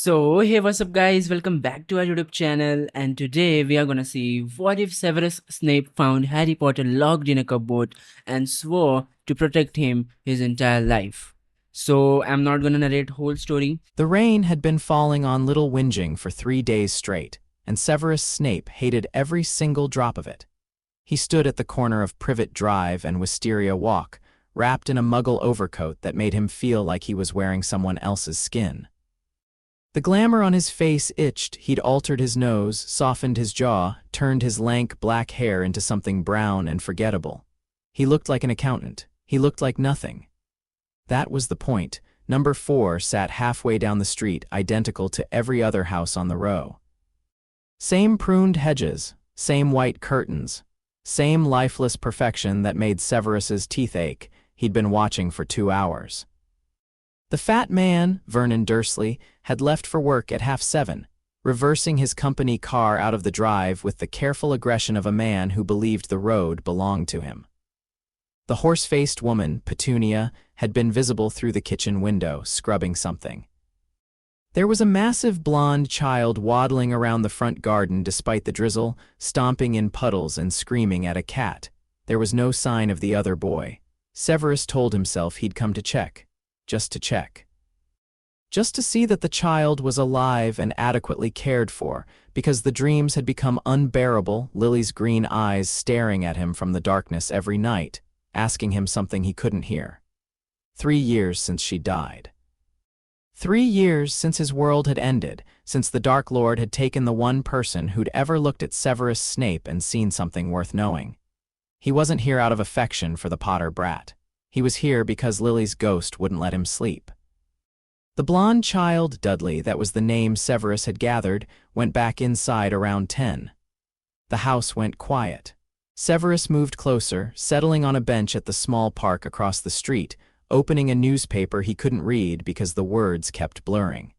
So, hey, what's up, guys? Welcome back to our YouTube channel. And today we are gonna see what if Severus Snape found Harry Potter locked in a cupboard and swore to protect him his entire life. So, I'm not gonna narrate whole story. The rain had been falling on Little Whinging for 3 days straight, and Severus Snape hated every single drop of it. He stood at the corner of Privet Drive and Wisteria Walk, wrapped in a muggle overcoat that made him feel like he was wearing someone else's skin. The glamour on his face itched. He'd altered his nose, softened his jaw, turned his lank black hair into something brown and forgettable. He looked like an accountant. He looked like nothing. That was the point. Number 4 sat halfway down the street, identical to every other house on the row. Same pruned hedges, same white curtains, same lifeless perfection that made Severus's teeth ache. He'd been watching for 2 hours. The fat man, Vernon Dursley, had left for work at 7:30, reversing his company car out of the drive with the careful aggression of a man who believed the road belonged to him. The horse-faced woman, Petunia, had been visible through the kitchen window, scrubbing something. There was a massive blonde child waddling around the front garden despite the drizzle, stomping in puddles and screaming at a cat. There was no sign of the other boy. Severus told himself he'd come to check. Just to check. Just to see that the child was alive and adequately cared for, because the dreams had become unbearable, Lily's green eyes staring at him from the darkness every night, asking him something he couldn't hear. 3 years since she died. 3 years since his world had ended, since the Dark Lord had taken the one person who'd ever looked at Severus Snape and seen something worth knowing. He wasn't here out of affection for the Potter brat. He was here because Lily's ghost wouldn't let him sleep. The blonde child, Dudley, that was the name Severus had gathered, went back inside around 10. The house went quiet. Severus moved closer, settling on a bench at the small park across the street, opening a newspaper he couldn't read because the words kept blurring.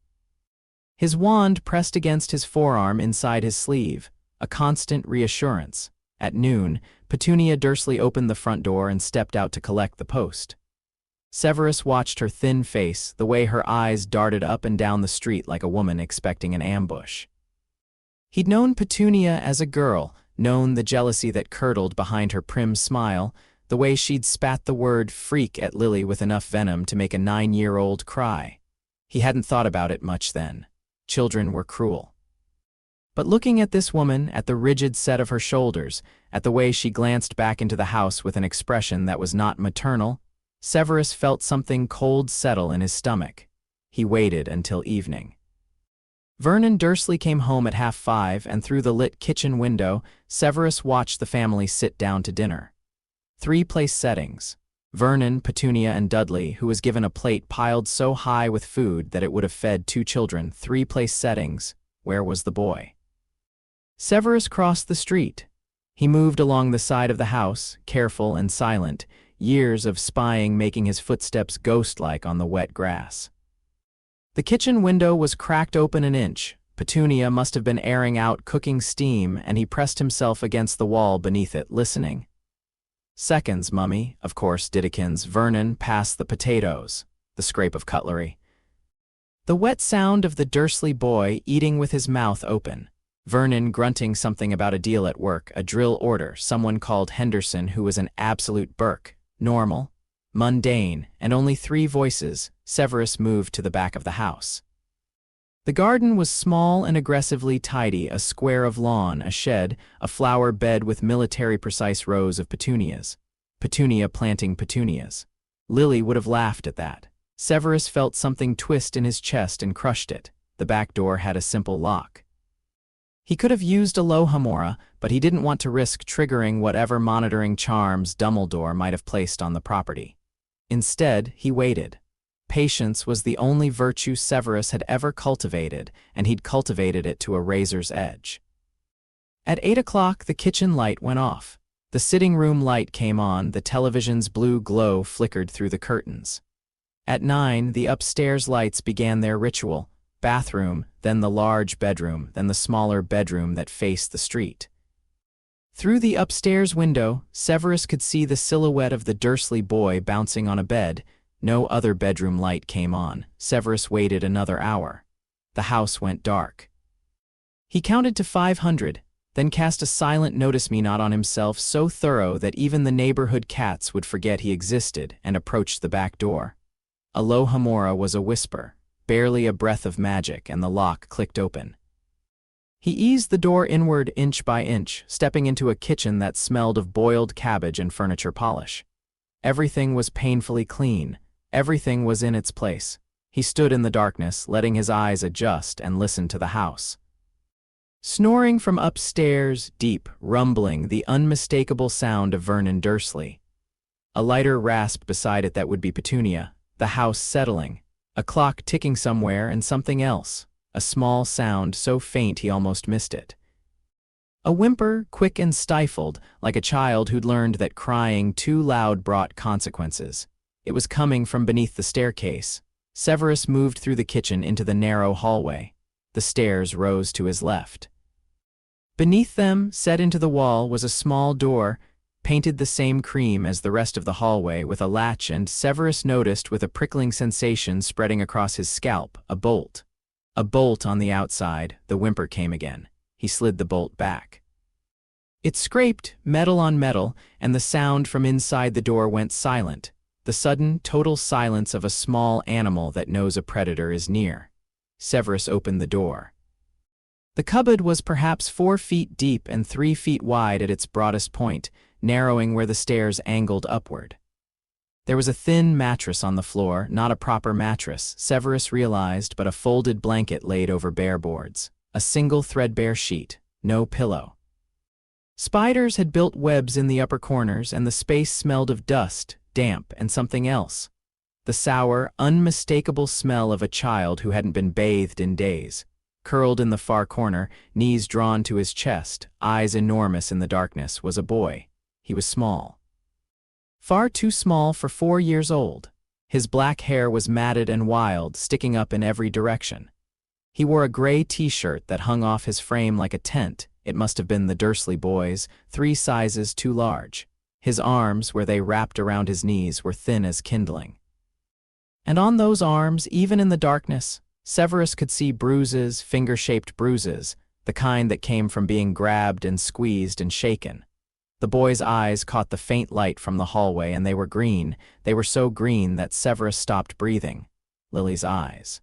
His wand pressed against his forearm inside his sleeve, a constant reassurance. At noon, Petunia Dursley opened the front door and stepped out to collect the post. Severus watched her thin face, the way her eyes darted up and down the street like a woman expecting an ambush. He'd known Petunia as a girl, known the jealousy that curdled behind her prim smile, the way she'd spat the word freak at Lily with enough venom to make a 9-year-old cry. He hadn't thought about it much then. Children were cruel. But looking at this woman, at the rigid set of her shoulders, at the way she glanced back into the house with an expression that was not maternal, Severus felt something cold settle in his stomach. He waited until evening. Vernon Dursley came home at 5:30, and through the lit kitchen window, Severus watched the family sit down to dinner. 3 place settings. Vernon, Petunia, and Dudley, who was given a plate piled so high with food that it would have fed 2 children. 3 place settings. Where was the boy? Severus crossed the street. He moved along the side of the house, careful and silent, years of spying making his footsteps ghost-like on the wet grass. The kitchen window was cracked open an inch. Petunia must have been airing out cooking steam, and he pressed himself against the wall beneath it, listening. Seconds, Mummy, of course, Didikins. Vernon passed the potatoes, the scrape of cutlery. The wet sound of the Dursley boy eating with his mouth open. Vernon grunting something about a deal at work, a drill order, someone called Henderson who was an absolute Burke, normal, mundane, and only 3 voices. Severus moved to the back of the house. The garden was small and aggressively tidy, a square of lawn, a shed, a flower bed with military-precise rows of petunias. Petunia planting petunias. Lily would have laughed at that. Severus felt something twist in his chest and crushed it. The back door had a simple lock. He could have used a Alohomora, but he didn't want to risk triggering whatever monitoring charms Dumbledore might have placed on the property. Instead, he waited. Patience was the only virtue Severus had ever cultivated, and he'd cultivated it to a razor's edge. At 8 o'clock, the kitchen light went off. The sitting room light came on, the television's blue glow flickered through the curtains. At 9, the upstairs lights began their ritual. Bathroom, then the large bedroom, then the smaller bedroom that faced the street. Through the upstairs window, Severus could see the silhouette of the Dursley boy bouncing on a bed. No other bedroom light came on. Severus waited another hour. The house went dark. He counted to 500, then cast a silent notice-me-not on himself so thorough that even the neighborhood cats would forget he existed, and approached the back door. Alohomora was a whisper, barely a breath of magic, and the lock clicked open. He eased the door inward inch by inch, stepping into a kitchen that smelled of boiled cabbage and furniture polish. Everything was painfully clean. Everything was in its place. He stood in the darkness, letting his eyes adjust, and listened to the house. Snoring from upstairs, deep, rumbling, the unmistakable sound of Vernon Dursley. A lighter rasp beside it that would be Petunia, the house settling, a clock ticking somewhere, and something else, a small sound so faint he almost missed it. A whimper, quick and stifled, like a child who'd learned that crying too loud brought consequences. It was coming from beneath the staircase. Severus moved through the kitchen into the narrow hallway. The stairs rose to his left. Beneath them, set into the wall, was a small door, painted the same cream as the rest of the hallway, with a latch, and Severus noticed with a prickling sensation spreading across his scalp, a bolt. A bolt on the outside. The whimper came again. He slid the bolt back. It scraped, metal on metal, and the sound from inside the door went silent, the sudden, total silence of a small animal that knows a predator is near. Severus opened the door. The cupboard was perhaps 4 feet deep and 3 feet wide at its broadest point, narrowing where the stairs angled upward. There was a thin mattress on the floor, not a proper mattress, Severus realized, but a folded blanket laid over bare boards. A single threadbare sheet, no pillow. Spiders had built webs in the upper corners, and the space smelled of dust, damp, and something else. The sour, unmistakable smell of a child who hadn't been bathed in days. Curled in the far corner, knees drawn to his chest, eyes enormous in the darkness, was a boy. He was small. Far too small for 4 years old. His black hair was matted and wild, sticking up in every direction. He wore a gray t-shirt that hung off his frame like a tent. It must have been the Dursley boys, 3 sizes too large. His arms, where they wrapped around his knees, were thin as kindling. And on those arms, even in the darkness, Severus could see bruises, finger-shaped bruises, the kind that came from being grabbed and squeezed and shaken. The boy's eyes caught the faint light from the hallway, and they were green. They were so green that Severus stopped breathing. Lily's eyes.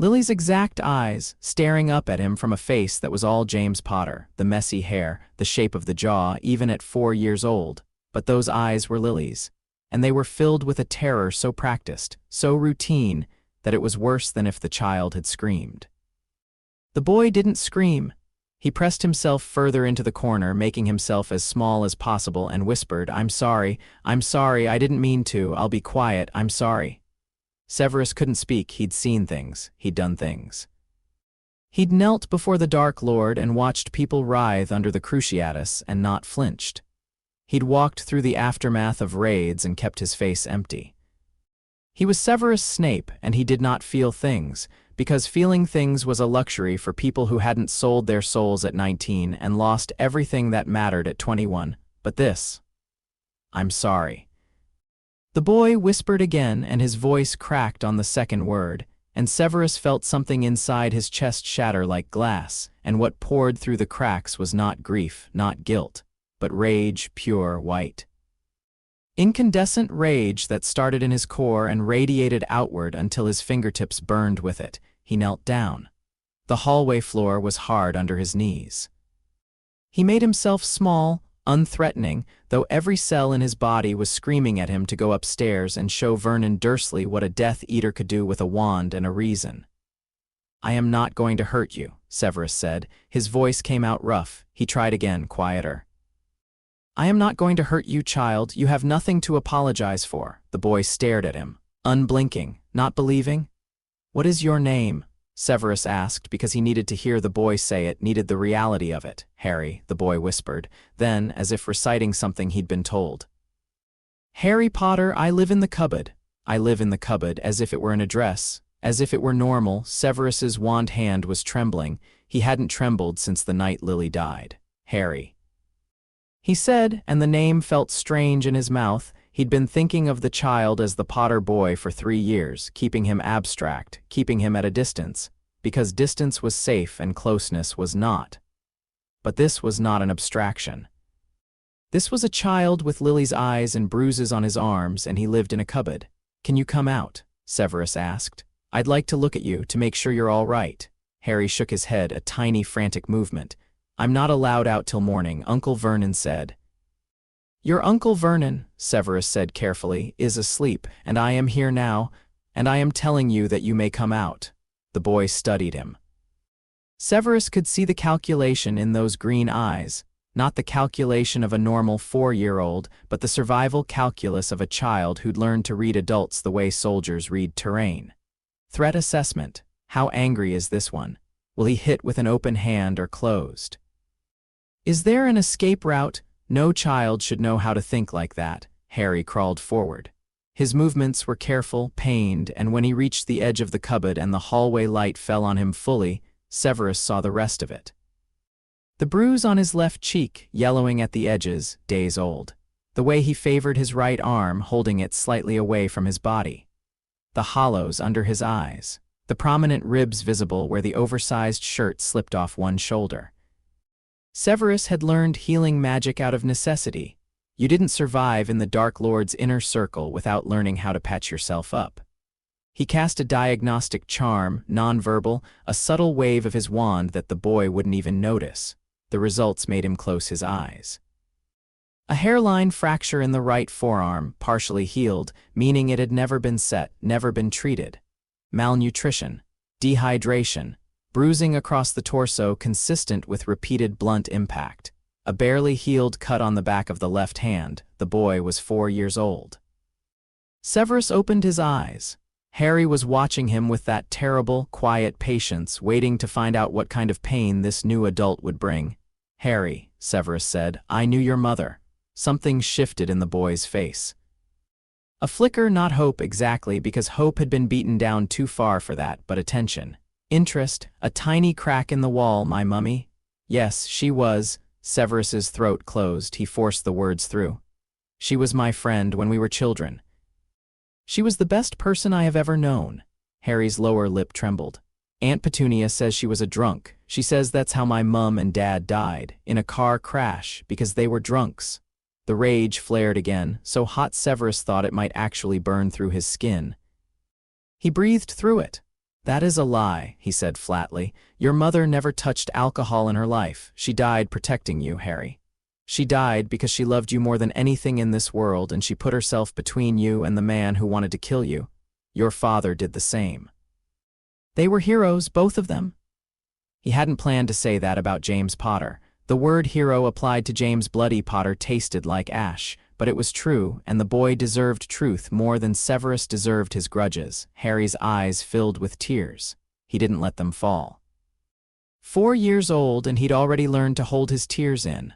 Lily's exact eyes, staring up at him from a face that was all James Potter, the messy hair, the shape of the jaw, even at 4 years old. But those eyes were Lily's, and they were filled with a terror so practiced, so routine, that it was worse than if the child had screamed. The boy didn't scream. He pressed himself further into the corner, making himself as small as possible, and whispered, I'm sorry, I didn't mean to, I'll be quiet, I'm sorry." Severus couldn't speak. He'd seen things, he'd done things. He'd knelt before the Dark Lord and watched people writhe under the cruciatus and not flinched. He'd walked through the aftermath of raids and kept his face empty. He was Severus Snape, and he did not feel things, because feeling things was a luxury for people who hadn't sold their souls at 19 and lost everything that mattered at 21. But this, I'm sorry. The boy whispered again, and his voice cracked on the second word, and Severus felt something inside his chest shatter like glass, and what poured through the cracks was not grief, not guilt, but rage, pure white. Incandescent rage that started in his core and radiated outward until his fingertips burned with it. He knelt down. The hallway floor was hard under his knees. He made himself small, unthreatening, though every cell in his body was screaming at him to go upstairs and show Vernon Dursley what a Death Eater could do with a wand and a reason. "I am not going to hurt you," Severus said. His voice came out rough. He tried again, quieter. "I am not going to hurt you, child. You have nothing to apologize for." The boy stared at him, unblinking, not believing. "What is your name?" Severus asked, because he needed to hear the boy say it, needed the reality of it. "Harry," the boy whispered, then, as if reciting something he'd been told. "Harry Potter, I live in the cupboard. I live in the cupboard," as if it were an address, as if it were normal. Severus's wand hand was trembling. He hadn't trembled since the night Lily died. "Harry," he said, and the name felt strange in his mouth. He'd been thinking of the child as the Potter boy for 3 years, keeping him abstract, keeping him at a distance. because distance was safe and closeness was not. But this was not an abstraction. This was a child with Lily's eyes and bruises on his arms, and he lived in a cupboard. "Can you come out?" Severus asked. "I'd like to look at you to make sure you're all right." Harry shook his head, a tiny, frantic movement. "I'm not allowed out till morning," Uncle Vernon said. "Your Uncle Vernon," Severus said carefully, "is asleep, and I am here now, and I am telling you that you may come out." The boy studied him. Severus could see the calculation in those green eyes, not the calculation of a normal 4-year-old, but the survival calculus of a child who'd learned to read adults the way soldiers read terrain. Threat assessment. How angry is this one? Will he hit with an open hand or closed? Is there an escape route? No child should know how to think like that. Harry crawled forward. His movements were careful, pained, and when he reached the edge of the cupboard and the hallway light fell on him fully, Severus saw the rest of it. The bruise on his left cheek, yellowing at the edges, days old. The way he favored his right arm, holding it slightly away from his body. The hollows under his eyes. The prominent ribs visible where the oversized shirt slipped off one shoulder. Severus had learned healing magic out of necessity. You didn't survive in the Dark Lord's inner circle without learning how to patch yourself up. He cast a diagnostic charm, nonverbal, a subtle wave of his wand that the boy wouldn't even notice. The results made him close his eyes. A hairline fracture in the right forearm, partially healed, meaning it had never been set, never been treated. Malnutrition, dehydration, bruising across the torso consistent with repeated blunt impact. A barely healed cut on the back of the left hand. The boy was 4 years old. Severus opened his eyes. Harry was watching him with that terrible, quiet patience, waiting to find out what kind of pain this new adult would bring. "Harry," Severus said, "I knew your mother." Something shifted in the boy's face. A flicker, not hope exactly, because hope had been beaten down too far for that, but attention. Interest, a tiny crack in the wall. "My mummy?" "Yes, she was." Severus's throat closed. He forced the words through. "She was my friend when we were children. She was the best person I have ever known." Harry's lower lip trembled. "Aunt Petunia says she was a drunk. She says that's how my mum and dad died, in a car crash, because they were drunks." The rage flared again, so hot Severus thought it might actually burn through his skin. He breathed through it. "That is a lie," he said flatly. "Your mother never touched alcohol in her life. She died protecting you, Harry. She died because she loved you more than anything in this world, and she put herself between you and the man who wanted to kill you. Your father did the same. They were heroes, both of them." He hadn't planned to say that about James Potter. The word hero applied to James Bloody Potter tasted like ash, but it was true, and the boy deserved truth more than Severus deserved his grudges. Harry's eyes filled with tears. He didn't let them fall. 4 years old, and he'd already learned to hold his tears in.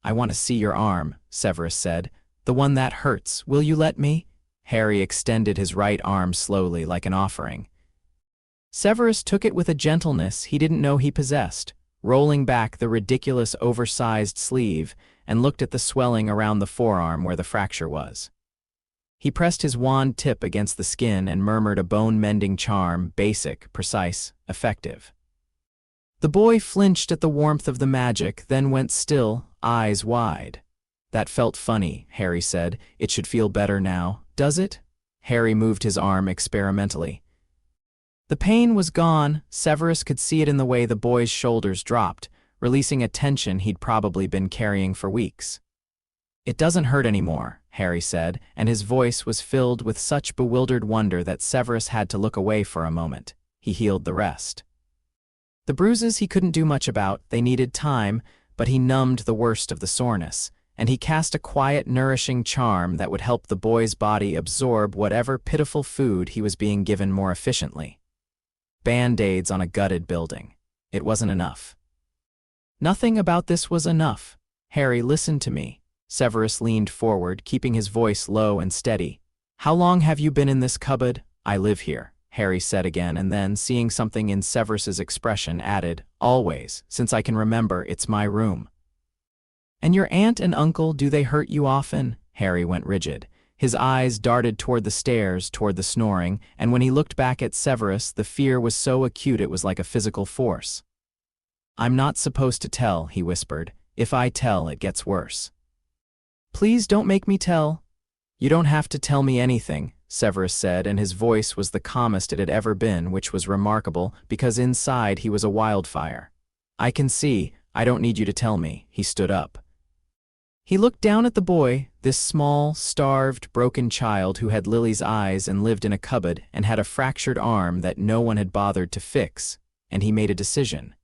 "I want to see your arm," Severus said. "The one that hurts. Will you let me?" Harry extended his right arm slowly, like an offering. Severus took it with a gentleness he didn't know he possessed, rolling back the ridiculous oversized sleeve, and looked at the swelling around the forearm where the fracture was. He pressed his wand tip against the skin and murmured a bone-mending charm, basic, precise, effective. The boy flinched at the warmth of the magic, then went still, eyes wide. "That felt funny," Harry said. "It should feel better now, does it?" Harry moved his arm experimentally. The pain was gone. Severus could see it in the way the boy's shoulders dropped, releasing a tension he'd probably been carrying for weeks. "It doesn't hurt anymore," Harry said, and his voice was filled with such bewildered wonder that Severus had to look away for a moment. He healed the rest. The bruises he couldn't do much about, they needed time, but he numbed the worst of the soreness, and he cast a quiet, nourishing charm that would help the boy's body absorb whatever pitiful food he was being given more efficiently. Band-aids on a gutted building. It wasn't enough. Nothing about this was enough. "Harry, listen to me." Severus leaned forward, keeping his voice low and steady. "How long have you been in this cupboard?" "I live here," Harry said again, and then, seeing something in Severus's expression, added, "Always, since I can remember, it's my room." "And your aunt and uncle, do they hurt you often?" Harry went rigid. His eyes darted toward the stairs, toward the snoring, and when he looked back at Severus, the fear was so acute it was like a physical force. "I'm not supposed to tell," he whispered. "If I tell, it gets worse." "Please don't make me tell." "You don't have to tell me anything," Severus said, and his voice was the calmest it had ever been, which was remarkable, because inside he was a wildfire. "I can see. I don't need you to tell me." He stood up. He looked down at the boy, this small, starved, broken child who had Lily's eyes and lived in a cupboard and had a fractured arm that no one had bothered to fix, and he made a decision.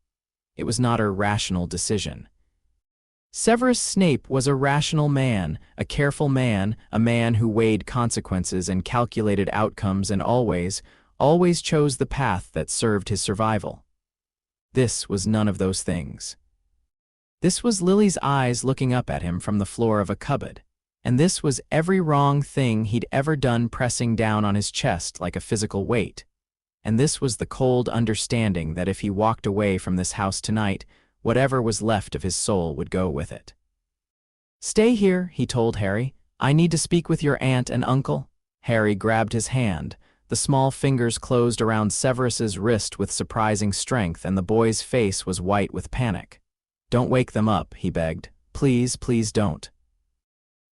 It was not a rational decision. Severus Snape was a rational man, a careful man, a man who weighed consequences and calculated outcomes and always chose the path that served his survival. This was none of those things. This was Lily's eyes looking up at him from the floor of a cupboard, and this was every wrong thing he'd ever done pressing down on his chest like a physical weight. And this was the cold understanding that if he walked away from this house tonight, whatever was left of his soul would go with it. "Stay here," he told Harry. "I need to speak with your aunt and uncle." Harry grabbed his hand. The small fingers closed around Severus's wrist with surprising strength, and the boy's face was white with panic. "Don't wake them up," he begged. "Please, please don't."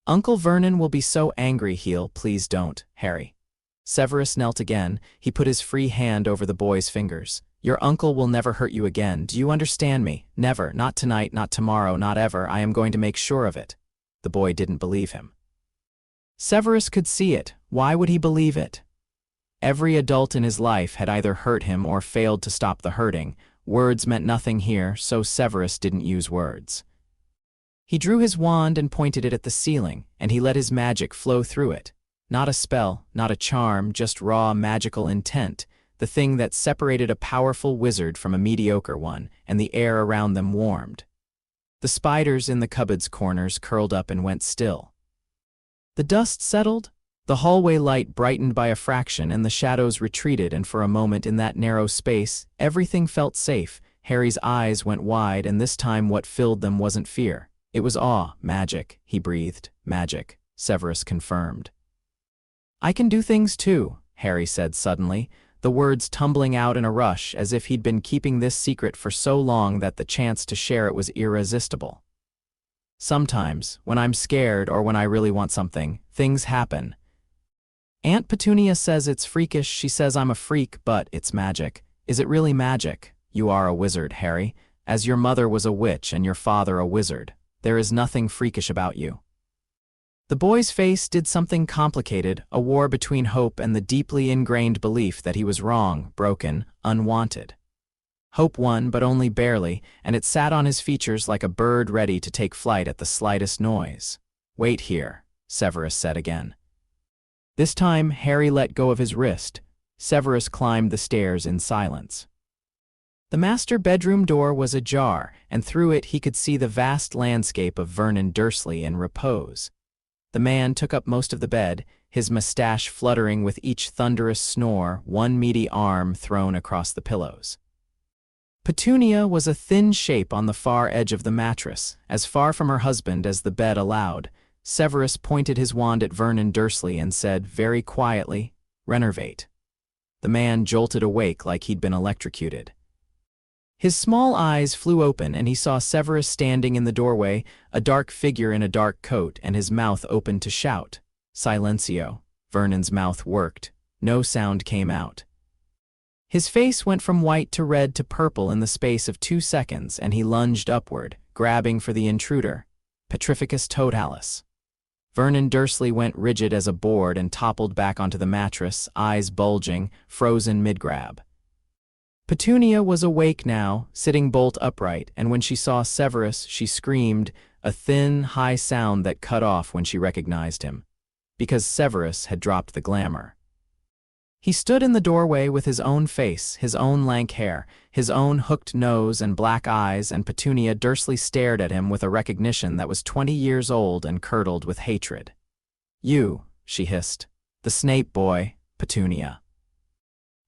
"Uncle Vernon will be so angry. Please don't, Harry." Severus knelt again. He put his free hand over the boy's fingers. "Your uncle will never hurt you again. Do you understand me? Never. Not tonight, not tomorrow, not ever. I am going to make sure of it." The boy didn't believe him. Severus could see it. Why would he believe it? Every adult in his life had either hurt him or failed to stop the hurting. Words meant nothing here, so Severus didn't use words. He drew his wand and pointed it at the ceiling, and he let his magic flow through it. Not a spell, not a charm, just raw magical intent, the thing that separated a powerful wizard from a mediocre one, and the air around them warmed. The spiders in the cupboard's corners curled up and went still. The dust settled, the hallway light brightened by a fraction, and the shadows retreated, and for a moment in that narrow space, everything felt safe. Harry's eyes went wide, and this time what filled them wasn't fear. It was awe. "Magic," he breathed. "Magic," Severus confirmed. "I can do things too," Harry said suddenly, the words tumbling out in a rush as if he'd been keeping this secret for so long that the chance to share it was irresistible. "Sometimes, when I'm scared or when I really want something, things happen. Aunt Petunia says it's freakish. She says I'm a freak, but it's magic." "Is it really magic?" "You are a wizard, Harry. As your mother was a witch and your father a wizard. There is nothing freakish about you." The boy's face did something complicated, a war between hope and the deeply ingrained belief that he was wrong, broken, unwanted. Hope won, but only barely, and it sat on his features like a bird ready to take flight at the slightest noise. "Wait here," Severus said again. This time, Harry let go of his wrist. Severus climbed the stairs in silence. The master bedroom door was ajar, and through it he could see the vast landscape of Vernon Dursley in repose. The man took up most of the bed, his mustache fluttering with each thunderous snore, one meaty arm thrown across the pillows. Petunia was a thin shape on the far edge of the mattress, as far from her husband as the bed allowed. Severus pointed his wand at Vernon Dursley and said, very quietly, "Renervate." The man jolted awake like he'd been electrocuted. His small eyes flew open, and he saw Severus standing in the doorway, a dark figure in a dark coat, and his mouth opened to shout. Silencio. Vernon's mouth worked. No sound came out. His face went from white to red to purple in the space of 2 seconds, and he lunged upward, grabbing for the intruder. Petrificus totalis. Vernon Dursley went rigid as a board and toppled back onto the mattress, eyes bulging, frozen mid-grab. Petunia was awake now, sitting bolt upright, and when she saw Severus, she screamed, a thin, high sound that cut off when she recognized him, because Severus had dropped the glamour. He stood in the doorway with his own face, his own lank hair, his own hooked nose and black eyes, and Petunia Dursley stared at him with a recognition that was 20 years old and curdled with hatred. "You," she hissed. "The Snape boy, Petunia."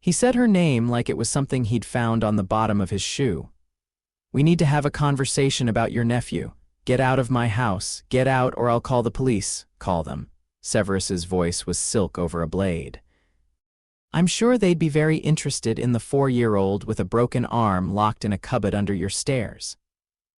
He said her name like it was something he'd found on the bottom of his shoe. "We need to have a conversation about your nephew. Get out of my house. Get out or I'll call the police." "Call them." Severus's voice was silk over a blade. I'm sure they'd be very interested in the 4-year-old with a broken arm locked in a cupboard under your stairs.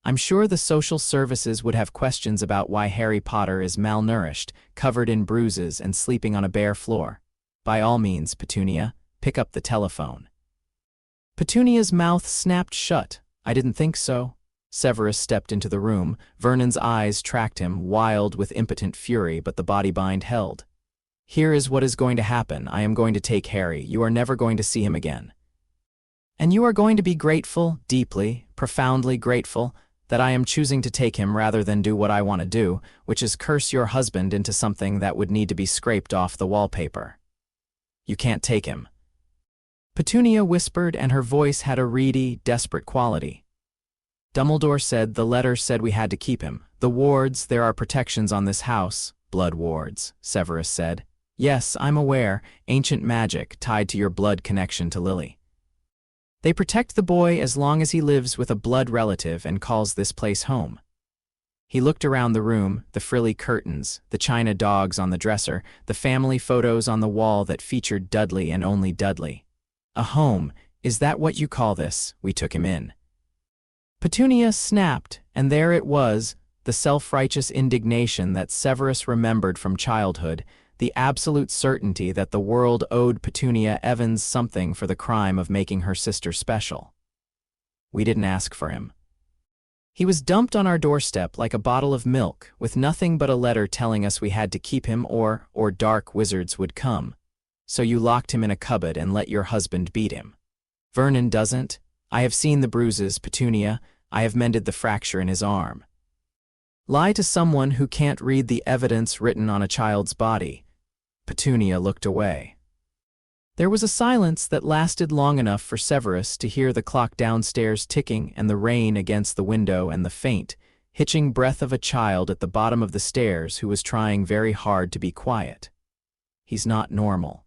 I'm sure the social services would have questions about why Harry Potter is malnourished, covered in bruises, and sleeping on a bare floor. By all means, Petunia, pick up the telephone. Petunia's mouth snapped shut. I didn't think so. Severus stepped into the room. Vernon's eyes tracked him, wild with impotent fury, but the body bind held. Here is what is going to happen. I am going to take Harry. You are never going to see him again. And you are going to be grateful, deeply, profoundly grateful, that I am choosing to take him rather than do what I want to do, which is curse your husband into something that would need to be scraped off the wallpaper. You can't take him. Petunia whispered, and her voice had a reedy, desperate quality. Dumbledore said the letter said we had to keep him. The wards, there are protections on this house. Blood wards, Severus said. Yes, I'm aware, ancient magic tied to your blood connection to Lily. They protect the boy as long as he lives with a blood relative and calls this place home. He looked around the room, the frilly curtains, the china dogs on the dresser, the family photos on the wall that featured Dudley and only Dudley. A home, is that what you call this? We took him in. Petunia snapped, and there it was, the self-righteous indignation that Severus remembered from childhood, the absolute certainty that the world owed Petunia Evans something for the crime of making her sister special. We didn't ask for him. He was dumped on our doorstep like a bottle of milk, with nothing but a letter telling us we had to keep him or dark wizards would come. So you locked him in a cupboard and let your husband beat him. Vernon doesn't. I have seen the bruises, Petunia. I have mended the fracture in his arm. Lie to someone who can't read the evidence written on a child's body. Petunia looked away. There was a silence that lasted long enough for Severus to hear the clock downstairs ticking and the rain against the window and the faint, hitching breath of a child at the bottom of the stairs who was trying very hard to be quiet. He's not normal.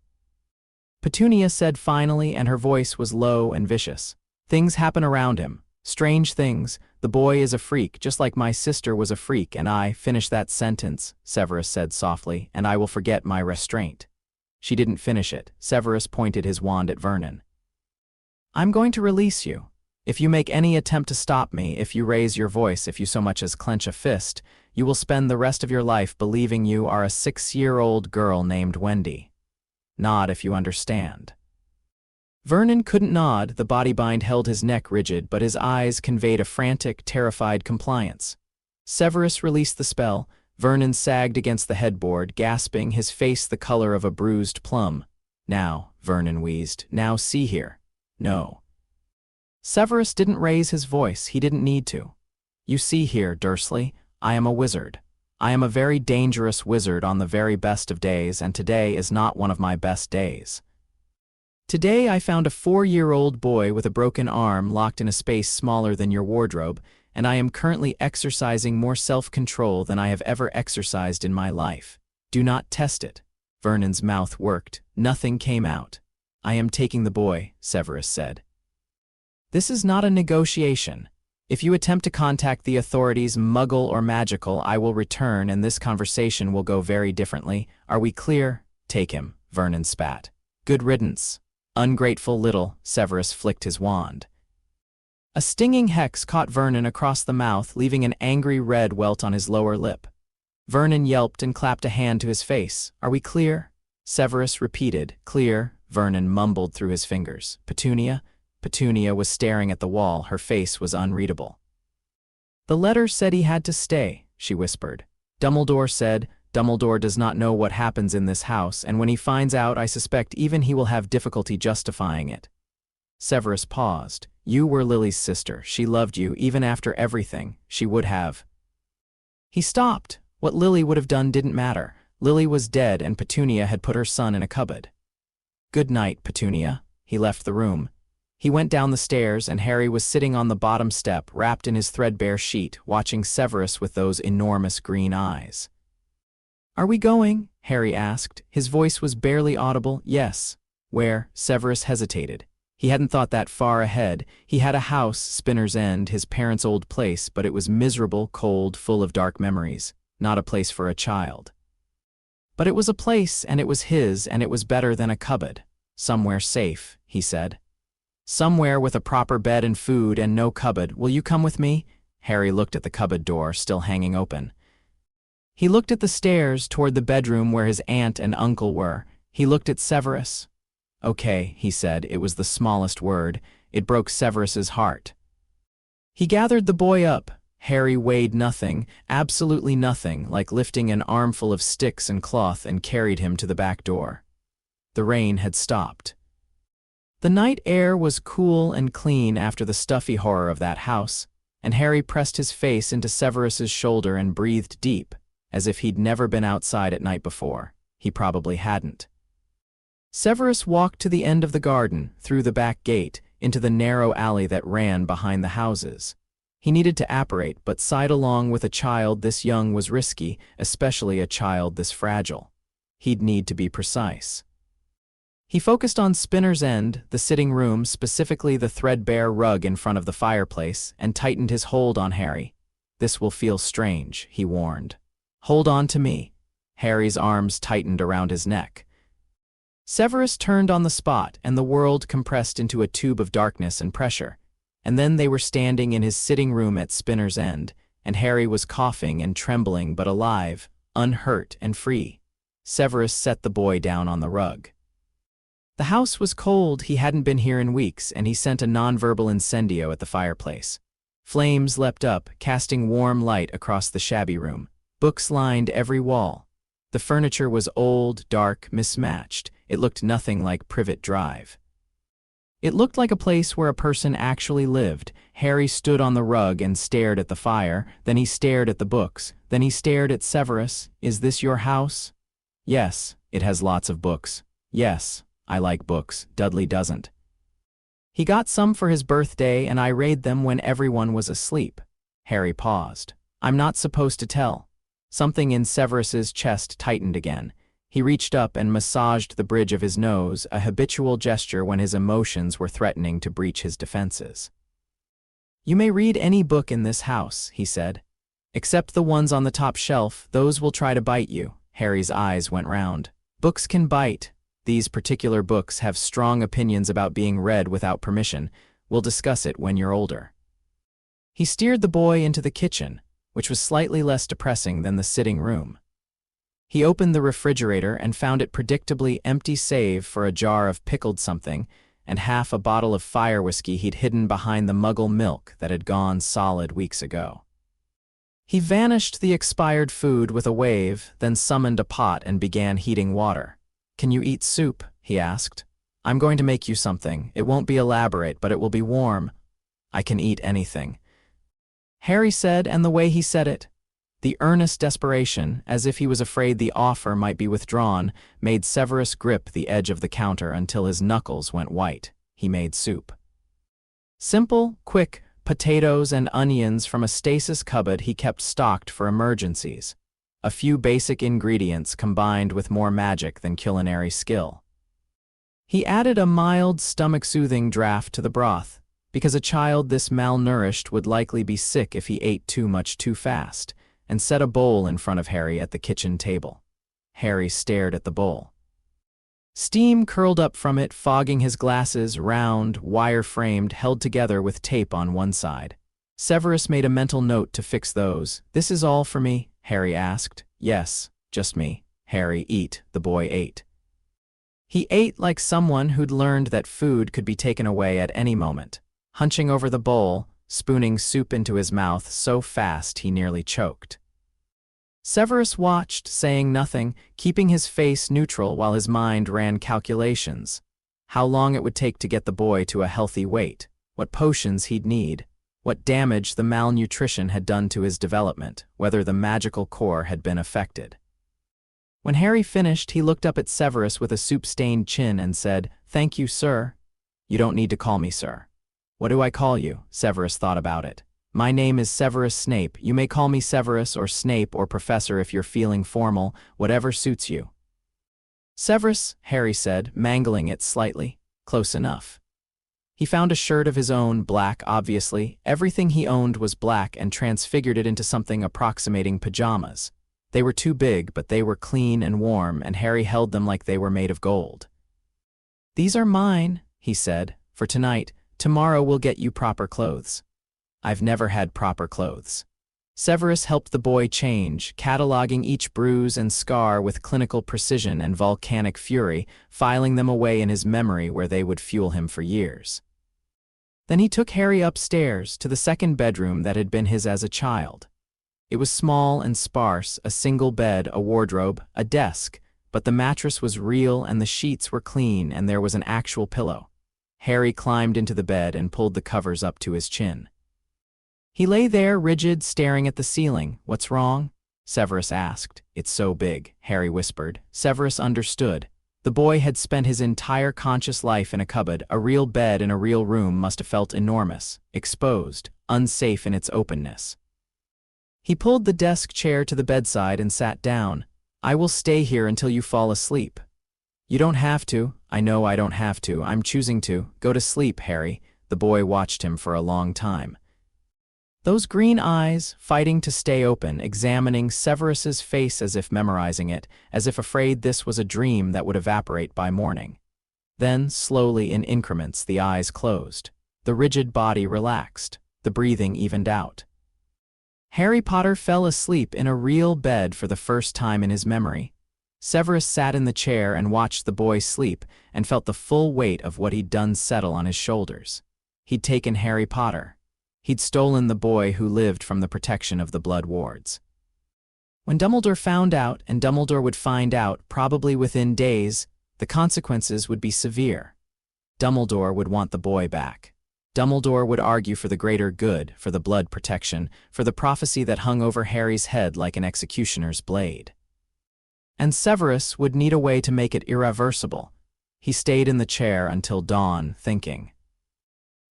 Petunia said finally, and her voice was low and vicious. Things happen around him. Strange things. The boy is a freak, just like my sister was a freak, and I finish that sentence, Severus said softly, and I will forget my restraint. She didn't finish it. Severus pointed his wand at Vernon. I'm going to release you. If you make any attempt to stop me, if you raise your voice, if you so much as clench a fist, you will spend the rest of your life believing you are a 6-year-old girl named Wendy. Nod if you understand. Vernon couldn't nod. The body bind held his neck rigid, but his eyes conveyed a frantic, terrified compliance. Severus released the spell. Vernon sagged against the headboard, gasping, his face the color of a bruised plum. Now, Vernon wheezed, now see here. No. Severus didn't raise his voice. He didn't need to. You see here, Dursley, I am a wizard. I am a very dangerous wizard on the very best of days, and today is not one of my best days. Today I found a 4-year-old boy with a broken arm locked in a space smaller than your wardrobe, and I am currently exercising more self-control than I have ever exercised in my life. Do not test it. Vernon's mouth worked. Nothing came out. I am taking the boy, Severus said. This is not a negotiation. If you attempt to contact the authorities, muggle or magical, I will return and this conversation will go very differently. Are we clear? Take him, Vernon spat. Good riddance. Ungrateful little, Severus flicked his wand. A stinging hex caught Vernon across the mouth, leaving an angry red welt on his lower lip. Vernon yelped and clapped a hand to his face. Are we clear? Severus repeated. Clear, Vernon mumbled through his fingers. Petunia? Petunia was staring at the wall. Her face was unreadable. The letter said he had to stay, she whispered. Dumbledore said, Dumbledore does not know what happens in this house, and when he finds out, I suspect even he will have difficulty justifying it. Severus paused. You were Lily's sister. She loved you, even after everything. She would have. He stopped. What Lily would have done didn't matter. Lily was dead, and Petunia had put her son in a cupboard. Good night, Petunia. He left the room. He went down the stairs, and Harry was sitting on the bottom step, wrapped in his threadbare sheet, watching Severus with those enormous green eyes. Are we going? Harry asked. His voice was barely audible. Yes. Where? Severus hesitated. He hadn't thought that far ahead. He had a house, Spinner's End, his parents' old place, but it was miserable, cold, full of dark memories. Not a place for a child. But it was a place, and it was his, and it was better than a cupboard. Somewhere safe, he said. Somewhere with a proper bed and food and no cupboard. Will you come with me? Harry looked at the cupboard door, still hanging open. He looked at the stairs toward the bedroom where his aunt and uncle were. He looked at Severus. Okay, he said. It was the smallest word. It broke Severus's heart. He gathered the boy up. Harry weighed nothing, absolutely nothing, like lifting an armful of sticks and cloth, and carried him to the back door. The rain had stopped. The night air was cool and clean after the stuffy horror of that house, and Harry pressed his face into Severus's shoulder and breathed deep, as if he'd never been outside at night before. He probably hadn't. Severus walked to the end of the garden, through the back gate, into the narrow alley that ran behind the houses. He needed to apparate, but side along with a child this young was risky, especially a child this fragile. He'd need to be precise. He focused on Spinner's End, the sitting room, specifically the threadbare rug in front of the fireplace, and tightened his hold on Harry. This will feel strange, he warned. Hold on to me. Harry's arms tightened around his neck. Severus turned on the spot, and the world compressed into a tube of darkness and pressure. And then they were standing in his sitting room at Spinner's End, and Harry was coughing and trembling but alive, unhurt and free. Severus set the boy down on the rug. The house was cold. He hadn't been here in weeks, and he sent a nonverbal incendio at the fireplace. Flames leapt up, casting warm light across the shabby room. Books lined every wall. The furniture was old, dark, mismatched. It looked nothing like Privet Drive. It looked like a place where a person actually lived. Harry stood on the rug and stared at the fire. Then he stared at the books. Then he stared at Severus. Is this your house? Yes, it has lots of books. Yes, I like books. Dudley doesn't. He got some for his birthday, and I read them when everyone was asleep. Harry paused. I'm not supposed to tell. Something in Severus's chest tightened again. He reached up and massaged the bridge of his nose, a habitual gesture when his emotions were threatening to breach his defenses. You may read any book in this house, he said. Except the ones on the top shelf. Those will try to bite you. Harry's eyes went round. Books can bite. These particular books have strong opinions about being read without permission. We'll discuss it when you're older. He steered the boy into the kitchen, which was slightly less depressing than the sitting room. He opened the refrigerator and found it predictably empty save for a jar of pickled something and half a bottle of fire whiskey he'd hidden behind the Muggle milk that had gone solid weeks ago. He vanished the expired food with a wave, then summoned a pot and began heating water. Can you eat soup? He asked. I'm going to make you something. It won't be elaborate, but it will be warm. I can eat anything. Harry said, and the way he said it, the earnest desperation, as if he was afraid the offer might be withdrawn, made Severus grip the edge of the counter until his knuckles went white. He made soup. Simple, quick, potatoes and onions from a stasis cupboard he kept stocked for emergencies. A few basic ingredients combined with more magic than culinary skill. He added a mild, stomach-soothing draft to the broth, because a child this malnourished would likely be sick if he ate too much too fast, and set a bowl in front of Harry at the kitchen table. Harry stared at the bowl. Steam curled up from it, fogging his glasses, round, wire-framed, held together with tape on one side. Severus made a mental note to fix those. This is all for me? Harry asked. Yes, just me. Harry, eat. The boy ate. He ate like someone who'd learned that food could be taken away at any moment, hunching over the bowl, spooning soup into his mouth so fast he nearly choked. Severus watched, saying nothing, keeping his face neutral while his mind ran calculations. How long it would take to get the boy to a healthy weight, what potions he'd need, what damage the malnutrition had done to his development, whether the magical core had been affected. When Harry finished, he looked up at Severus with a soup-stained chin and said, "Thank you, sir." "You don't need to call me sir." "What do I call you?" Severus thought about it. "My name is Severus Snape. You may call me Severus or Snape or Professor if you're feeling formal, whatever suits you." "Severus," Harry said, mangling it slightly. "Close enough." He found a shirt of his own, black obviously. Everything he owned was black, and transfigured it into something approximating pajamas. They were too big, but they were clean and warm, and Harry held them like they were made of gold. "These are mine," he said, "for tonight. Tomorrow we'll get you proper clothes." "I've never had proper clothes." Severus helped the boy change, cataloging each bruise and scar with clinical precision and volcanic fury, filing them away in his memory where they would fuel him for years. Then he took Harry upstairs to the second bedroom that had been his as a child. It was small and sparse, a single bed, a wardrobe, a desk, but the mattress was real and the sheets were clean and there was an actual pillow. Harry climbed into the bed and pulled the covers up to his chin. He lay there, rigid, staring at the ceiling. "What's wrong?" Severus asked. "It's so big," Harry whispered. Severus understood. The boy had spent his entire conscious life in a cupboard. A real bed in a real room must have felt enormous, exposed, unsafe in its openness. He pulled the desk chair to the bedside and sat down. "I will stay here until you fall asleep." "You don't have to." "I know I don't have to. I'm choosing to. Go to sleep, Harry." The boy watched him for a long time. Those green eyes, fighting to stay open, examining Severus's face as if memorizing it, as if afraid this was a dream that would evaporate by morning. Then, slowly in increments, the eyes closed. The rigid body relaxed. The breathing evened out. Harry Potter fell asleep in a real bed for the first time in his memory. Severus sat in the chair and watched the boy sleep and felt the full weight of what he'd done settle on his shoulders. He'd taken Harry Potter. He'd stolen the boy who lived from the protection of the Blood Wards. When Dumbledore found out, and Dumbledore would find out probably within days, the consequences would be severe. Dumbledore would want the boy back. Dumbledore would argue for the greater good, for the blood protection, for the prophecy that hung over Harry's head like an executioner's blade. And Severus would need a way to make it irreversible. He stayed in the chair until dawn, thinking.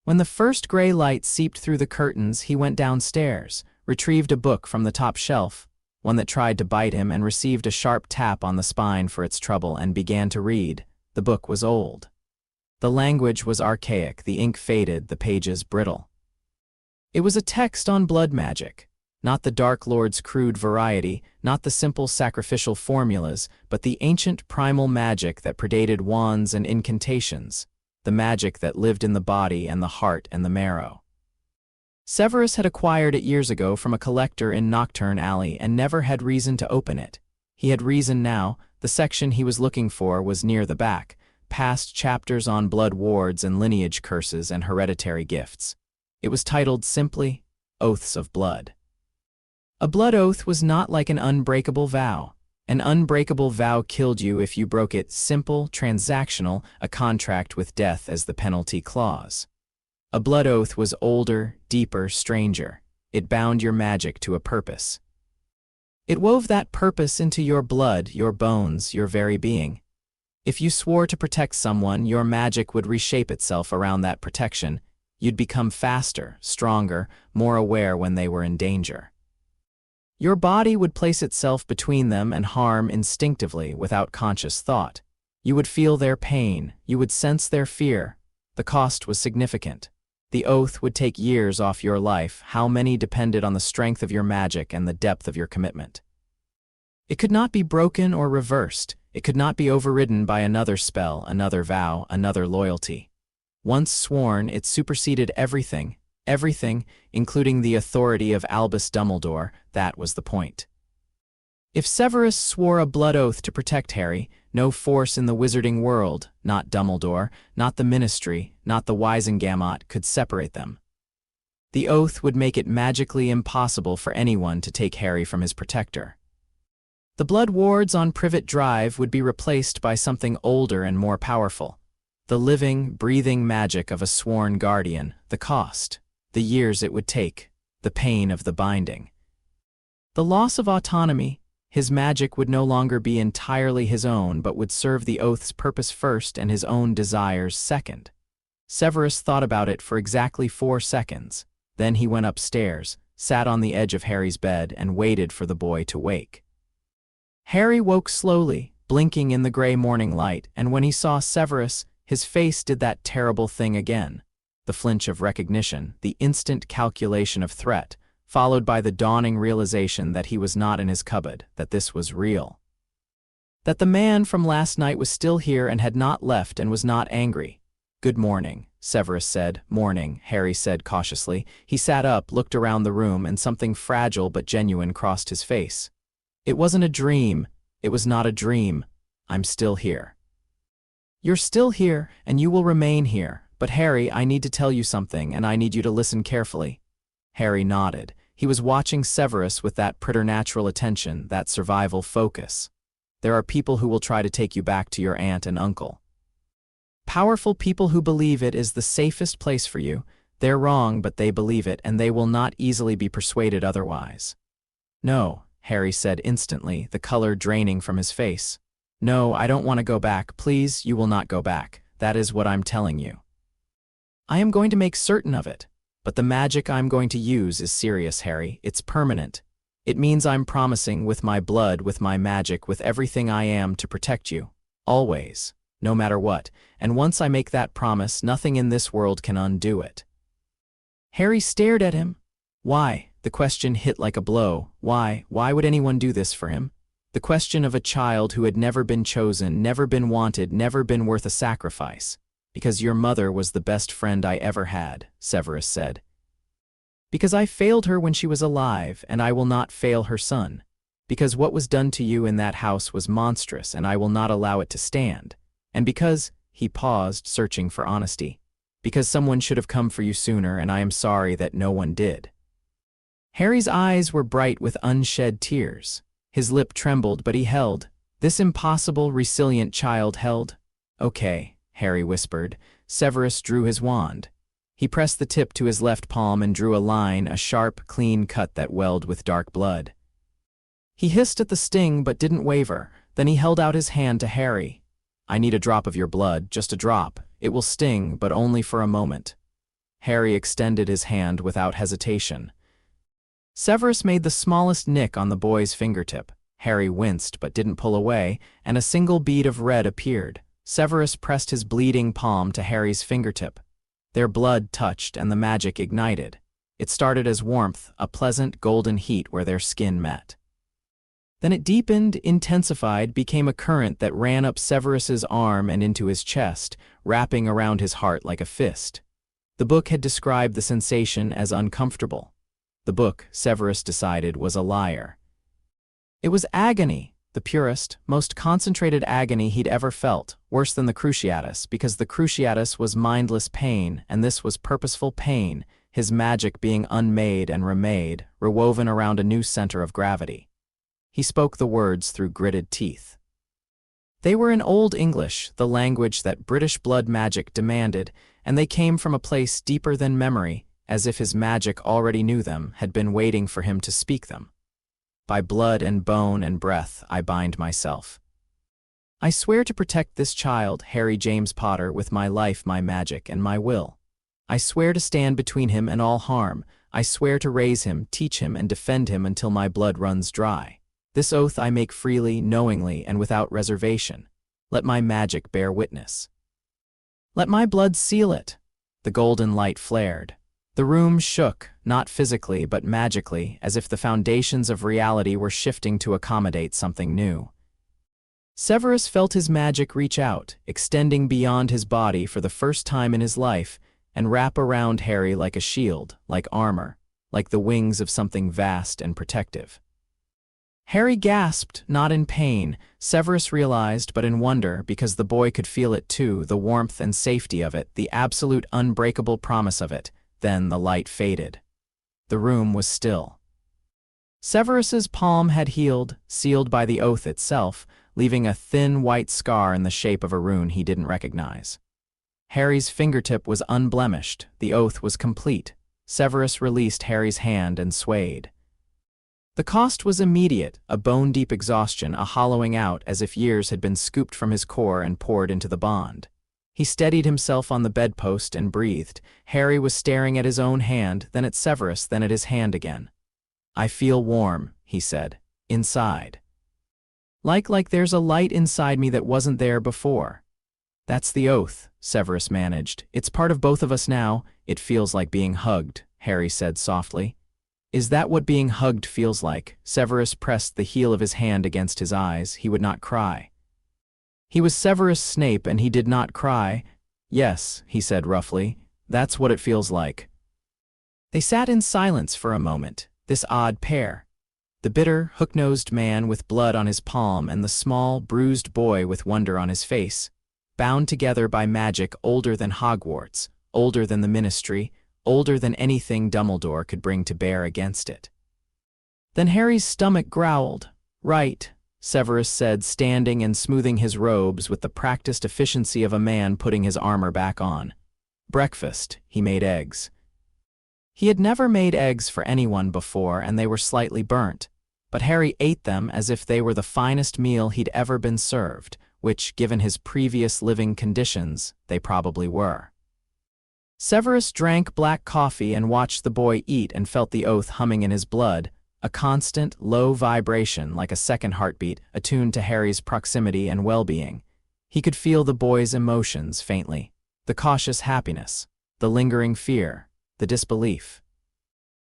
When the first gray light seeped through the curtains, he went downstairs, retrieved a book from the top shelf, one that tried to bite him, and received a sharp tap on the spine for its trouble, and began to read. The book was old. The language was archaic, the ink faded, the pages brittle. It was a text on blood magic, not the Dark Lord's crude variety, not the simple sacrificial formulas, but the ancient primal magic that predated wands and incantations, the magic that lived in the body and the heart and the marrow. Severus had acquired it years ago from a collector in Nocturne Alley and never had reason to open it. He had reason now. The section he was looking for was near the back, past chapters on blood wards and lineage curses and hereditary gifts. It was titled simply, Oaths of Blood. A blood oath was not like an unbreakable vow. An unbreakable vow killed you if you broke it. Simple, transactional, a contract with death as the penalty clause. A blood oath was older, deeper, stranger. It bound your magic to a purpose. It wove that purpose into your blood, your bones, your very being. If you swore to protect someone, your magic would reshape itself around that protection. You'd become faster, stronger, more aware when they were in danger. Your body would place itself between them and harm instinctively without conscious thought. You would feel their pain. You would sense their fear. The cost was significant. The oath would take years off your life. How many depended on the strength of your magic and the depth of your commitment. It could not be broken or reversed. It could not be overridden by another spell, another vow, another loyalty. Once sworn, it superseded everything, including the authority of Albus Dumbledore. That was the point. If Severus swore a blood oath to protect Harry, no force in the wizarding world, not Dumbledore, not the Ministry, not the Wisengamot, could separate them. The oath would make it magically impossible for anyone to take Harry from his protector. The blood wards on Privet Drive would be replaced by something older and more powerful. The living, breathing magic of a sworn guardian, the cost, the years it would take, the pain of the binding. The loss of autonomy. His magic would no longer be entirely his own, but would serve the oath's purpose first and his own desires second. Severus thought about it for exactly 4 seconds. Then he went upstairs, sat on the edge of Harry's bed, and waited for the boy to wake. Harry woke slowly, blinking in the gray morning light, and when he saw Severus, his face did that terrible thing again. The flinch of recognition, the instant calculation of threat, followed by the dawning realization that he was not in his cupboard, that this was real. That the man from last night was still here and had not left and was not angry. "Good morning," Severus said. "Morning," Harry said cautiously. He sat up, looked around the room, and something fragile but genuine crossed his face. "It wasn't a dream. It was not a dream. I'm still here." "You're still here, and you will remain here. But Harry, I need to tell you something, and I need you to listen carefully." Harry nodded. He was watching Severus with that preternatural attention, that survival focus. "There are people who will try to take you back to your aunt and uncle. Powerful people who believe it is the safest place for you. They're wrong, but they believe it, and they will not easily be persuaded otherwise." "No," Harry said instantly, the color draining from his face. "No, I don't want to go back. Please, you will not go back. That is what I'm telling you. I am going to make certain of it. But the magic I'm going to use is serious, Harry. It's permanent. It means I'm promising with my blood, with my magic, with everything I am to protect you. Always. No matter what. And once I make that promise, nothing in this world can undo it." Harry stared at him. Why? The question hit like a blow. Why? Why would anyone do this for him? The question of a child who had never been chosen, never been wanted, never been worth a sacrifice. "Because your mother was the best friend I ever had," Severus said. "Because I failed her when she was alive, and I will not fail her son. Because what was done to you in that house was monstrous, and I will not allow it to stand. And because," he paused, searching for honesty, "because someone should have come for you sooner, and I am sorry that no one did." Harry's eyes were bright with unshed tears. His lip trembled, but he held. This impossible, resilient child held. "Okay," Harry whispered. Severus drew his wand. He pressed the tip to his left palm and drew a line, a sharp, clean cut that welled with dark blood. He hissed at the sting but didn't waver. Then he held out his hand to Harry. "I need a drop of your blood, just a drop. It will sting, but only for a moment." Harry extended his hand without hesitation. Severus made the smallest nick on the boy's fingertip. Harry winced but didn't pull away, and a single bead of red appeared. Severus pressed his bleeding palm to Harry's fingertip. Their blood touched and the magic ignited. It started as warmth, a pleasant golden heat where their skin met. Then it deepened, intensified, became a current that ran up Severus's arm and into his chest, wrapping around his heart like a fist. The book had described the sensation as uncomfortable. The book, Severus decided, was a liar. It was agony, the purest, most concentrated agony he'd ever felt, worse than the Cruciatus, because the Cruciatus was mindless pain, and this was purposeful pain, his magic being unmade and remade, rewoven around a new center of gravity. He spoke the words through gritted teeth. They were in Old English, the language that British blood magic demanded, and they came from a place deeper than memory, as if his magic already knew them, had been waiting for him to speak them. "By blood and bone and breath I bind myself. I swear to protect this child, Harry James Potter, with my life, my magic, and my will. I swear to stand between him and all harm. I swear to raise him, teach him, and defend him until my blood runs dry. This oath I make freely, knowingly, and without reservation. Let my magic bear witness. Let my blood seal it." The golden light flared. The room shook, not physically but magically, as if the foundations of reality were shifting to accommodate something new. Severus felt his magic reach out, extending beyond his body for the first time in his life, and wrap around Harry like a shield, like armor, like the wings of something vast and protective. Harry gasped, not in pain, Severus realized, but in wonder, because the boy could feel it too, the warmth and safety of it, the absolute unbreakable promise of it. Then the light faded. The room was still. Severus's palm had healed, sealed by the oath itself, leaving a thin white scar in the shape of a rune he didn't recognize. Harry's fingertip was unblemished, the oath was complete. Severus released Harry's hand and swayed. The cost was immediate, a bone-deep exhaustion, a hollowing out as if years had been scooped from his core and poured into the bond. He steadied himself on the bedpost and breathed. Harry was staring at his own hand, then at Severus, then at his hand again. "I feel warm," he said. "Inside. Like there's a light inside me that wasn't there before." "That's the oath," Severus managed. "It's part of both of us now. It feels like being hugged," Harry said softly. Is that what being hugged feels like? Severus pressed the heel of his hand against his eyes. He would not cry. He was Severus Snape and he did not cry. Yes, he said roughly, that's what it feels like. They sat in silence for a moment, this odd pair. The bitter, hook-nosed man with blood on his palm and the small, bruised boy with wonder on his face, bound together by magic older than Hogwarts, older than the Ministry, older than anything Dumbledore could bring to bear against it. Then Harry's stomach growled. Right, Severus said, standing and smoothing his robes with the practiced efficiency of a man putting his armor back on. Breakfast, he made eggs. He had never made eggs for anyone before and they were slightly burnt, but Harry ate them as if they were the finest meal he'd ever been served, which, given his previous living conditions, they probably were. Severus drank black coffee and watched the boy eat and felt the oath humming in his blood, a constant, low vibration like a second heartbeat attuned to Harry's proximity and well-being. He could feel the boy's emotions faintly, the cautious happiness, the lingering fear, the disbelief.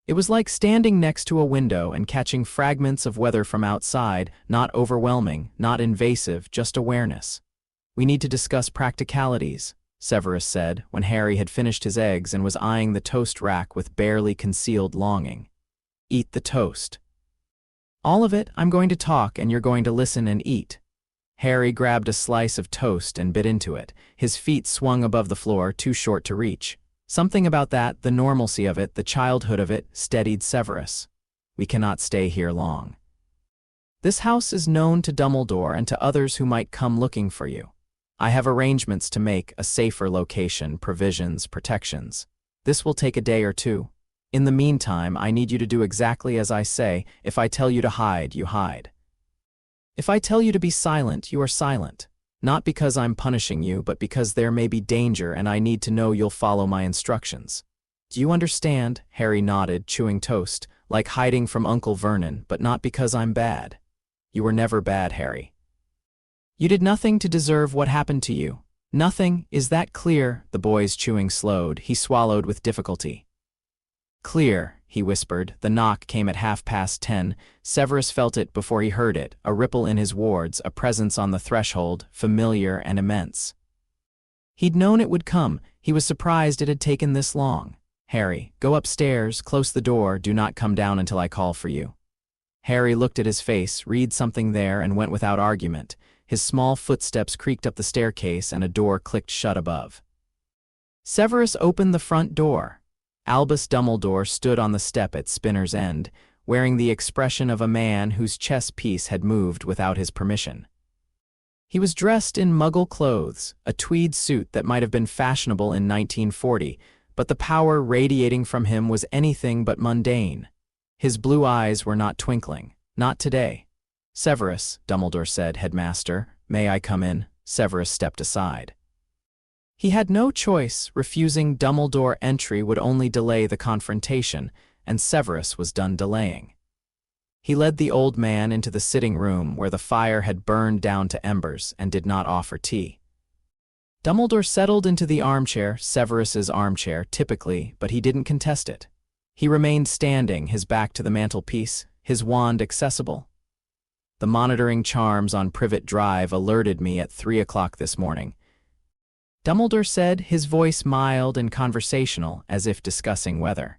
It was like standing next to a window and catching fragments of weather from outside, not overwhelming, not invasive, just awareness. We need to discuss practicalities, Severus said, when Harry had finished his eggs and was eyeing the toast rack with barely concealed longing. Eat the toast. All of it. I'm going to talk and you're going to listen and eat. Harry grabbed a slice of toast and bit into it. His feet swung above the floor, too short to reach. Something about that, the normalcy of it, the childhood of it, steadied Severus. We cannot stay here long. This house is known to Dumbledore and to others who might come looking for you. I have arrangements to make, a safer location, provisions, protections. This will take a day or two. In the meantime, I need you to do exactly as I say. If I tell you to hide, you hide. If I tell you to be silent, you are silent. Not because I'm punishing you, but because there may be danger and I need to know you'll follow my instructions. Do you understand? Harry nodded, chewing toast, like hiding from Uncle Vernon, but not because I'm bad. You were never bad, Harry. You did nothing to deserve what happened to you. Nothing, is that clear? The boy's chewing slowed. He swallowed with difficulty. Clear, he whispered. The knock came at 10:30. Severus felt it before he heard it, a ripple in his wards, a presence on the threshold, familiar and immense. He'd known it would come. He was surprised it had taken this long. Harry, go upstairs, close the door, do not come down until I call for you. Harry looked at his face, read something there, and went without argument. His small footsteps creaked up the staircase and a door clicked shut above. Severus opened the front door. Albus Dumbledore stood on the step at Spinner's End, wearing the expression of a man whose chess piece had moved without his permission. He was dressed in Muggle clothes, a tweed suit that might have been fashionable in 1940, but the power radiating from him was anything but mundane. His blue eyes were not twinkling. Not today. Severus, Dumbledore said, Headmaster, may I come in? Severus stepped aside. He had no choice. Refusing Dumbledore entry would only delay the confrontation, and Severus was done delaying. He led the old man into the sitting room where the fire had burned down to embers and did not offer tea. Dumbledore settled into the armchair, Severus's armchair, typically, but he didn't contest it. He remained standing, his back to the mantelpiece, his wand accessible. The monitoring charms on Privet Drive alerted me at 3 o'clock this morning. Dumbledore said, his voice mild and conversational, as if discussing weather.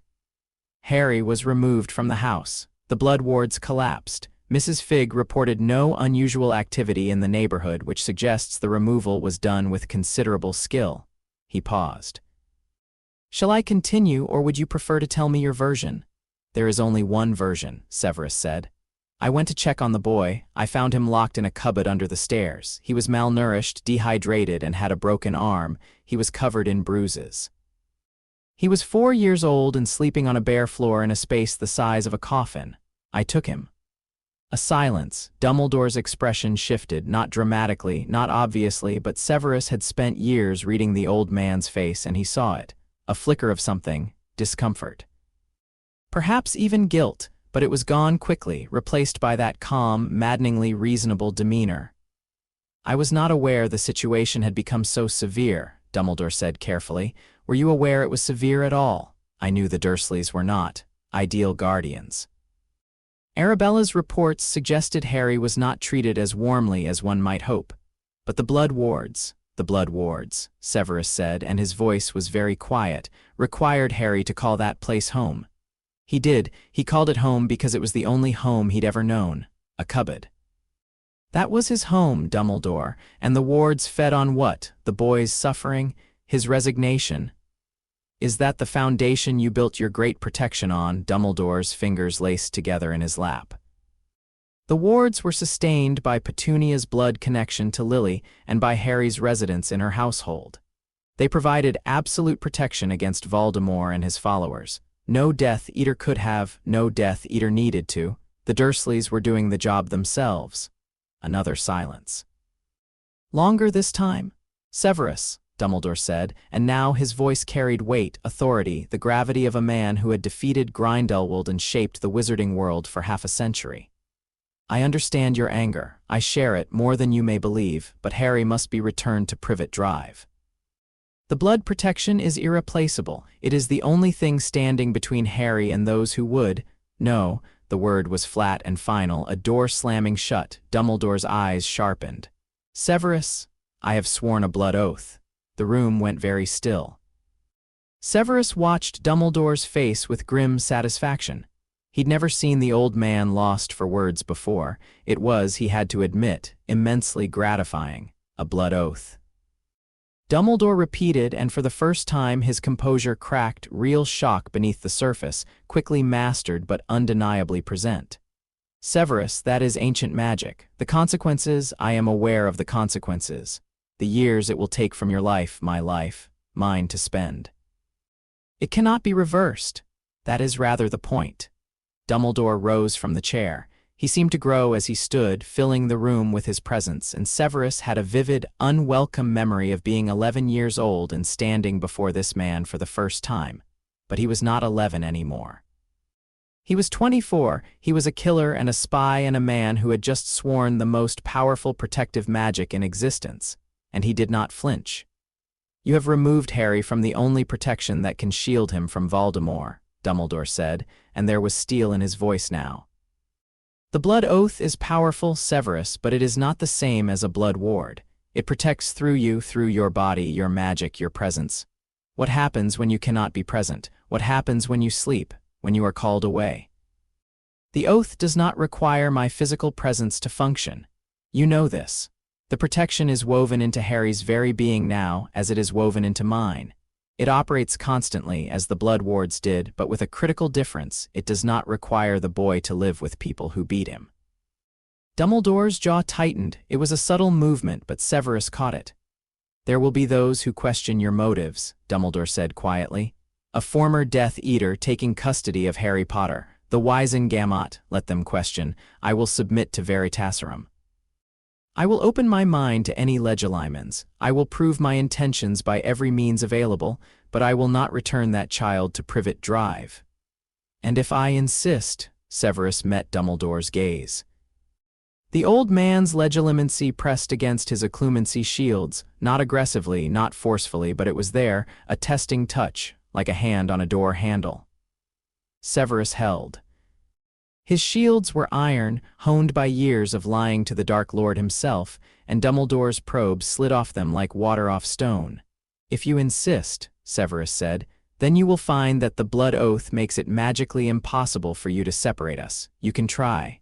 Harry was removed from the house. The blood wards collapsed. Mrs. Figg reported no unusual activity in the neighborhood, which suggests the removal was done with considerable skill. He paused. Shall I continue, or would you prefer to tell me your version? There is only one version, Severus said. I went to check on the boy. I found him locked in a cupboard under the stairs. He was malnourished, dehydrated, and had a broken arm. He was covered in bruises. He was 4 years old and sleeping on a bare floor in a space the size of a coffin. I took him. A silence. Dumbledore's expression shifted, not dramatically, not obviously, but Severus had spent years reading the old man's face and he saw it. A flicker of something, discomfort. Perhaps even guilt. But it was gone quickly, replaced by that calm, maddeningly reasonable demeanor. I was not aware the situation had become so severe, Dumbledore said carefully. Were you aware it was severe at all? I knew the Dursleys were not. ideal guardians. Arabella's reports suggested Harry was not treated as warmly as one might hope. But the blood wards, Severus said, and his voice was very quiet, required Harry to call that place home. He did. He called it home because it was the only home he'd ever known, a cupboard. That was his home, Dumbledore, and the wards fed on what? The boy's suffering, his resignation. Is that the foundation you built your great protection on? Dumbledore's fingers laced together in his lap. The wards were sustained by Petunia's blood connection to Lily and by Harry's residence in her household. They provided absolute protection against Voldemort and his followers. No Death Eater could have, no Death Eater needed to. The Dursleys were doing the job themselves. Another silence. Longer this time? Severus, Dumbledore said, and now his voice carried weight, authority, the gravity of a man who had defeated Grindelwald and shaped the wizarding world for half a century. I understand your anger. I share it more than you may believe, but Harry must be returned to Privet Drive. The blood protection is irreplaceable. It is the only thing standing between Harry and those who would. No, the word was flat and final, a door slamming shut. Dumbledore's eyes sharpened. Severus, I have sworn a blood oath. The room went very still. Severus watched Dumbledore's face with grim satisfaction. He'd never seen the old man lost for words before. It was, he had to admit, immensely gratifying. A blood oath. Dumbledore repeated, and for the first time his composure cracked, real shock beneath the surface, quickly mastered but undeniably present. Severus, that is ancient magic. The consequences, I am aware of the consequences. The years it will take from your life, my life, mine to spend. It cannot be reversed. That is rather the point. Dumbledore rose from the chair. He seemed to grow as he stood, filling the room with his presence, and Severus had a vivid, unwelcome memory of being 11 years old and standing before this man for the first time. But he was not 11 anymore. He was 24. He was a killer and a spy and a man who had just sworn the most powerful protective magic in existence, and he did not flinch. You have removed Harry from the only protection that can shield him from Voldemort, Dumbledore said, and there was steel in his voice now. The blood oath is powerful, Severus, but it is not the same as a blood ward. It protects through you, through your body, your magic, your presence. What happens when you cannot be present? What happens when you sleep, when you are called away? The oath does not require my physical presence to function. You know this. The protection is woven into Harry's very being now, as it is woven into mine. It operates constantly, as the blood wards did, but with a critical difference. It does not require the boy to live with people who beat him. Dumbledore's jaw tightened. It was a subtle movement, but Severus caught it. There will be those who question your motives, Dumbledore said quietly. A former Death Eater taking custody of Harry Potter. The Wisengamot, let them question. I will submit to Veritaserum. I will open my mind to any legilimens. I will prove my intentions by every means available, but I will not return that child to Privet Drive. And if I insist, Severus met Dumbledore's gaze. The old man's legilimency pressed against his occlumency shields, not aggressively, not forcefully, but it was there, a testing touch, like a hand on a door handle. Severus held. His shields were iron, honed by years of lying to the Dark Lord himself, and Dumbledore's probe slid off them like water off stone. If you insist, Severus said, then you will find that the blood oath makes it magically impossible for you to separate us. You can try.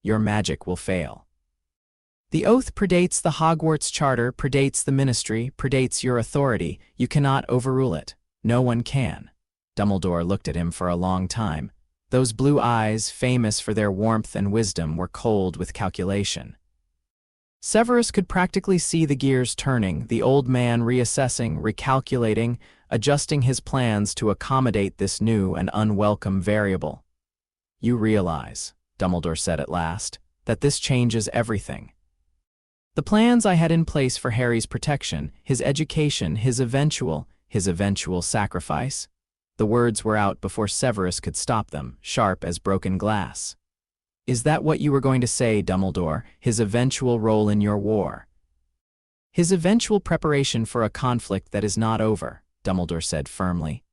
Your magic will fail. The oath predates the Hogwarts Charter, predates the Ministry, predates your authority. You cannot overrule it. No one can. Dumbledore looked at him for a long time. Those blue eyes, famous for their warmth and wisdom, were cold with calculation. Severus could practically see the gears turning, the old man reassessing, recalculating, adjusting his plans to accommodate this new and unwelcome variable. You realize, Dumbledore said at last, that this changes everything. The plans I had in place for Harry's protection, his education, his eventual sacrifice. The words were out before Severus could stop them, sharp as broken glass. Is that what you were going to say, Dumbledore? His eventual role in your war? His eventual preparation for a conflict that is not over, Dumbledore said firmly.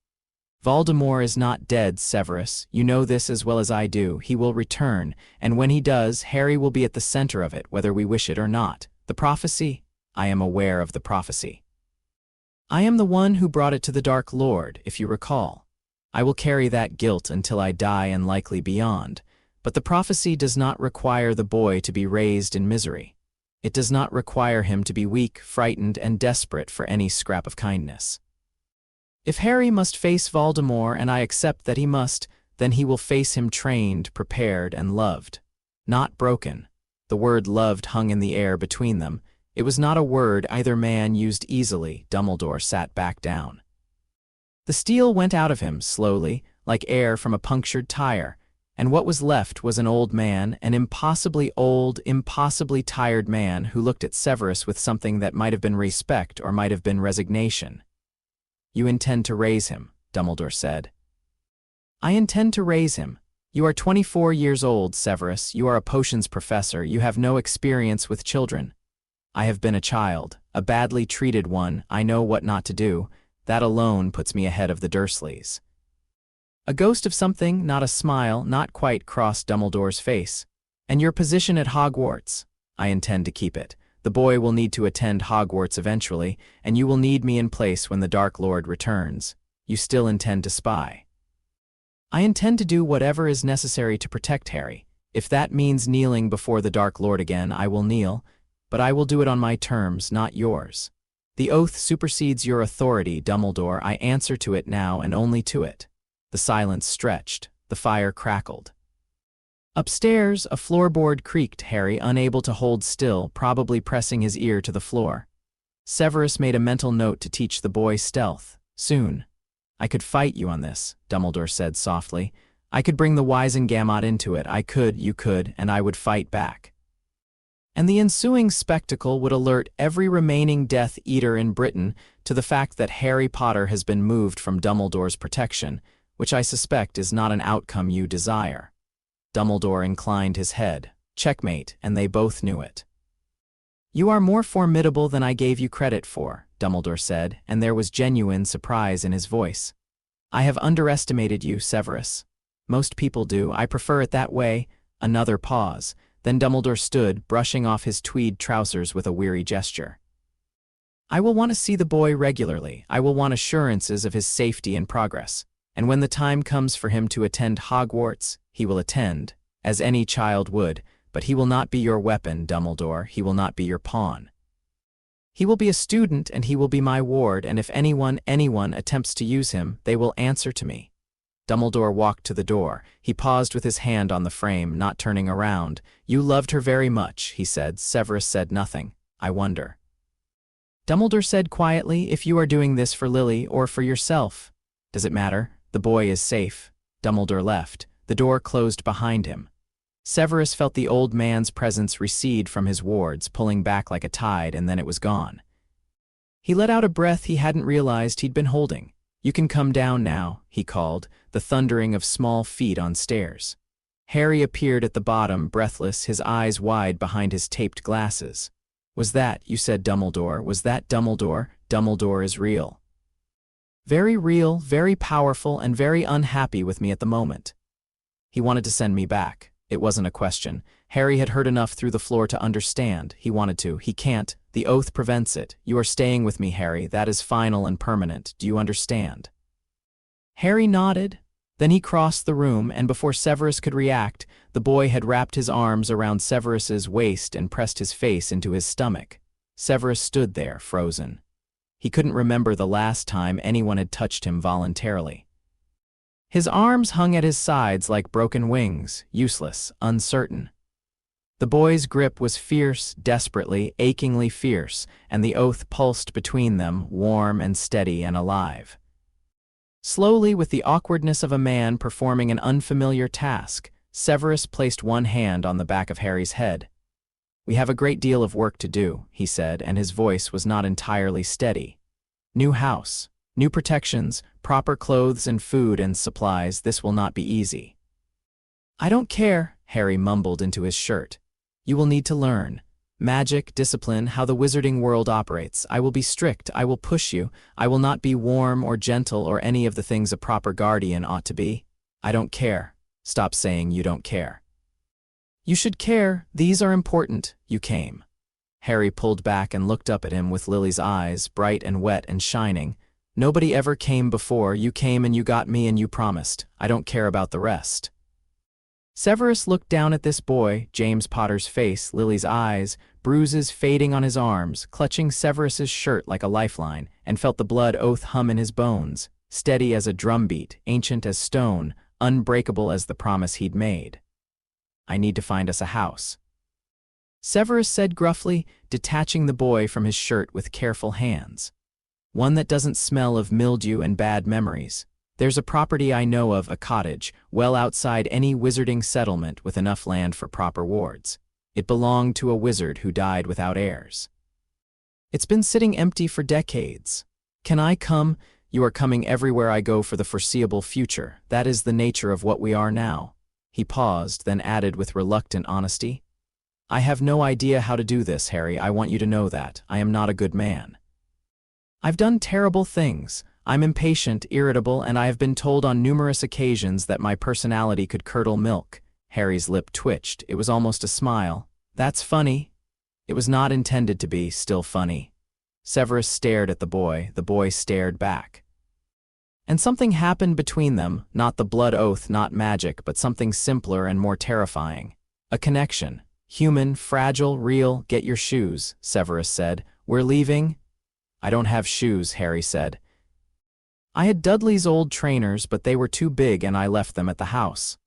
Voldemort is not dead, Severus. You know this as well as I do. He will return, and when he does, Harry will be at the center of it, whether we wish it or not. The prophecy? I am aware of the prophecy. I am the one who brought it to the Dark Lord, if you recall. I will carry that guilt until I die and likely beyond, but the prophecy does not require the boy to be raised in misery. It does not require him to be weak, frightened, and desperate for any scrap of kindness. If Harry must face Voldemort, and I accept that he must, then he will face him trained, prepared, and loved. Not broken. The word loved hung in the air between them. It was not a word either man used easily. Dumbledore sat back down. The steel went out of him, slowly, like air from a punctured tire, and what was left was an old man, an impossibly old, impossibly tired man who looked at Severus with something that might have been respect or might have been resignation. You intend to raise him, Dumbledore said. I intend to raise him. You are 24 years old, Severus. You are a potions professor. You have no experience with children. I have been a child, a badly treated one. I know what not to do. That alone puts me ahead of the Dursleys. A ghost of something, not a smile, not quite crossed Dumbledore's face. And your position at Hogwarts? I intend to keep it. The boy will need to attend Hogwarts eventually, and you will need me in place when the Dark Lord returns. You still intend to spy. I intend to do whatever is necessary to protect Harry. If that means kneeling before the Dark Lord again, I will kneel, but I will do it on my terms, not yours. The oath supersedes your authority, Dumbledore. I answer to it now and only to it. The silence stretched. The fire crackled. Upstairs, a floorboard creaked. Harry, unable to hold still, probably pressing his ear to the floor. Severus made a mental note to teach the boy stealth. Soon. I could fight you on this, Dumbledore said softly. I could bring the Wizengamot into it. I could, you could, and I would fight back. And the ensuing spectacle would alert every remaining Death Eater in Britain to the fact that Harry Potter has been moved from Dumbledore's protection, which I suspect is not an outcome you desire. Dumbledore inclined his head. Checkmate, and they both knew it. You are more formidable than I gave you credit for, Dumbledore said, and there was genuine surprise in his voice. I have underestimated you, Severus. Most people do. I prefer it that way. Another pause. Then Dumbledore stood, brushing off his tweed trousers with a weary gesture. I will want to see the boy regularly. I will want assurances of his safety and progress. And when the time comes for him to attend Hogwarts, he will attend, as any child would, but he will not be your weapon, Dumbledore. He will not be your pawn. He will be a student, and he will be my ward, and if anyone attempts to use him, they will answer to me. Dumbledore walked to the door. He paused with his hand on the frame, not turning around. You loved her very much, he said. Severus said nothing. I wonder. Dumbledore said quietly, if you are doing this for Lily or for yourself. Does it matter? The boy is safe. Dumbledore left. The door closed behind him. Severus felt the old man's presence recede from his wards, pulling back like a tide, and then it was gone. He let out a breath he hadn't realized he'd been holding. You can come down now, he called, the thundering of small feet on stairs. Harry appeared at the bottom, breathless, his eyes wide behind his taped glasses. Was that, you said, Dumbledore? Was that Dumbledore? Dumbledore is real. Very real, very powerful, and very unhappy with me at the moment. He wanted to send me back. It wasn't a question. Harry had heard enough through the floor to understand. He wanted to. He can't. The oath prevents it. You are staying with me, Harry. That is final and permanent. Do you understand? Harry nodded. Then he crossed the room, and before Severus could react, the boy had wrapped his arms around Severus's waist and pressed his face into his stomach. Severus stood there, frozen. He couldn't remember the last time anyone had touched him voluntarily. His arms hung at his sides like broken wings, useless, uncertain. The boy's grip was fierce, desperately, achingly fierce, and the oath pulsed between them, warm and steady and alive. Slowly, with the awkwardness of a man performing an unfamiliar task, Severus placed one hand on the back of Harry's head. We have a great deal of work to do, he said, and his voice was not entirely steady. New house, new protections, proper clothes and food and supplies. This will not be easy. I don't care, Harry mumbled into his shirt. You will need to learn. Magic, discipline, how the wizarding world operates. I will be strict, I will push you, I will not be warm or gentle or any of the things a proper guardian ought to be. I don't care. Stop saying you don't care. You should care, these are important, you came. Harry pulled back and looked up at him with Lily's eyes, bright and wet and shining. Nobody ever came before, you came and you got me and you promised. I don't care about the rest. Severus looked down at this boy, James Potter's face, Lily's eyes, bruises fading on his arms, clutching Severus's shirt like a lifeline, and felt the blood oath hum in his bones, steady as a drumbeat, ancient as stone, unbreakable as the promise he'd made. I need to find us a house. Severus said gruffly, detaching the boy from his shirt with careful hands. One that doesn't smell of mildew and bad memories. There's a property I know of, a cottage, well outside any wizarding settlement with enough land for proper wards. It belonged to a wizard who died without heirs. It's been sitting empty for decades. Can I come? You are coming everywhere I go for the foreseeable future. That is the nature of what we are now. He paused, then added with reluctant honesty, I have no idea how to do this, Harry. I want you to know that. I am not a good man. I've done terrible things. I'm impatient, irritable, and I have been told on numerous occasions that my personality could curdle milk. Harry's lip twitched. It was almost a smile. That's funny. It was not intended to be, still funny. Severus stared at the boy stared back. And something happened between them, not the blood oath, not magic, but something simpler and more terrifying. A connection. Human, fragile, real. Get your shoes, Severus said. We're leaving? I don't have shoes, Harry said. I had Dudley's old trainers, but they were too big and I left them at the house.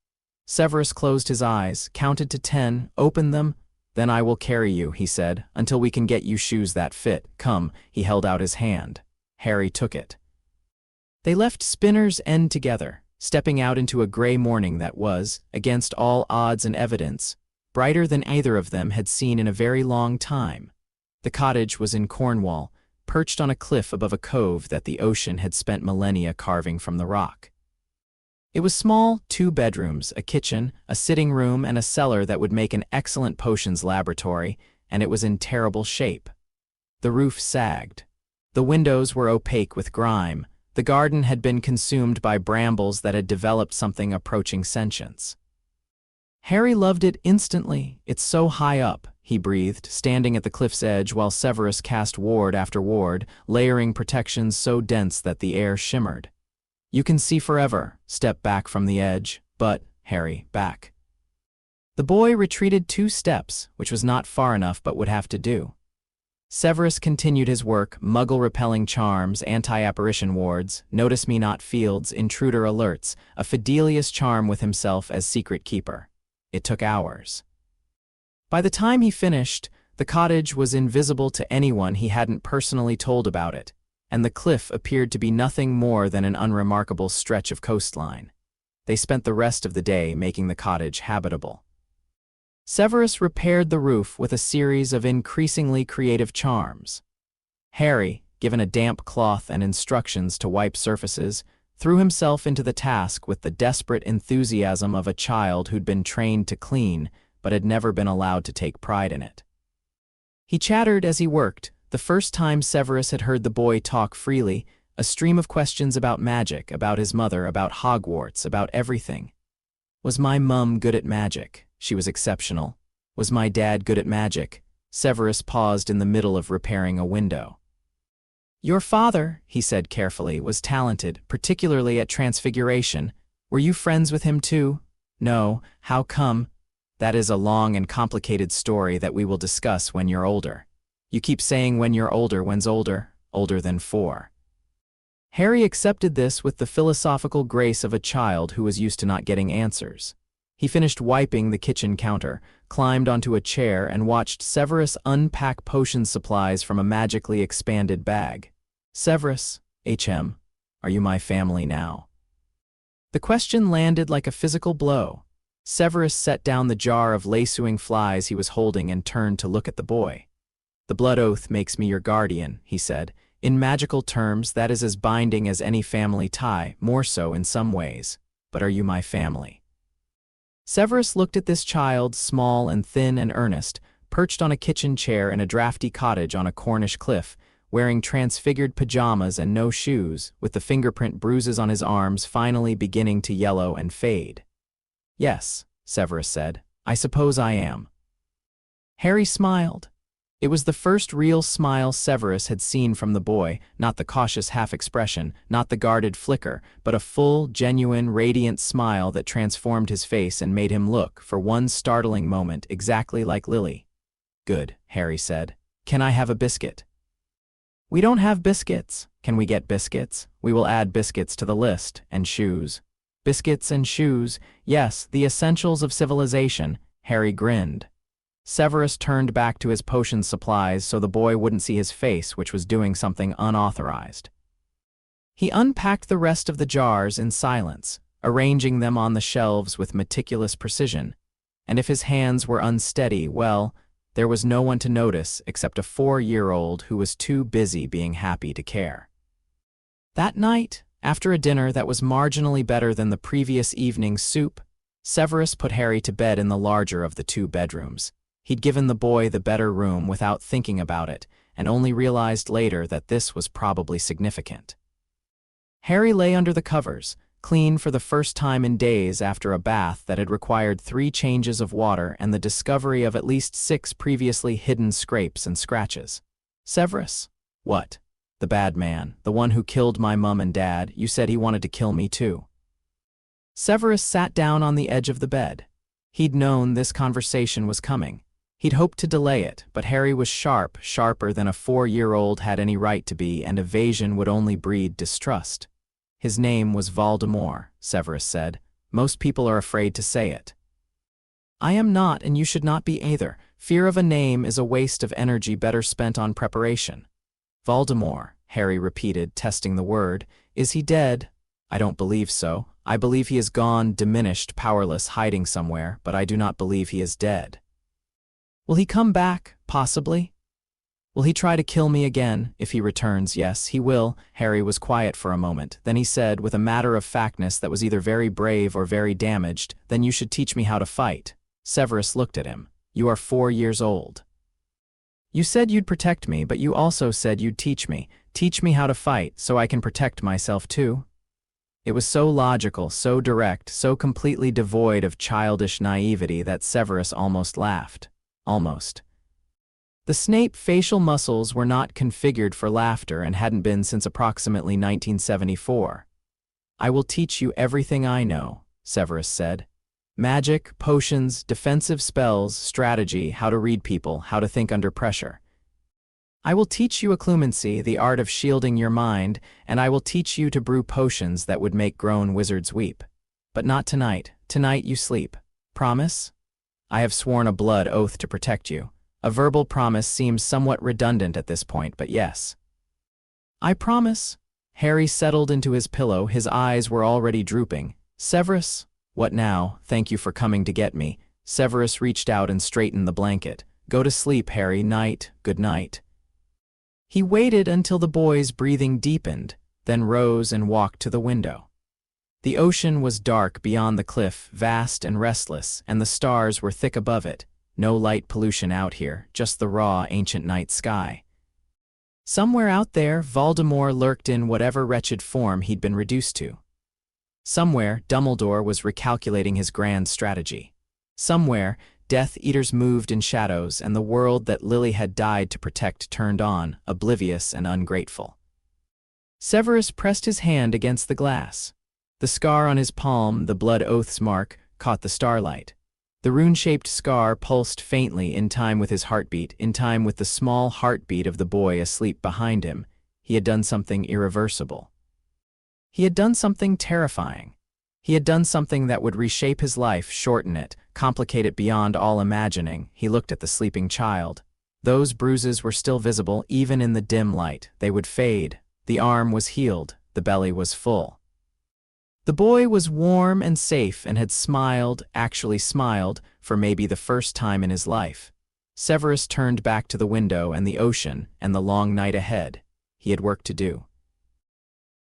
Severus closed his eyes, counted to 10, opened them. Then I will carry you, he said, until we can get you shoes that fit. Come, he held out his hand. Harry took it. They left Spinner's End together, stepping out into a gray morning that was, against all odds and evidence, brighter than either of them had seen in a very long time. The cottage was in Cornwall, perched on a cliff above a cove that the ocean had spent millennia carving from the rock. It was small, 2 bedrooms, a kitchen, a sitting room, and a cellar that would make an excellent potions laboratory, and it was in terrible shape. The roof sagged. The windows were opaque with grime. The garden had been consumed by brambles that had developed something approaching sentience. Harry loved it instantly. It's so high up, he breathed, standing at the cliff's edge while Severus cast ward after ward, layering protections so dense that the air shimmered. You can see forever. Step back from the edge. But, Harry, back. The boy retreated 2 steps, which was not far enough but would have to do. Severus continued his work, muggle-repelling charms, anti-apparition wards, notice-me-not fields, intruder alerts, a Fidelius charm with himself as secret keeper. It took hours. By the time he finished, the cottage was invisible to anyone he hadn't personally told about it, and the cliff appeared to be nothing more than an unremarkable stretch of coastline. They spent the rest of the day making the cottage habitable. Severus repaired the roof with a series of increasingly creative charms. Harry, given a damp cloth and instructions to wipe surfaces, threw himself into the task with the desperate enthusiasm of a child who'd been trained to clean but had never been allowed to take pride in it. He chattered as he worked, the first time Severus had heard the boy talk freely, a stream of questions about magic, about his mother, about Hogwarts, about everything. Was my mum good at magic? She was exceptional. Was my dad good at magic? Severus paused in the middle of repairing a window. Your father, he said carefully, was talented, particularly at transfiguration. Were you friends with him too? No. How come? That is a long and complicated story that we will discuss when you're older. You keep saying when you're older. When's older? Older than 4. Harry accepted this with the philosophical grace of a child who was used to not getting answers. He finished wiping the kitchen counter, climbed onto a chair, and watched Severus unpack potion supplies from a magically expanded bag. Severus, HM, are you my family now? The question landed like a physical blow. Severus set down the jar of lace-suing flies he was holding and turned to look at the boy. The blood oath makes me your guardian, he said. In magical terms, that is as binding as any family tie, more so in some ways. But are you my family? Severus looked at this child, small and thin and earnest, perched on a kitchen chair in a drafty cottage on a Cornish cliff, wearing transfigured pajamas and no shoes, with the fingerprint bruises on his arms finally beginning to yellow and fade. "Yes," Severus said, "I suppose I am." Harry smiled. It was the first real smile Severus had seen from the boy, not the cautious half-expression, not the guarded flicker, but a full, genuine, radiant smile that transformed his face and made him look, for one startling moment, exactly like Lily. "Good," Harry said. "Can I have a biscuit?" "We don't have biscuits." "Can we get biscuits?" "We will add biscuits to the list, and shoes." Biscuits and shoes, yes, the essentials of civilization. Harry grinned. Severus turned back to his potion supplies so the boy wouldn't see his face, which was doing something unauthorized. He unpacked the rest of the jars in silence, arranging them on the shelves with meticulous precision, and if his hands were unsteady, well, there was no one to notice except a 4-year-old who was too busy being happy to care. That night, after a dinner that was marginally better than the previous evening's soup, Severus put Harry to bed in the larger of the 2 bedrooms. He'd given the boy the better room without thinking about it, and only realized later that this was probably significant. Harry lay under the covers, clean for the first time in days after a bath that had required 3 changes of water and the discovery of at least 6 previously hidden scrapes and scratches. "Severus?" "What?" "The bad man, the one who killed my mum and dad, you said he wanted to kill me too." Severus sat down on the edge of the bed. He'd known this conversation was coming. He'd hoped to delay it, but Harry was sharp, sharper than a 4-year-old had any right to be, and evasion would only breed distrust. "His name was Voldemort," Severus said. "Most people are afraid to say it." "I am not, and you should not be either. Fear of a name is a waste of energy better spent on preparation." "Voldemort," Harry repeated, testing the word. "Is he dead?" "I don't believe so. I believe he is gone, diminished, powerless, hiding somewhere, but I do not believe he is dead." "Will he come back, possibly?" "Will he try to kill me again? If he returns, yes, he will." Harry was quiet for a moment. Then he said, with a matter-of-factness that was either very brave or very damaged, "Then you should teach me how to fight." Severus looked at him. "You are 4 years old. You said you'd protect me, but you also said you'd teach me. Teach me how to fight, so I can protect myself too." It was so logical, so direct, so completely devoid of childish naivety that Severus almost laughed. Almost. The Snape facial muscles were not configured for laughter and hadn't been since approximately 1974. "I will teach you everything I know," Severus said. "Magic, potions, defensive spells, strategy, how to read people, how to think under pressure. I will teach you occlumency, the art of shielding your mind, and I will teach you to brew potions that would make grown wizards weep. But not tonight. Tonight you sleep. Promise?" "I have sworn a blood oath to protect you." A verbal promise seems somewhat redundant at this point, but yes. "I promise." Harry settled into his pillow, his eyes were already drooping. "Severus?" "What now? Thank you for coming to get me." Severus reached out and straightened the blanket. "Go to sleep, Harry. Night. Good night." He waited until the boy's breathing deepened, then rose and walked to the window. The ocean was dark beyond the cliff, vast and restless, and the stars were thick above it. No light pollution out here, just the raw, ancient night sky. Somewhere out there, Voldemort lurked in whatever wretched form he'd been reduced to. Somewhere, Dumbledore was recalculating his grand strategy. Somewhere, Death Eaters moved in shadows, and the world that Lily had died to protect turned on, oblivious and ungrateful. Severus pressed his hand against the glass. The scar on his palm, the blood oath's mark, caught the starlight. The rune-shaped scar pulsed faintly in time with his heartbeat, in time with the small heartbeat of the boy asleep behind him. He had done something irreversible. He had done something terrifying. He had done something that would reshape his life, shorten it, complicate it beyond all imagining. He looked at the sleeping child. Those bruises were still visible, even in the dim light. They would fade. The arm was healed. The belly was full. The boy was warm and safe and had smiled, actually smiled, for maybe the first time in his life. Severus turned back to the window and the ocean and the long night ahead. He had work to do.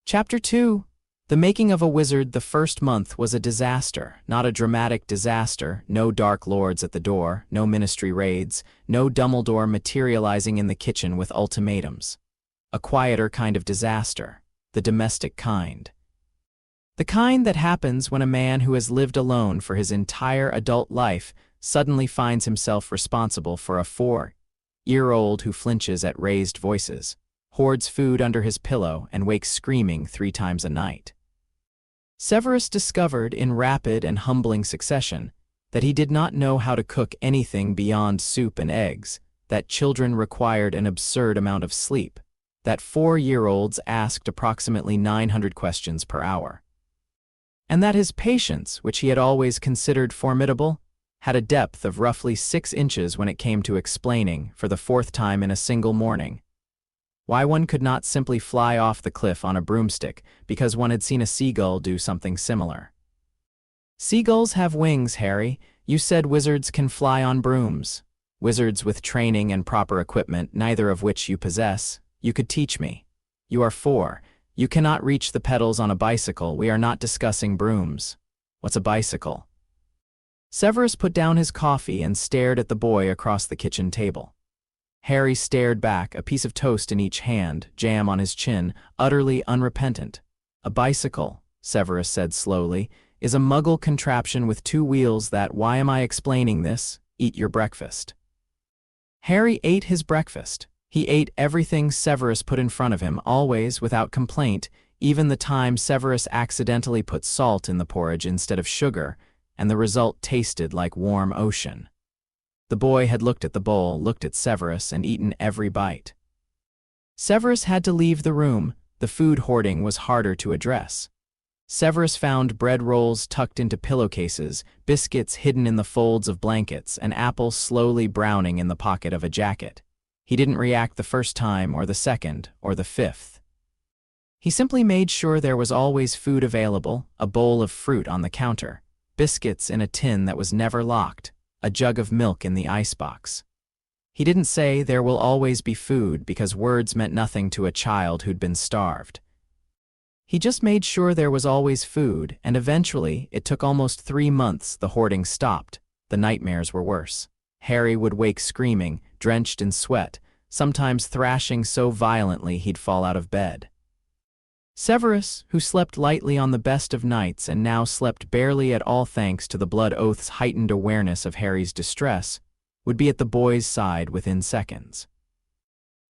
Chapter 2. The making of a wizard the first month was a disaster, not a dramatic disaster, no dark lords at the door, no ministry raids, no Dumbledore materializing in the kitchen with ultimatums. A quieter kind of disaster, the domestic kind. The kind that happens when a man who has lived alone for his entire adult life suddenly finds himself responsible for a 4-year-old who flinches at raised voices, hoards food under his pillow, and wakes screaming 3 times a night. Severus discovered in rapid and humbling succession that he did not know how to cook anything beyond soup and eggs, that children required an absurd amount of sleep, that 4-year-olds asked approximately 900 questions per hour, and that his patience, which he had always considered formidable, had a depth of roughly 6 inches when it came to explaining, for the 4th time in a single morning, why one could not simply fly off the cliff on a broomstick because one had seen a seagull do something similar. Seagulls have wings, Harry. You said wizards can fly on brooms. Wizards with training and proper equipment, neither of which you possess. You could teach me. You are 4. You cannot reach the pedals on a bicycle. We are not discussing brooms. What's a bicycle? Severus put down his coffee and stared at the boy across the kitchen table. Harry stared back, a piece of toast in each hand, jam on his chin, utterly unrepentant. A bicycle, Severus said slowly, is a muggle contraption with 2 wheels that, why am I explaining this? Eat your breakfast. Harry ate his breakfast. He ate everything Severus put in front of him, always without complaint, even the time Severus accidentally put salt in the porridge instead of sugar, and the result tasted like warm ocean. The boy had looked at the bowl, looked at Severus, and eaten every bite. Severus had to leave the room. The food hoarding was harder to address. Severus found bread rolls tucked into pillowcases, biscuits hidden in the folds of blankets, and apples slowly browning in the pocket of a jacket. He didn't react the first time, or the second, or the 5th. He simply made sure there was always food available, a bowl of fruit on the counter, biscuits in a tin that was never locked, a jug of milk in the icebox. He didn't say there will always be food because words meant nothing to a child who'd been starved. He just made sure there was always food, and eventually, it took almost 3 months, the hoarding stopped. The nightmares were worse. Harry would wake screaming, drenched in sweat, sometimes thrashing so violently he'd fall out of bed. Severus, who slept lightly on the best of nights and now slept barely at all thanks to the blood oath's heightened awareness of Harry's distress, would be at the boy's side within seconds.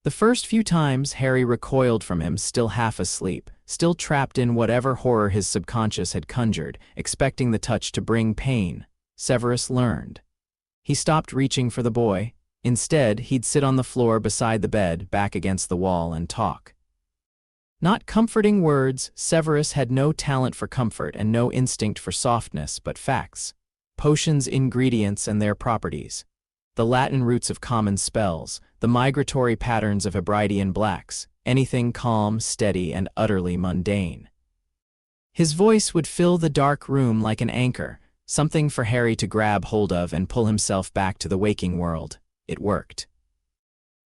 The first few times Harry recoiled from him, still half asleep, still trapped in whatever horror his subconscious had conjured, expecting the touch to bring pain. Severus learned. He stopped reaching for the boy. Instead, he'd sit on the floor beside the bed, back against the wall, and talk. Not comforting words. Severus had no talent for comfort and no instinct for softness, but facts. Potions' ingredients and their properties. The Latin roots of common spells, the migratory patterns of Hebridean blacks, anything calm, steady, and utterly mundane. His voice would fill the dark room like an anchor, something for Harry to grab hold of and pull himself back to the waking world. It worked.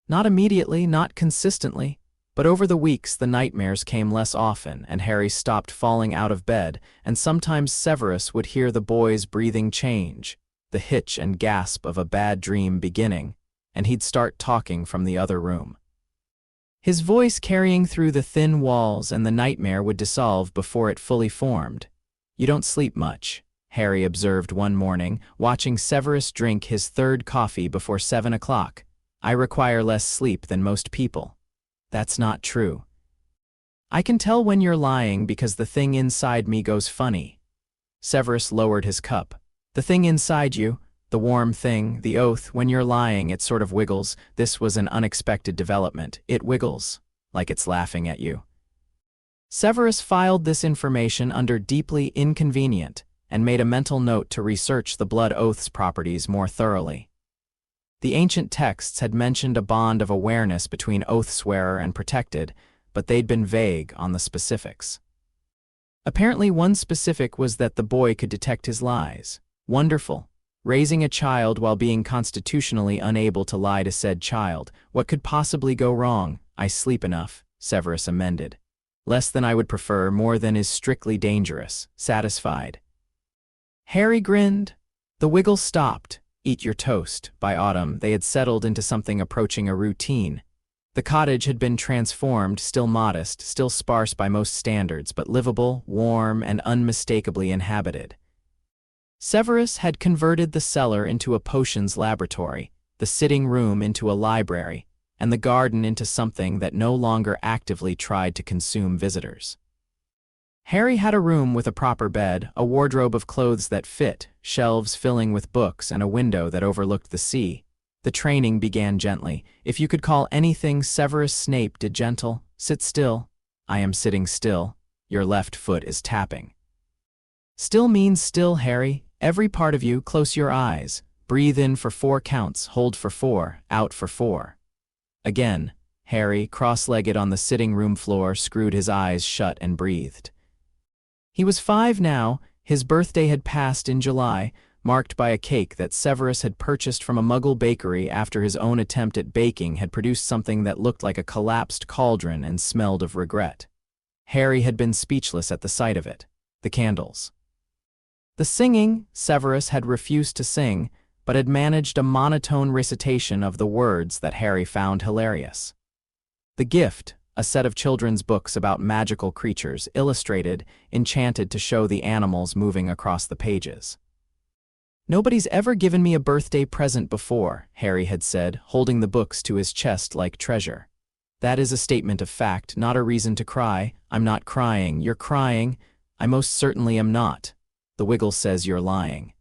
Not immediately, not consistently, but over the weeks the nightmares came less often and Harry stopped falling out of bed, and sometimes Severus would hear the boy's breathing change, the hitch and gasp of a bad dream beginning, and he'd start talking from the other room. His voice carrying through the thin walls, and the nightmare would dissolve before it fully formed. "You don't sleep much," Harry observed one morning, watching Severus drink his 3rd coffee before 7 o'clock. "I require less sleep than most people." "That's not true." "I can tell when you're lying because the thing inside me goes funny." Severus lowered his cup. "The thing inside you, the warm thing, the oath, when you're lying it sort of wiggles." This was an unexpected development. "It wiggles, like it's laughing at you." Severus filed this information under deeply inconvenient and made a mental note to research the blood oath's properties more thoroughly. The ancient texts had mentioned a bond of awareness between oath-swearer and protected, but they'd been vague on the specifics. Apparently one specific was that the boy could detect his lies. Wonderful. Raising a child while being constitutionally unable to lie to said child. What could possibly go wrong? "I sleep enough," Severus amended. Less than I would prefer, more than is strictly dangerous. Satisfied? Harry grinned. The Wiggle stopped. Eat your toast. By autumn, they had settled into something approaching a routine. The cottage had been transformed, still modest, still sparse by most standards, but livable, warm, and unmistakably inhabited. Severus had converted the cellar into a potions laboratory, the sitting room into a library, and the garden into something that no longer actively tried to consume visitors. Harry had a room with a proper bed, a wardrobe of clothes that fit, shelves filling with books, and a window that overlooked the sea. The training began gently. If you could call anything Severus Snape did gentle, sit still. I am sitting still. Your left foot is tapping. Still means still, Harry. Every part of you, close your eyes. Breathe in for 4 counts, hold for 4, out for 4. Again, Harry, cross-legged on the sitting room floor, screwed his eyes shut and breathed. He was 5 now. His birthday had passed in July, marked by a cake that Severus had purchased from a Muggle bakery after his own attempt at baking had produced something that looked like a collapsed cauldron and smelled of regret. Harry had been speechless at the sight of it. The candles. The singing, Severus had refused to sing, but had managed a monotone recitation of the words that Harry found hilarious. The gift, a set of children's books about magical creatures, illustrated, enchanted to show the animals moving across the pages. Nobody's ever given me a birthday present before, Harry had said, holding the books to his chest like treasure. That is a statement of fact, not a reason to cry. I'm not crying. You're crying. I most certainly am not. The Wiggle says you're lying.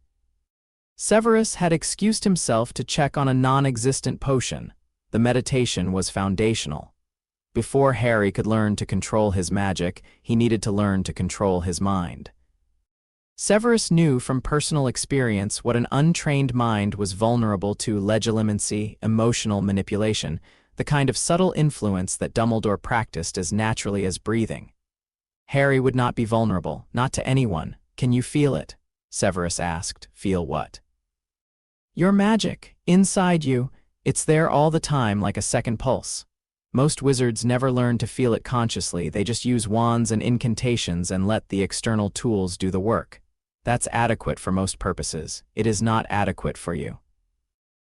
Severus had excused himself to check on a non-existent potion. The meditation was foundational. Before Harry could learn to control his magic, he needed to learn to control his mind. Severus knew from personal experience what an untrained mind was vulnerable to: legilimency, emotional manipulation, the kind of subtle influence that Dumbledore practiced as naturally as breathing. Harry would not be vulnerable, not to anyone. Can you feel it? Severus asked. Feel what? Your magic, inside you. It's there all the time like a second pulse. Most wizards never learn to feel it consciously. They just use wands and incantations and let the external tools do the work. That's adequate for most purposes. It is not adequate for you.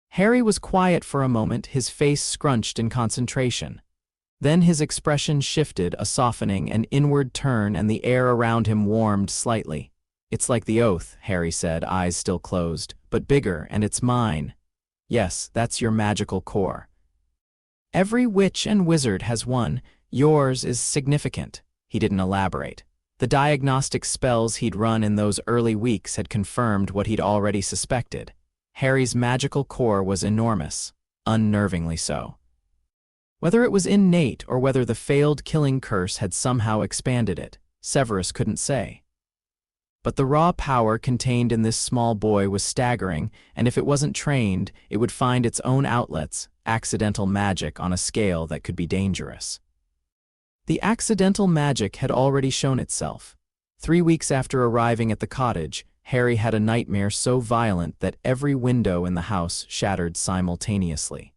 Harry was quiet for a moment, his face scrunched in concentration. Then his expression shifted, a softening, an inward turn, and the air around him warmed slightly. It's like the oath, Harry said, eyes still closed, but bigger, and it's mine. Yes, that's your magical core. Every witch and wizard has one. Yours is significant. He didn't elaborate. The diagnostic spells he'd run in those early weeks had confirmed what he'd already suspected. Harry's magical core was enormous, unnervingly so. Whether it was innate or whether the failed killing curse had somehow expanded it, Severus couldn't say. But the raw power contained in this small boy was staggering, and if it wasn't trained, it would find its own outlets, accidental magic on a scale that could be dangerous. The accidental magic had already shown itself. 3 weeks after arriving at the cottage, Harry had a nightmare so violent that every window in the house shattered simultaneously.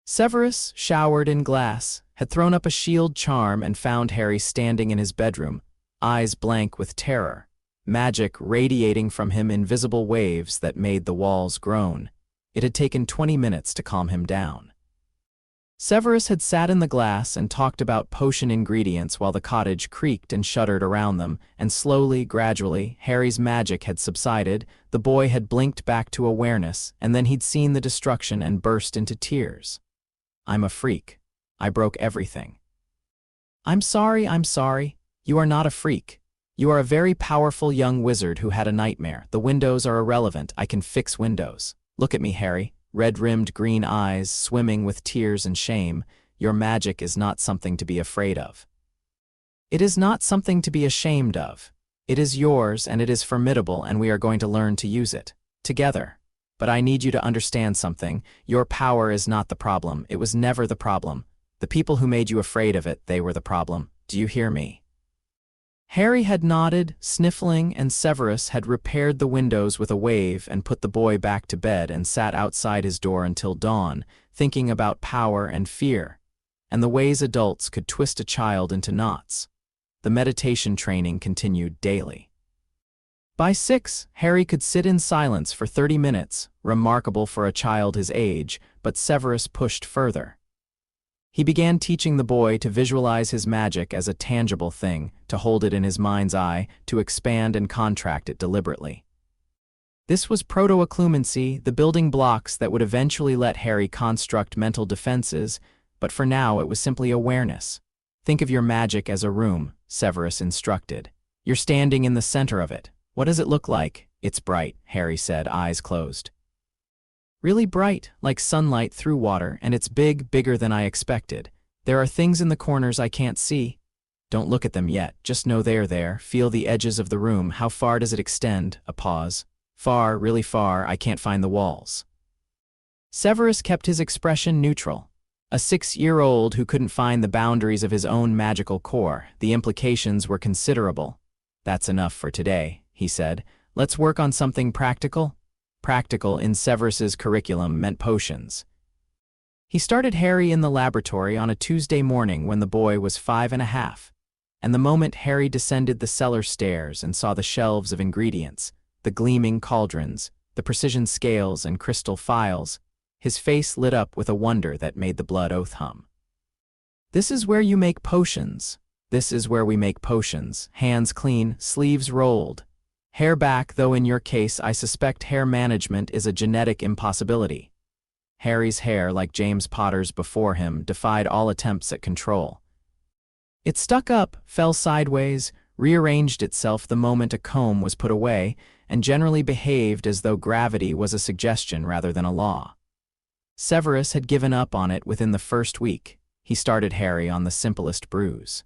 Severus, showered in glass, had thrown up a shield charm and found Harry standing in his bedroom, eyes blank with terror, magic radiating from him in visible waves that made the walls groan. It had taken 20 minutes to calm him down. Severus had sat in the glass and talked about potion ingredients while the cottage creaked and shuddered around them, and slowly, gradually, Harry's magic had subsided, the boy had blinked back to awareness, and then he'd seen the destruction and burst into tears. I'm a freak. I broke everything. I'm sorry. You are not a freak. You are a very powerful young wizard who had a nightmare. The windows are irrelevant. I can fix windows. Look at me, Harry. Red-rimmed green eyes, swimming with tears and shame. Your magic is not something to be afraid of. It is not something to be ashamed of. It is yours, and it is formidable, and we are going to learn to use it. Together. But I need you to understand something. Your power is not the problem. It was never the problem. The people who made you afraid of it, they were the problem. Do you hear me? Harry had nodded, sniffling, and Severus had repaired the windows with a wave and put the boy back to bed and sat outside his door until dawn, thinking about power and fear. and the ways adults could twist a child into knots. The meditation training continued daily. By 6, Harry could sit in silence for 30 minutes, remarkable for a child his age, but Severus pushed further. He began teaching the boy to visualize his magic as a tangible thing, to hold it in his mind's eye, to expand and contract it deliberately. This was proto-occlumency, the building blocks that would eventually let Harry construct mental defenses, but for now it was simply awareness. Think of your magic as a room, Severus instructed. You're standing in the center of it. What does it look like? It's bright, Harry said, eyes closed. Really bright, like sunlight through water, and it's big, bigger than I expected. There are things in the corners I can't see. Don't look at them yet, just know they're there. Feel the edges of the room. How far does it extend? A pause. Far, really far, I can't find the walls. Severus kept his expression neutral. A 6-year-old who couldn't find the boundaries of his own magical core. The implications were considerable. That's enough for today, he said. Let's work on something practical. Practical in Severus's curriculum meant potions. He started Harry in the laboratory on a Tuesday morning when the boy was 5.5. And the moment Harry descended the cellar stairs and saw the shelves of ingredients, the gleaming cauldrons, the precision scales and crystal phials, his face lit up with a wonder that made the blood oath hum. This is where you make potions. This is where we make potions. Hands clean, sleeves rolled. Hair back, though in your case I suspect hair management is a genetic impossibility. Harry's hair, like James Potter's before him, defied all attempts at control. It stuck up, fell sideways, rearranged itself the moment a comb was put away, and generally behaved as though gravity was a suggestion rather than a law. Severus had given up on it within the first week. He started Harry on the simplest brews.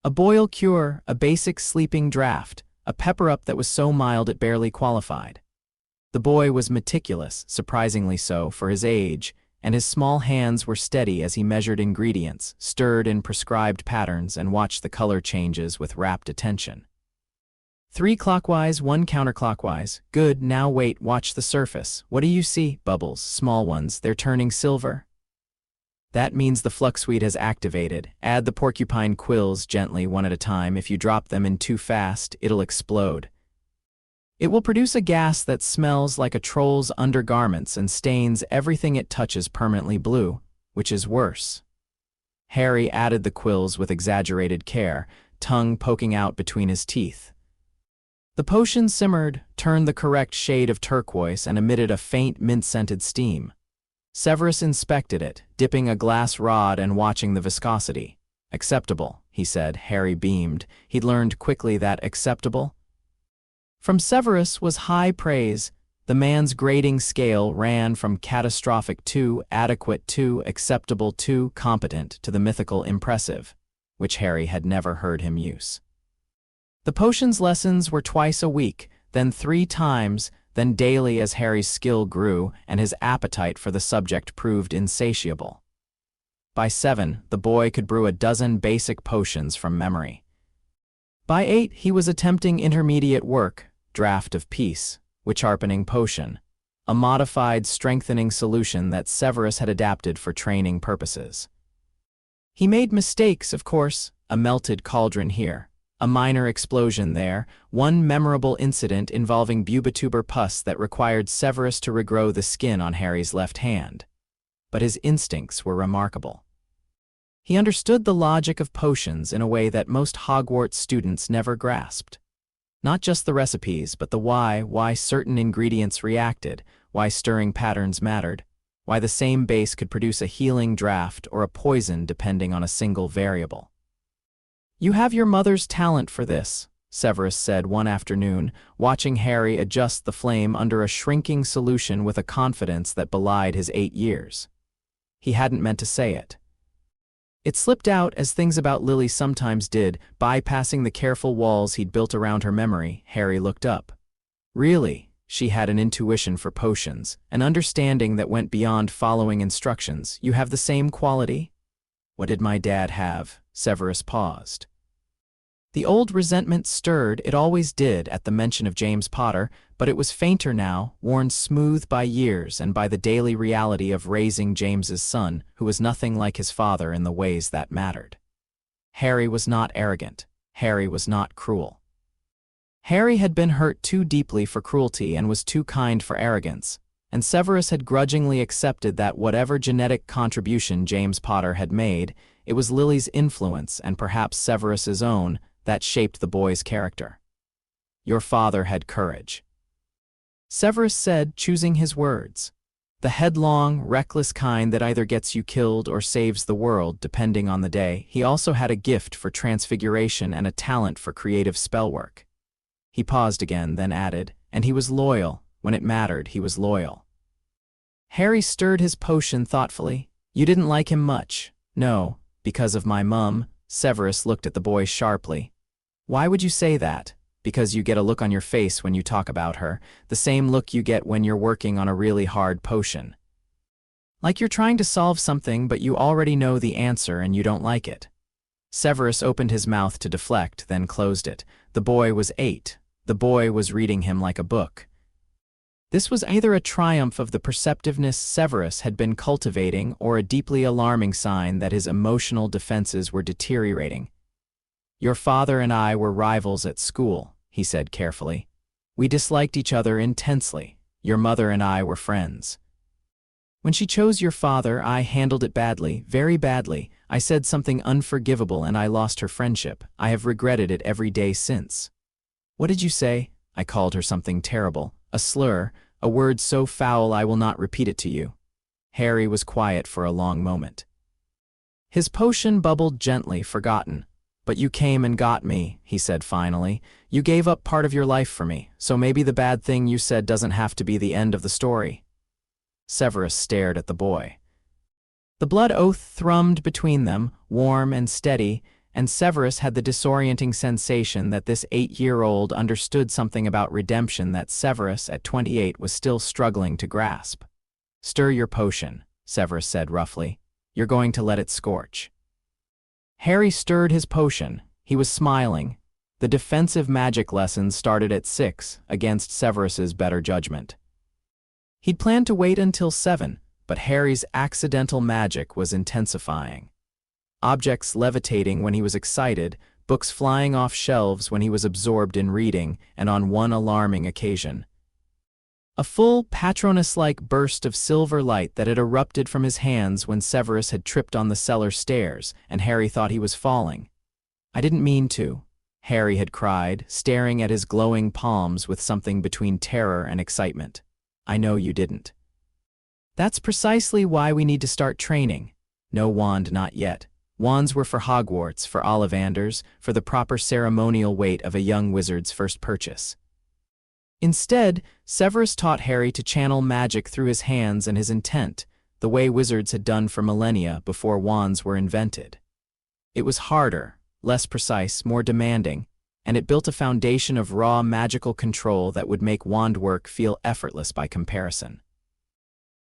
A boil cure, a basic sleeping draught, a pepper-up that was so mild it barely qualified. The boy was meticulous, surprisingly so for his age, and his small hands were steady as he measured ingredients, stirred in prescribed patterns, and watched the color changes with rapt attention. 3 clockwise, 1 counterclockwise. Good, now wait, watch the surface. What do you see? Bubbles, small ones, they're turning silver. That means the flux suite has activated. Add the porcupine quills gently, one at a time. If you drop them in too fast, it'll explode. It will produce a gas that smells like a troll's undergarments and stains everything it touches permanently blue, which is worse. Harry added the quills with exaggerated care, tongue poking out between his teeth. The potion simmered, turned the correct shade of turquoise, and emitted a faint mint-scented steam. Severus inspected it, dipping a glass rod and watching the viscosity. Acceptable, he said. Harry beamed. He'd learned quickly that acceptable from Severus was high praise. The man's grading scale ran from catastrophic to adequate to acceptable to competent to the mythical impressive, which Harry had never heard him use. The potions lessons were twice a week, then 3 times, then daily as Harry's skill grew and his appetite for the subject proved insatiable. By 7, the boy could brew a dozen basic potions from memory. By 8, he was attempting intermediate work, draught of peace, witch-sharpening potion, a modified strengthening solution that Severus had adapted for training purposes. He made mistakes, of course, a melted cauldron here, a minor explosion there, one memorable incident involving bubituber pus that required Severus to regrow the skin on Harry's left hand. But his instincts were remarkable. He understood the logic of potions in a way that most Hogwarts students never grasped. Not just the recipes, but the why certain ingredients reacted, why stirring patterns mattered, why the same base could produce a healing draught or a poison depending on a single variable. You have your mother's talent for this, Severus said one afternoon, watching Harry adjust the flame under a shrinking solution with a confidence that belied his 8 years. He hadn't meant to say it. It slipped out, as things about Lily sometimes did, bypassing the careful walls he'd built around her memory. Harry looked up. Really, she had an intuition for potions, an understanding that went beyond following instructions. You have the same quality? What did my dad have? Severus paused. The old resentment stirred, it always did, at the mention of James Potter, but it was fainter now, worn smooth by years and by the daily reality of raising James's son, who was nothing like his father in the ways that mattered. Harry was not arrogant. Harry was not cruel. Harry had been hurt too deeply for cruelty and was too kind for arrogance, and Severus had grudgingly accepted that whatever genetic contribution James Potter had made, it was Lily's influence and perhaps Severus's own that shaped the boy's character. Your father had courage, Severus said, choosing his words. The headlong, reckless kind that either gets you killed or saves the world, depending on the day. He also had a gift for transfiguration and a talent for creative spellwork. He paused again, then added, and he was loyal. When it mattered, he was loyal. Harry stirred his potion thoughtfully. You didn't like him much. No, because of my mum. Severus looked at the boy sharply. Why would you say that? Because you get a look on your face when you talk about her, the same look you get when you're working on a really hard potion. Like you're trying to solve something, but you already know the answer and you don't like it. Severus opened his mouth to deflect, then closed it. The boy was 8. The boy was reading him like a book. This was either a triumph of the perceptiveness Severus had been cultivating or a deeply alarming sign that his emotional defenses were deteriorating. Your father and I were rivals at school, he said carefully. We disliked each other intensely. Your mother and I were friends. When she chose your father, I handled it badly, very badly. I said something unforgivable and I lost her friendship. I have regretted it every day since. What did you say? I called her something terrible, a slur, a word so foul I will not repeat it to you. Harry was quiet for a long moment. His potion bubbled gently, forgotten. But you came and got me, he said finally. You gave up part of your life for me, so maybe the bad thing you said doesn't have to be the end of the story. Severus stared at the boy. The blood oath thrummed between them, warm and steady, and Severus had the disorienting sensation that this 8-year-old understood something about redemption that Severus, at 28, was still struggling to grasp. Stir your potion, Severus said roughly. You're going to let it scorch. Harry stirred his potion. He was smiling. The defensive magic lessons started at 6, against Severus's better judgment. He'd planned to wait until 7, but Harry's accidental magic was intensifying. Objects levitating when he was excited, books flying off shelves when he was absorbed in reading, and on one alarming occasion, a full, Patronus-like burst of silver light that had erupted from his hands when Severus had tripped on the cellar stairs, and Harry thought he was falling. I didn't mean to, Harry had cried, staring at his glowing palms with something between terror and excitement. I know you didn't. That's precisely why we need to start training. No wand, not yet. Wands were for Hogwarts, for Ollivanders, for the proper ceremonial weight of a young wizard's first purchase. Instead, Severus taught Harry to channel magic through his hands and his intent, the way wizards had done for millennia before wands were invented. It was harder, less precise, more demanding, and it built a foundation of raw magical control that would make wand work feel effortless by comparison.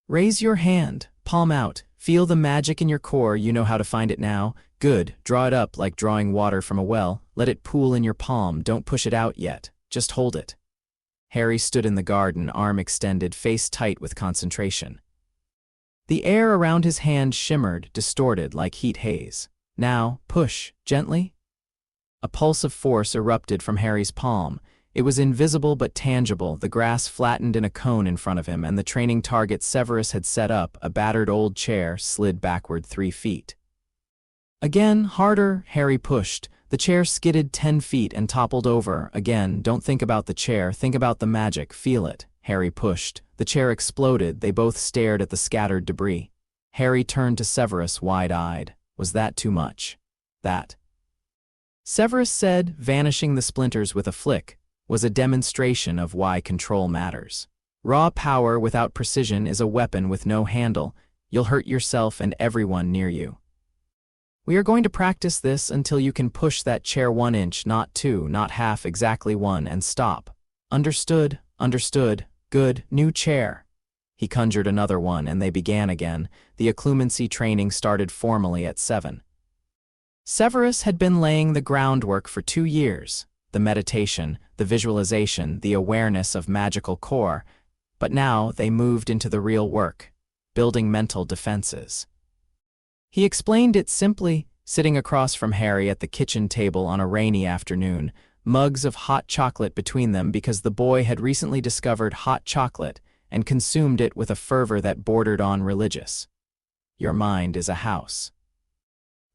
Raise your hand, palm out, feel the magic in your core. You know how to find it now. Good, draw it up like drawing water from a well. Let it pool in your palm, don't push it out yet, just hold it. Harry stood in the garden, arm extended, face tight with concentration. The air around his hand shimmered, distorted like heat haze. Now, push, gently. A pulse of force erupted from Harry's palm. It was invisible but tangible. The grass flattened in a cone in front of him, and the training target Severus had set up, a battered old chair, slid backward 3 feet. Again, harder, Harry pushed. The chair skidded 10 feet and toppled over. Again, don't think about the chair, think about the magic, feel it. Harry pushed. The chair exploded. They both stared at the scattered debris. Harry turned to Severus, wide-eyed. Was that too much? That, Severus said, vanishing the splinters with a flick, was a demonstration of why control matters. Raw power without precision is a weapon with no handle. You'll hurt yourself and everyone near you. We are going to practice this until you can push that chair 1 inch, not 2, not half, exactly 1, and stop. Understood, understood, good, new chair. He conjured another one and they began again. The occlumency training started formally at 7. Severus had been laying the groundwork for 2 years, the meditation, the visualization, the awareness of magical core, but now they moved into the real work, building mental defenses. He explained it simply, sitting across from Harry at the kitchen table on a rainy afternoon, mugs of hot chocolate between them because the boy had recently discovered hot chocolate and consumed it with a fervor that bordered on religious. Your mind is a house.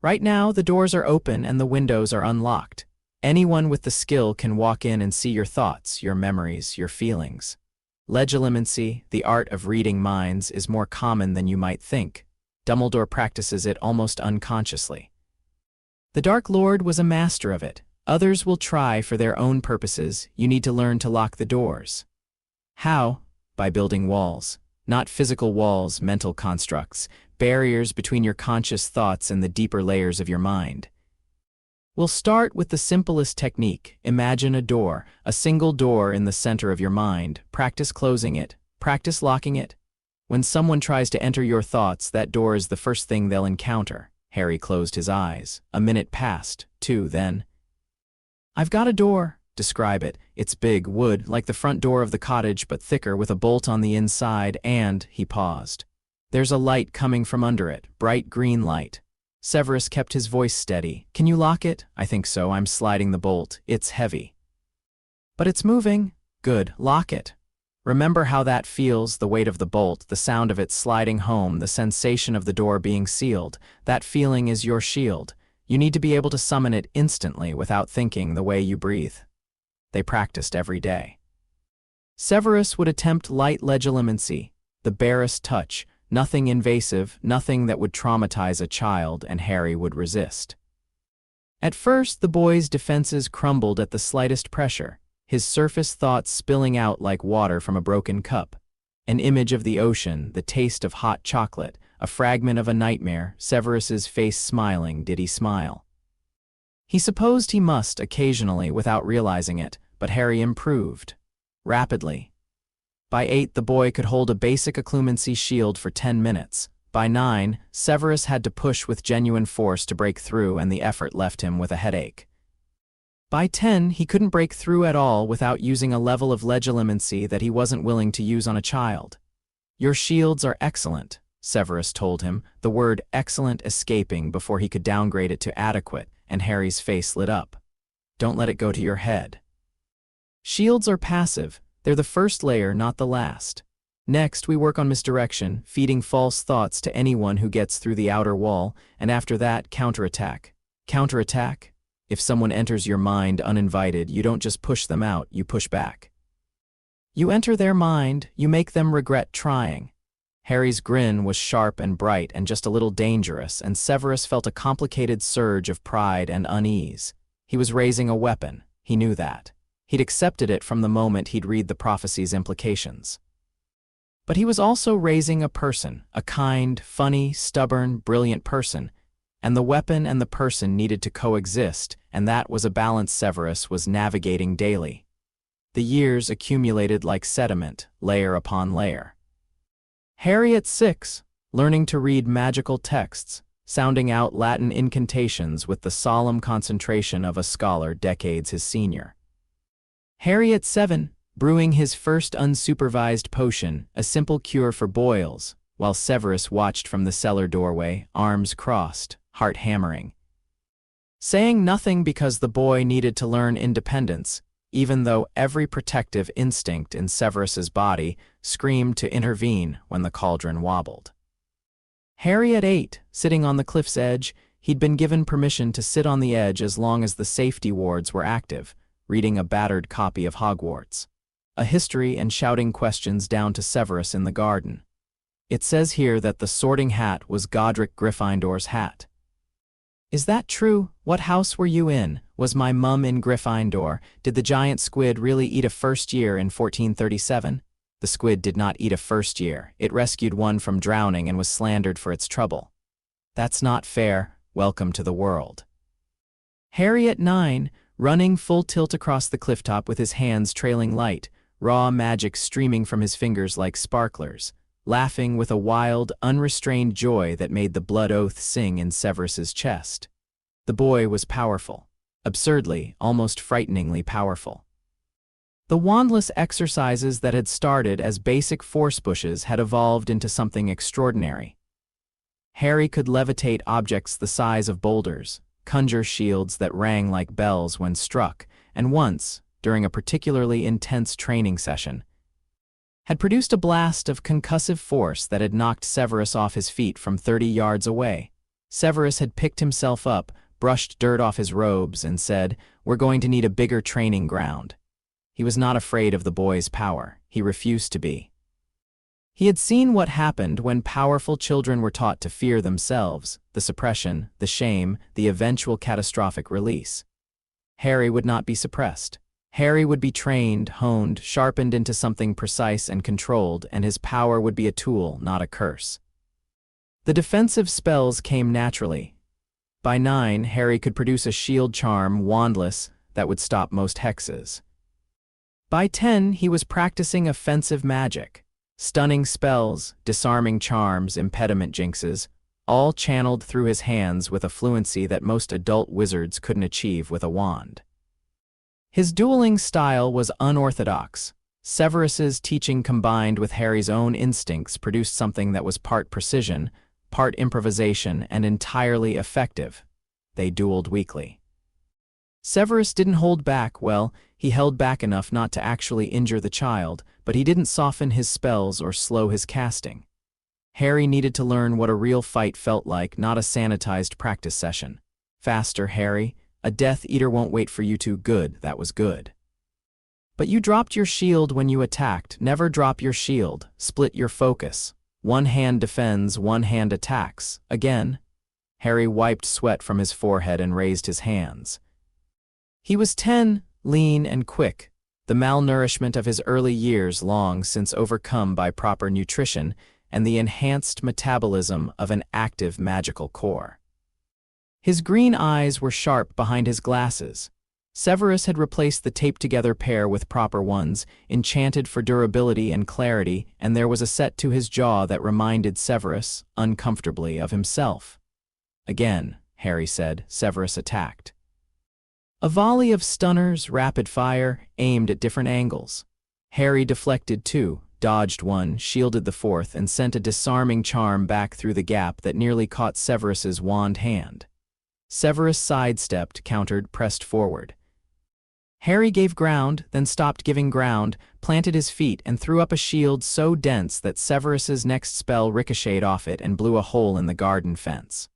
Right now, the doors are open and the windows are unlocked. Anyone with the skill can walk in and see your thoughts, your memories, your feelings. Legilimency, the art of reading minds, is more common than you might think. Dumbledore practices it almost unconsciously. The Dark Lord was a master of it. Others will try for their own purposes. You need to learn to lock the doors. How? By building walls. Not physical walls, mental constructs, barriers between your conscious thoughts and the deeper layers of your mind. We'll start with the simplest technique. Imagine a door, a single door in the center of your mind. Practice closing it. Practice locking it. When someone tries to enter your thoughts, that door is the first thing they'll encounter. Harry closed his eyes. A minute passed, 2, then. I've got a door. Describe it. It's big, wood, like the front door of the cottage, but thicker with a bolt on the inside, and, he paused. There's a light coming from under it, bright green light. Severus kept his voice steady. Can you lock it? I think so. I'm sliding the bolt. It's heavy. But it's moving. Good. Lock it. Remember how that feels, the weight of the bolt, the sound of it sliding home, the sensation of the door being sealed. That feeling is your shield. You need to be able to summon it instantly without thinking, the way you breathe. They practiced every day. Severus would attempt light legilimency, the barest touch, nothing invasive, nothing that would traumatize a child, and Harry would resist. At first, the boy's defenses crumbled at the slightest pressure, his surface thoughts spilling out like water from a broken cup. An image of the ocean, the taste of hot chocolate, a fragment of a nightmare, Severus's face smiling. Did he smile? He supposed he must occasionally without realizing it, but Harry improved. Rapidly. By 8, the boy could hold a basic occlumency shield for 10 minutes. By 9, Severus had to push with genuine force to break through, and the effort left him with a headache. By 10, he couldn't break through at all without using a level of legilimency that he wasn't willing to use on a child. Your shields are excellent, Severus told him, the word excellent escaping before he could downgrade it to adequate, and Harry's face lit up. Don't let it go to your head. Shields are passive. They're the first layer, not the last. Next, we work on misdirection, feeding false thoughts to anyone who gets through the outer wall, and after that, counterattack. Counterattack? If someone enters your mind uninvited, you don't just push them out, you push back. You enter their mind, you make them regret trying. Harry's grin was sharp and bright and just a little dangerous, and Severus felt a complicated surge of pride and unease. He was raising a weapon. He knew that. He'd accepted it from the moment he'd read the prophecy's implications. But he was also raising a person, a kind, funny, stubborn, brilliant person, and the weapon and the person needed to coexist, and that was a balance Severus was navigating daily. The years accumulated like sediment, layer upon layer. Harry at 6, learning to read magical texts, sounding out Latin incantations with the solemn concentration of a scholar decades his senior. Harry at 7, brewing his first unsupervised potion, a simple cure for boils, while Severus watched from the cellar doorway, arms crossed, heart hammering. Saying nothing because the boy needed to learn independence, even though every protective instinct in Severus's body screamed to intervene when the cauldron wobbled. Harry at 8, sitting on the cliff's edge, he'd been given permission to sit on the edge as long as the safety wards were active, reading a battered copy of Hogwarts. A history and shouting questions down to Severus in the garden. It says here that the Sorting Hat was Godric Gryffindor's hat. Is that true? What house were you in? Was my mum in Gryffindor? Did the giant squid really eat a first year in 1437? The squid did not eat a first year. It rescued one from drowning and was slandered for its trouble. That's not fair. Welcome to the world. Harry at 9, running full tilt across the clifftop with his hands trailing light, raw magic streaming from his fingers like sparklers, laughing with a wild, unrestrained joy that made the blood oath sing in Severus's chest. The boy was powerful. Absurdly, almost frighteningly powerful. The wandless exercises that had started as basic force pushes had evolved into something extraordinary. Harry could levitate objects the size of boulders, conjure shields that rang like bells when struck, and once, during a particularly intense training session, had produced a blast of concussive force that had knocked Severus off his feet from 30 yards away. Severus had picked himself up, brushed dirt off his robes, and said, "We're going to need a bigger training ground." He was not afraid of the boy's power. He refused to be. He had seen what happened when powerful children were taught to fear themselves, the suppression, the shame, the eventual catastrophic release. Harry would not be suppressed. Harry would be trained, honed, sharpened into something precise and controlled, and his power would be a tool, not a curse. The defensive spells came naturally. By 9, Harry could produce a shield charm, wandless, that would stop most hexes. By 10, he was practicing offensive magic. Stunning spells, disarming charms, impediment jinxes, all channeled through his hands with a fluency that most adult wizards couldn't achieve with a wand. His dueling style was unorthodox. Severus's teaching combined with Harry's own instincts produced something that was part precision, part improvisation, and entirely effective. They dueled weakly. Severus didn't hold back. Well, he held back enough not to actually injure the child, but he didn't soften his spells or slow his casting. Harry needed to learn what a real fight felt like, not a sanitized practice session. Faster, Harry. A Death Eater won't wait for you to. Good, that was good. But you dropped your shield when you attacked. Never drop your shield. Split your focus. One hand defends, one hand attacks. Again. Harry wiped sweat from his forehead and raised his hands. He was 10, lean and quick, the malnourishment of his early years long since overcome by proper nutrition and the enhanced metabolism of an active magical core. His green eyes were sharp behind his glasses. Severus had replaced the taped-together pair with proper ones, enchanted for durability and clarity, and there was a set to his jaw that reminded Severus, uncomfortably, of himself. Again, Harry said. Severus attacked. A volley of stunners, rapid fire, aimed at different angles. Harry deflected 2, dodged 1, shielded the 4th, and sent a disarming charm back through the gap that nearly caught Severus's wand hand. Severus sidestepped, countered, pressed forward. Harry gave ground, then stopped giving ground, planted his feet, and threw up a shield so dense that Severus's next spell ricocheted off it and blew a hole in the garden fence.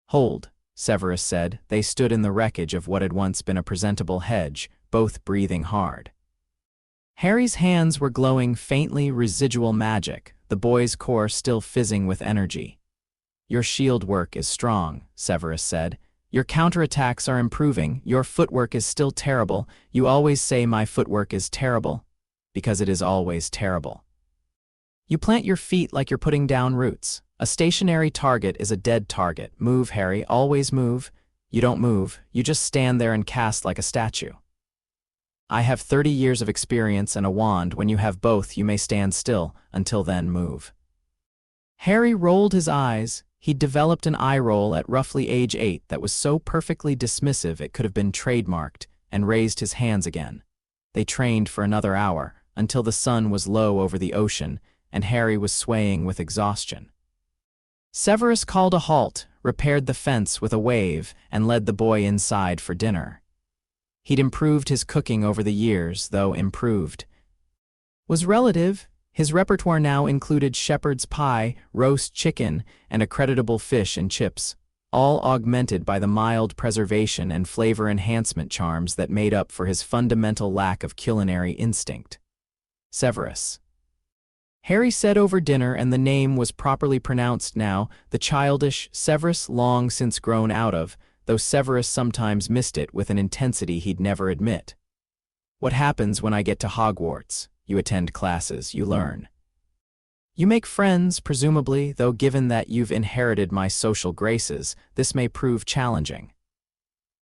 "Hold," Severus said. They stood in the wreckage of what had once been a presentable hedge, both breathing hard. Harry's hands were glowing faintly residual magic, the boy's core still fizzing with energy. "Your shield work is strong," Severus said. "Your counterattacks are improving. Your footwork is still terrible. You always say my footwork is terrible, because it is always terrible. You plant your feet like you're putting down roots. A stationary target is a dead target. Move, Harry, always move. You don't move, you just stand there and cast like a statue. I have 30 years of experience and a wand. When you have both, you may stand still. Until then, move." Harry rolled his eyes. He'd developed an eye roll at roughly age 8 that was so perfectly dismissive it could have been trademarked, and raised his hands again. They trained for another hour, until the sun was low over the ocean, and Harry was swaying with exhaustion. Severus called a halt, repaired the fence with a wave, and led the boy inside for dinner. He'd improved his cooking over the years, though improved was relative. His repertoire now included shepherd's pie, roast chicken, and a creditable fish and chips, all augmented by the mild preservation and flavor enhancement charms that made up for his fundamental lack of culinary instinct. Severus. Harry said over dinner, and the name was properly pronounced now, the childish Severus long since grown out of, though Severus sometimes missed it with an intensity he'd never admit. "What happens when I get to Hogwarts? You attend classes, you learn. You make friends, presumably, though given that you've inherited my social graces, this may prove challenging."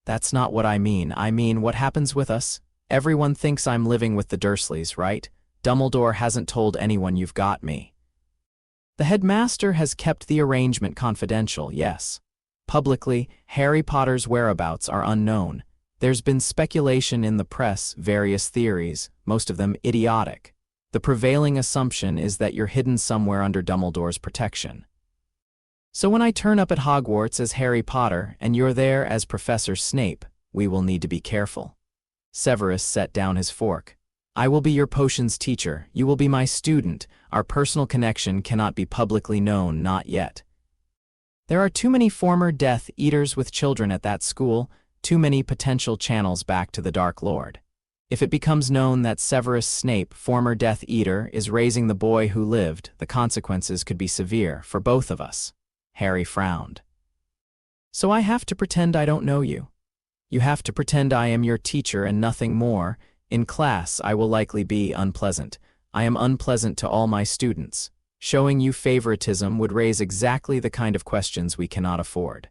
"That's not what I mean. I mean, what happens with us? Everyone thinks I'm living with the Dursleys, right? Dumbledore hasn't told anyone you've got me." "The headmaster has kept the arrangement confidential, yes." Publicly, Harry Potter's whereabouts are unknown. There's been speculation in the press, various theories, most of them idiotic. The prevailing assumption is that you're hidden somewhere under Dumbledore's protection. So when I turn up at Hogwarts as Harry Potter and you're there as Professor Snape, we will need to be careful. Severus set down his fork. I will be your potions teacher, you will be my student, our personal connection cannot be publicly known, not yet. There are too many former Death Eaters with children at that school, too many potential channels back to the Dark Lord. If it becomes known that Severus Snape, former Death Eater, is raising the boy who lived, the consequences could be severe for both of us. Harry frowned. So I have to pretend I don't know you. You have to pretend I am your teacher and nothing more. In class, I will likely be unpleasant. I am unpleasant to all my students. Showing you favoritism would raise exactly the kind of questions we cannot afford.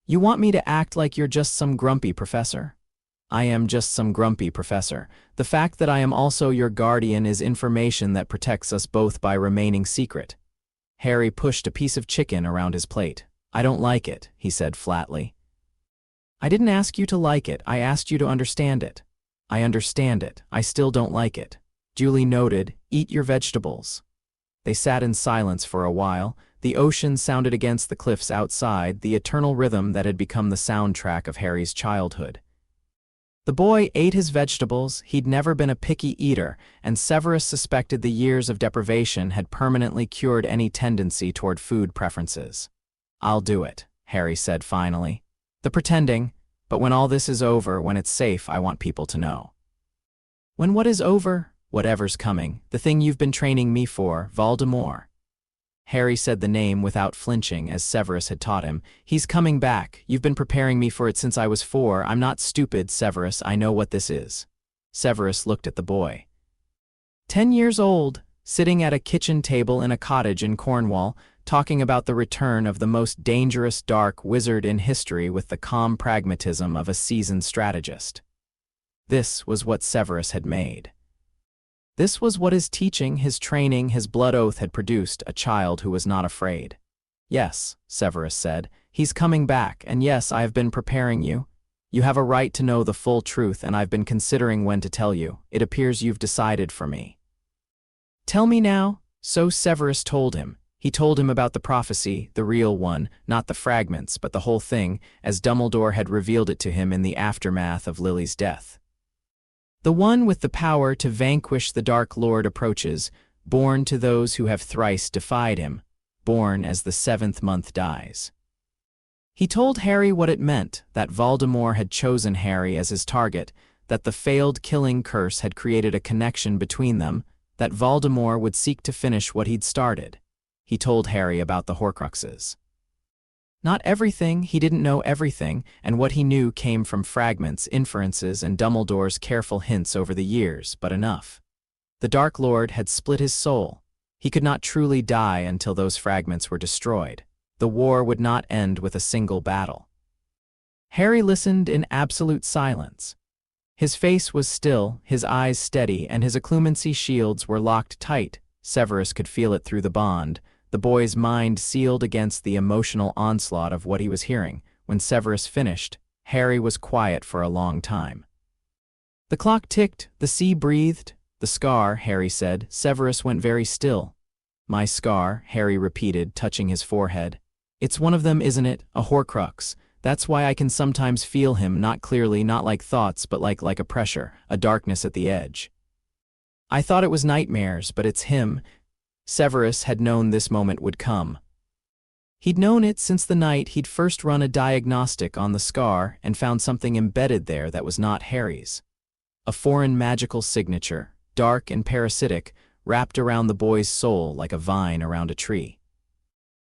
You want me to act like you're just some grumpy professor? I am just some grumpy professor. The fact that I am also your guardian is information that protects us both by remaining secret. Harry pushed a piece of chicken around his plate. I don't like it, he said flatly. I didn't ask you to like it, I asked you to understand it. I understand it, I still don't like it. Duly noted, eat your vegetables. They sat in silence for a while. The ocean sounded against the cliffs outside, the eternal rhythm that had become the soundtrack of Harry's childhood. The boy ate his vegetables, he'd never been a picky eater, and Severus suspected the years of deprivation had permanently cured any tendency toward food preferences. I'll do it, Harry said finally. The pretending, but when all this is over, when it's safe, I want people to know. When what is over? Whatever's coming, the thing you've been training me for, Voldemort. Harry said the name without flinching as Severus had taught him. He's coming back. You've been preparing me for it since I was 4. I'm not stupid, Severus. I know what this is. Severus looked at the boy. 10 years old, sitting at a kitchen table in a cottage in Cornwall, talking about the return of the most dangerous dark wizard in history with the calm pragmatism of a seasoned strategist. This was what Severus had made. This was what his teaching, his training, his blood oath had produced, a child who was not afraid. Yes, Severus said, he's coming back, and yes, I have been preparing you. You have a right to know the full truth, and I've been considering when to tell you. It appears you've decided for me. Tell me now. So Severus told him. He told him about the prophecy, the real one, not the fragments, but the whole thing, as Dumbledore had revealed it to him in the aftermath of Lily's death. The one with the power to vanquish the Dark Lord approaches, born to those who have thrice defied him, born as the 7th month dies. He told Harry what it meant, that Voldemort had chosen Harry as his target, that the failed killing curse had created a connection between them, that Voldemort would seek to finish what he'd started. He told Harry about the Horcruxes. Not everything, he didn't know everything, and what he knew came from fragments, inferences, and Dumbledore's careful hints over the years, but enough. The Dark Lord had split his soul. He could not truly die until those fragments were destroyed. The war would not end with a single battle. Harry listened in absolute silence. His face was still, his eyes steady, and his occlumency shields were locked tight. Severus could feel it through the bond. The boy's mind sealed against the emotional onslaught of what he was hearing. When Severus finished, Harry was quiet for a long time. The clock ticked, the sea breathed. The scar, Harry said. Severus went very still. My scar, Harry repeated, touching his forehead. It's one of them, isn't it? A Horcrux. That's why I can sometimes feel him, not clearly, not like thoughts, but like a pressure, a darkness at the edge. I thought it was nightmares, but it's him. Severus had known this moment would come. He'd known it since the night he'd first run a diagnostic on the scar and found something embedded there that was not Harry's. A foreign magical signature, dark and parasitic, wrapped around the boy's soul like a vine around a tree.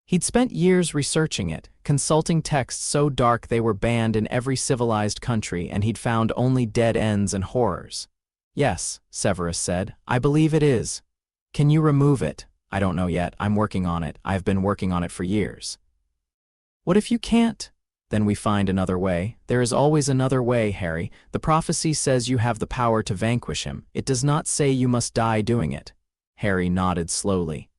He'd spent years researching it, consulting texts so dark they were banned in every civilized country, and he'd found only dead ends and horrors. Yes, Severus said, I believe it is. Can you remove it? I don't know yet. I'm working on it. I've been working on it for years. What if you can't? Then we find another way. There is always another way, Harry. The prophecy says you have the power to vanquish him. It does not say you must die doing it. Harry nodded slowly.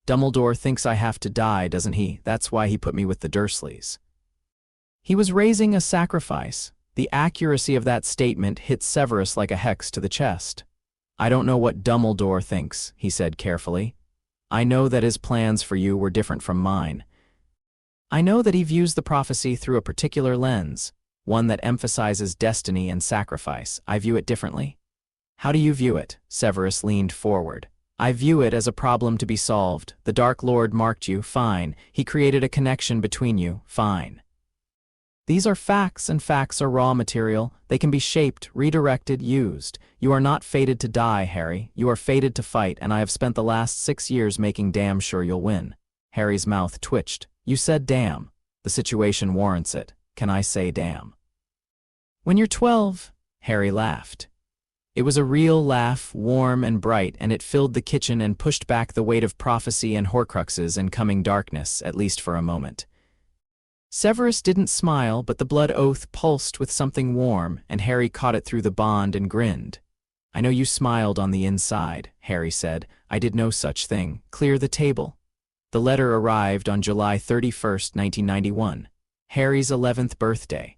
Dumbledore thinks I have to die, doesn't he? That's why he put me with the Dursleys. He was raising a sacrifice. The accuracy of that statement hit Severus like a hex to the chest. "I don't know what Dumbledore thinks," he said carefully. "I know that his plans for you were different from mine. I know that he views the prophecy through a particular lens, one that emphasizes destiny and sacrifice. I view it differently." "How do you view it?" Severus leaned forward. "I view it as a problem to be solved. The Dark Lord marked you, fine. He created a connection between you, fine. These are facts, and facts are raw material. They can be shaped, redirected, used. You are not fated to die, Harry. You are fated to fight, and I have spent the last 6 years making damn sure you'll win." Harry's mouth twitched. "You said damn. The situation warrants it. Can I say damn?" "When you're 12, Harry laughed. It was a real laugh, warm and bright, and it filled the kitchen and pushed back the weight of prophecy and horcruxes and coming darkness, at least for a moment. Severus didn't smile, but the blood oath pulsed with something warm, and Harry caught it through the bond and grinned. "I know you smiled on the inside," Harry said. "I did no such thing. Clear the table." The letter arrived on July 31st, 1991, Harry's 11th birthday.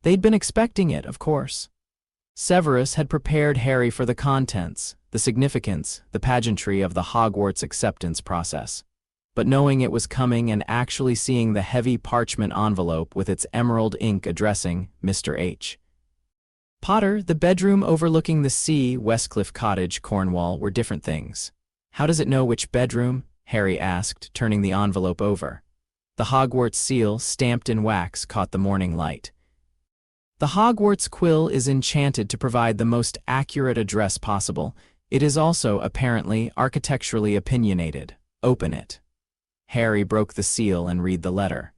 They'd been expecting it, of course. Severus had prepared Harry for the contents, the significance, the pageantry of the Hogwarts acceptance process. But knowing it was coming and actually seeing the heavy parchment envelope with its emerald ink addressing Mr. H. Potter, the bedroom overlooking the sea, Westcliff Cottage, Cornwall, were different things. "How does it know which bedroom?" Harry asked, turning the envelope over. The Hogwarts seal, stamped in wax, caught the morning light. "The Hogwarts quill is enchanted to provide the most accurate address possible. It is also, apparently, architecturally opinionated. Open it." Harry broke the seal and read the letter.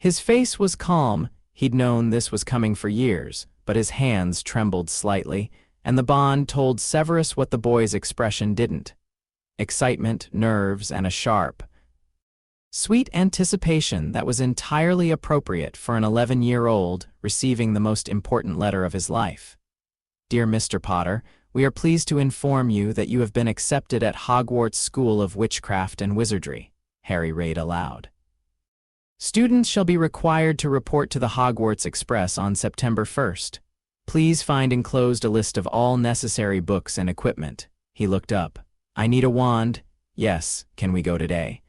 His face was calm. He'd known this was coming for years, but his hands trembled slightly, and the bond told Severus what the boy's expression didn't. Excitement, nerves, and a sharp, sweet anticipation that was entirely appropriate for an 11-year-old receiving the most important letter of his life. "Dear Mr. Potter, we are pleased to inform you that you have been accepted at Hogwarts School of Witchcraft and Wizardry," Harry read aloud. "Students shall be required to report to the Hogwarts Express on September 1st. Please find enclosed a list of all necessary books and equipment." He looked up. "I need a wand. Yes, can we go today?"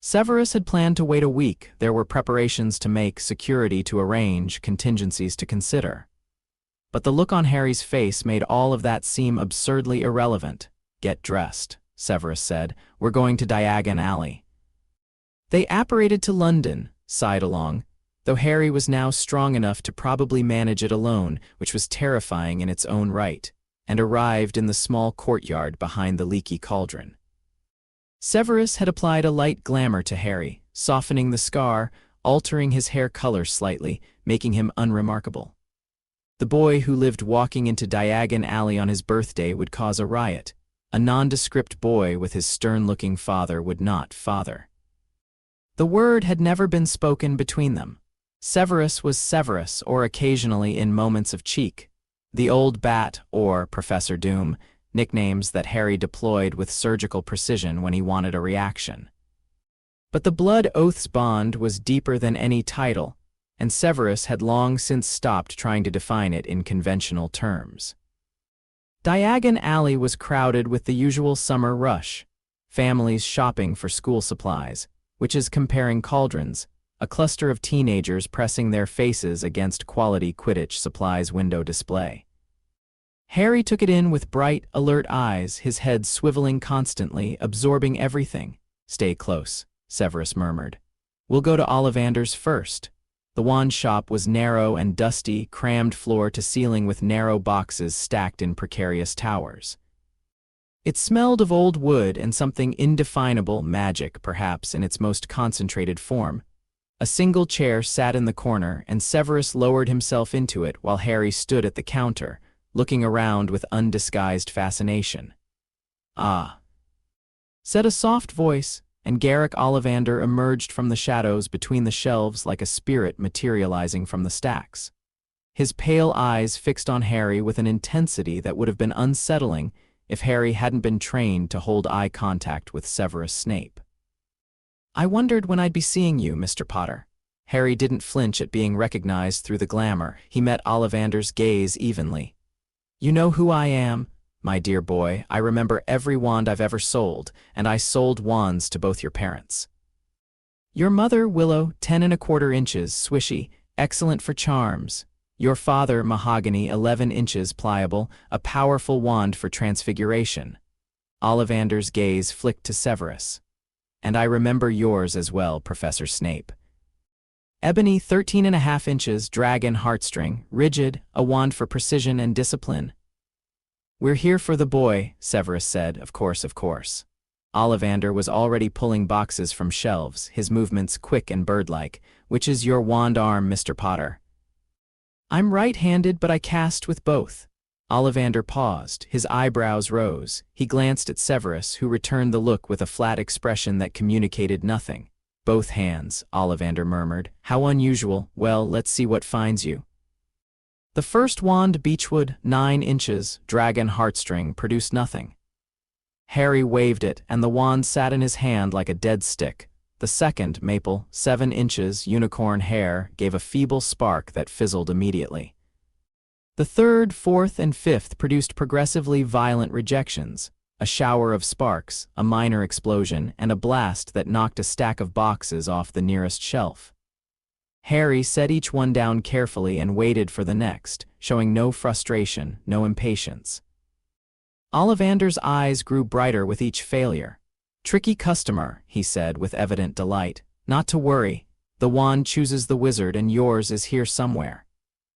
Severus had planned to wait a week. There were preparations to make, security to arrange, contingencies to consider. But the look on Harry's face made all of that seem absurdly irrelevant. "Get dressed," Severus said. "We're going to Diagon Alley." They apparated to London, side-along, though Harry was now strong enough to probably manage it alone, which was terrifying in its own right, and arrived in the small courtyard behind the leaky cauldron. Severus had applied a light glamour to Harry, softening the scar, altering his hair color slightly, making him unremarkable. The boy who lived walking into Diagon Alley on his birthday would cause a riot. A nondescript boy with his stern-looking father would not father. The word had never been spoken between them. Severus was Severus, or occasionally in moments of cheek. The Old Bat, or Professor Doom, nicknames that Harry deployed with surgical precision when he wanted a reaction. But the blood oath's bond was deeper than any title, and Severus had long since stopped trying to define it in conventional terms. Diagon Alley was crowded with the usual summer rush, families shopping for school supplies, witches comparing cauldrons, a cluster of teenagers pressing their faces against quality Quidditch supplies window display. Harry took it in with bright, alert eyes, his head swiveling constantly, absorbing everything. "Stay close," Severus murmured. "We'll go to Ollivander's first." The wand shop was narrow and dusty, crammed floor to ceiling with narrow boxes stacked in precarious towers. It smelled of old wood and something indefinable, magic perhaps in its most concentrated form. A single chair sat in the corner, and Severus lowered himself into it while Harry stood at the counter, looking around with undisguised fascination. "Ah," said a soft voice, and Garrick Ollivander emerged from the shadows between the shelves like a spirit materializing from the stacks. His pale eyes fixed on Harry with an intensity that would have been unsettling if Harry hadn't been trained to hold eye contact with Severus Snape. "I wondered when I'd be seeing you, Mr. Potter." Harry didn't flinch at being recognized through the glamour. He met Ollivander's gaze evenly. "You know who I am, my dear boy. I remember every wand I've ever sold, and I sold wands to both your parents. Your mother, Willow, 10¼ inches, swishy, excellent for charms. Your father, Mahogany, 11 inches, pliable, a powerful wand for transfiguration." Ollivander's gaze flicked to Severus. "And I remember yours as well, Professor Snape. Ebony, 13½ inches, dragon heartstring, rigid, a wand for precision and discipline." "We're here for the boy," Severus said, of course, of course. Ollivander was already pulling boxes from shelves, his movements quick and bird-like. "Which is your wand arm, Mr. Potter?" "I'm right-handed, but I cast with both." Ollivander paused, his eyebrows rose. He glanced at Severus, who returned the look with a flat expression that communicated nothing. "Both hands," Ollivander murmured. "How unusual. Well, let's see what finds you." The first wand, Beechwood, 9 inches, dragon heartstring, produced nothing. Harry waved it, and the wand sat in his hand like a dead stick. The second, Maple, 7 inches, unicorn hair, gave a feeble spark that fizzled immediately. The third, fourth, and fifth produced progressively violent rejections. A shower of sparks, a minor explosion, and a blast that knocked a stack of boxes off the nearest shelf. Harry set each one down carefully and waited for the next, showing no frustration, no impatience. Ollivander's eyes grew brighter with each failure. "Tricky customer," he said with evident delight. "Not to worry. The wand chooses the wizard and yours is here somewhere."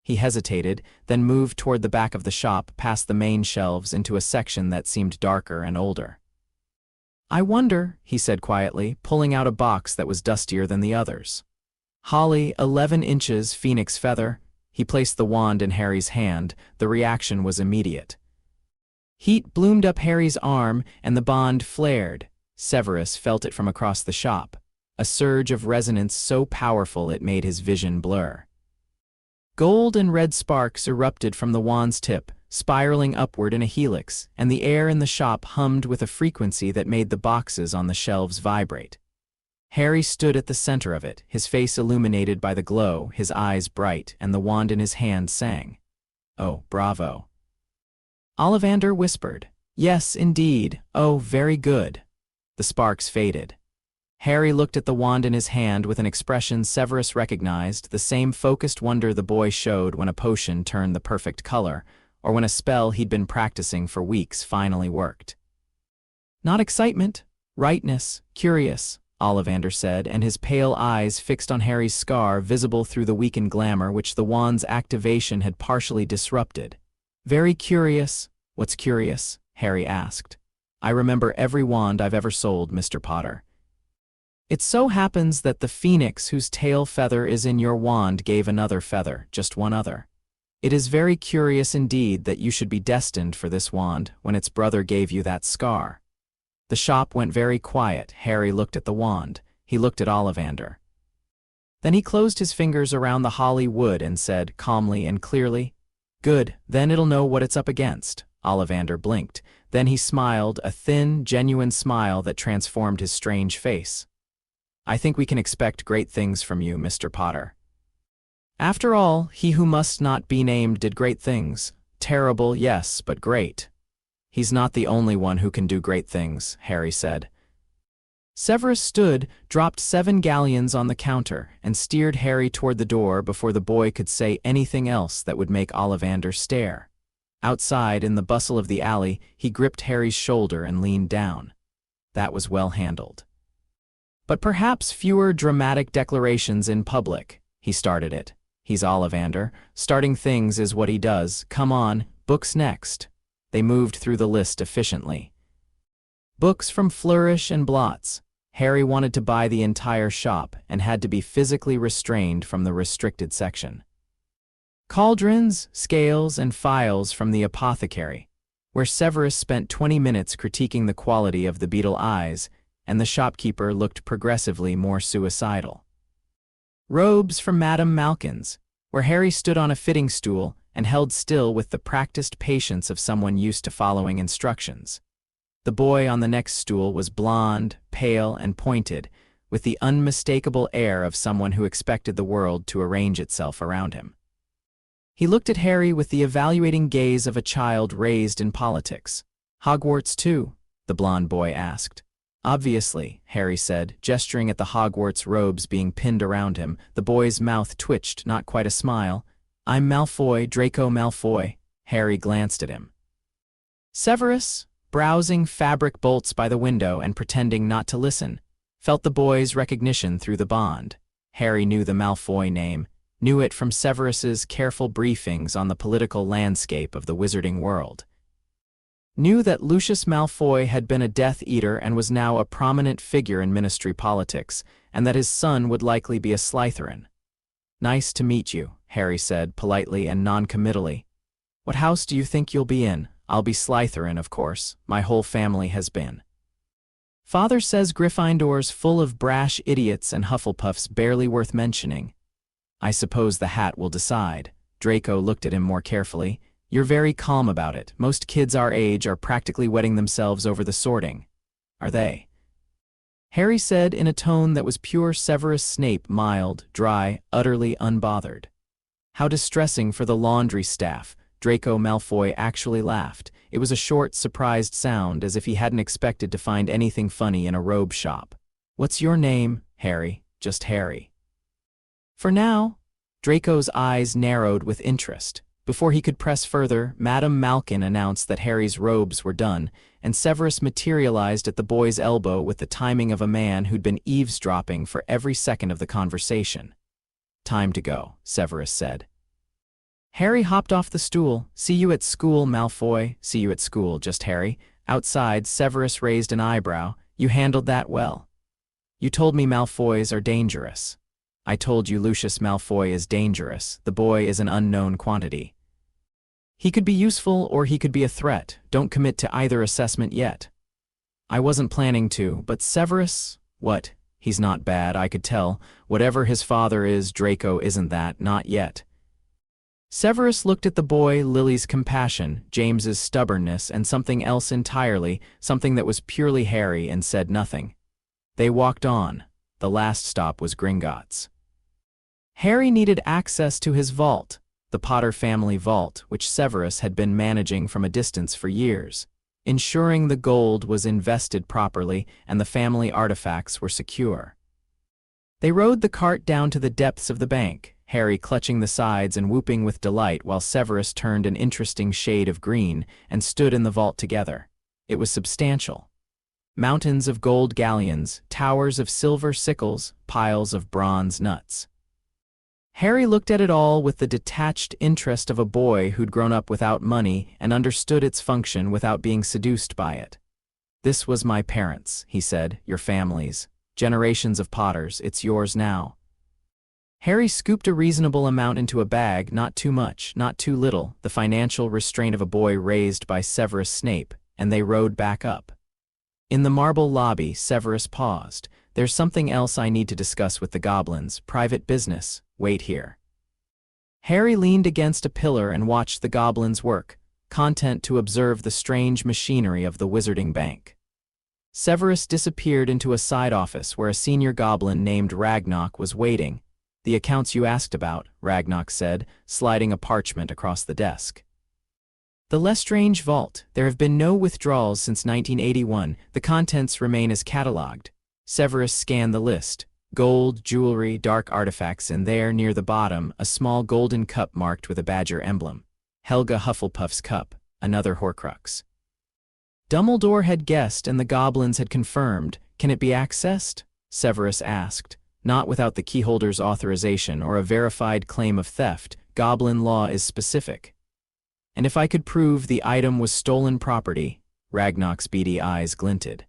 He hesitated, then moved toward the back of the shop, past the main shelves into a section that seemed darker and older. "I wonder," he said quietly, pulling out a box that was dustier than the others. "Holly, 11 inches, phoenix feather." He placed the wand in Harry's hand. The reaction was immediate. Heat bloomed up Harry's arm, and the bond flared. Severus felt it from across the shop, a surge of resonance so powerful it made his vision blur. Gold and red sparks erupted from the wand's tip, spiraling upward in a helix, and the air in the shop hummed with a frequency that made the boxes on the shelves vibrate. Harry stood at the center of it, his face illuminated by the glow, his eyes bright, and the wand in his hand sang. "Oh, bravo." Ollivander whispered, "Yes, indeed. Oh, very good." The sparks faded. Harry looked at the wand in his hand with an expression Severus recognized, the same focused wonder the boy showed when a potion turned the perfect color, or when a spell he'd been practicing for weeks finally worked. "Not excitement, rightness, curious," Ollivander said, and his pale eyes fixed on Harry's scar, visible through the weakened glamour which the wand's activation had partially disrupted. "Very curious." "What's curious?" Harry asked. "I remember every wand I've ever sold, Mr. Potter. It so happens that the phoenix whose tail feather is in your wand gave another feather, just one other. It is very curious indeed that you should be destined for this wand when its brother gave you that scar." The shop went very quiet. Harry looked at the wand. He looked at Ollivander. Then he closed his fingers around the holly wood and said, calmly and clearly, "Good, then it'll know what it's up against." Ollivander blinked. Then he smiled, a thin, genuine smile that transformed his strange face. "I think we can expect great things from you, Mr. Potter. After all, he who must not be named did great things. Terrible, yes, but great." "He's not the only one who can do great things," Harry said. Severus stood, dropped 7 galleons on the counter, and steered Harry toward the door before the boy could say anything else that would make Ollivander stare. Outside, in the bustle of the alley, he gripped Harry's shoulder and leaned down. That was well handled. "But perhaps fewer dramatic declarations in public." He started it. He's Ollivander. Starting things is what he does. "Come on, books next." They moved through the list efficiently. Books from Flourish and Blots. Harry wanted to buy the entire shop and had to be physically restrained from the restricted section. Cauldrons, Scales, and Files from the Apothecary, where Severus spent 20 minutes critiquing the quality of the beetle eyes, and the shopkeeper looked progressively more suicidal. Robes from Madame Malkin's, where Harry stood on a fitting stool and held still with the practiced patience of someone used to following instructions. The boy on the next stool was blond, pale, and pointed, with the unmistakable air of someone who expected the world to arrange itself around him. He looked at Harry with the evaluating gaze of a child raised in politics. "Hogwarts too?" the blond boy asked. "Obviously," Harry said, gesturing at the Hogwarts robes being pinned around him. The boy's mouth twitched, not quite a smile. "I'm Malfoy, Draco Malfoy." Harry glanced at him. Severus, browsing fabric bolts by the window and pretending not to listen, felt the boy's recognition through the bond. Harry knew the Malfoy name, knew it from Severus's careful briefings on the political landscape of the wizarding world. Knew that Lucius Malfoy had been a Death Eater and was now a prominent figure in Ministry politics, and that his son would likely be a Slytherin. "Nice to meet you," Harry said, politely and non-committally. "What house do you think you'll be in?" "I'll be Slytherin, of course. My whole family has been. Father says Gryffindor's full of brash idiots and Hufflepuff's barely worth mentioning." "I suppose the hat will decide." Draco looked at him more carefully. "You're very calm about it. Most kids our age are practically wetting themselves over the sorting." "Are they?" Harry said in a tone that was pure Severus Snape, mild, dry, utterly unbothered. "How distressing for the laundry staff." Draco Malfoy actually laughed. It was a short, surprised sound, as if he hadn't expected to find anything funny in a robe shop. "What's your name?" "Harry. Just Harry." "For now?" Draco's eyes narrowed with interest. Before he could press further, Madame Malkin announced that Harry's robes were done, and Severus materialized at the boy's elbow with the timing of a man who'd been eavesdropping for every second of the conversation. "Time to go," Severus said. Harry hopped off the stool. "See you at school, Malfoy." "See you at school, just Harry." Outside, Severus raised an eyebrow. "You handled that well." "You told me Malfoys are dangerous." "I told you Lucius Malfoy is dangerous. The boy is an unknown quantity. He could be useful or he could be a threat. Don't commit to either assessment yet." "I wasn't planning to, but Severus..." "What? He's not bad, I could tell. Whatever his father is, Draco isn't that, not yet." Severus looked at the boy, Lily's compassion, James's stubbornness, and something else entirely, something that was purely Harry, and said nothing. They walked on. The last stop was Gringotts. Harry needed access to his vault, the Potter family vault, which Severus had been managing from a distance for years, ensuring the gold was invested properly and the family artifacts were secure. They rode the cart down to the depths of the bank, Harry clutching the sides and whooping with delight while Severus turned an interesting shade of green and stood in the vault together. It was substantial. Mountains of gold galleons, towers of silver sickles, piles of bronze nuts. Harry looked at it all with the detached interest of a boy who'd grown up without money and understood its function without being seduced by it. "This was my parents," he said, "your family's. Generations of Potters, it's yours now." Harry scooped a reasonable amount into a bag, not too much, not too little, the financial restraint of a boy raised by Severus Snape, and they rode back up. In the marble lobby, Severus paused. "There's something else I need to discuss with the goblins. Private business. Wait here." Harry leaned against a pillar and watched the goblins work, content to observe the strange machinery of the wizarding bank. Severus disappeared into a side office where a senior goblin named Ragnok was waiting. "The accounts you asked about," Ragnok said, sliding a parchment across the desk. "The Lestrange Vault. There have been no withdrawals since 1981. The contents remain as catalogued." Severus scanned the list. Gold, jewelry, dark artifacts, and there, near the bottom, a small golden cup marked with a badger emblem. Helga Hufflepuff's cup, another Horcrux. Dumbledore had guessed and the goblins had confirmed. "Can it be accessed?" Severus asked. "Not without the keyholder's authorization or a verified claim of theft. Goblin law is specific." "And if I could prove the item was stolen property?" Ragnok's beady eyes glinted.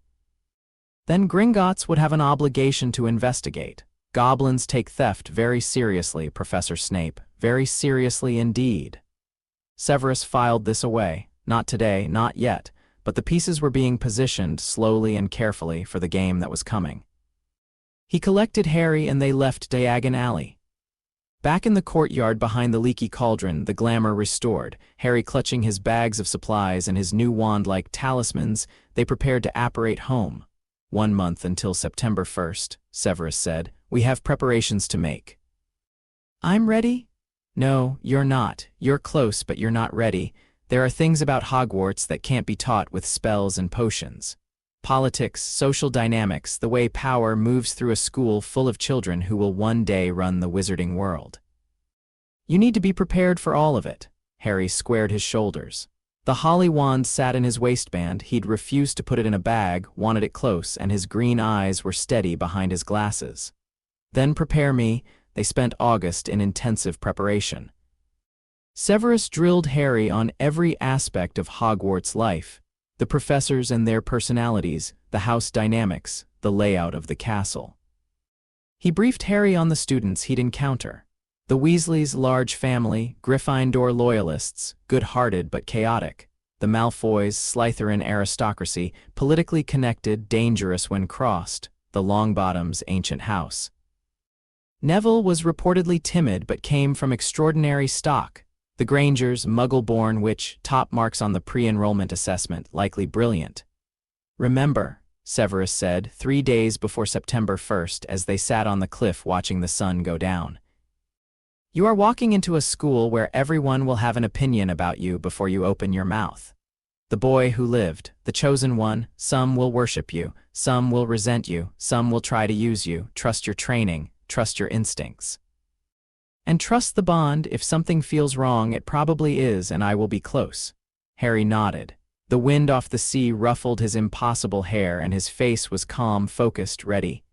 "Then Gringotts would have an obligation to investigate. Goblins take theft very seriously, Professor Snape, very seriously indeed." Severus filed this away. Not today, not yet, but the pieces were being positioned slowly and carefully for the game that was coming. He collected Harry and they left Diagon Alley. Back in the courtyard behind the leaky cauldron, the glamour restored, Harry clutching his bags of supplies and his new wand like talismans, they prepared to apparate home. 1 month until September 1st, Severus said. We have preparations to make. I'm ready? No, you're not. You're close, but you're not ready. There are things about Hogwarts that can't be taught with spells and potions. Politics, social dynamics, the way power moves through a school full of children who will one day run the wizarding world. You need to be prepared for all of it. Harry squared his shoulders. The holly wand sat in his waistband. He'd refused to put it in a bag, wanted it close, and his green eyes were steady behind his glasses. Then prepare me. They spent August in intensive preparation. Severus drilled Harry on every aspect of Hogwarts life, the professors and their personalities, the house dynamics, the layout of the castle. He briefed Harry on the students he'd encounter. The Weasleys' large family, Gryffindor loyalists, good-hearted but chaotic. The Malfoys' Slytherin aristocracy, politically connected, dangerous when crossed. The Longbottoms' ancient house. Neville was reportedly timid but came from extraordinary stock. The Grangers, Muggle-born witch, top marks on the pre-enrollment assessment, likely brilliant. Remember, Severus said 3 days before September 1st as they sat on the cliff watching the sun go down. You are walking into a school where everyone will have an opinion about you before you open your mouth. The boy who lived, the chosen one, some will worship you, some will resent you, some will try to use you. Trust your training, trust your instincts. And trust the bond. If something feels wrong, it probably is, and I will be close. Harry nodded. The wind off the sea ruffled his impossible hair, and his face was calm, focused, ready.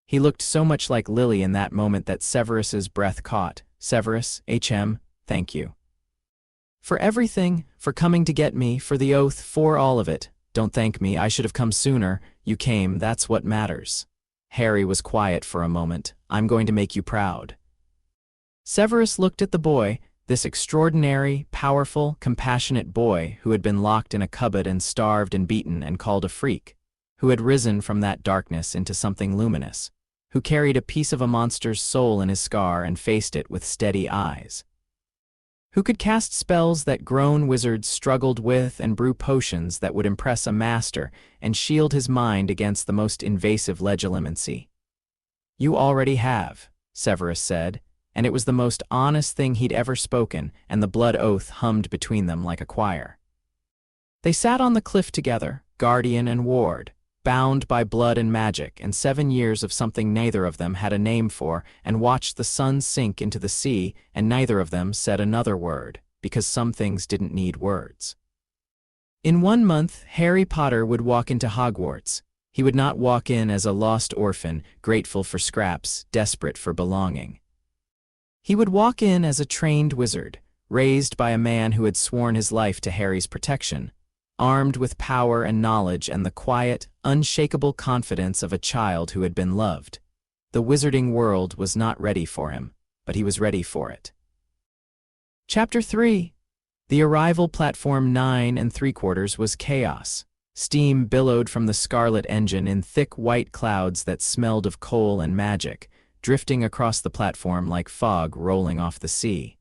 He looked so much like Lily in that moment that Severus's breath caught. Severus, HM, thank you. For everything, for coming to get me, for the oath, for all of it. Don't thank me, I should have come sooner. You came, that's what matters. Harry was quiet for a moment. I'm going to make you proud. Severus looked at the boy, this extraordinary, powerful, compassionate boy who had been locked in a cupboard and starved and beaten and called a freak, who had risen from that darkness into something luminous, who carried a piece of a monster's soul in his scar and faced it with steady eyes, who could cast spells that grown wizards struggled with and brew potions that would impress a master and shield his mind against the most invasive legilimency. You already have, Severus said, and it was the most honest thing he'd ever spoken, and the blood oath hummed between them like a choir. They sat on the cliff together, guardian and ward, bound by blood and magic and 7 years of something neither of them had a name for, and watched the sun sink into the sea, and neither of them said another word, because some things didn't need words. In 1 month, Harry Potter would walk into Hogwarts. He would not walk in as a lost orphan, grateful for scraps, desperate for belonging. He would walk in as a trained wizard, raised by a man who had sworn his life to Harry's protection, armed with power and knowledge and the quiet, unshakable confidence of a child who had been loved. The wizarding world was not ready for him, but he was ready for it. Chapter 3. The arrival platform 9 3/4 was chaos. Steam billowed from the scarlet engine in thick white clouds that smelled of coal and magic, drifting across the platform like fog rolling off the sea.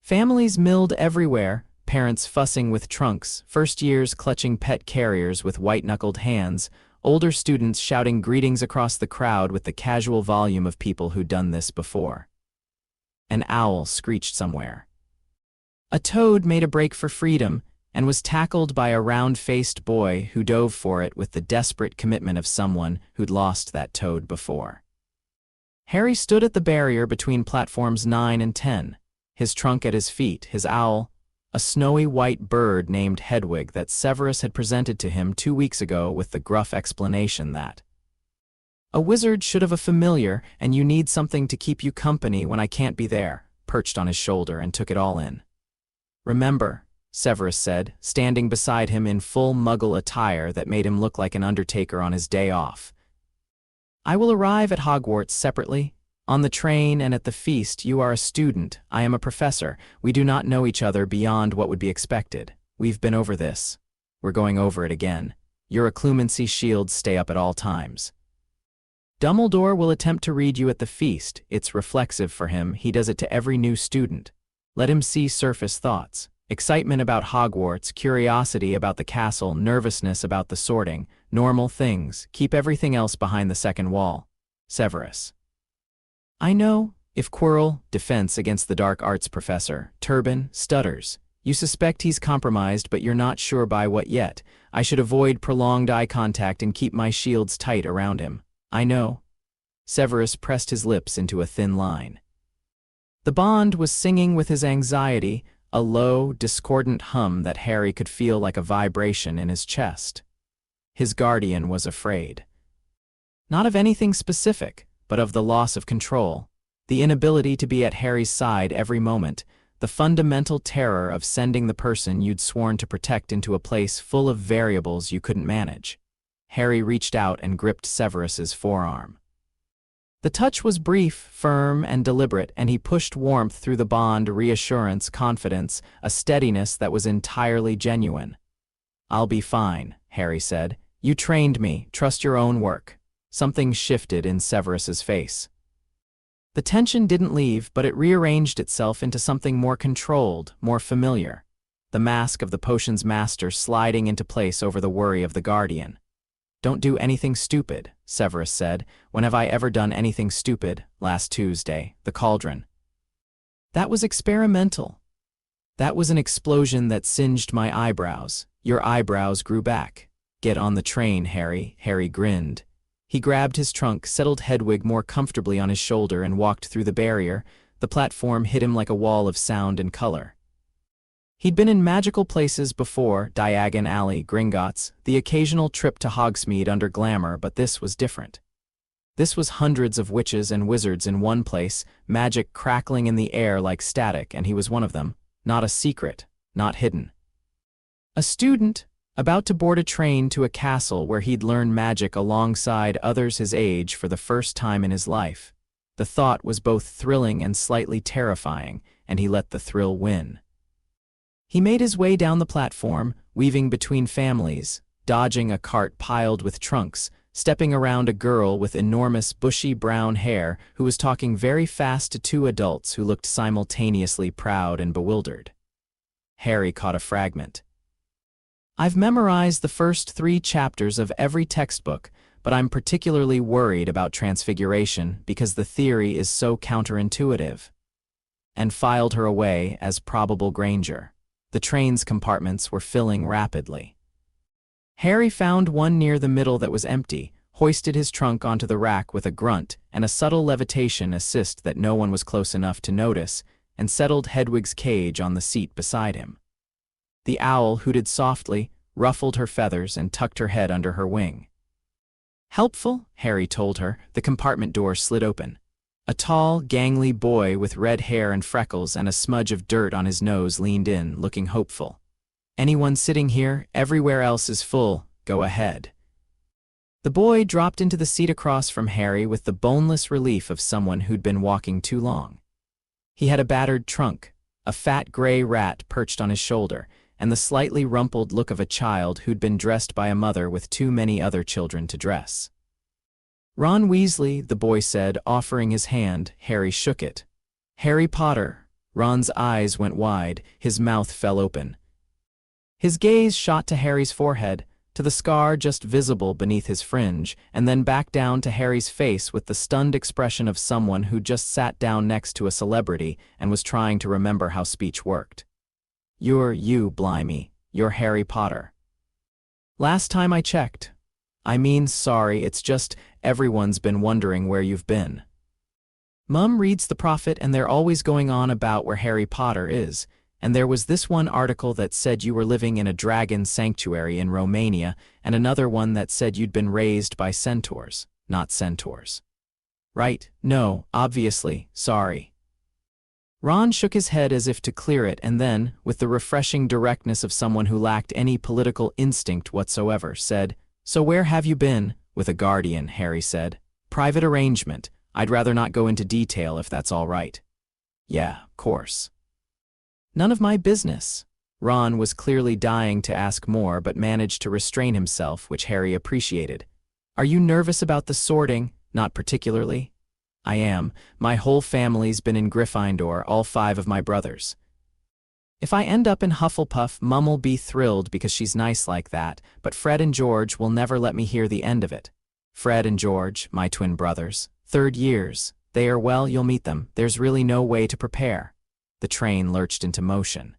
Families milled everywhere, parents fussing with trunks, first years clutching pet carriers with white-knuckled hands, older students shouting greetings across the crowd with the casual volume of people who'd done this before. An owl screeched somewhere. A toad made a break for freedom and was tackled by a round-faced boy who dove for it with the desperate commitment of someone who'd lost that toad before. Harry stood at the barrier between platforms 9 and 10, his trunk at his feet, his owl, a snowy white bird named Hedwig that Severus had presented to him 2 weeks ago with the gruff explanation that a wizard should have a familiar, and you need something to keep you company when I can't be there, perched on his shoulder and took it all in. Remember, Severus said, standing beside him in full Muggle attire that made him look like an undertaker on his day off. I will arrive at Hogwarts separately. On the train and at the feast, you are a student, I am a professor. We do not know each other beyond what would be expected. We've been over this. We're going over it again. Your occlumency shields stay up at all times. Dumbledore will attempt to read you at the feast. It's reflexive for him. He does it to every new student. Let him see surface thoughts. Excitement about Hogwarts, curiosity about the castle, nervousness about the sorting. Normal things. Keep everything else behind the second wall. Severus. I know. If Quirrell, defense against the dark arts professor, Turban, stutters. You suspect he's compromised, but you're not sure by what yet. I should avoid prolonged eye contact and keep my shields tight around him. I know. Severus pressed his lips into a thin line. The Bond was singing with his anxiety, a low, discordant hum that Harry could feel like a vibration in his chest. His guardian was afraid. Not of anything specific, but of the loss of control, the inability to be at Harry's side every moment, the fundamental terror of sending the person you'd sworn to protect into a place full of variables you couldn't manage. Harry reached out and gripped Severus's forearm. The touch was brief, firm, and deliberate, and he pushed warmth through the bond, reassurance, confidence, a steadiness that was entirely genuine. I'll be fine, Harry said. You trained me. Trust your own work. Something shifted in Severus's face. The tension didn't leave, but it rearranged itself into something more controlled, more familiar. The mask of the potion's master sliding into place over the worry of the guardian. Don't do anything stupid, Severus said. When have I ever done anything stupid? Last Tuesday, the cauldron. That was experimental. That was an explosion that singed my eyebrows. Your eyebrows grew back. Get on the train, Harry. Harry grinned. He grabbed his trunk, settled Hedwig more comfortably on his shoulder, and walked through the barrier. The platform hit him like a wall of sound and color. He'd been in magical places before, Diagon Alley, Gringotts, the occasional trip to Hogsmeade under glamour, but this was different. This was hundreds of witches and wizards in one place, magic crackling in the air like static, and he was one of them. Not a secret, not hidden. A student, about to board a train to a castle where he'd learn magic alongside others his age for the first time in his life. The thought was both thrilling and slightly terrifying, and he let the thrill win. He made his way down the platform, weaving between families, dodging a cart piled with trunks, stepping around a girl with enormous bushy brown hair who was talking very fast to two adults who looked simultaneously proud and bewildered. Harry caught a fragment. I've memorized the first 3 chapters of every textbook, but I'm particularly worried about Transfiguration because the theory is so counterintuitive. And filed her away as probable Granger. The train's compartments were filling rapidly. Harry found one near the middle that was empty, hoisted his trunk onto the rack with a grunt and a subtle levitation assist that no one was close enough to notice, and settled Hedwig's cage on the seat beside him. The owl hooted softly, ruffled her feathers, and tucked her head under her wing. Helpful, Harry told her. The compartment door slid open. A tall, gangly boy with red hair and freckles and a smudge of dirt on his nose leaned in, looking hopeful. Anyone sitting here? Everywhere else is full. Go ahead. The boy dropped into the seat across from Harry with the boneless relief of someone who'd been walking too long. He had a battered trunk, a fat gray rat perched on his shoulder, and the slightly rumpled look of a child who'd been dressed by a mother with too many other children to dress. Ron Weasley, the boy said, offering his hand. Harry shook it. Harry Potter. Ron's eyes went wide, his mouth fell open. His gaze shot to Harry's forehead, to the scar just visible beneath his fringe, and then back down to Harry's face with the stunned expression of someone who just sat down next to a celebrity and was trying to remember how speech worked. You're you, blimey. You're Harry Potter. Last time I checked. I mean, sorry, it's just everyone's been wondering where you've been. Mum reads The Prophet and they're always going on about where Harry Potter is, and there was this one article that said you were living in a dragon sanctuary in Romania, and another one that said you'd been raised by centaurs, not centaurs. Right, no, obviously, sorry. Ron shook his head as if to clear it and then, with the refreshing directness of someone who lacked any political instinct whatsoever, said, So where have you been? With a guardian, Harry said. Private arrangement. I'd rather not go into detail if that's all right. Yeah, of course. None of my business. Ron was clearly dying to ask more but managed to restrain himself, which Harry appreciated. Are you nervous about the sorting? Not particularly. I am. My whole family's been in Gryffindor, all 5 of my brothers. If I end up in Hufflepuff, Mum'll be thrilled because she's nice like that, but Fred and George will never let me hear the end of it. Fred and George, my twin brothers, third years. They are well, you'll meet them. There's really no way to prepare. The train lurched into motion.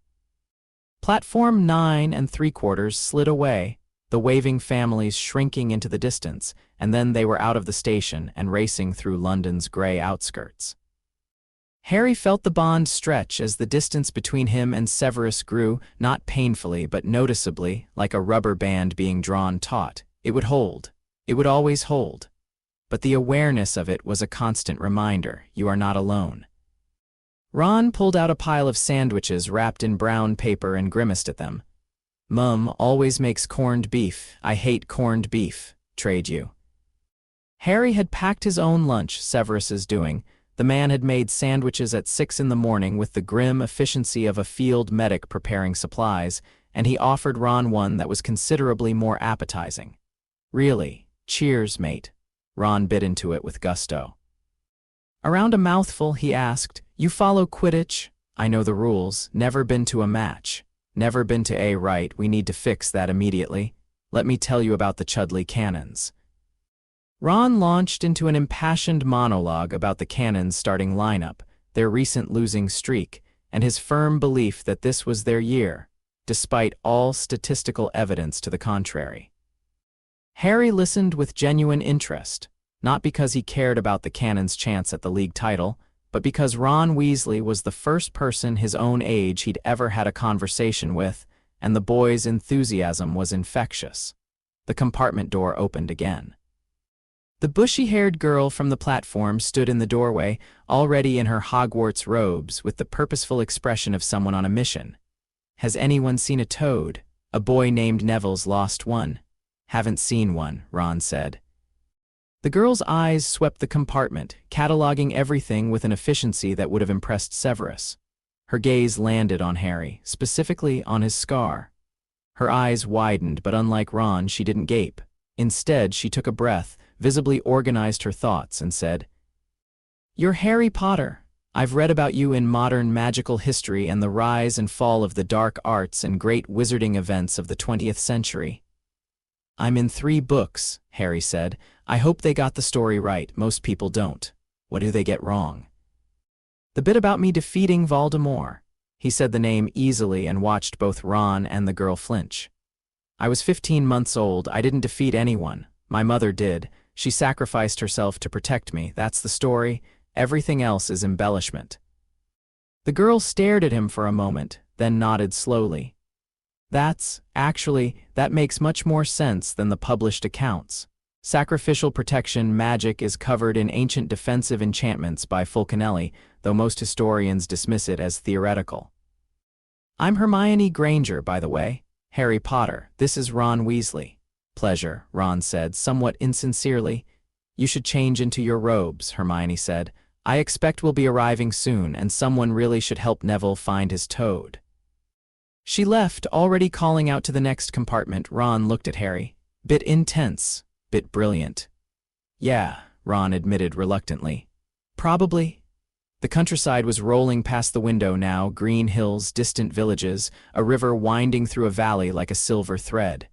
Platform 9 3/4 slid away, the waving families shrinking into the distance, and then they were out of the station and racing through London's grey outskirts. Harry felt the bond stretch as the distance between him and Severus grew, not painfully but noticeably, like a rubber band being drawn taut. It would hold. It would always hold. But the awareness of it was a constant reminder, you are not alone. Ron pulled out a pile of sandwiches wrapped in brown paper and grimaced at them. Mum always makes corned beef. I hate corned beef. Trade you. Harry had packed his own lunch, Severus's doing. The man had made sandwiches at 6 in the morning with the grim efficiency of a field medic preparing supplies, and he offered Ron one that was considerably more appetizing. Really, cheers, mate. Ron bit into it with gusto. Around a mouthful, he asked, You follow Quidditch? I know the rules. Never been to a match. Never been to A. Right, we need to fix that immediately. Let me tell you about the Chudley Cannons. Ron launched into an impassioned monologue about the Cannons' starting lineup, their recent losing streak, and his firm belief that this was their year, despite all statistical evidence to the contrary. Harry listened with genuine interest, not because he cared about the Cannons' chance at the league title, but because Ron Weasley was the first person his own age he'd ever had a conversation with, and the boy's enthusiasm was infectious. The compartment door opened again. The bushy-haired girl from the platform stood in the doorway, already in her Hogwarts robes, with the purposeful expression of someone on a mission. Has anyone seen a toad? A boy named Neville's lost one. Haven't seen one, Ron said. The girl's eyes swept the compartment, cataloging everything with an efficiency that would have impressed Severus. Her gaze landed on Harry, specifically on his scar. Her eyes widened, but unlike Ron, she didn't gape. Instead, she took a breath, visibly organized her thoughts, and said, You're Harry Potter. I've read about you in modern magical history and the rise and fall of the dark arts and great wizarding events of the 20th century. I'm in 3 books, Harry said. I hope they got the story right. Most people don't. What do they get wrong? The bit about me defeating Voldemort. He said the name easily and watched both Ron and the girl flinch. I was 15 months old. I didn't defeat anyone. My mother did. She sacrificed herself to protect me. That's the story. Everything else is embellishment. The girl stared at him for a moment, then nodded slowly. That makes much more sense than the published accounts. Sacrificial protection magic is covered in ancient defensive enchantments by Fulcanelli, though most historians dismiss it as theoretical. I'm Hermione Granger, by the way. Harry Potter. This is Ron Weasley. Pleasure, Ron said, somewhat insincerely. You should change into your robes, Hermione said. I expect we'll be arriving soon, and someone really should help Neville find his toad. She left, already calling out to the next compartment. Ron looked at Harry. Bit intense, bit brilliant. Yeah, Ron admitted reluctantly. Probably. The countryside was rolling past the window now, green hills, distant villages, a river winding through a valley like a silver thread.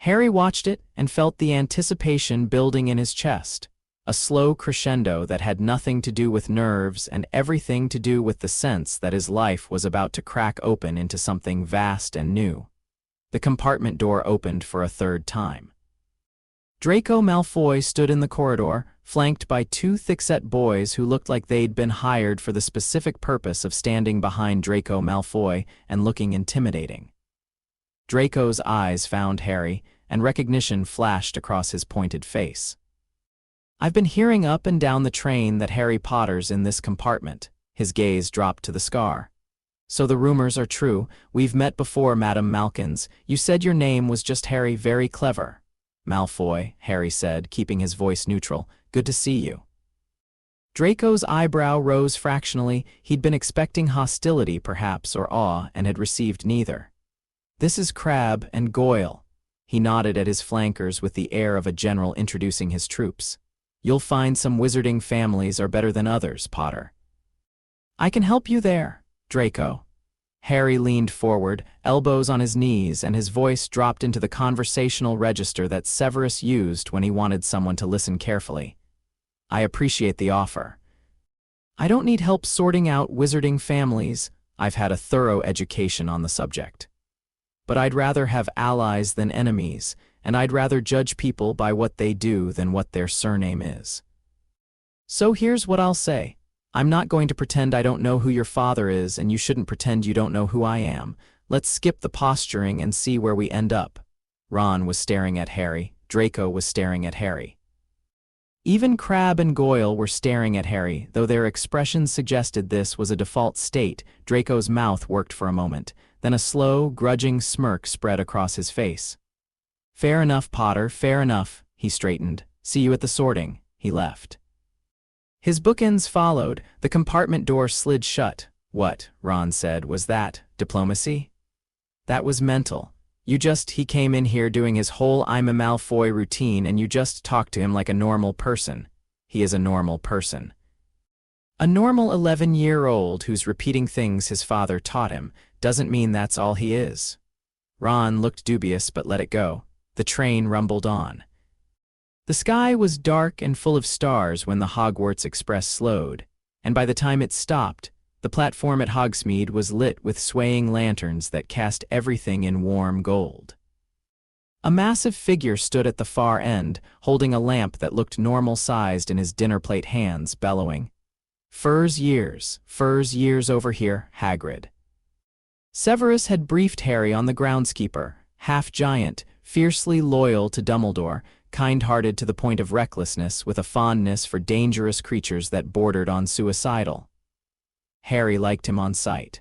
Harry watched it and felt the anticipation building in his chest, a slow crescendo that had nothing to do with nerves and everything to do with the sense that his life was about to crack open into something vast and new. The compartment door opened for a 3rd time. Draco Malfoy stood in the corridor, flanked by 2 thick-set boys who looked like they'd been hired for the specific purpose of standing behind Draco Malfoy and looking intimidating. Draco's eyes found Harry, and recognition flashed across his pointed face. I've been hearing up and down the train that Harry Potter's in this compartment. His gaze dropped to the scar. So the rumors are true. We've met before, Madam Malkins. You said your name was just Harry. Very clever. Malfoy, Harry said, keeping his voice neutral. Good to see you. Draco's eyebrow rose fractionally. He'd been expecting hostility, perhaps, or awe, and had received neither. This is Crabbe and Goyle. He nodded at his flankers with the air of a general introducing his troops. You'll find some wizarding families are better than others, Potter. I can help you there, Draco. Harry leaned forward, elbows on his knees, and his voice dropped into the conversational register that Severus used when he wanted someone to listen carefully. I appreciate the offer. I don't need help sorting out wizarding families. I've had a thorough education on the subject. But I'd rather have allies than enemies, and I'd rather judge people by what they do than what their surname is. So here's what I'll say. I'm not going to pretend I don't know who your father is, and you shouldn't pretend you don't know who I am. Let's skip the posturing and see where we end up. Ron was staring at Harry. Draco was staring at Harry. Even Crabbe and Goyle were staring at Harry, though their expressions suggested this was a default state. Draco's mouth worked for a moment, then a slow, grudging smirk spread across his face. Fair enough, Potter, fair enough. He straightened. See you at the sorting. He left. His bookends followed. The compartment door slid shut. What, Ron said, was that? Diplomacy? That was mental. He came in here doing his whole I'm a Malfoy routine, and you just talked to him like a normal person. He is a normal person. A normal 11-year-old who's repeating things his father taught him doesn't mean that's all he is. Ron looked dubious but let it go. The train rumbled on. The sky was dark and full of stars when the Hogwarts Express slowed, and by the time it stopped, the platform at Hogsmeade was lit with swaying lanterns that cast everything in warm gold. A massive figure stood at the far end, holding a lamp that looked normal-sized in his dinner-plate hands, bellowing, furs years over here, Hagrid." Severus had briefed Harry on the groundskeeper, half-giant, fiercely loyal to Dumbledore, kind-hearted to the point of recklessness, with a fondness for dangerous creatures that bordered on suicidal. Harry liked him on sight.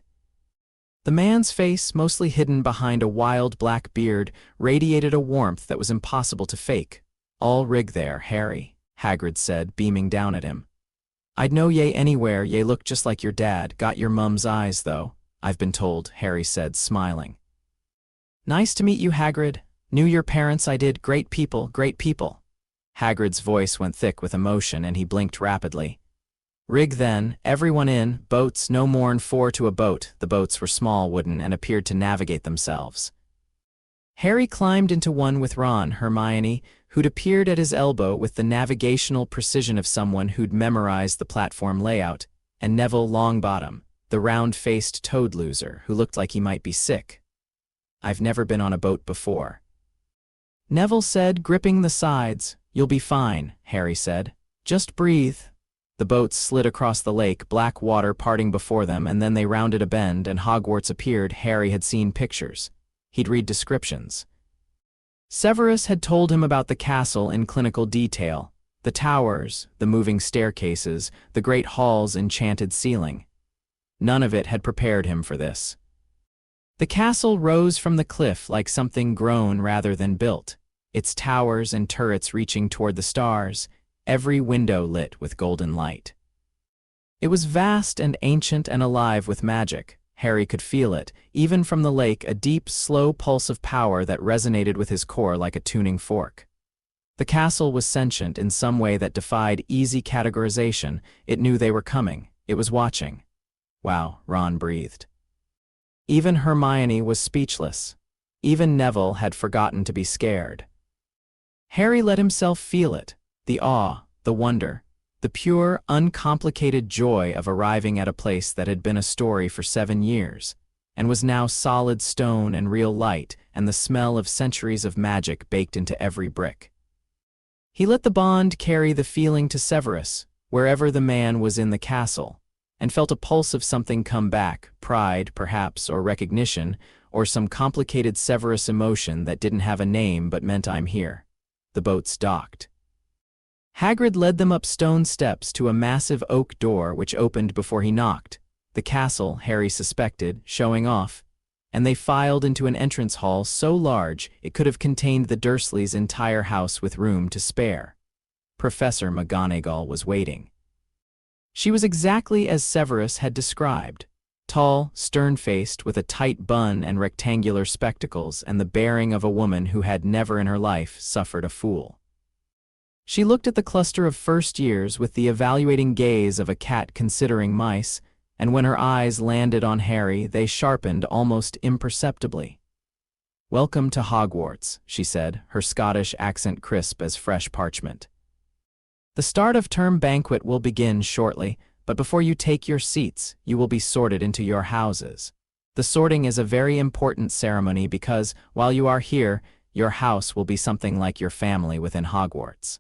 The man's face, mostly hidden behind a wild black beard, radiated a warmth that was impossible to fake. "All rig there, Harry," Hagrid said, beaming down at him. "I'd know ye anywhere. Ye look just like your dad. Got your mum's eyes, though, I've been told," Harry said, smiling. "Nice to meet you, Hagrid. Knew your parents, I did. Great people, great people." Hagrid's voice went thick with emotion, and he blinked rapidly. "Rig then, everyone in, boats, no more'n 4 to a boat." The boats were small, wooden, and appeared to navigate themselves. Harry climbed into one with Ron, Hermione, who'd appeared at his elbow with the navigational precision of someone who'd memorized the platform layout, and Neville Longbottom, the round-faced toad loser, who looked like he might be sick. "I've never been on a boat before," Neville said, gripping the sides. "You'll be fine," Harry said. "Just breathe." The boats slid across the lake, black water parting before them, and then they rounded a bend, and Hogwarts appeared. Harry had seen pictures. He'd read descriptions. Severus had told him about the castle in clinical detail, the towers, the moving staircases, the great hall's enchanted ceiling. None of it had prepared him for this. The castle rose from the cliff like something grown rather than built, its towers and turrets reaching toward the stars, every window lit with golden light. It was vast and ancient and alive with magic. Harry could feel it, even from the lake, a deep, slow pulse of power that resonated with his core like a tuning fork. The castle was sentient in some way that defied easy categorization. It knew they were coming. It was watching. "Wow," Ron breathed. Even Hermione was speechless. Even Neville had forgotten to be scared. Harry let himself feel it, the awe, the wonder, the pure, uncomplicated joy of arriving at a place that had been a story for 7 years, and was now solid stone and real light, and the smell of centuries of magic baked into every brick. He let the bond carry the feeling to Severus, wherever the man was in the castle, and felt a pulse of something come back, pride, perhaps, or recognition, or some complicated Severus emotion that didn't have a name but meant "I'm here." The boats docked. Hagrid led them up stone steps to a massive oak door which opened before he knocked, the castle, Harry suspected, showing off, and they filed into an entrance hall so large it could have contained the Dursleys' entire house with room to spare. Professor McGonagall was waiting. She was exactly as Severus had described, tall, stern-faced, with a tight bun and rectangular spectacles, and the bearing of a woman who had never in her life suffered a fool. She looked at the cluster of first years with the evaluating gaze of a cat considering mice, and when her eyes landed on Harry, they sharpened almost imperceptibly. "Welcome to Hogwarts," she said, her Scottish accent crisp as fresh parchment. "The start of term banquet will begin shortly, but before you take your seats, you will be sorted into your houses. The sorting is a very important ceremony because, while you are here, your house will be something like your family within Hogwarts."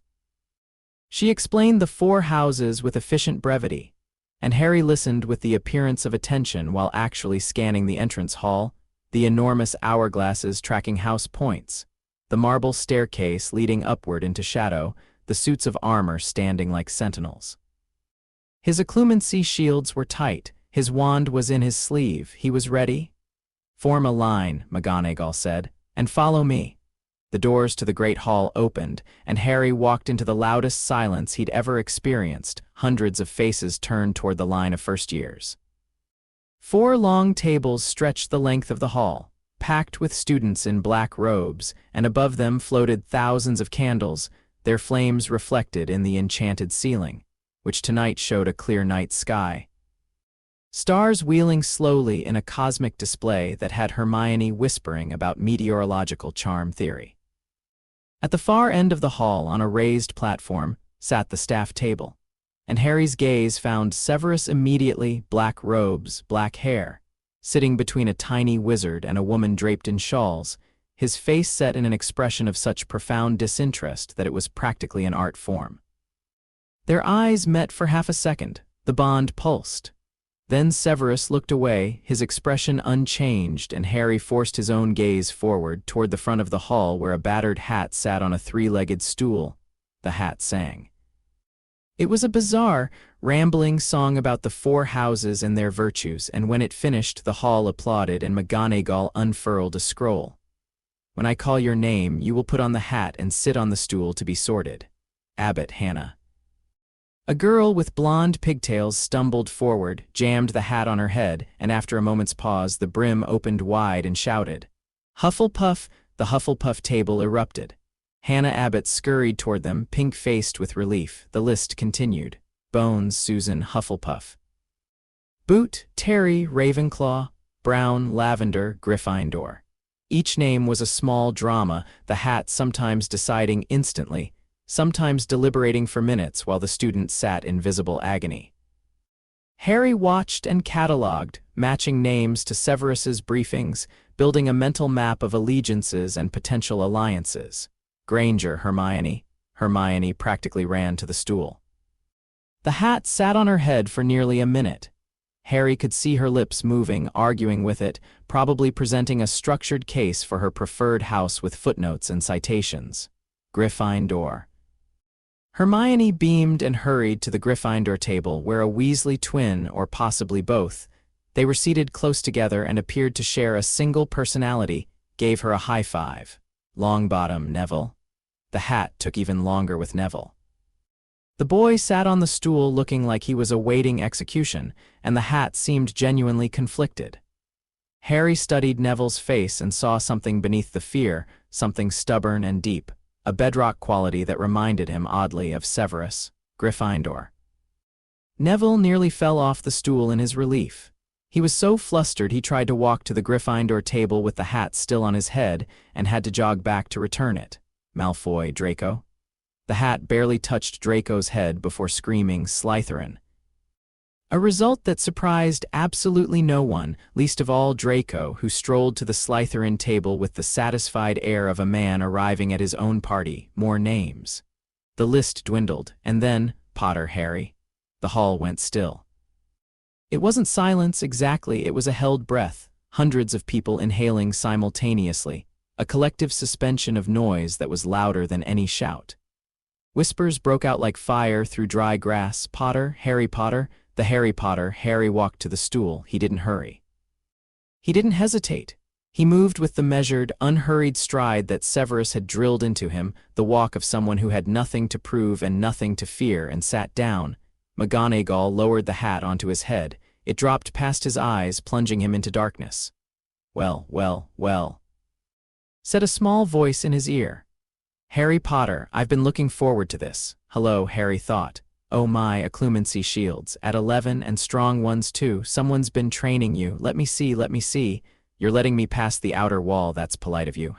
She explained the 4 houses with efficient brevity, and Harry listened with the appearance of attention while actually scanning the entrance hall, the enormous hourglasses tracking house points, the marble staircase leading upward into shadow, the suits of armor standing like sentinels. His occlumency shields were tight, his wand was in his sleeve, he was ready. "Form a line," McGonagall said, "and follow me." The doors to the great hall opened, and Harry walked into the loudest silence he'd ever experienced. Hundreds of faces turned toward the line of first years. 4 long tables stretched the length of the hall, packed with students in black robes, and above them floated thousands of candles, their flames reflected in the enchanted ceiling, which tonight showed a clear night sky. Stars wheeling slowly in a cosmic display that had Hermione whispering about meteorological charm theory. At the far end of the hall, on a raised platform, sat the staff table, and Harry's gaze found Severus immediately, black robes, black hair, sitting between a tiny wizard and a woman draped in shawls, his face set in an expression of such profound disinterest that it was practically an art form. Their eyes met for half a second, the bond pulsed. Then Severus looked away, his expression unchanged, and Harry forced his own gaze forward toward the front of the hall where a battered hat sat on a 3-legged stool. The hat sang. It was a bizarre, rambling song about the 4 houses and their virtues, and when it finished, the hall applauded and McGonagall unfurled a scroll. "When I call your name, you will put on the hat and sit on the stool to be sorted. Abbot Hannah." A girl with blonde pigtails stumbled forward, jammed the hat on her head, and after a moment's pause, the brim opened wide and shouted, "Hufflepuff!" The Hufflepuff table erupted. Hannah Abbott scurried toward them, pink-faced with relief. The list continued. Bones, Susan, Hufflepuff. Boot, Terry, Ravenclaw. Brown, Lavender, Gryffindor. Each name was a small drama, the hat sometimes deciding instantly, sometimes deliberating for minutes while the student sat in visible agony. Harry watched and catalogued, matching names to Severus's briefings, building a mental map of allegiances and potential alliances. Granger, Hermione. Hermione practically ran to the stool. The hat sat on her head for nearly a minute. Harry could see her lips moving, arguing with it, probably presenting a structured case for her preferred house with footnotes and citations. Gryffindor. Hermione beamed and hurried to the Gryffindor table where a Weasley twin, or possibly both, they were seated close together and appeared to share a single personality, gave her a high five. Longbottom, Neville. The hat took even longer with Neville. The boy sat on the stool looking like he was awaiting execution, and the hat seemed genuinely conflicted. Harry studied Neville's face and saw something beneath the fear, something stubborn and deep, a bedrock quality that reminded him oddly of Severus, Gryffindor. Neville nearly fell off the stool in his relief. He was so flustered he tried to walk to the Gryffindor table with the hat still on his head and had to jog back to return it. Malfoy, Draco. The hat barely touched Draco's head before screaming Slytherin. A result that surprised absolutely no one, least of all Draco, who strolled to the Slytherin table with the satisfied air of a man arriving at his own party. More names. The list dwindled, and then, Potter, Harry. The hall went still. It wasn't silence exactly, it was a held breath, hundreds of people inhaling simultaneously, a collective suspension of noise that was louder than any shout. Whispers broke out like fire through dry grass. Potter, Harry Potter. The Harry Potter. Harry walked to the stool. He didn't hurry. He didn't hesitate. He moved with the measured, unhurried stride that Severus had drilled into him, the walk of someone who had nothing to prove and nothing to fear, and sat down. McGonagall lowered the hat onto his head. It dropped past his eyes, plunging him into darkness. "Well, well, well," said a small voice in his ear. "Harry Potter, I've been looking forward to this." Hello, Harry thought. Oh my, occlumency shields. At 11 and strong ones too. Someone's been training you. Let me see, let me see. You're letting me pass the outer wall, that's polite of you,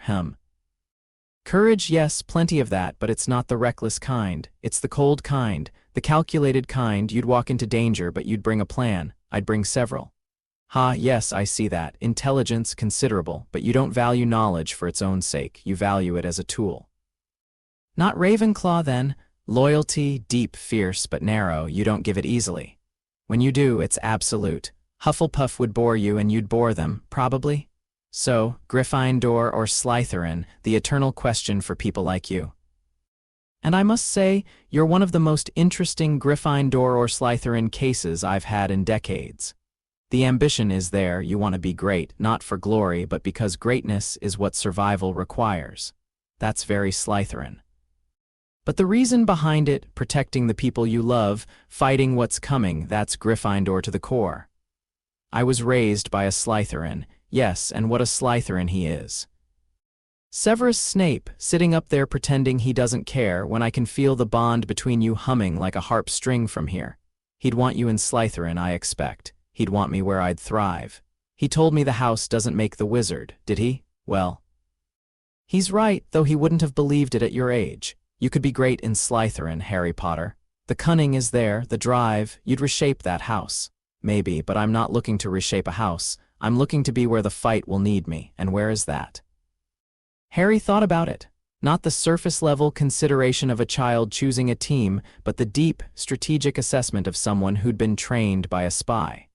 Courage, yes, plenty of that, but it's not the reckless kind. It's the cold kind, the calculated kind. You'd walk into danger, but you'd bring a plan. I'd bring several. Ha, yes, I see that. Intelligence, considerable, but you don't value knowledge for its own sake. You value it as a tool. Not Ravenclaw, then. Loyalty, deep, fierce, but narrow. You don't give it easily. When you do, it's absolute. Hufflepuff would bore you and you'd bore them, probably. So, Gryffindor or Slytherin, the eternal question for people like you. And I must say, you're one of the most interesting Gryffindor or Slytherin cases I've had in decades. The ambition is there, you want to be great, not for glory, but because greatness is what survival requires. That's very Slytherin. But the reason behind it, protecting the people you love, fighting what's coming, that's Gryffindor to the core. I was raised by a Slytherin, yes, and what a Slytherin he is. Severus Snape, sitting up there pretending he doesn't care when I can feel the bond between you humming like a harp string from here. He'd want you in Slytherin, I expect. He'd want me where I'd thrive. He told me the house doesn't make the wizard, did he? Well, he's right, though he wouldn't have believed it at your age. You could be great in Slytherin, Harry Potter. The cunning is there, the drive, you'd reshape that house. Maybe, but I'm not looking to reshape a house. I'm looking to be where the fight will need me, and where is that? Harry thought about it. Not the surface-level consideration of a child choosing a team, but the deep, strategic assessment of someone who'd been trained by a spy.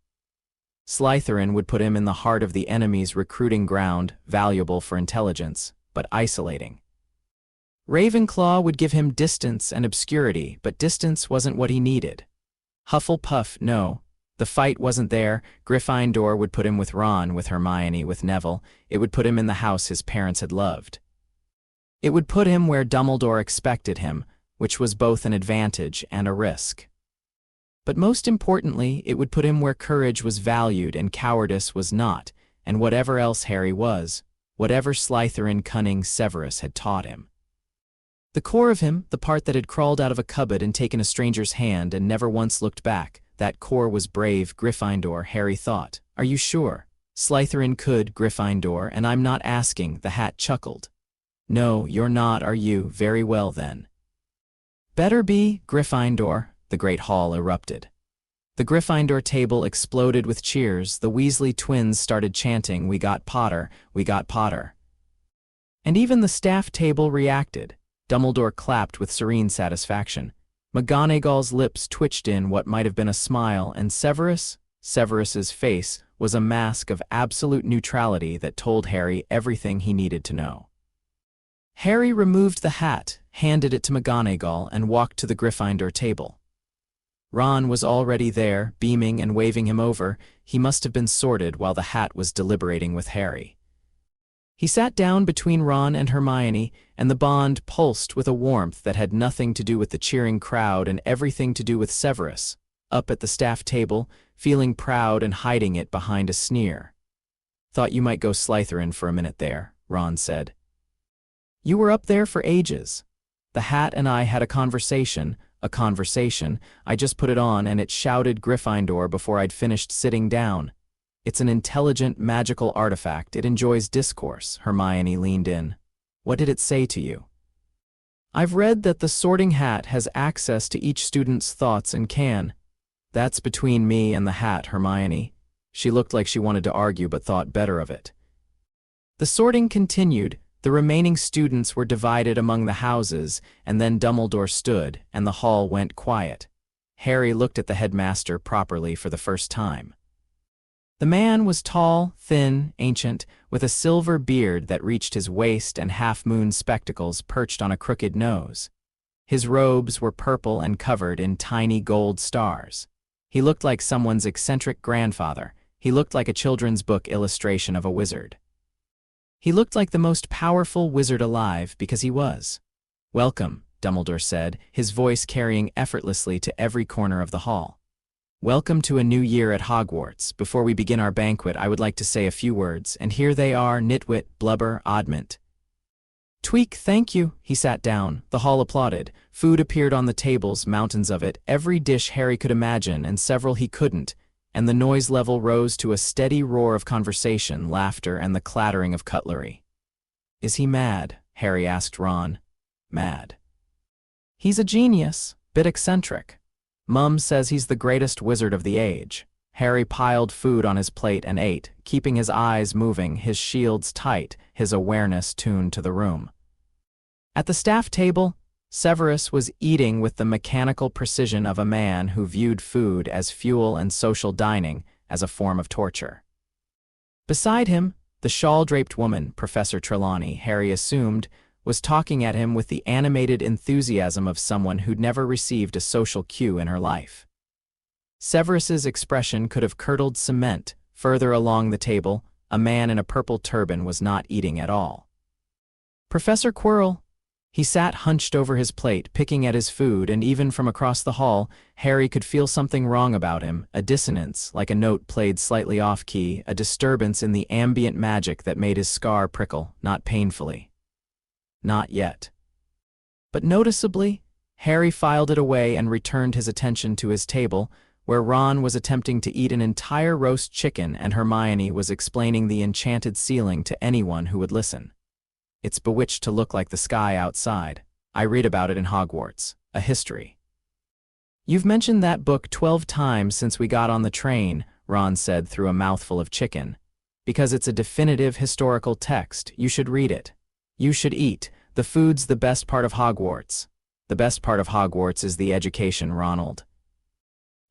Slytherin would put him in the heart of the enemy's recruiting ground, valuable for intelligence, but isolating. Ravenclaw would give him distance and obscurity, but distance wasn't what he needed. Hufflepuff, no. The fight wasn't there. Gryffindor would put him with Ron, with Hermione, with Neville. It would put him in the house his parents had loved. It would put him where Dumbledore expected him, which was both an advantage and a risk. But most importantly, it would put him where courage was valued and cowardice was not, and whatever else Harry was, whatever Slytherin cunning Severus had taught him. The core of him, the part that had crawled out of a cupboard and taken a stranger's hand and never once looked back, that core was brave Gryffindor, Harry thought. Are you sure? Slytherin could, Gryffindor, and I'm not asking, the hat chuckled. No, you're not, are you? Very well then. Better be, Gryffindor, the great hall erupted. The Gryffindor table exploded with cheers. The Weasley twins started chanting, "We got Potter, we got Potter." And even the staff table reacted. Dumbledore clapped with serene satisfaction. McGonagall's lips twitched in what might have been a smile, and Severus's face was a mask of absolute neutrality that told Harry everything he needed to know. Harry removed the hat, handed it to McGonagall, and walked to the Gryffindor table. Ron was already there, beaming and waving him over. He must have been sorted while the hat was deliberating with Harry. He sat down between Ron and Hermione, and the bond pulsed with a warmth that had nothing to do with the cheering crowd and everything to do with Severus, up at the staff table, feeling proud and hiding it behind a sneer. "Thought you might go Slytherin for a minute there," Ron said. "You were up there for ages. The hat and I had a conversation. I just put it on and it shouted Gryffindor before I'd finished sitting down. It's an intelligent, magical artifact. It enjoys discourse." Hermione leaned in. "What did it say to you?" "I've read that the Sorting Hat has access to each student's thoughts and can." "That's between me and the hat, Hermione." She looked like she wanted to argue but thought better of it. The sorting continued. The remaining students were divided among the houses, and then Dumbledore stood, and the hall went quiet. Harry looked at the headmaster properly for the first time. The man was tall, thin, ancient, with a silver beard that reached his waist and half-moon spectacles perched on a crooked nose. His robes were purple and covered in tiny gold stars. He looked like someone's eccentric grandfather. He looked like a children's book illustration of a wizard. He looked like the most powerful wizard alive because he was. "Welcome," Dumbledore said, his voice carrying effortlessly to every corner of the hall. "Welcome to a new year at Hogwarts. Before we begin our banquet, I would like to say a few words, and here they are, nitwit, blubber, oddment." Tweak, thank you. He sat down. The hall applauded. Food appeared on the tables, mountains of it, every dish Harry could imagine and several he couldn't, and the noise level rose to a steady roar of conversation, laughter, and the clattering of cutlery. Is he mad? Harry asked Ron. Mad. He's a genius, bit eccentric. Mum says he's the greatest wizard of the age. Harry piled food on his plate and ate, keeping his eyes moving, his shields tight, his awareness tuned to the room. At the staff table, Severus was eating with the mechanical precision of a man who viewed food as fuel and social dining as a form of torture. Beside him, the shawl-draped woman, Professor Trelawney, Harry assumed, was talking at him with the animated enthusiasm of someone who'd never received a social cue in her life. Severus's expression could have curdled cement. Further along the table, a man in a purple turban was not eating at all. Professor Quirrell. He sat hunched over his plate, picking at his food, and even from across the hall, Harry could feel something wrong about him, a dissonance, like a note played slightly off-key, a disturbance in the ambient magic that made his scar prickle, not painfully. Not yet. But noticeably, Harry filed it away and returned his attention to his table, where Ron was attempting to eat an entire roast chicken and Hermione was explaining the enchanted ceiling to anyone who would listen. It's bewitched to look like the sky outside. I read about it in Hogwarts, a history. You've mentioned that book 12 times since we got on the train, Ron said through a mouthful of chicken. Because it's a definitive historical text, you should read it. You should eat. The food's the best part of Hogwarts. The best part of Hogwarts is the education, Ronald.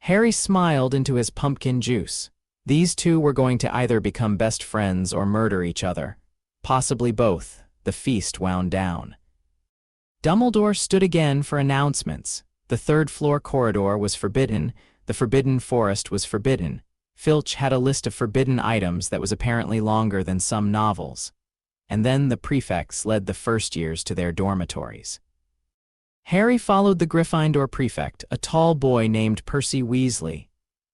Harry smiled into his pumpkin juice. These two were going to either become best friends or murder each other. Possibly both. The feast wound down. Dumbledore stood again for announcements. The third-floor corridor was forbidden. The Forbidden Forest was forbidden. Filch had a list of forbidden items that was apparently longer than some novels. And then the prefects led the first years to their dormitories. Harry followed the Gryffindor prefect, a tall boy named Percy Weasley.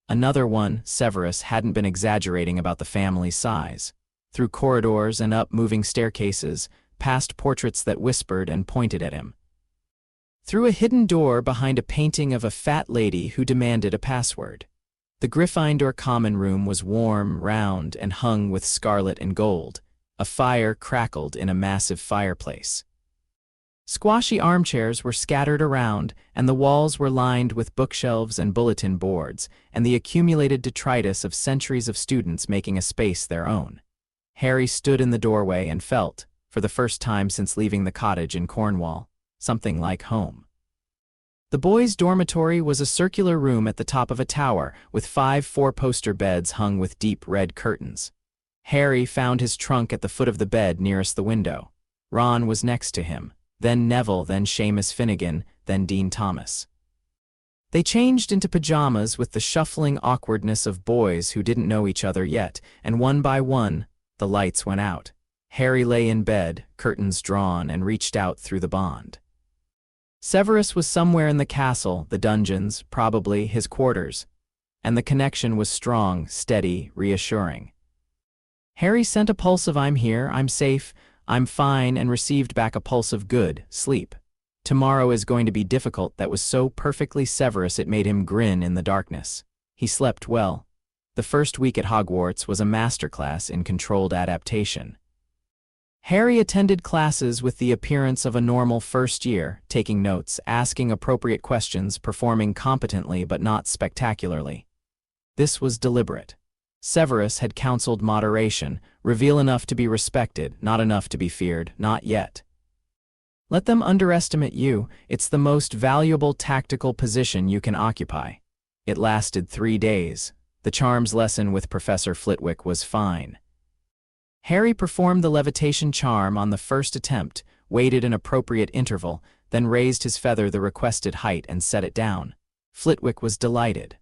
Another one, Severus, hadn't been exaggerating about the family's size. Through corridors and up moving staircases, past portraits that whispered and pointed at him. Through a hidden door behind a painting of a fat lady who demanded a password. The Gryffindor common room was warm, round, and hung with scarlet and gold. A fire crackled in a massive fireplace. Squashy armchairs were scattered around, and the walls were lined with bookshelves and bulletin boards, and the accumulated detritus of centuries of students making a space their own. Harry stood in the doorway and felt, for the first time since leaving the cottage in Cornwall, something like home. The boys' dormitory was a circular room at the top of a tower, with 5 four-poster beds hung with deep red curtains. Harry found his trunk at the foot of the bed nearest the window. Ron was next to him, then Neville, then Seamus Finnegan, then Dean Thomas. They changed into pajamas with the shuffling awkwardness of boys who didn't know each other yet, and one by one, the lights went out. Harry lay in bed, curtains drawn, and reached out through the bond. Severus was somewhere in the castle, the dungeons, probably his quarters, and the connection was strong, steady, reassuring. Harry sent a pulse of "I'm here, I'm safe, I'm fine," and received back a pulse of "good, sleep. Tomorrow is going to be difficult." That was so perfectly Severus it made him grin in the darkness. He slept well. The first week at Hogwarts was a masterclass in controlled adaptation. Harry attended classes with the appearance of a normal first year, taking notes, asking appropriate questions, performing competently but not spectacularly. This was deliberate. Severus had counseled moderation, reveal enough to be respected, not enough to be feared, not yet. Let them underestimate you, it's the most valuable tactical position you can occupy. It lasted 3 days. The charms lesson with Professor Flitwick was fine. Harry performed the levitation charm on the first attempt, waited an appropriate interval, then raised his feather the requested height and set it down. Flitwick was delighted.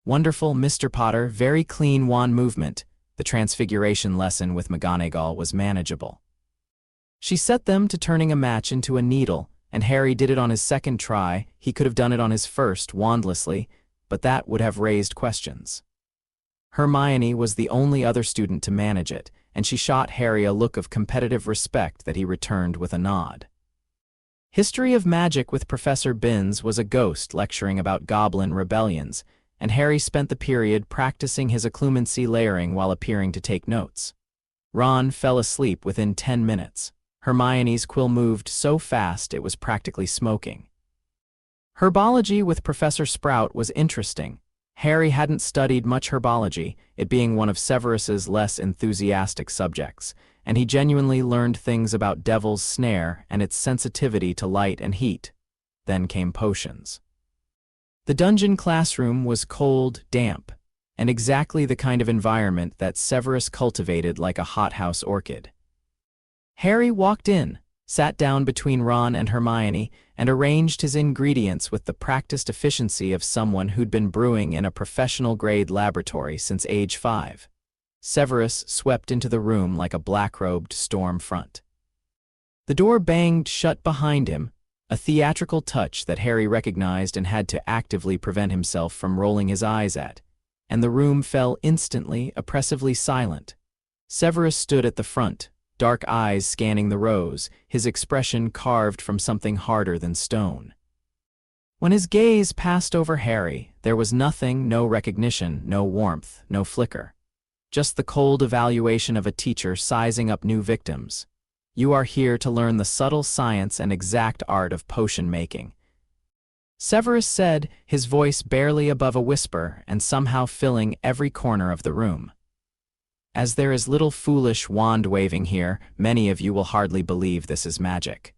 Wonderful, Mr. Potter, very clean wand movement. The transfiguration lesson with McGonagall was manageable. She set them to turning a match into a needle, and Harry did it on his second try. He could have done it on his first, wandlessly, but that would have raised questions. Hermione was the only other student to manage it, and she shot Harry a look of competitive respect that he returned with a nod. History of Magic with Professor Binns was a ghost lecturing about goblin rebellions, and Harry spent the period practicing his occlumency layering while appearing to take notes. Ron fell asleep within 10 minutes. Hermione's quill moved so fast it was practically smoking. Herbology with Professor Sprout was interesting. Harry hadn't studied much herbology, it being one of Severus's less enthusiastic subjects, and he genuinely learned things about Devil's Snare and its sensitivity to light and heat. Then came potions. The dungeon classroom was cold, damp, and exactly the kind of environment that Severus cultivated like a hothouse orchid. Harry walked in, sat down between Ron and Hermione, and arranged his ingredients with the practiced efficiency of someone who'd been brewing in a professional-grade laboratory since age 5. Severus swept into the room like a black-robed storm front. The door banged shut behind him, a theatrical touch that Harry recognized and had to actively prevent himself from rolling his eyes at, and the room fell instantly, oppressively silent. Severus stood at the front, dark eyes scanning the rows, his expression carved from something harder than stone. When his gaze passed over Harry, there was nothing, no recognition, no warmth, no flicker. Just the cold evaluation of a teacher sizing up new victims. You are here to learn the subtle science and exact art of potion making. Severus said, his voice barely above a whisper and somehow filling every corner of the room. As there is little foolish wand-waving here, many of you will hardly believe this is magic.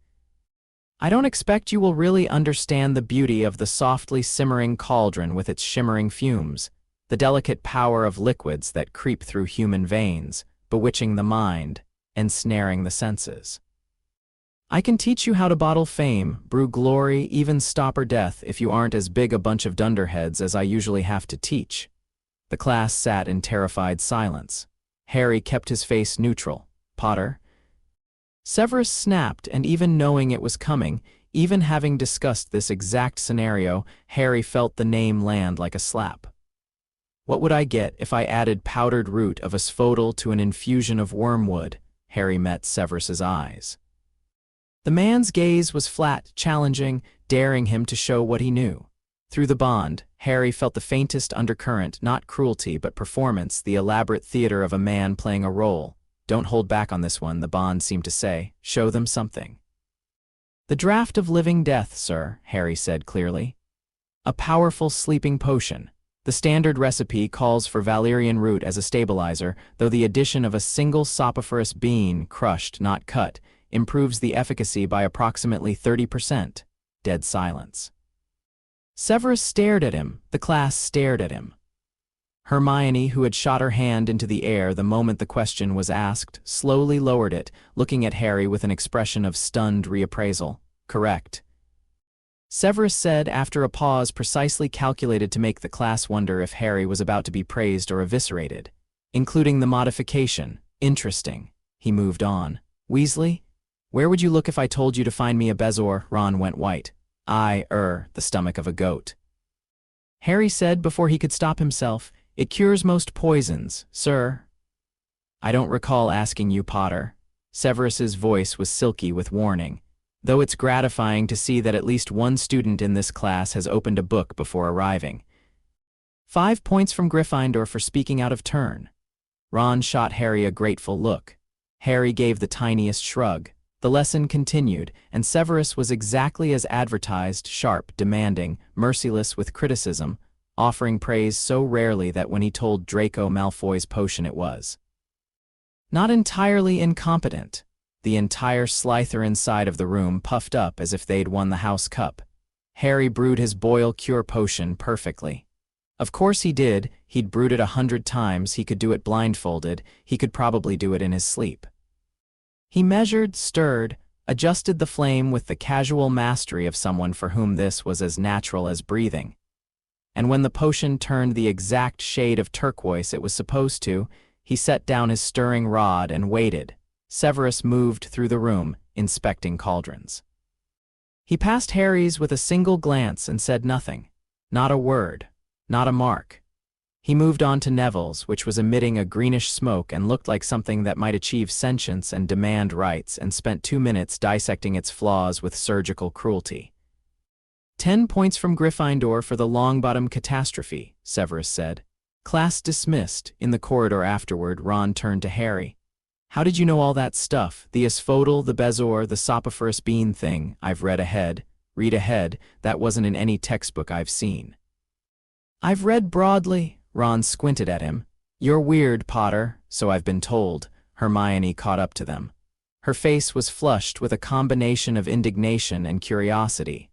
I don't expect you will really understand the beauty of the softly simmering cauldron with its shimmering fumes, the delicate power of liquids that creep through human veins, bewitching the mind, ensnaring the senses. I can teach you how to bottle fame, brew glory, even stopper death if you aren't as big a bunch of dunderheads as I usually have to teach. The class sat in terrified silence. Harry kept his face neutral. Potter? Severus snapped, and even knowing it was coming, even having discussed this exact scenario, Harry felt the name land like a slap. What would I get if I added powdered root of asphodel to an infusion of wormwood? Harry met Severus's eyes. The man's gaze was flat, challenging, daring him to show what he knew. Through the bond, Harry felt the faintest undercurrent, not cruelty but performance, the elaborate theater of a man playing a role. Don't hold back on this one, the bond seemed to say. Show them something. The draught of living death, sir, Harry said clearly. A powerful sleeping potion. The standard recipe calls for valerian root as a stabilizer, though the addition of a single soporiferous bean, crushed, not cut, improves the efficacy by approximately 30%. Dead silence. Severus stared at him, the class stared at him. Hermione, who had shot her hand into the air the moment the question was asked, slowly lowered it, looking at Harry with an expression of stunned reappraisal. Correct. Severus said after a pause precisely calculated to make the class wonder if Harry was about to be praised or eviscerated. Including the modification. Interesting. He moved on. Weasley? Where would you look if I told you to find me a bezoar? Ron went white. The stomach of a goat. Harry said before he could stop himself, it cures most poisons, sir. I don't recall asking you, Potter. Severus's voice was silky with warning, though it's gratifying to see that at least one student in this class has opened a book before arriving. 5 points from Gryffindor for speaking out of turn. Ron shot Harry a grateful look. Harry gave the tiniest shrug. The lesson continued, and Severus was exactly as advertised, sharp, demanding, merciless with criticism, offering praise so rarely that when he told Draco Malfoy's potion it was not entirely incompetent. The entire Slytherin side of the room puffed up as if they'd won the House Cup. Harry brewed his boil cure potion perfectly. Of course he did. He'd brewed it 100 times. He could do it blindfolded. He could probably do it in his sleep. He measured, stirred, adjusted the flame with the casual mastery of someone for whom this was as natural as breathing. And when the potion turned the exact shade of turquoise it was supposed to, he set down his stirring rod and waited. Severus moved through the room, inspecting cauldrons. He passed Harry's with a single glance and said nothing. Not a word. Not a mark. He moved on to Neville's, which was emitting a greenish smoke and looked like something that might achieve sentience and demand rights, and spent 2 minutes dissecting its flaws with surgical cruelty. 10 points from Gryffindor for the Longbottom catastrophe, Severus said. Class dismissed. In the corridor afterward, Ron turned to Harry. How did you know all that stuff? The asphodel, the bezoar, the sopiferous bean thing. I've read ahead. Read ahead. That wasn't in any textbook I've seen. I've read broadly. Ron squinted at him. You're weird, Potter, so I've been told. Hermione caught up to them. Her face was flushed with a combination of indignation and curiosity.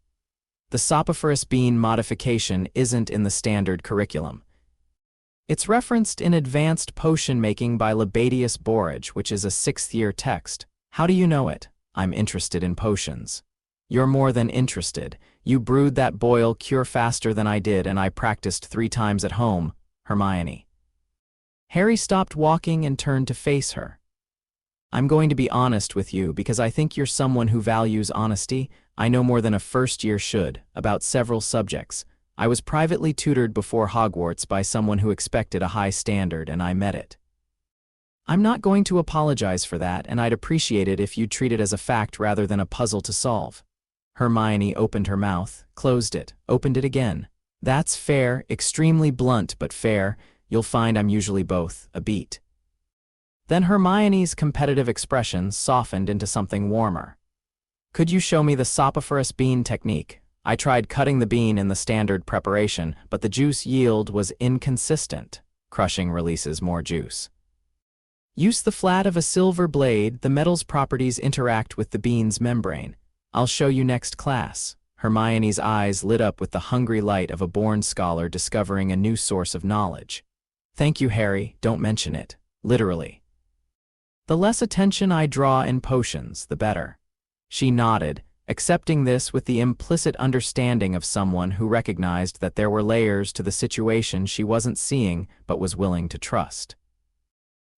The sopiferous bean modification isn't in the standard curriculum. It's referenced in Advanced Potion Making by Lebadius Borage, which is a 6th-year text. How do you know it? I'm interested in potions. You're more than interested. You brewed that boil cure faster than I did, and I practiced 3 times at home. Hermione. Harry stopped walking and turned to face her. I'm going to be honest with you because I think you're someone who values honesty. I know more than a first-year should, about several subjects. I was privately tutored before Hogwarts by someone who expected a high standard, and I met it. I'm not going to apologize for that, and I'd appreciate it if you'd treat it as a fact rather than a puzzle to solve. Hermione opened her mouth, closed it, opened it again. That's fair, extremely blunt but fair. You'll find I'm usually both, a beat. Then Hermione's competitive expression softened into something warmer. Could you show me the sopiferous bean technique? I tried cutting the bean in the standard preparation, but the juice yield was inconsistent. Crushing releases more juice. Use the flat of a silver blade. The metal's properties interact with the bean's membrane. I'll show you next class. Hermione's eyes lit up with the hungry light of a born scholar discovering a new source of knowledge. Thank you, Harry. Don't mention it. Literally. The less attention I draw in potions, the better. She nodded, accepting this with the implicit understanding of someone who recognized that there were layers to the situation she wasn't seeing but was willing to trust.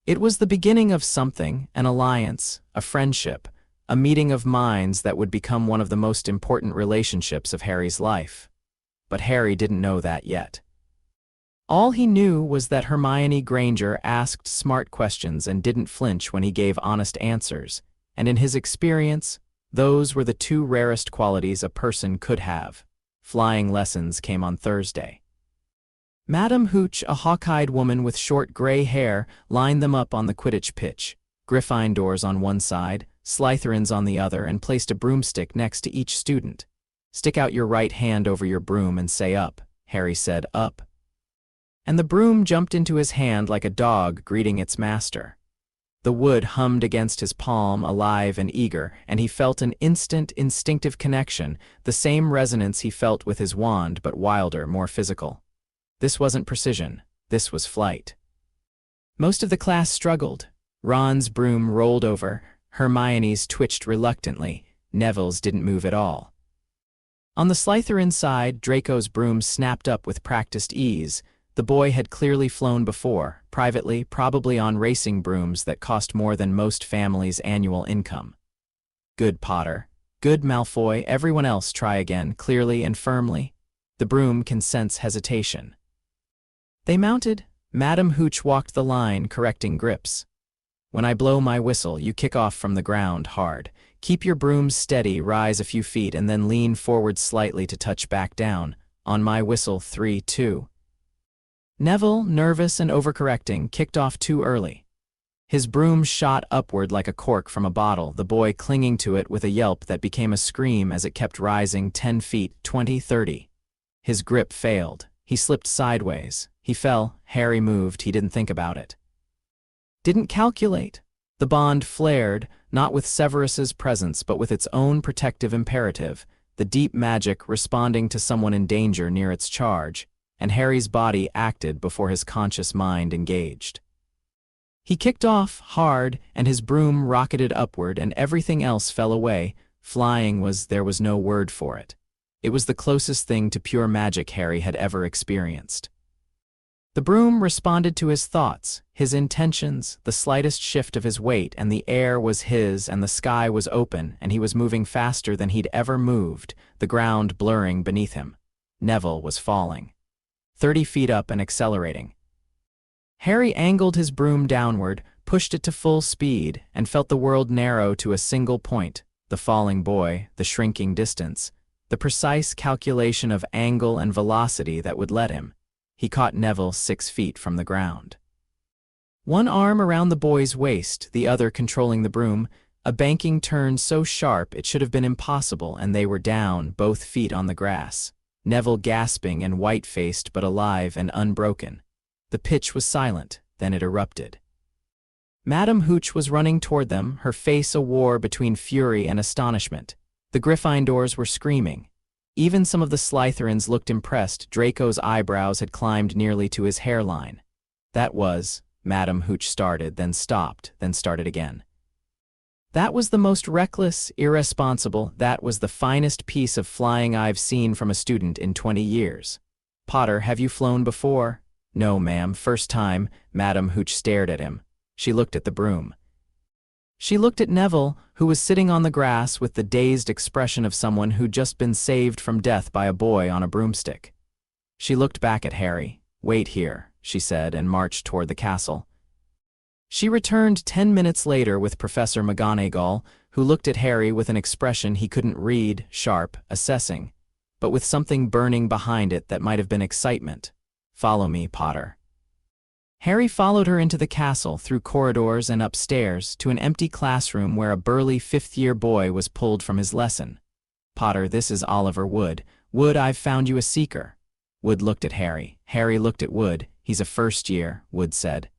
It was the beginning of something, an alliance, a friendship, a meeting of minds that would become one of the most important relationships of Harry's life. But Harry didn't know that yet. All he knew was that Hermione Granger asked smart questions and didn't flinch when he gave honest answers, and in his experience, those were the 2 rarest qualities a person could have. Flying lessons came on Thursday. Madame Hooch, a hawk-eyed woman with short gray hair, lined them up on the Quidditch pitch, Gryffindors on one side, Slytherins on the other, and placed a broomstick next to each student. Stick out your right hand over your broom and say up, Harry said, up. And the broom jumped into his hand like a dog greeting its master. The wood hummed against his palm, alive and eager, and he felt an instant, instinctive connection, the same resonance he felt with his wand, but wilder, more physical. This wasn't precision. This was flight. Most of the class struggled. Ron's broom rolled over. Hermione's twitched reluctantly. Neville's didn't move at all. On the Slytherin side, Draco's broom snapped up with practiced ease. The boy had clearly flown before, privately, probably on racing brooms that cost more than most families' annual income. Good Potter. Good Malfoy. Everyone else try again, clearly and firmly. The broom can sense hesitation. They mounted. Madame Hooch walked the line, correcting grips. When I blow my whistle, you kick off from the ground hard. Keep your brooms steady, rise a few feet, and then lean forward slightly to touch back down. On my whistle, 3, 2. Neville, nervous and overcorrecting, kicked off too early. His broom shot upward like a cork from a bottle, the boy clinging to it with a yelp that became a scream as it kept rising 10 feet, 20, 30. His grip failed. He slipped sideways. He fell. Harry moved. He didn't think about it. Didn't calculate. The bond flared, not with Severus's presence but with its own protective imperative, the deep magic responding to someone in danger near its charge, and Harry's body acted before his conscious mind engaged. He kicked off hard, and his broom rocketed upward, and everything else fell away. Flying there was no word for it. It was the closest thing to pure magic Harry had ever experienced. The broom responded to his thoughts, his intentions, the slightest shift of his weight, and the air was his and the sky was open, and he was moving faster than he'd ever moved, the ground blurring beneath him. Neville was falling. 30 feet up and accelerating. Harry angled his broom downward, pushed it to full speed, and felt the world narrow to a single point: the falling boy, the shrinking distance, the precise calculation of angle and velocity that would let him. He caught Neville 6 feet from the ground. One arm around the boy's waist, the other controlling the broom, a banking turn so sharp it should have been impossible, and they were down, both feet on the grass. Neville gasping and white-faced but alive and unbroken. The pitch was silent, then it erupted. Madame Hooch was running toward them, her face a war between fury and astonishment. The Gryffindors were screaming. Even some of the Slytherins looked impressed. Draco's eyebrows had climbed nearly to his hairline. That was, Madame Hooch started, then stopped, then started again. That was the most reckless, irresponsible, that was the finest piece of flying I've seen from a student in 20 years. Potter, have you flown before? No, ma'am, first time. Madame Hooch stared at him. She looked at the broom. She looked at Neville, who was sitting on the grass with the dazed expression of someone who'd just been saved from death by a boy on a broomstick. She looked back at Harry. Wait here, she said, and marched toward the castle. She returned 10 minutes later with Professor McGonagall, who looked at Harry with an expression he couldn't read, sharp, assessing, but with something burning behind it that might have been excitement. Follow me, Potter. Harry followed her into the castle, through corridors and upstairs, to an empty classroom where a burly 5th-year boy was pulled from his lesson. Potter, this is Oliver Wood. Wood, I've found you a seeker. Wood looked at Harry. Harry looked at Wood. He's a first-year, Wood said.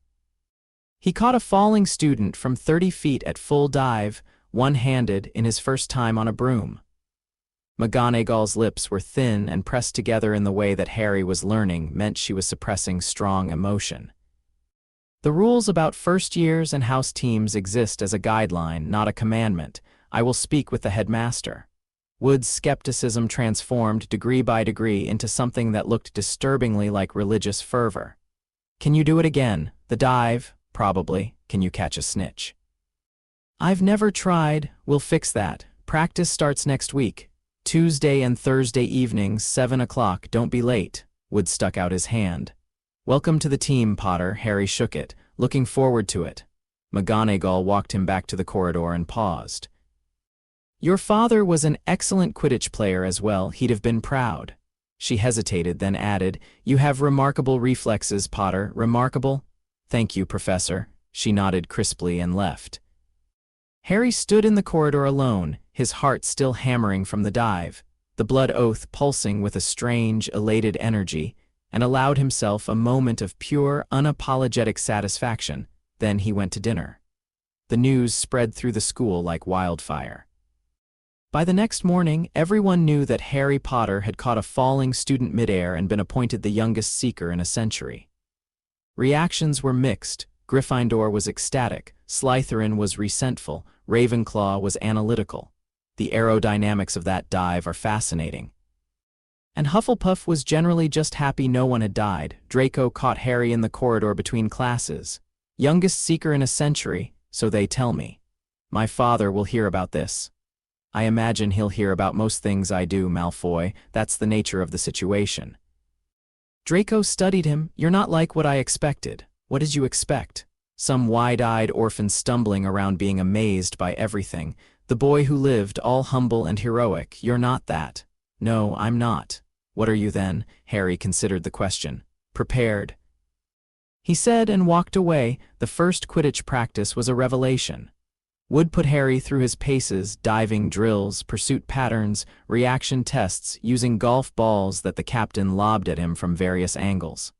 He caught a falling student from 30 feet at full dive, one-handed, in his first time on a broom. McGonagall's lips were thin and pressed together in the way that Harry was learning meant she was suppressing strong emotion. The rules about first years and house teams exist as a guideline, not a commandment. I will speak with the headmaster. Wood's skepticism transformed degree by degree into something that looked disturbingly like religious fervor. Can you do it again? The dive? Probably. Can you catch a snitch? I've never tried. We'll fix that. Practice starts next week. Tuesday and Thursday evenings, 7 o'clock. Don't be late. Wood stuck out his hand. Welcome to the team, Potter. Harry shook it, looking forward to it. McGonagall walked him back to the corridor and paused. Your father was an excellent Quidditch player as well. He'd have been proud. She hesitated, then added, You have remarkable reflexes, Potter. Remarkable? Thank you, Professor. She nodded crisply and left. Harry stood in the corridor alone, his heart still hammering from the dive, the blood oath pulsing with a strange, elated energy, and allowed himself a moment of pure, unapologetic satisfaction. Then he went to dinner. The news spread through the school like wildfire. By the next morning, everyone knew that Harry Potter had caught a falling student midair and been appointed the youngest seeker in a century. Reactions were mixed. Gryffindor was ecstatic, Slytherin was resentful, Ravenclaw was analytical. The aerodynamics of that dive are fascinating. And Hufflepuff was generally just happy no one had died. Draco caught Harry in the corridor between classes. Youngest seeker in a century, so they tell me. My father will hear about this. I imagine he'll hear about most things I do, Malfoy. That's the nature of the situation. Draco studied him. You're not like what I expected. What did you expect? Some wide-eyed orphan stumbling around being amazed by everything. The boy who lived, all humble and heroic. You're not that. No, I'm not. What are you then? Harry considered the question. Prepared. He said and walked away. The first Quidditch practice was a revelation. Wood put Harry through his paces, diving drills, pursuit patterns, reaction tests, using golf balls that the captain lobbed at him from various angles.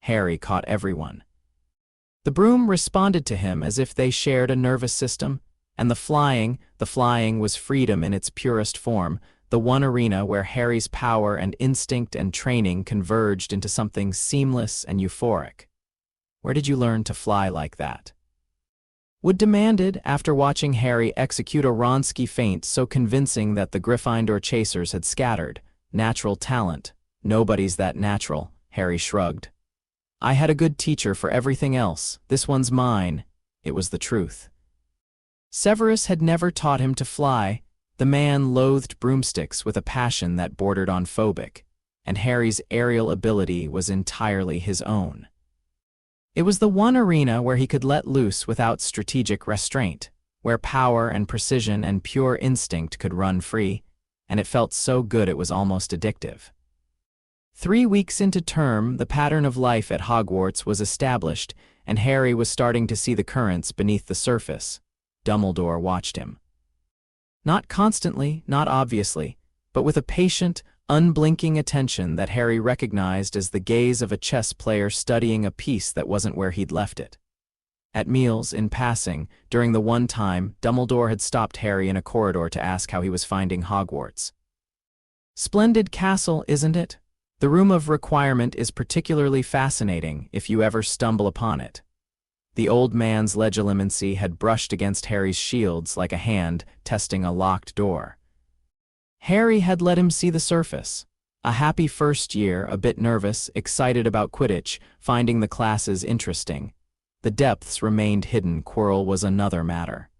Harry caught everyone. The broom responded to him as if they shared a nervous system, and the flying was freedom in its purest form, the one arena where Harry's power and instinct and training converged into something seamless and euphoric. Where did you learn to fly like that? Wood demanded, after watching Harry execute a Wronski feint so convincing that the Gryffindor chasers had scattered. Natural talent. Nobody's that natural, Harry shrugged. I had a good teacher for everything else. This one's mine. It was the truth. Severus had never taught him to fly. The man loathed broomsticks with a passion that bordered on phobic, and Harry's aerial ability was entirely his own. It was the one arena where he could let loose without strategic restraint, where power and precision and pure instinct could run free, and it felt so good it was almost addictive. 3 weeks into term, the pattern of life at Hogwarts was established, and Harry was starting to see the currents beneath the surface. Dumbledore watched him. Not constantly, not obviously, but with a patient, unblinking attention that Harry recognized as the gaze of a chess player studying a piece that wasn't where he'd left it. At meals, in passing, during the one time, Dumbledore had stopped Harry in a corridor to ask how he was finding Hogwarts. "Splendid castle, isn't it? The Room of Requirement is particularly fascinating if you ever stumble upon it." The old man's legilimency had brushed against Harry's shields like a hand testing a locked door. Harry had let him see the surface. A happy first year, a bit nervous, excited about Quidditch, finding the classes interesting. The depths remained hidden. Quirrell was another matter.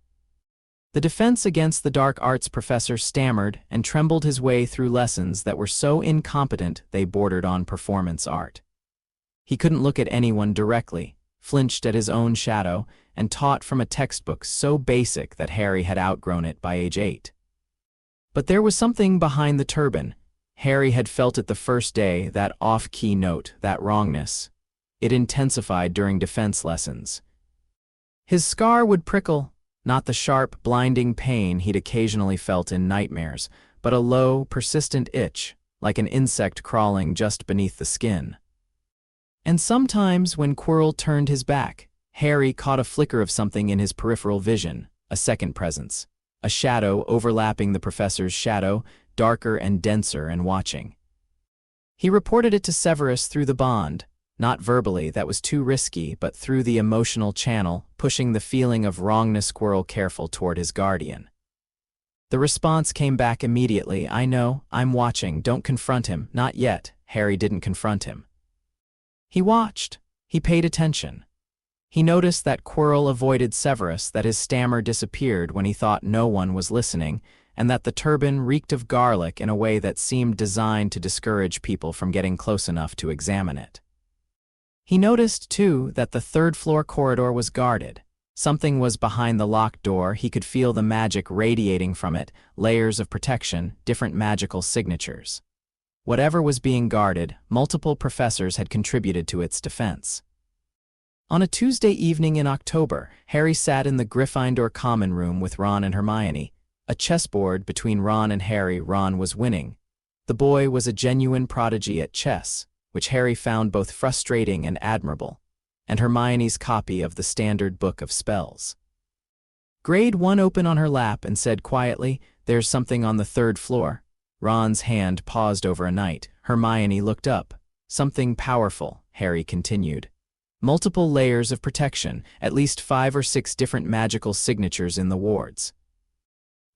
The defense against the dark arts professor stammered and trembled his way through lessons that were so incompetent they bordered on performance art. He couldn't look at anyone directly, flinched at his own shadow, and taught from a textbook so basic that Harry had outgrown it by age 8. But there was something behind the turban. Harry had felt it the first day, that off-key note, that wrongness. It intensified during defense lessons. His scar would prickle, not the sharp, blinding pain he'd occasionally felt in nightmares, but a low, persistent itch, like an insect crawling just beneath the skin. And sometimes when Quirrell turned his back, Harry caught a flicker of something in his peripheral vision, a second presence, a shadow overlapping the professor's shadow, darker and denser and watching. He reported it to Severus through the bond, not verbally, that was too risky, but through the emotional channel, pushing the feeling of wrongness. Quirrell careful toward his guardian. The response came back immediately. "I know, I'm watching, don't confront him." Not yet. Harry didn't confront him. He watched. He paid attention. He noticed that Quirrell avoided Severus, that his stammer disappeared when he thought no one was listening, and that the turban reeked of garlic in a way that seemed designed to discourage people from getting close enough to examine it. He noticed, too, that the third-floor corridor was guarded. Something was behind the locked door. He could feel the magic radiating from it, layers of protection, different magical signatures. Whatever was being guarded, multiple professors had contributed to its defense. On a Tuesday evening in October, Harry sat in the Gryffindor common room with Ron and Hermione. A chessboard between Ron and Harry. Ron was winning. The boy was a genuine prodigy at chess, which Harry found both frustrating and admirable, and Hermione's copy of the Standard Book of Spells. Grade 1 open on her lap and said quietly, "There's something on the third floor." Ron's hand paused over a knight. Hermione looked up. "Something powerful," Harry continued. "Multiple layers of protection, at least 5 or 6 different magical signatures in the wards.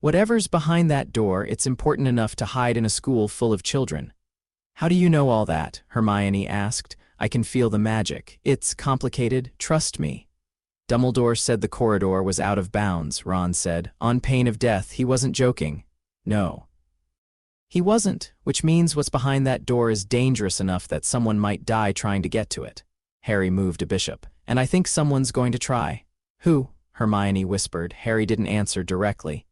Whatever's behind that door, it's important enough to hide in a school full of children." "How do you know all that?" Hermione asked. "I can feel the magic. It's complicated, trust me." Dumbledore said the corridor was out of bounds, Ron said. "On pain of death." He wasn't joking. No. He wasn't, which means what's behind that door is dangerous enough that someone might die trying to get to it. Harry moved a bishop. "And I think someone's going to try." "Who?" Hermione whispered. Harry didn't answer directly.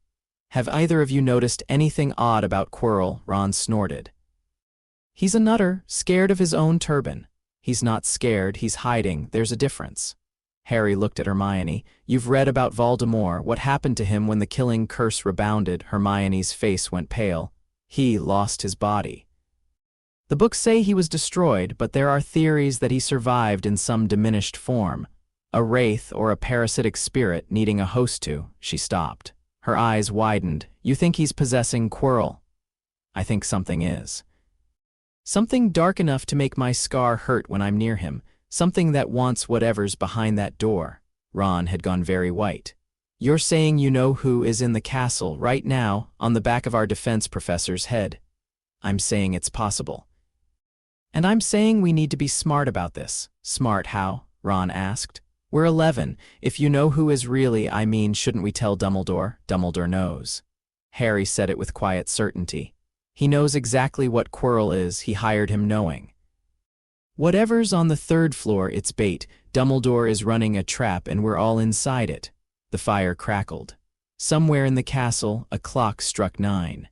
"Have either of you noticed anything odd about Quirrell?" Ron snorted. "He's a nutter, scared of his own turban." "He's not scared, he's hiding. There's a difference." Harry looked at Hermione. "You've read about Voldemort. What happened to him when the killing curse rebounded?" Hermione's face went pale. "He lost his body. The books say he was destroyed, but there are theories that he survived in some diminished form. A wraith or a parasitic spirit needing a host to." She stopped. Her eyes widened. "You think he's possessing Quirrell?" "I think something is. Something dark enough to make my scar hurt when I'm near him. Something that wants whatever's behind that door." Ron had gone very white. "You're saying you know who is in the castle right now, on the back of our defense professor's head?" "I'm saying it's possible. And I'm saying we need to be smart about this." "Smart how?" Ron asked. "We're 11. If you know who is really, I mean, shouldn't we tell Dumbledore?" "Dumbledore knows." Harry said it with quiet certainty. "He knows exactly what Quirrell is. He hired him knowing." Whatever's on the third floor, it's bait. Dumbledore is running a trap and we're all inside it. The fire crackled. Somewhere in the castle, a clock struck 9.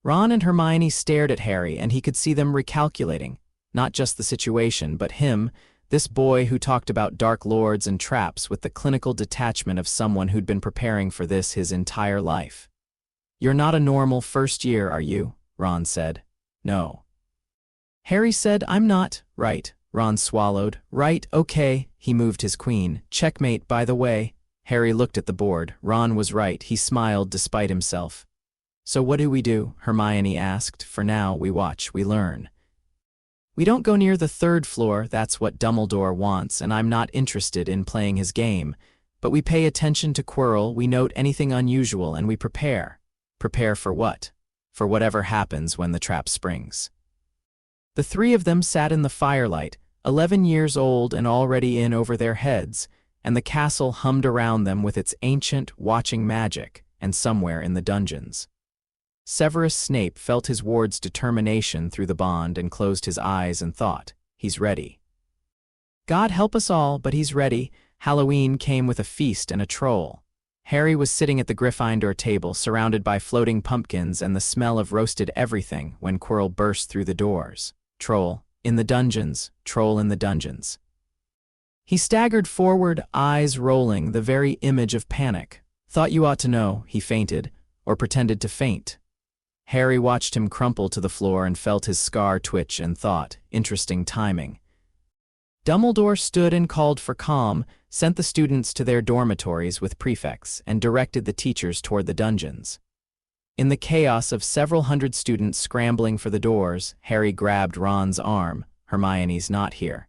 Ron and Hermione stared at Harry, and he could see them recalculating, not just the situation, but him, this boy who talked about dark lords and traps with the clinical detachment of someone who'd been preparing for this his entire life. "You're not a normal first year, are you?" Ron said. "No." Harry said, "I'm not." "Right." Ron swallowed. "Right, okay." He moved his queen. "Checkmate, by the way." Harry looked at the board. Ron was right. He smiled despite himself. "So what do we do?" Hermione asked. "For now, we watch, we learn. We don't go near the third floor, that's what Dumbledore wants, and I'm not interested in playing his game. But we pay attention to Quirrell, we note anything unusual, and we prepare. Prepare for what? For whatever happens when the trap springs." The three of them sat in the firelight, 11 years old and already in over their heads, and the castle hummed around them with its ancient, watching magic, and somewhere in the dungeons. Severus Snape felt his ward's determination through the bond and closed his eyes and thought, "He's ready. God help us all, but he's ready." Halloween came with a feast and a troll. Harry was sitting at the Gryffindor table, surrounded by floating pumpkins and the smell of roasted everything, when Quirrell burst through the doors. "Troll, in the dungeons, troll in the dungeons." He staggered forward, eyes rolling, the very image of panic. "Thought you ought to know," he fainted, or pretended to faint. Harry watched him crumple to the floor and felt his scar twitch and thought, interesting timing. Dumbledore stood and called for calm, sent the students to their dormitories with prefects, and directed the teachers toward the dungeons. In the chaos of several hundred students scrambling for the doors, Harry grabbed Ron's arm. "Hermione's not here."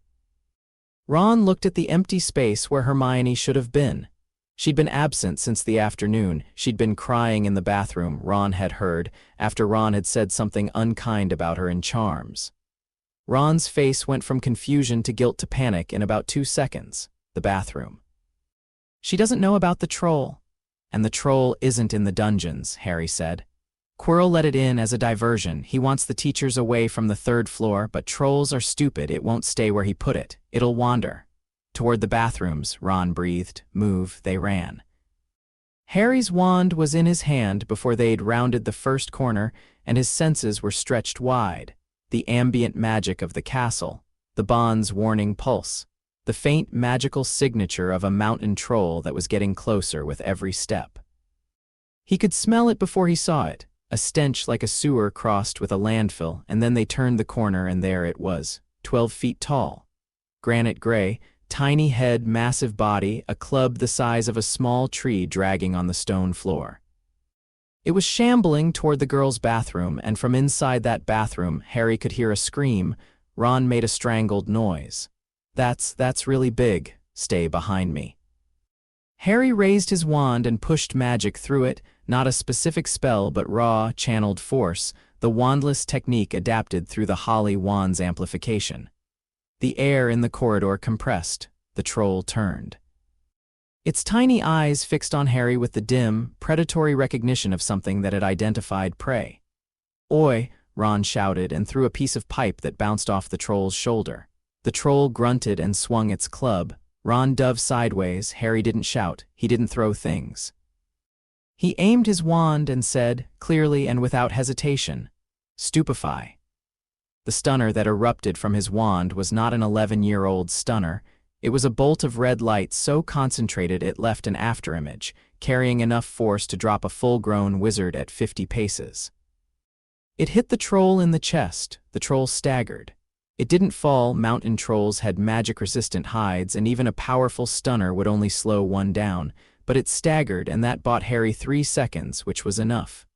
Ron looked at the empty space where Hermione should have been. She'd been absent since the afternoon. She'd been crying in the bathroom, Ron had heard, after Ron had said something unkind about her in Charms. Ron's face went from confusion to guilt to panic in about 2 seconds. The bathroom. "She doesn't know about the troll." "And the troll isn't in the dungeons," Harry said. "Quirrell let it in as a diversion. He wants the teachers away from the third floor, but trolls are stupid. It won't stay where he put it. It'll wander." Toward the bathrooms, Ron breathed. "Move," they ran. Harry's wand was in his hand before they'd rounded the first corner, and his senses were stretched wide. The ambient magic of the castle, the bond's warning pulse, the faint magical signature of a mountain troll that was getting closer with every step. He could smell it before he saw it, a stench like a sewer crossed with a landfill, and then they turned the corner and there it was, 12 feet tall. Granite gray, tiny head, massive body, a club the size of a small tree dragging on the stone floor. It was shambling toward the girls' bathroom, and from inside that bathroom, Harry could hear a scream. Ron made a strangled noise. That's really big. Stay behind me." Harry raised his wand and pushed magic through it, not a specific spell but raw, channeled force, the wandless technique adapted through the Holly wand's amplification. The air in the corridor compressed. The troll turned. Its tiny eyes fixed on Harry with the dim, predatory recognition of something that had identified prey. "Oi!" Ron shouted and threw a piece of pipe that bounced off the troll's shoulder. The troll grunted and swung its club. Ron dove sideways. Harry didn't shout. He didn't throw things. He aimed his wand and said, clearly and without hesitation, "Stupefy." The stunner that erupted from his wand was not an 11-year-old stunner. It was a bolt of red light so concentrated it left an afterimage, carrying enough force to drop a full-grown wizard at 50 paces. It hit the troll in the chest. The troll staggered. It didn't fall. Mountain trolls had magic-resistant hides, and even a powerful stunner would only slow one down, but it staggered, and that bought Harry 3 seconds, which was enough.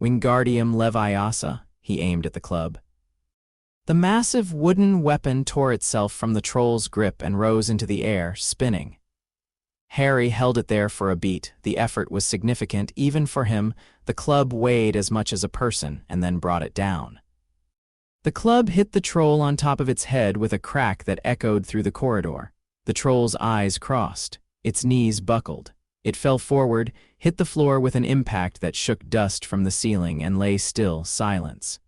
"Wingardium Leviosa," he aimed at the club. The massive wooden weapon tore itself from the troll's grip and rose into the air, spinning. Harry held it there for a beat. The effort was significant, even for him. The club weighed as much as a person, and then brought it down. The club hit the troll on top of its head with a crack that echoed through the corridor. The troll's eyes crossed. Its knees buckled. It fell forward, hit the floor with an impact that shook dust from the ceiling, and lay still, silence.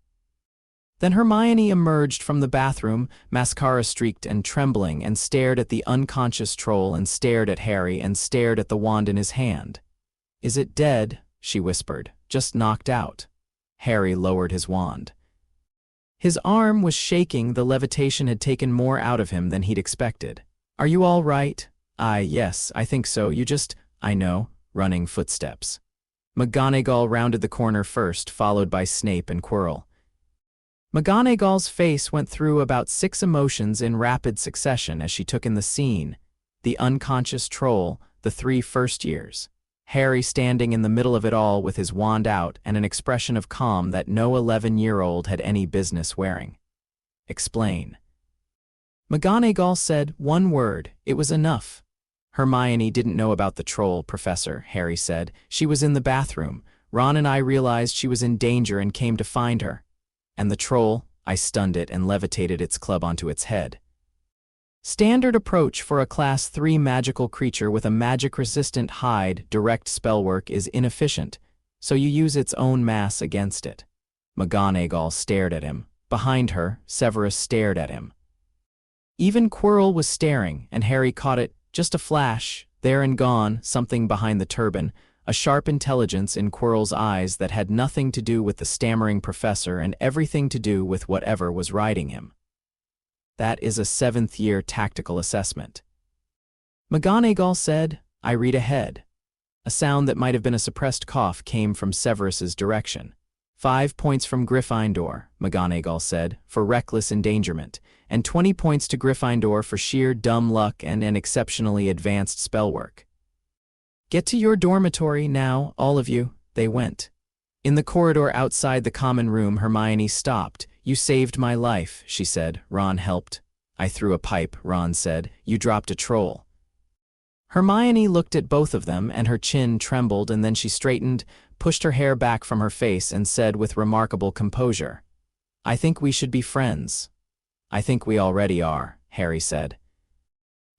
Then Hermione emerged from the bathroom, mascara-streaked and trembling, and stared at the unconscious troll and stared at Harry and stared at the wand in his hand. "Is it dead?" she whispered. "Just knocked out." Harry lowered his wand. His arm was shaking. The levitation had taken more out of him than he'd expected. "Are you all right?" Yes, I think so. You just—" "I know." Running footsteps. McGonagall rounded the corner first, followed by Snape and Quirrell. McGonagall's face went through about 6 emotions in rapid succession as she took in the scene: the unconscious troll, the 3 first years, Harry standing in the middle of it all with his wand out and an expression of calm that no 11-year-old had any business wearing. "Explain." McGonagall said 1 word. It was enough. "Hermione didn't know about the troll, Professor," Harry said. "She was in the bathroom. Ron and I realized she was in danger and came to find her. And the troll, I stunned it and levitated its club onto its head." Standard approach for a Class 3 magical creature with a magic-resistant hide. Direct spellwork is inefficient, so you use its own mass against it. McGonagall stared at him. Behind her, Severus stared at him. Even Quirrell was staring, and Harry caught it. Just a flash, there and gone, something behind the turban, a sharp intelligence in Quirrell's eyes that had nothing to do with the stammering professor and everything to do with whatever was riding him. "That is a 7th-year tactical assessment." McGonagall said, "I read ahead." A sound that might have been a suppressed cough came from Severus's direction. 5 points from Gryffindor, McGonagall said, for reckless endangerment, and 20 points to Gryffindor for sheer dumb luck and an exceptionally advanced spellwork. "Get to your dormitory now, all of you." They went. In the corridor outside the common room, Hermione stopped. "You saved my life," she said. "Ron helped." "I threw a pipe," Ron said. "You dropped a troll." Hermione looked at both of them, and her chin trembled, and then she straightened, pushed her hair back from her face, and said with remarkable composure, "I think we should be friends." "I think we already are," Harry said.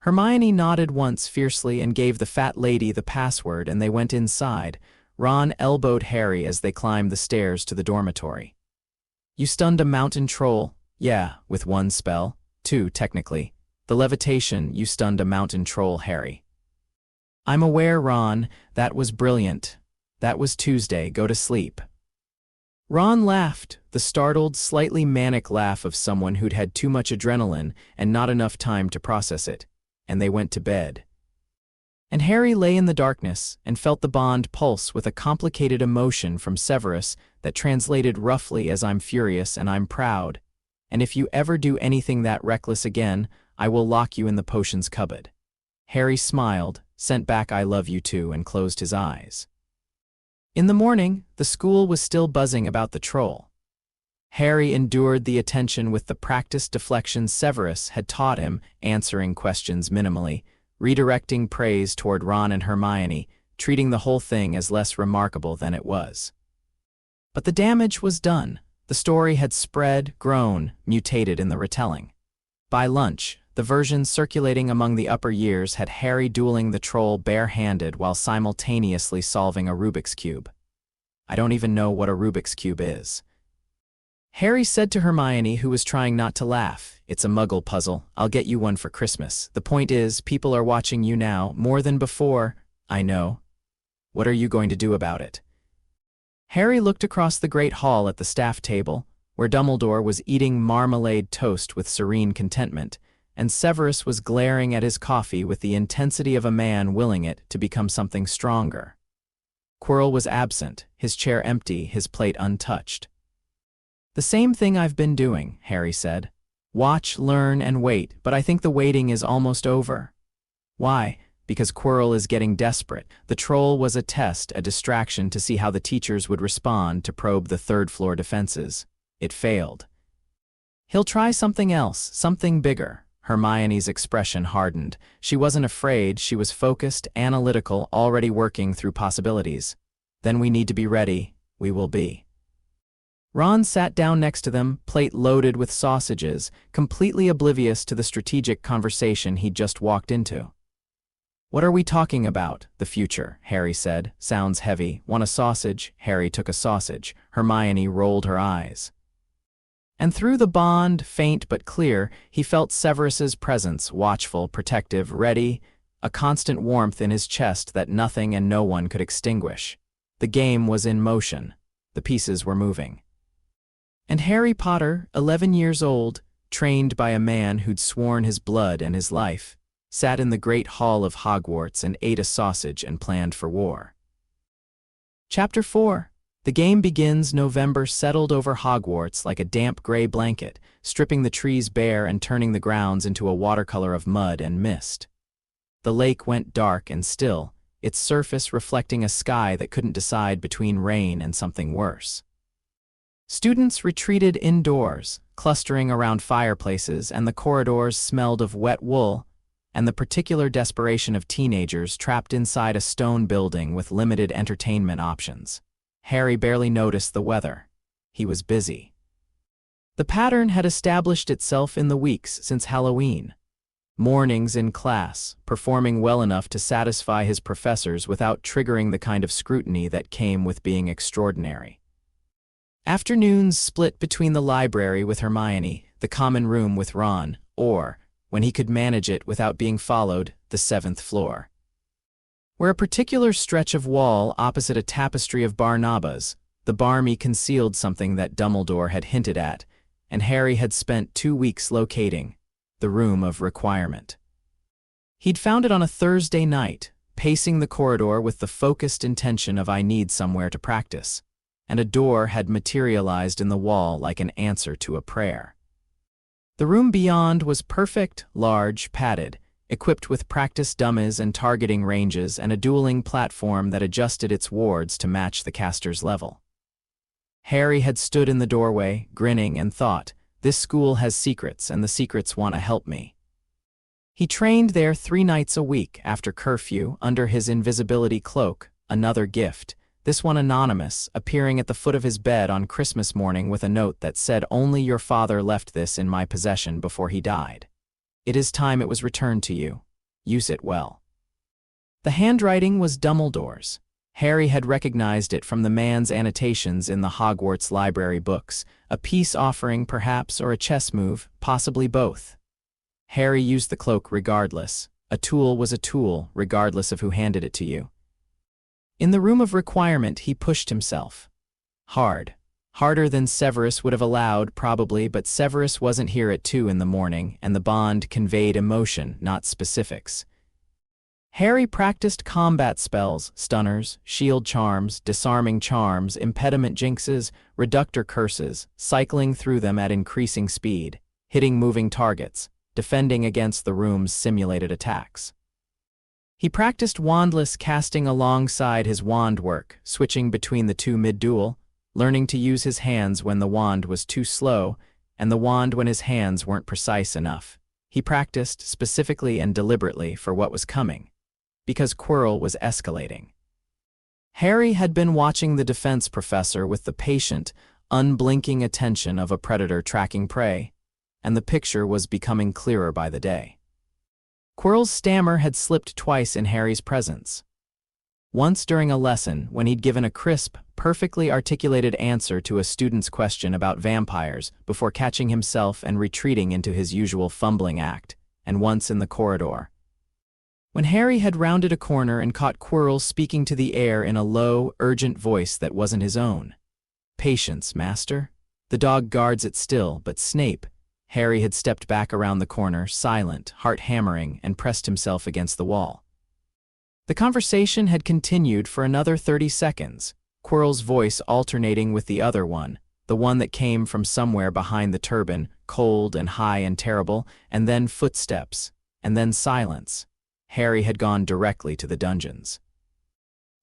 Hermione nodded once fiercely and gave the fat lady the password, and they went inside. Ron elbowed Harry as they climbed the stairs to the dormitory. "You stunned a mountain troll." "Yeah, with 1 spell. 2, technically. The levitation, you stunned a mountain troll, Harry." "I'm aware, Ron. That was brilliant. That was Tuesday. Go to sleep." Ron laughed, the startled, slightly manic laugh of someone who'd had too much adrenaline and not enough time to process it, and they went to bed. And Harry lay in the darkness and felt the bond pulse with a complicated emotion from Severus that translated roughly as "I'm furious and I'm proud. And if you ever do anything that reckless again, I will lock you in the potions cupboard." Harry smiled, sent back "I love you too," and closed his eyes. In the morning, the school was still buzzing about the troll. Harry endured the attention with the practiced deflection Severus had taught him, answering questions minimally, redirecting praise toward Ron and Hermione, treating the whole thing as less remarkable than it was. But the damage was done. The story had spread, grown, mutated in the retelling. By lunch, the version circulating among the upper years had Harry dueling the troll bare-handed while simultaneously solving a Rubik's Cube. "I don't even know what a Rubik's Cube is," Harry said to Hermione, who was trying not to laugh. "It's a muggle puzzle. I'll get you one for Christmas. The point is, people are watching you now, more than before." "I know. What are you going to do about it?" Harry looked across the great hall at the staff table, where Dumbledore was eating marmalade toast with serene contentment, and Severus was glaring at his coffee with the intensity of a man willing it to become something stronger. Quirrell was absent, his chair empty, his plate untouched. "The same thing I've been doing," Harry said. "Watch, learn, and wait, but I think the waiting is almost over." "Why?" "Because Quirrell is getting desperate. The troll was a test, a distraction to see how the teachers would respond to probe the third-floor defenses. It failed. He'll try something else, something bigger." Hermione's expression hardened. She wasn't afraid, she was focused, analytical, already working through possibilities. "Then we need to be ready. We will be." Ron sat down next to them, plate loaded with sausages, completely oblivious to the strategic conversation he'd just walked into. "What are we talking about?" "The future," Harry said. "Sounds heavy. Want a sausage?" Harry took a sausage. Hermione rolled her eyes. And through the bond, faint but clear, he felt Severus's presence, watchful, protective, ready, a constant warmth in his chest that nothing and no one could extinguish. The game was in motion. The pieces were moving. And Harry Potter, 11 years old, trained by a man who'd sworn his blood and his life, sat in the great hall of Hogwarts and ate a sausage and planned for war. Chapter 4. The game begins. November settled over Hogwarts like a damp gray blanket, stripping the trees bare and turning the grounds into a watercolor of mud and mist. The lake went dark and still, its surface reflecting a sky that couldn't decide between rain and something worse. Students retreated indoors, clustering around fireplaces, and the corridors smelled of wet wool and the particular desperation of teenagers trapped inside a stone building with limited entertainment options. Harry barely noticed the weather. He was busy. The pattern had established itself in the weeks since Halloween. Mornings in class, performing well enough to satisfy his professors without triggering the kind of scrutiny that came with being extraordinary. Afternoons split between the library with Hermione, the common room with Ron, or, when he could manage it without being followed, the 7th floor. Where a particular stretch of wall opposite a tapestry of Barnabas, the Barmy concealed something that Dumbledore had hinted at, and Harry had spent 2 weeks locating: the room of requirement. He'd found it on a Thursday night, pacing the corridor with the focused intention of "I need somewhere to practice," and a door had materialized in the wall like an answer to a prayer. The room beyond was perfect, large, padded, equipped with practice dummies and targeting ranges and a dueling platform that adjusted its wards to match the caster's level. Harry had stood in the doorway, grinning, and thought, "This school has secrets, and the secrets want to help me." He trained there 3 nights a week after curfew under his invisibility cloak, another gift, this one anonymous, appearing at the foot of his bed on Christmas morning with a note that said, "Only your father left this in my possession before he died. It is time it was returned to you. Use it well." The handwriting was Dumbledore's. Harry had recognized it from the man's annotations in the Hogwarts library books, a peace offering perhaps, or a chess move, possibly both. Harry used the cloak regardless. A tool was a tool, regardless of who handed it to you. In the room of requirement, he pushed himself. Hard. Harder than Severus would have allowed, probably, but Severus wasn't here at 2 in the morning, and the bond conveyed emotion, not specifics. Harry practiced combat spells, stunners, shield charms, disarming charms, impediment jinxes, reductor curses, cycling through them at increasing speed, hitting moving targets, defending against the room's simulated attacks. He practiced wandless casting alongside his wand work, switching between the two mid-duel, learning to use his hands when the wand was too slow, and the wand when his hands weren't precise enough. He practiced specifically and deliberately for what was coming, because Quirrell was escalating. Harry had been watching the defense professor with the patient, unblinking attention of a predator tracking prey, and the picture was becoming clearer by the day. Quirrell's stammer had slipped twice in Harry's presence. Once during a lesson, when he'd given a crisp, perfectly articulated answer to a student's question about vampires before catching himself and retreating into his usual fumbling act, and once in the corridor, when Harry had rounded a corner and caught Quirrell speaking to the air in a low, urgent voice that wasn't his own. "Patience, master. The dog guards it still, but Snape..." Harry had stepped back around the corner, silent, heart hammering, and pressed himself against the wall. The conversation had continued for another 30 seconds, Quirrell's voice alternating with the other one, the one that came from somewhere behind the turban, cold and high and terrible, and then footsteps, and then silence. Harry had gone directly to the dungeons.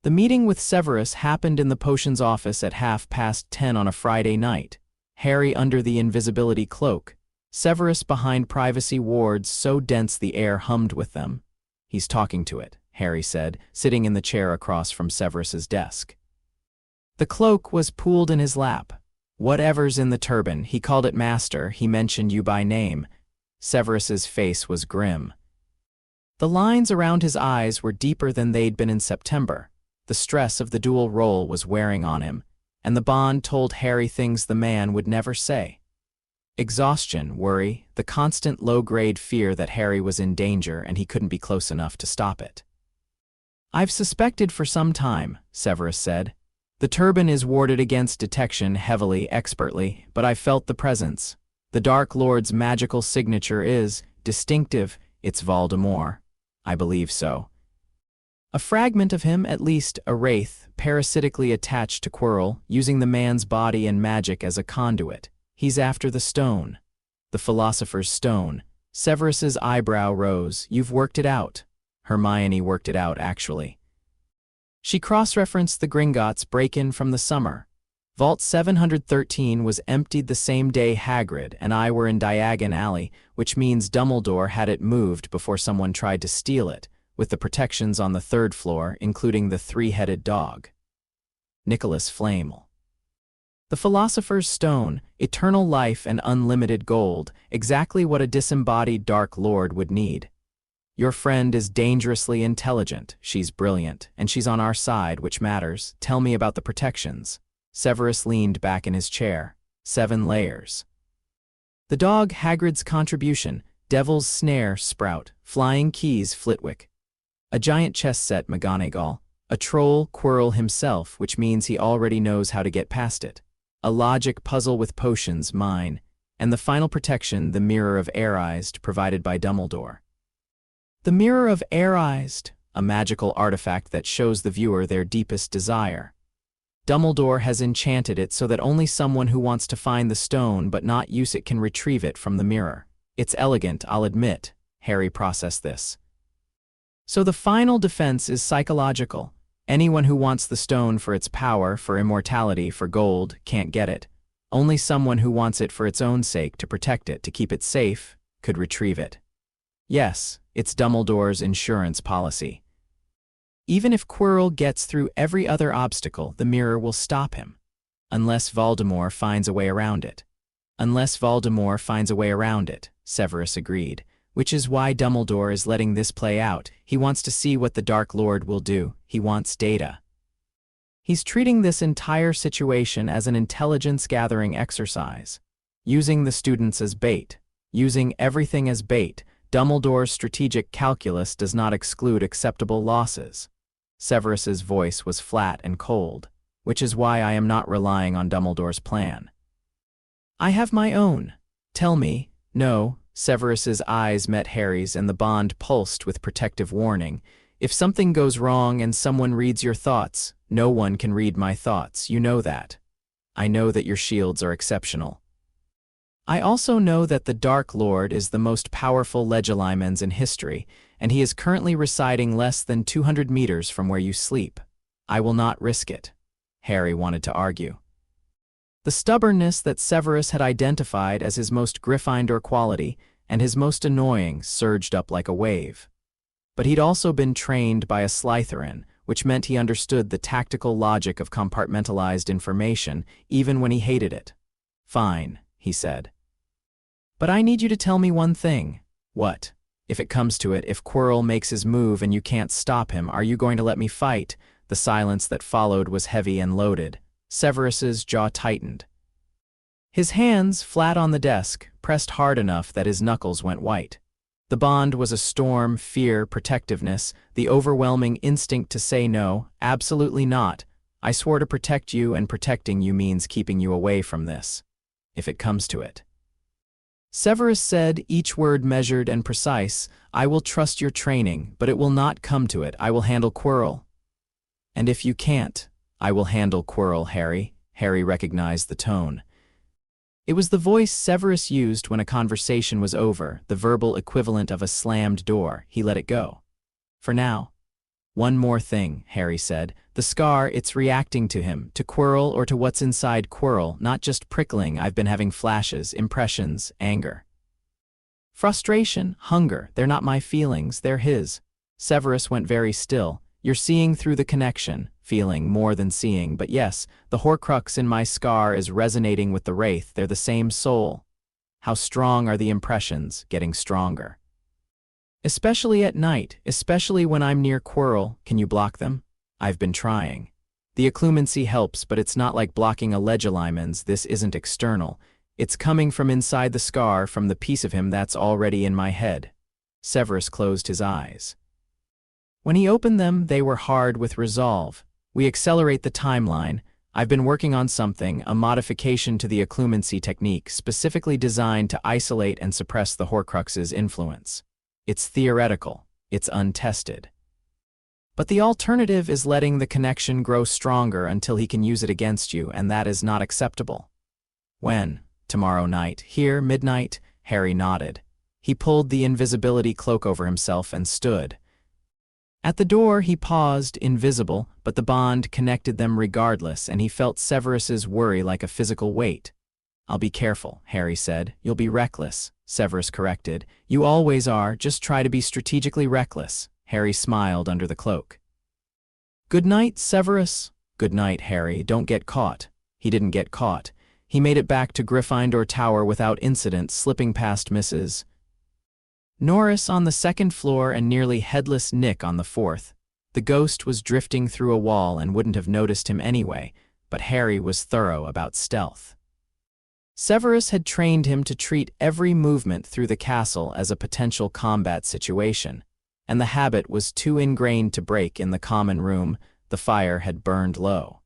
The meeting with Severus happened in the potions office at 10:30 on a Friday night. Harry under the invisibility cloak, Severus behind privacy wards so dense the air hummed with them. "He's talking to it," Harry said, sitting in the chair across from Severus's desk. The cloak was pooled in his lap. "Whatever's in the turban," he called it master, "he mentioned you by name." Severus's face was grim. The lines around his eyes were deeper than they'd been in September. The stress of the dual role was wearing on him, and the bond told Harry things the man would never say. Exhaustion, worry, the constant low-grade fear that Harry was in danger and he couldn't be close enough to stop it. "I've suspected for some time," Severus said. "The turban is warded against detection heavily, expertly, but I felt the presence. The Dark Lord's magical signature is distinctive. It's Voldemort. I believe so." A fragment of him, at least, a wraith, parasitically attached to Quirrell, using the man's body and magic as a conduit. He's after the stone. The Philosopher's Stone. Severus's eyebrow rose. "You've worked it out." Hermione worked it out, actually. She cross-referenced the Gringotts' break-in from the summer. Vault 713 was emptied the same day Hagrid and I were in Diagon Alley, which means Dumbledore had it moved before someone tried to steal it, with the protections on the third floor, including the three-headed dog. Nicholas Flamel. The Philosopher's Stone, eternal life and unlimited gold, exactly what a disembodied Dark Lord would need. "Your friend is dangerously intelligent, she's brilliant, and she's on our side, which matters. Tell me about the protections." Severus leaned back in his chair. 7 layers. The dog, Hagrid's contribution, Devil's Snare, Sprout, Flying Keys, Flitwick. A giant chess set, McGonagall. A troll, Quirrell himself, which means he already knows how to get past it. A logic puzzle with potions, mine. And the final protection, the Mirror of Air-Eyes, provided by Dumbledore. The Mirror of Air-Eyes, a magical artifact that shows the viewer their deepest desire. Dumbledore has enchanted it so that only someone who wants to find the stone but not use it can retrieve it from the mirror. It's elegant, I'll admit. Harry processed this. So the final defense is psychological. Anyone who wants the stone for its power, for immortality, for gold, can't get it. Only someone who wants it for its own sake, to protect it, to keep it safe, could retrieve it. Yes, it's Dumbledore's insurance policy. Even if Quirrell gets through every other obstacle, the mirror will stop him. Unless Voldemort finds a way around it. Unless Voldemort finds a way around it, Severus agreed. Which is why Dumbledore is letting this play out. He wants to see what the Dark Lord will do. He wants data. He's treating this entire situation as an intelligence-gathering exercise. Using the students as bait. Using everything as bait. Dumbledore's strategic calculus does not exclude acceptable losses. Severus's voice was flat and cold, which is why I am not relying on Dumbledore's plan. "I have my own. Tell me." "No." Severus's eyes met Harry's and the bond pulsed with protective warning. "If something goes wrong and someone reads your thoughts, no one can read my thoughts. You know that. I know that your shields are exceptional. I also know that the Dark Lord is the most powerful Legilimens in history, and he is currently residing less than 200 meters from where you sleep. I will not risk it." Harry wanted to argue. The stubbornness that Severus had identified as his most Gryffindor quality and his most annoying surged up like a wave. But he'd also been trained by a Slytherin, which meant he understood the tactical logic of compartmentalized information, even when he hated it. "Fine," he said. "But I need you to tell me one thing." "What?" "If it comes to it, if Quirrell makes his move and you can't stop him, are you going to let me fight?" The silence that followed was heavy and loaded. Severus's jaw tightened. His hands, flat on the desk, pressed hard enough that his knuckles went white. The bond was a storm, fear, protectiveness, the overwhelming instinct to say no, absolutely not. "I swore to protect you, and protecting you means keeping you away from this. If it comes to it." Severus said, each word measured and precise, "I will trust your training, but it will not come to it. I will handle Quirrell." "And if you can't?" "I will handle Quirrell, Harry." Harry recognized the tone. It was the voice Severus used when a conversation was over, the verbal equivalent of a slammed door. He let it go. "For now." "One more thing," Harry said. "The scar, it's reacting to him, to Quirrell or to what's inside Quirrell, not just prickling. I've been having flashes, impressions, anger. Frustration, hunger, they're not my feelings, they're his." Severus went very still. "You're seeing through the connection, feeling more than seeing, but yes, the Horcrux in my scar is resonating with the Wraith, they're the same soul. How strong are the impressions, getting stronger. Especially at night, especially when I'm near Quirrell. Can you block them?" "I've been trying." "The occlumency helps, but it's not like blocking a Legilimens. This isn't external. It's coming from inside the scar, from the piece of him that's already in my head. Severus closed his eyes. When he opened them, they were hard with resolve. We accelerate the timeline. I've been working on something, a modification to the occlumency technique specifically designed to isolate and suppress the Horcrux's influence. It's theoretical. It's untested. But the alternative is letting the connection grow stronger until he can use it against you, and that is not acceptable. When? Tomorrow night. Here, midnight? Harry nodded. He pulled the invisibility cloak over himself and stood. At the door he paused, invisible, but the bond connected them regardless, and he felt Severus's worry like a physical weight. "I'll be careful," Harry said. "You'll be reckless," Severus corrected. "You always are, just try to be strategically reckless." Harry smiled under the cloak. "Good night, Severus." "Good night, Harry. Don't get caught." He didn't get caught. He made it back to Gryffindor Tower without incident, slipping past Mrs. Norris on the second floor and nearly headless Nick on the fourth. The ghost was drifting through a wall and wouldn't have noticed him anyway, but Harry was thorough about stealth. Severus had trained him to treat every movement through the castle as a potential combat situation, and the habit was too ingrained to break in the common room. The fire had burned low.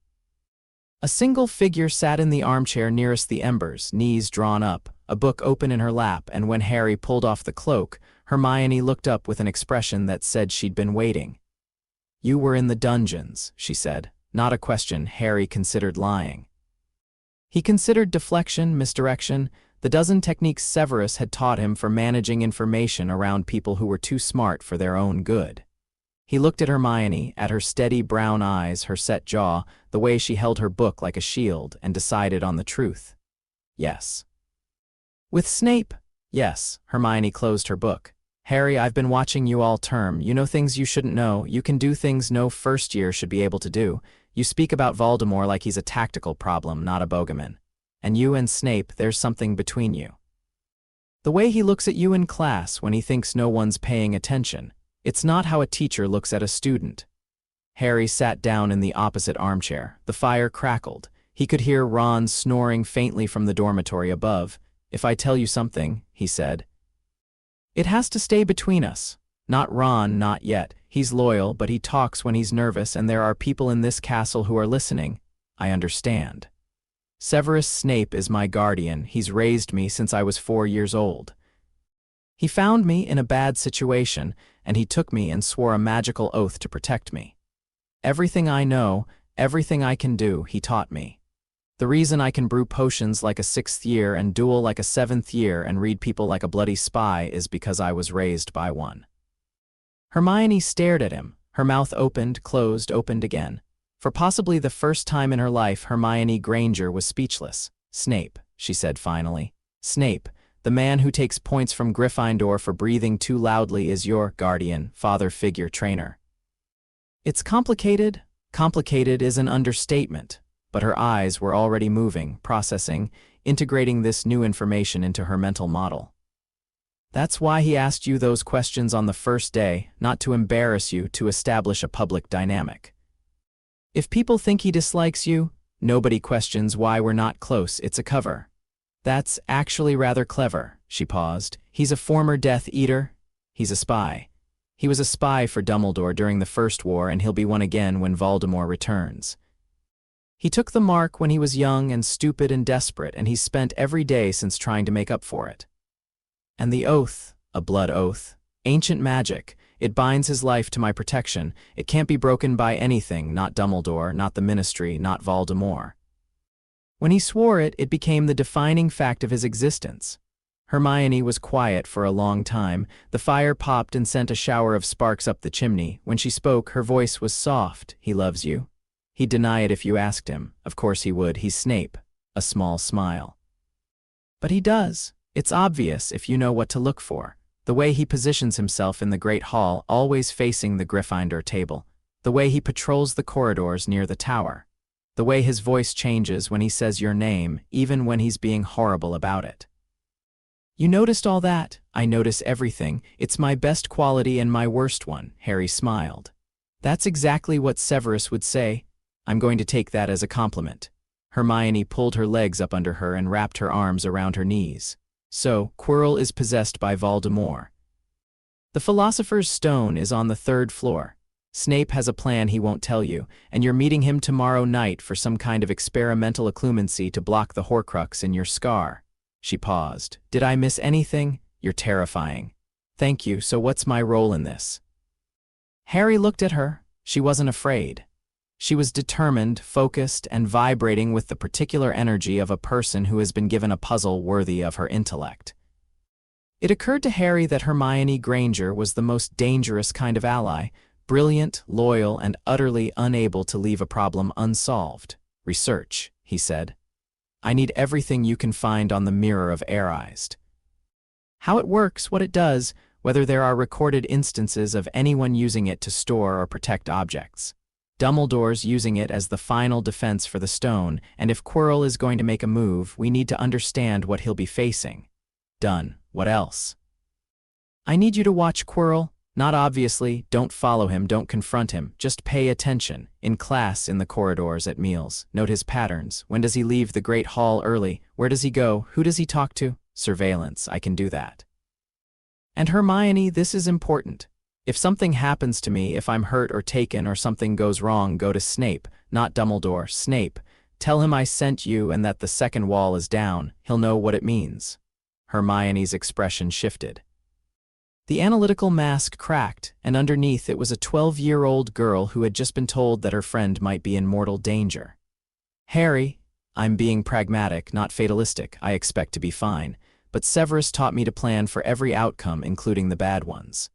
A single figure sat in the armchair nearest the embers, knees drawn up, a book open in her lap, and when Harry pulled off the cloak, Hermione looked up with an expression that said she'd been waiting. "You were in the dungeons," she said. Not a question Harry considered lying. He considered deflection, misdirection, the dozen techniques Severus had taught him for managing information around people who were too smart for their own good. He looked at Hermione, at her steady brown eyes, her set jaw, the way she held her book like a shield, and decided on the truth. Yes. With Snape? Yes. Hermione closed her book. "Harry, I've been watching you all term. You know things you shouldn't know. You can do things no first year should be able to do. You speak about Voldemort like he's a tactical problem, not a bogeyman. And you and Snape, there's something between you. The way he looks at you in class when he thinks no one's paying attention. It's not how a teacher looks at a student." Harry sat down in the opposite armchair. The fire crackled. He could hear Ron snoring faintly from the dormitory above. "If I tell you something," he said, "it has to stay between us. Not Ron, not yet. He's loyal, but he talks when he's nervous, and there are people in this castle who are listening. I understand. Severus Snape is my guardian. He's raised me since I was 4 years old. He found me in a bad situation, and he took me and swore a magical oath to protect me. Everything I know, everything I can do, he taught me. The reason I can brew potions like a 6th year and duel like a 7th year and read people like a bloody spy is because I was raised by one." Hermione stared at him, her mouth opened, closed, opened again. For possibly the first time in her life, Hermione Granger was speechless. "Snape," she said finally. "Snape, the man who takes points from Gryffindor for breathing too loudly, is your guardian, father figure, trainer." "It's complicated." Complicated is an understatement, but her eyes were already moving, processing, integrating this new information into her mental model. "That's why he asked you those questions on the first day, not to embarrass you, to establish a public dynamic. If people think he dislikes you, nobody questions why we're not close. It's a cover." "That's actually rather clever." She paused. "He's a former Death Eater. He's a spy. He was a spy for Dumbledore during the First War, and he'll be one again when Voldemort returns. He took the mark when he was young and stupid and desperate, and he's spent every day since trying to make up for it. And the oath, a blood oath, ancient magic, it binds his life to my protection. It can't be broken by anything, not Dumbledore, not the Ministry, not Voldemort. When he swore it, it became the defining fact of his existence." Hermione was quiet for a long time. The fire popped and sent a shower of sparks up the chimney. When she spoke, her voice was soft. "He loves you. He'd deny it if you asked him. Of course he would. He's Snape." A small smile. "But he does. It's obvious if you know what to look for. The way he positions himself in the Great Hall, always facing the Gryffindor table. The way he patrols the corridors near the tower. The way his voice changes when he says your name, even when he's being horrible about it." "You noticed all that?" "I notice everything. It's my best quality and my worst one." Harry smiled. "That's exactly what Severus would say. I'm going to take that as a compliment." Hermione pulled her legs up under her and wrapped her arms around her knees. So, Quirrell is possessed by Voldemort. The Philosopher's Stone is on the 3rd floor. Snape has a plan he won't tell you, and you're meeting him tomorrow night for some kind of experimental occlumency to block the Horcrux in your scar. She paused. Did I miss anything? You're terrifying. Thank you, so what's my role in this? Harry looked at her. She wasn't afraid. She was determined, focused, and vibrating with the particular energy of a person who has been given a puzzle worthy of her intellect. It occurred to Harry that Hermione Granger was the most dangerous kind of ally, brilliant, loyal, and utterly unable to leave a problem unsolved. Research, he said. I need everything you can find on the Mirror of Air-Eyes. How it works, what it does, whether there are recorded instances of anyone using it to store or protect objects. Dumbledore's using it as the final defense for the stone, and if Quirrell is going to make a move, we need to understand what he'll be facing. Done. What else? I need you to watch Quirrell. Not obviously, don't follow him, don't confront him, just pay attention. In class, in the corridors, at meals. Note his patterns. When does he leave the Great Hall early? Where does he go? Who does he talk to? Surveillance, I can do that. And Hermione, this is important. If something happens to me, if I'm hurt or taken or something goes wrong, go to Snape, not Dumbledore, Snape. Tell him I sent you and that the second wall is down. He'll know what it means. Hermione's expression shifted. The analytical mask cracked, and underneath it was a 12-year-old girl who had just been told that her friend might be in mortal danger. Harry, I'm being pragmatic, not fatalistic. I expect to be fine, but Severus taught me to plan for every outcome, including the bad ones.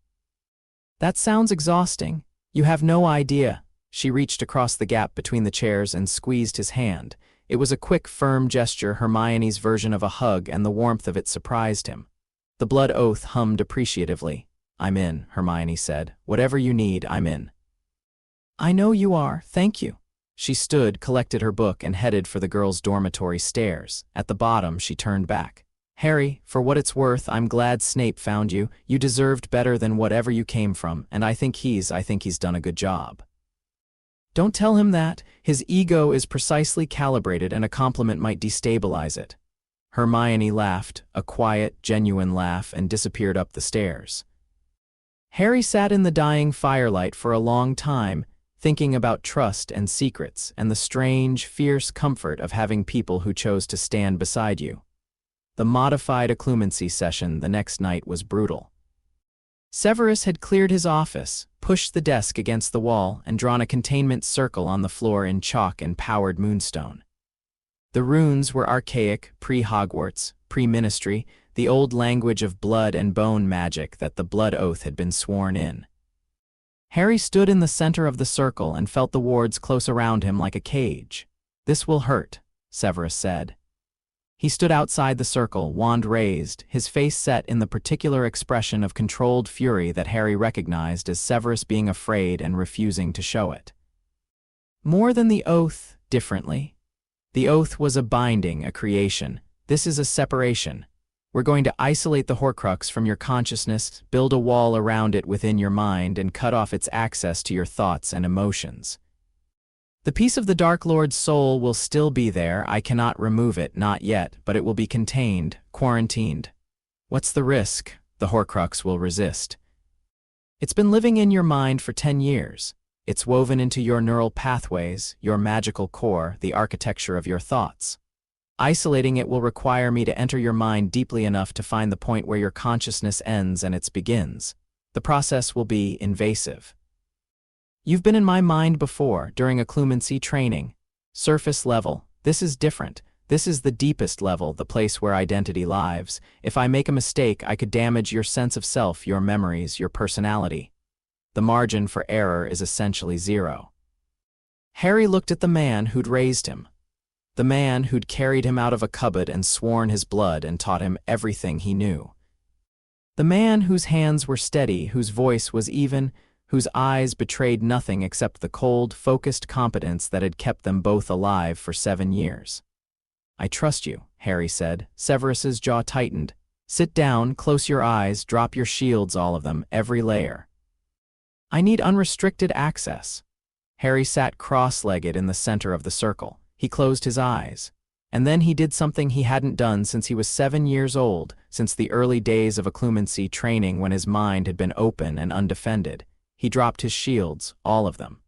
That sounds exhausting. You have no idea. She reached across the gap between the chairs and squeezed his hand. It was a quick, firm gesture, Hermione's version of a hug, and the warmth of it surprised him. The blood oath hummed appreciatively. I'm in, Hermione said. Whatever you need, I'm in. I know you are, thank you. She stood, collected her book, and headed for the girls' dormitory stairs. At the bottom, she turned back. Harry, for what it's worth, I'm glad Snape found you. You deserved better than whatever you came from, and I think he's done a good job. Don't tell him that. His ego is precisely calibrated, and a compliment might destabilize it. Hermione laughed, a quiet, genuine laugh, and disappeared up the stairs. Harry sat in the dying firelight for a long time, thinking about trust and secrets, and the strange, fierce comfort of having people who chose to stand beside you. The modified occlumency session the next night was brutal. Severus had cleared his office, pushed the desk against the wall, and drawn a containment circle on the floor in chalk and powdered moonstone. The runes were archaic, pre-Hogwarts, pre-ministry, the old language of blood and bone magic that the blood oath had been sworn in. Harry stood in the center of the circle and felt the wards close around him like a cage. This will hurt, Severus said. He stood outside the circle, wand raised, his face set in the particular expression of controlled fury that Harry recognized as Severus being afraid and refusing to show it. More than the oath, differently. The oath was a binding, a creation. This is a separation. We're going to isolate the Horcrux from your consciousness, build a wall around it within your mind, and cut off its access to your thoughts and emotions. The piece of the Dark Lord's soul will still be there. I cannot remove it, not yet, but it will be contained, quarantined. What's the risk? The Horcrux will resist. It's been living in your mind for 10 years. It's woven into your neural pathways, your magical core, the architecture of your thoughts. Isolating it will require me to enter your mind deeply enough to find the point where your consciousness ends and its begins. The process will be invasive. You've been in my mind before, during occlumency training. Surface level. This is different. This is the deepest level, the place where identity lives. If I make a mistake, I could damage your sense of self, your memories, your personality. The margin for error is essentially zero. Harry looked at the man who'd raised him. The man who'd carried him out of a cupboard and sworn his blood and taught him everything he knew. The man whose hands were steady, whose voice was even, whose eyes betrayed nothing except the cold, focused competence that had kept them both alive for 7 years. I trust you, Harry said. Severus's jaw tightened. Sit down, close your eyes, drop your shields, all of them, every layer. I need unrestricted access. Harry sat cross-legged in the center of the circle. He closed his eyes. And then he did something he hadn't done since he was 7 years old, since the early days of occlumency training when his mind had been open and undefended. He dropped his shields, all of them.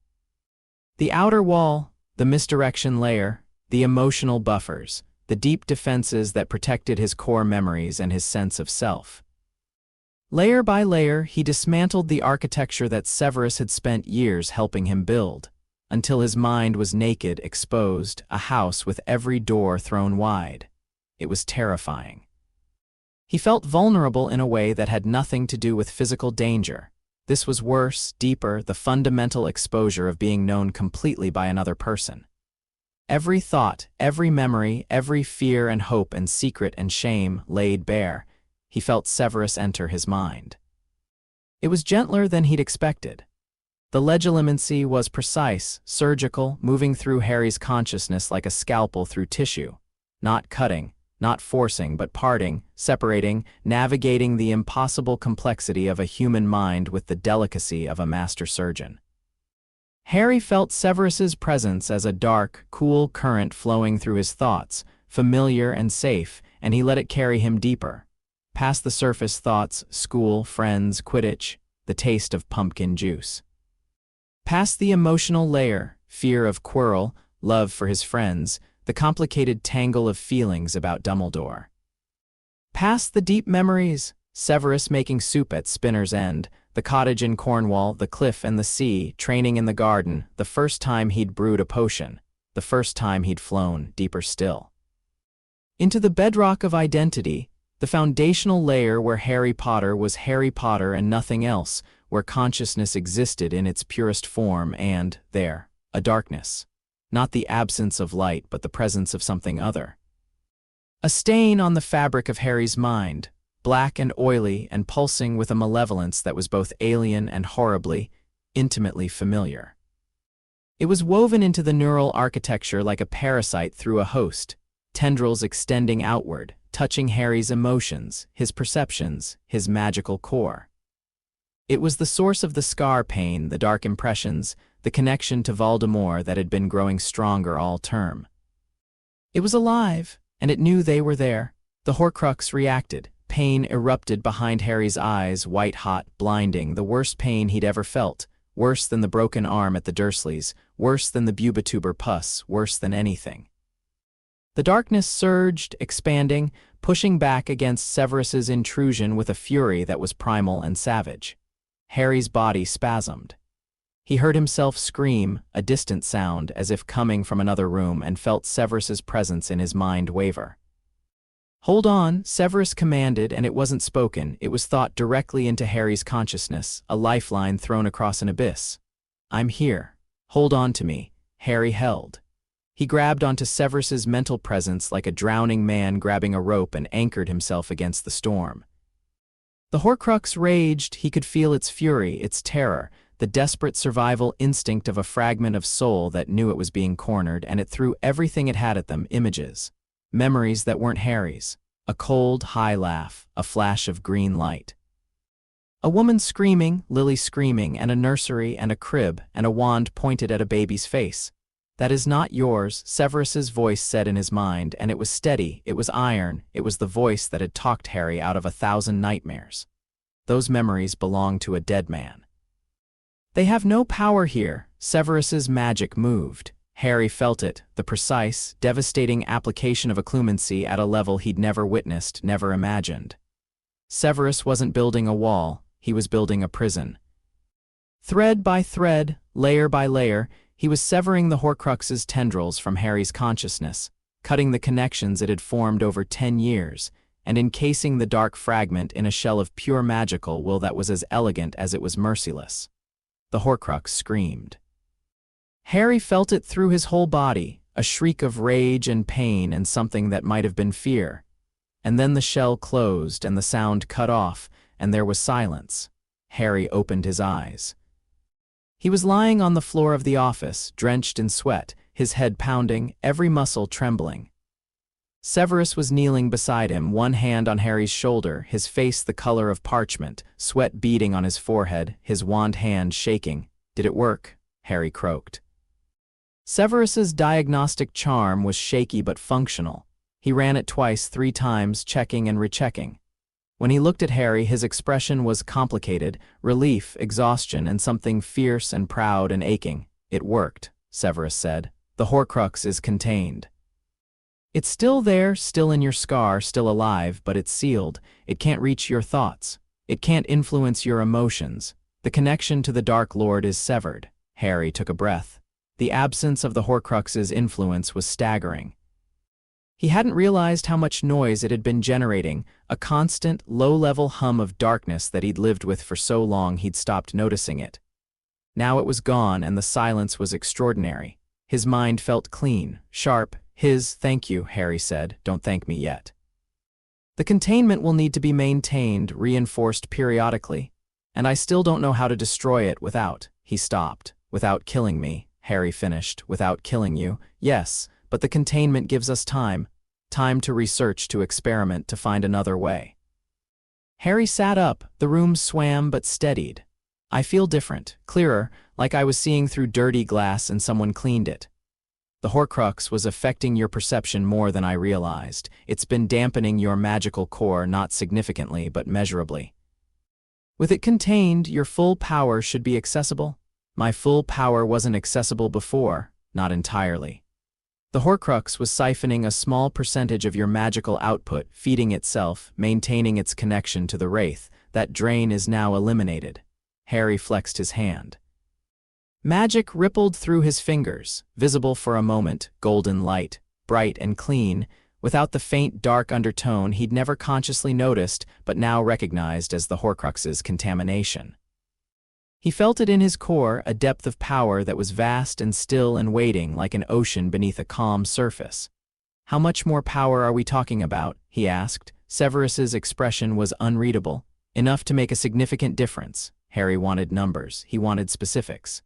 The outer wall, the misdirection layer, the emotional buffers, the deep defenses that protected his core memories and his sense of self. Layer by layer, he dismantled the architecture that Severus had spent years helping him build, until his mind was naked, exposed, a house with every door thrown wide. It was terrifying. He felt vulnerable in a way that had nothing to do with physical danger. This was worse, deeper, the fundamental exposure of being known completely by another person. Every thought, every memory, every fear and hope and secret and shame laid bare. He felt Severus enter his mind. It was gentler than he'd expected. The legilimency was precise, surgical, moving through Harry's consciousness like a scalpel through tissue. Not cutting, not forcing, but parting, separating, navigating the impossible complexity of a human mind with the delicacy of a master surgeon. Harry felt Severus's presence as a dark, cool current flowing through his thoughts, familiar and safe, and he let it carry him deeper. Past the surface thoughts, school, friends, Quidditch, the taste of pumpkin juice. Past the emotional layer, fear of Quirrell, love for his friends, the complicated tangle of feelings about Dumbledore. Past the deep memories, Severus making soup at Spinner's End, the cottage in Cornwall, the cliff and the sea, training in the garden, the first time he'd brewed a potion, the first time he'd flown deeper still. Into the bedrock of identity, the foundational layer where Harry Potter was Harry Potter and nothing else, where consciousness existed in its purest form and, there, a darkness. Not the absence of light, but the presence of something other. A stain on the fabric of Harry's mind, black and oily and pulsing with a malevolence that was both alien and horribly, intimately familiar. It was woven into the neural architecture like a parasite through a host, tendrils extending outward, touching Harry's emotions, his perceptions, his magical core. It was the source of the scar pain, the dark impressions, the connection to Voldemort that had been growing stronger all term. It was alive, and it knew they were there. The Horcrux reacted. Pain erupted behind Harry's eyes, white-hot, blinding, the worst pain he'd ever felt, worse than the broken arm at the Dursleys, worse than the bubituber pus, worse than anything. The darkness surged, expanding, pushing back against Severus's intrusion with a fury that was primal and savage. Harry's body spasmed. He heard himself scream, a distant sound as if coming from another room, and felt Severus's presence in his mind waver. "Hold on," Severus commanded, and it wasn't spoken, it was thought directly into Harry's consciousness, a lifeline thrown across an abyss. "I'm here. Hold on to me." Harry held. He grabbed onto Severus's mental presence like a drowning man grabbing a rope and anchored himself against the storm. The Horcrux raged. He could feel its fury, its terror, the desperate survival instinct of a fragment of soul that knew it was being cornered, and it threw everything it had at them, images. Memories that weren't Harry's. A cold, high laugh, a flash of green light. A woman screaming, Lily screaming, and a nursery and a crib and a wand pointed at a baby's face. "That is not yours," Severus's voice said in his mind, and it was steady, it was iron, it was the voice that had talked Harry out of 1,000 nightmares. "Those memories belong to a dead man." "They have no power here." Severus's magic moved. Harry felt it, the precise, devastating application of occlumency at a level he'd never witnessed, never imagined. Severus wasn't building a wall, he was building a prison. Thread by thread, layer by layer, he was severing the Horcrux's tendrils from Harry's consciousness, cutting the connections it had formed over 10 years, and encasing the dark fragment in a shell of pure magical will that was as elegant as it was merciless. The Horcrux screamed. Harry felt it through his whole body, a shriek of rage and pain and something that might have been fear. And then the shell closed and the sound cut off, and there was silence. Harry opened his eyes. He was lying on the floor of the office, drenched in sweat, his head pounding, every muscle trembling. Severus was kneeling beside him, one hand on Harry's shoulder, his face the color of parchment, sweat beading on his forehead, his wand hand shaking. "Did it work?" Harry croaked. Severus's diagnostic charm was shaky but functional. He ran it twice, 3 times, checking and rechecking. When he looked at Harry, his expression was complicated: relief, exhaustion, and something fierce and proud and aching. "It worked," Severus said. "The Horcrux is contained. It's still there, still in your scar, still alive, but it's sealed. It can't reach your thoughts. It can't influence your emotions. The connection to the Dark Lord is severed." Harry took a breath. The absence of the Horcrux's influence was staggering. He hadn't realized how much noise it had been generating, a constant, low-level hum of darkness that he'd lived with for so long he'd stopped noticing it. Now it was gone, and the silence was extraordinary. His mind felt clean, sharp. "Thank you," Harry said. "Don't thank me yet. The containment will need to be maintained, reinforced periodically, and I still don't know how to destroy it without—" He stopped. "Without killing me," Harry finished. "Without killing you. Yes, but the containment gives us time. Time to research, to experiment, to find another way." Harry sat up. The room swam but steadied. "I feel different, clearer, like I was seeing through dirty glass and someone cleaned it. The Horcrux was affecting your perception more than I realized. It's been dampening your magical core, not significantly, but measurably. With it contained, your full power should be accessible. My full power wasn't accessible before, not entirely. The Horcrux was siphoning a small percentage of your magical output, feeding itself, maintaining its connection to the Wraith. That drain is now eliminated." Harry flexed his hand. Magic rippled through his fingers, visible for a moment, golden light, bright and clean, without the faint dark undertone he'd never consciously noticed but now recognized as the Horcrux's contamination. He felt it in his core, a depth of power that was vast and still and waiting like an ocean beneath a calm surface. "How much more power are we talking about?" he asked. Severus's expression was unreadable. "Enough to make a significant difference." Harry wanted numbers. He wanted specifics.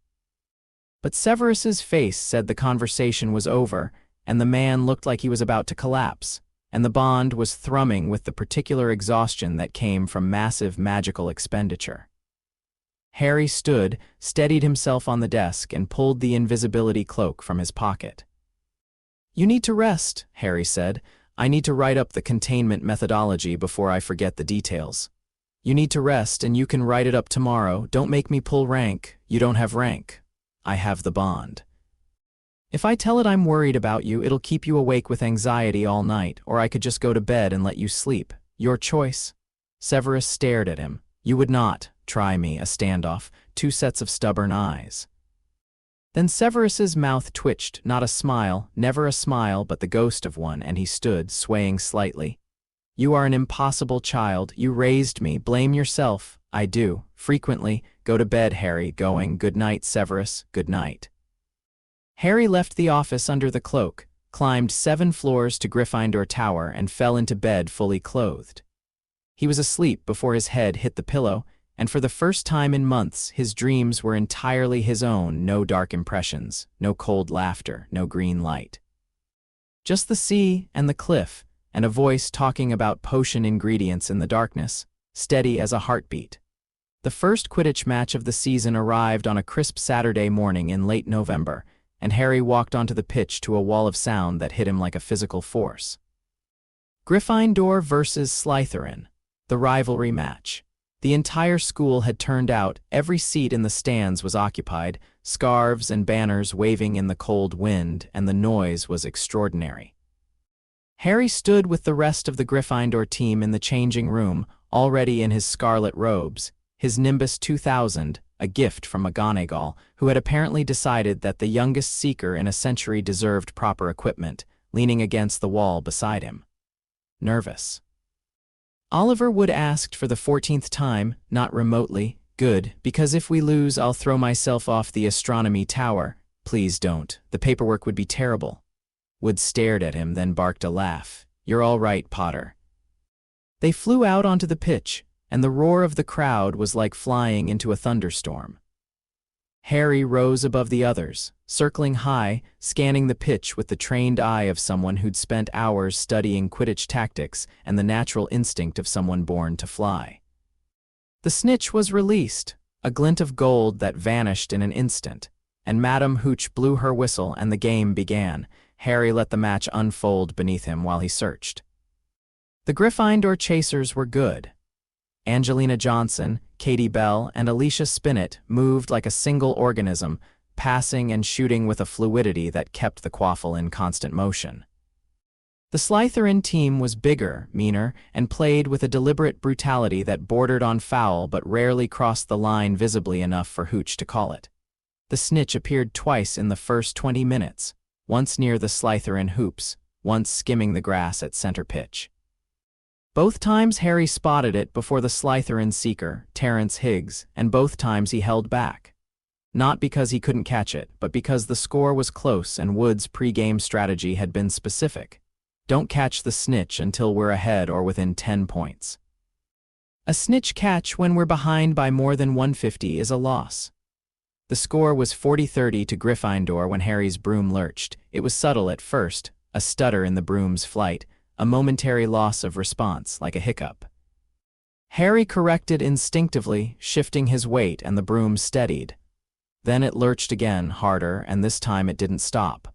But Severus's face said the conversation was over, and the man looked like he was about to collapse, and the bond was thrumming with the particular exhaustion that came from massive magical expenditure. Harry stood, steadied himself on the desk, and pulled the invisibility cloak from his pocket. "You need to rest," Harry said. "I need to write up the containment methodology before I forget the details. You need to rest, and you can write it up tomorrow. Don't make me pull rank. You don't have rank. I have the bond. If I tell it I'm worried about you, it'll keep you awake with anxiety all night, or I could just go to bed and let you sleep. Your choice." Severus stared at him. "You would not try me, a standoff, 2 sets of stubborn eyes." Then Severus's mouth twitched, not a smile, never a smile, but the ghost of one, and he stood, swaying slightly. "You are an impossible child. You raised me. Blame yourself." "I do. Frequently. Go to bed, Harry." Going. "Good night, Severus. Good night." Harry left the office under the cloak, climbed 7 floors to Gryffindor Tower, and fell into bed fully clothed. He was asleep before his head hit the pillow, and for the first time in months, his dreams were entirely his own. No dark impressions, no cold laughter, no green light. Just the sea and the cliff, and a voice talking about potion ingredients in the darkness, steady as a heartbeat. The first Quidditch match of the season arrived on a crisp Saturday morning in late November, and Harry walked onto the pitch to a wall of sound that hit him like a physical force. Gryffindor versus Slytherin, the rivalry match. The entire school had turned out, every seat in the stands was occupied, scarves and banners waving in the cold wind, and the noise was extraordinary. Harry stood with the rest of the Gryffindor team in the changing room, already in his scarlet robes, his Nimbus 2000, a gift from McGonagall, who had apparently decided that the youngest Seeker in a century deserved proper equipment, leaning against the wall beside him. Nervous. Oliver Wood asked for the 14th time, not remotely. "Good, because if we lose, I'll throw myself off the astronomy tower." "Please don't. The paperwork would be terrible." Wood stared at him, then barked a laugh. "You're all right, Potter." They flew out onto the pitch, and the roar of the crowd was like flying into a thunderstorm. Harry rose above the others, circling high, scanning the pitch with the trained eye of someone who'd spent hours studying Quidditch tactics and the natural instinct of someone born to fly. The snitch was released, a glint of gold that vanished in an instant, and Madame Hooch blew her whistle and the game began. Harry let the match unfold beneath him while he searched. The Gryffindor chasers were good. Angelina Johnson, Katie Bell, and Alicia Spinnet moved like a single organism, passing and shooting with a fluidity that kept the quaffle in constant motion. The Slytherin team was bigger, meaner, and played with a deliberate brutality that bordered on foul but rarely crossed the line visibly enough for Hooch to call it. The snitch appeared twice in the first 20 minutes, once near the Slytherin hoops, once skimming the grass at center pitch. Both times Harry spotted it before the Slytherin seeker, Terence Higgs, and both times he held back. Not because he couldn't catch it, but because the score was close and Wood's pre-game strategy had been specific. Don't catch the snitch until we're ahead or within 10 points. A snitch catch when we're behind by more than 150 is a loss. The score was 40-30 to Gryffindor when Harry's broom lurched. It was subtle at first, a stutter in the broom's flight, a momentary loss of response, like a hiccup. Harry corrected instinctively, shifting his weight, and the broom steadied. Then it lurched again, harder, and this time it didn't stop.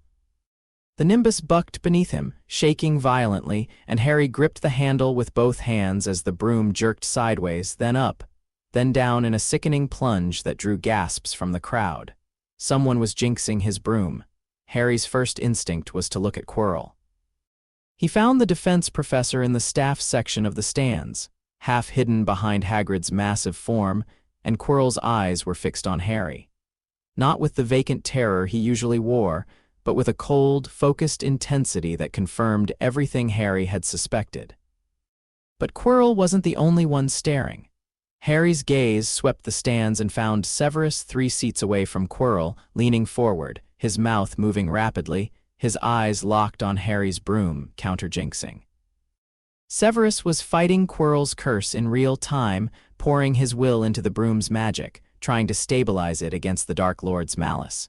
The nimbus bucked beneath him, shaking violently, and Harry gripped the handle with both hands as the broom jerked sideways, then up, then down in a sickening plunge that drew gasps from the crowd. Someone was jinxing his broom. Harry's first instinct was to look at Quirrell. He found the defense professor in the staff section of the stands, half hidden behind Hagrid's massive form, and Quirrell's eyes were fixed on Harry. Not with the vacant terror he usually wore, but with a cold, focused intensity that confirmed everything Harry had suspected. But Quirrell wasn't the only one staring. Harry's gaze swept the stands and found Severus 3 seats away from Quirrell, leaning forward, his mouth moving rapidly, his eyes locked on Harry's broom, counter-jinxing. Severus was fighting Quirrell's curse in real time, pouring his will into the broom's magic, trying to stabilize it against the Dark Lord's malice.